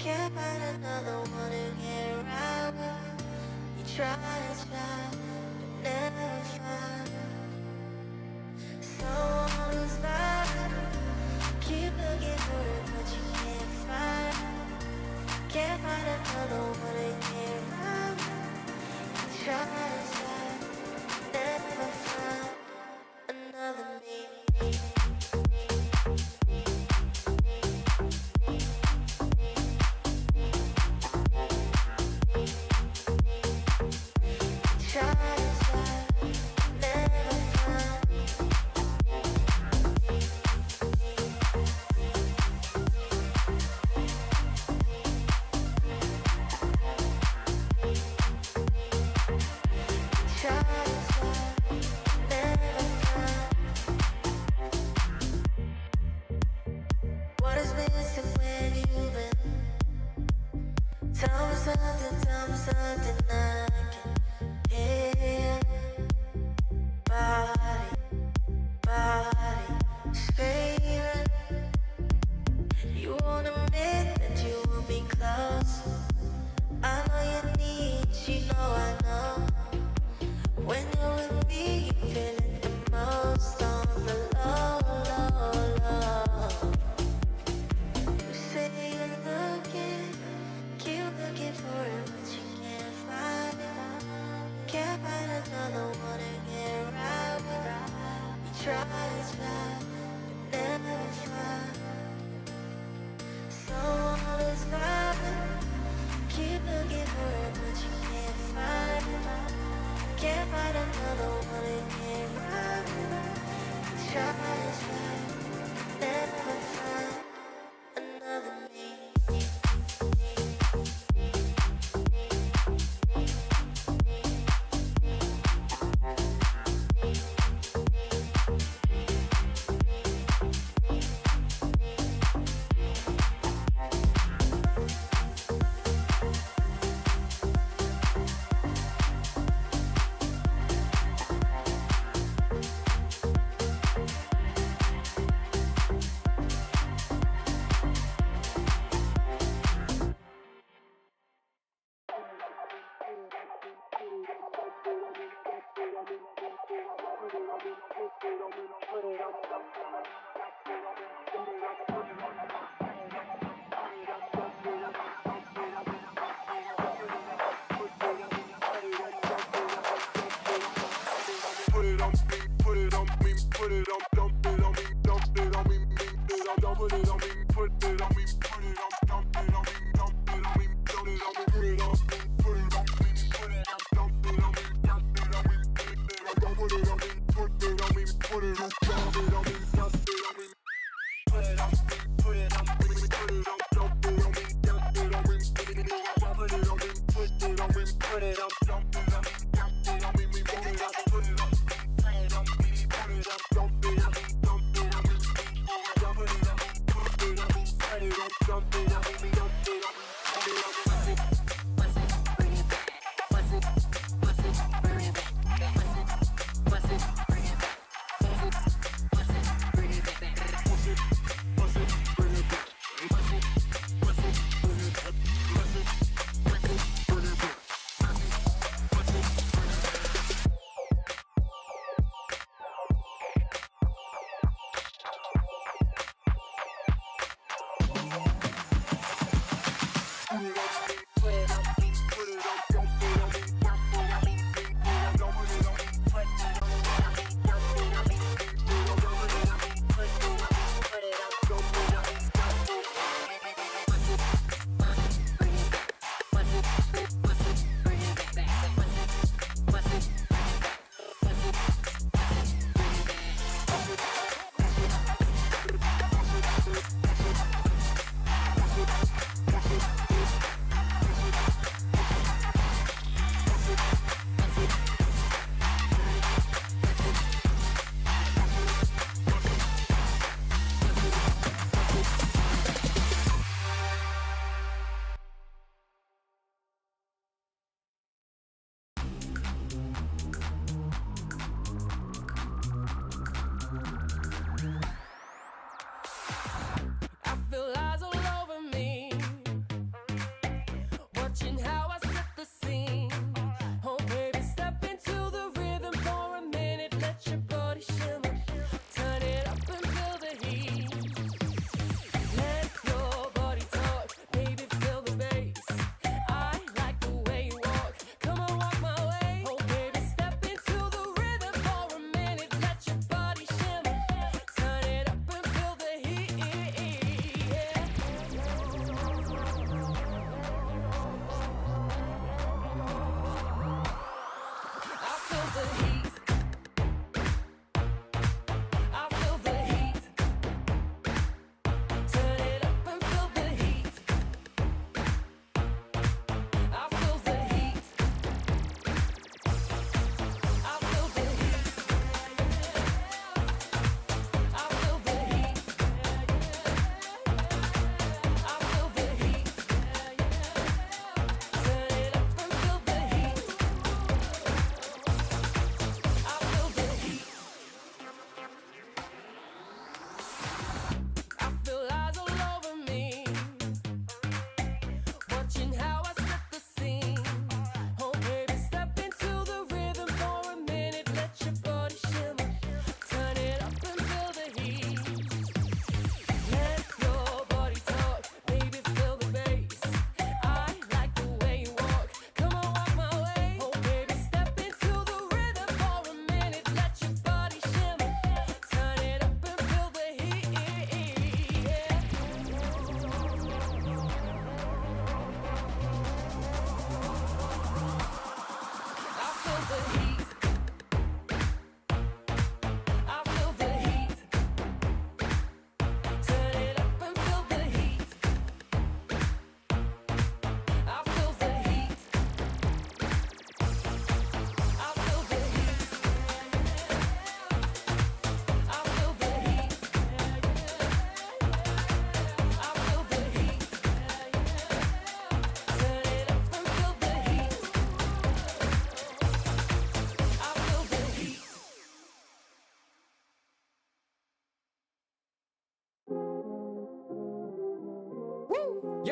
Can't find another one to get around with. You try and try, but never find someone who's mine. Keep looking for it, but you can't find. Can't find another one to get around with. You try and try, never find another me. Tell me something I can hear. Body, screaming. You won't admit that you want me close. I know your needs, you know I know. When you're with me, you feel it the most on the low. You say you're looking, keep looking for it, but you can't find it. Can't find another one to get around with. You try and try, but never find someone who's vibing. Keep looking for it, but you can't find it. Can't find another one to get around with. You try and try, never find another me.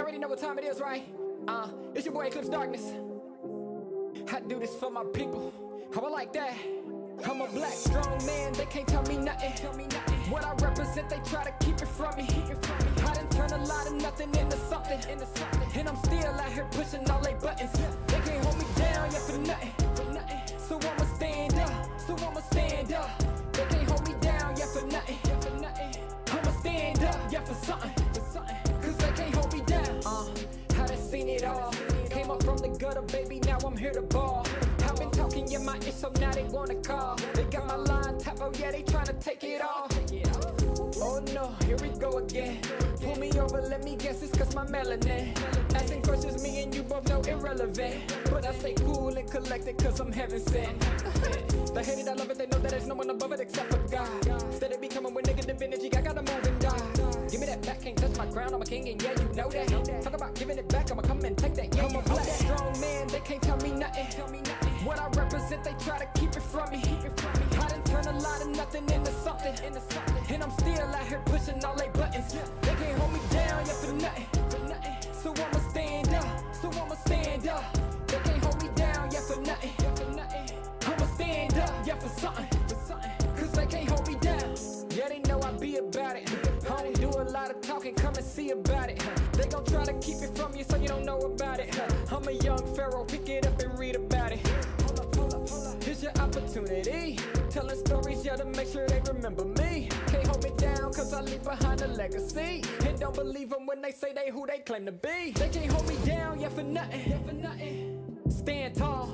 already know what time it is, right? It's your boy Eclipse Darkness. I do this for my people. How I like that. I'm a black, strong man, they can't tell me nothing. What I represent, they try to keep it from me. I done turned a lot of nothing into something. And I'm still out here pushing all they buttons. They can't hold me down, yeah, for nothing. So I'ma stand up. They can't hold me down, yeah, for nothing. I'ma stand up, yeah, for something. Cause they can't hold me down. I done seen it all. Came up from the gutter, baby, now I'm here to ball. I've been talking in my ear, so now they wanna call. They got my line tap, oh yeah, they tryna take it all. Oh no, here we go again. Pull me over, let me guess, it's cause my melanin. Asking questions, me and you both know irrelevant. But I stay cool and collected cause I'm heaven sent. They hate it, I love it, they know that there's no one above it except for God. Instead of becoming with negative energy, I gotta move and die. Give me that back, can't touch my crown, I'm a king and yeah, you know that. Talk about giving it back, I'ma come and take that. Yeah, I'm a black, strong man, they can't tell me nothing. What I represent, they try to keep it from me. I done turned a lot of nothing into something. And I'm still out here pushing all they buttons. They can't hold me down, yeah, for nothing. So I'ma stand up. They can't hold me down, yeah, for nothing. I'ma stand up, yeah, for something. Cause they can't hold me down. Yeah, they know I be about it. I don't do a lot of talking, come and see about it. They gon' try to keep it from you so you don't know about it. I'm a young pharaoh, pick it up and read about it. Here's your opportunity. Telling stories, yeah, to make sure they remember me. Can't hold me down, cause I leave behind a legacy. And don't believe them when they say they who they claim to be. They can't hold me down, yeah, for nothing. Stand tall.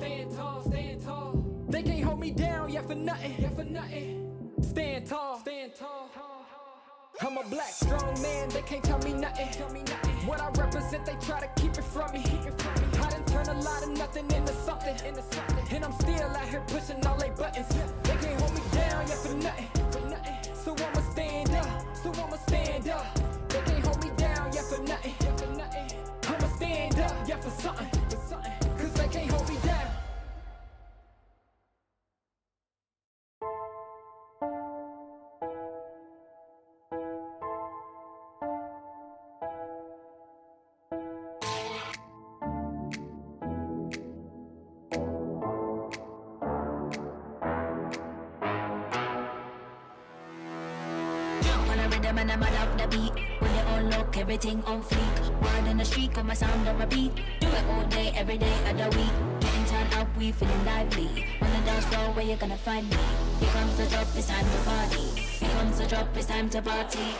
They can't hold me down, yeah, for nothing. Stand tall. I'm a black, strong man, they can't tell me nothing. What I represent, they try to keep it from me. I done turned a lot of nothing into something. And I'm still out here pushing all they buttons. They can't hold me down, yeah, for nothing. So I'ma stand up. They can't hold me down, yeah, for nothing. I'ma stand up, yeah, for something. Cause they can't hold me down. And I'm out the beat. When they all look, everything on fleek. Word on the street, got my sound on repeat. Do it all day, every day of the week. Getting turned up, we feeling lively. On the dance floor, where you gonna find me? Here comes the drop, it's time to party. Here comes the drop, it's time to party.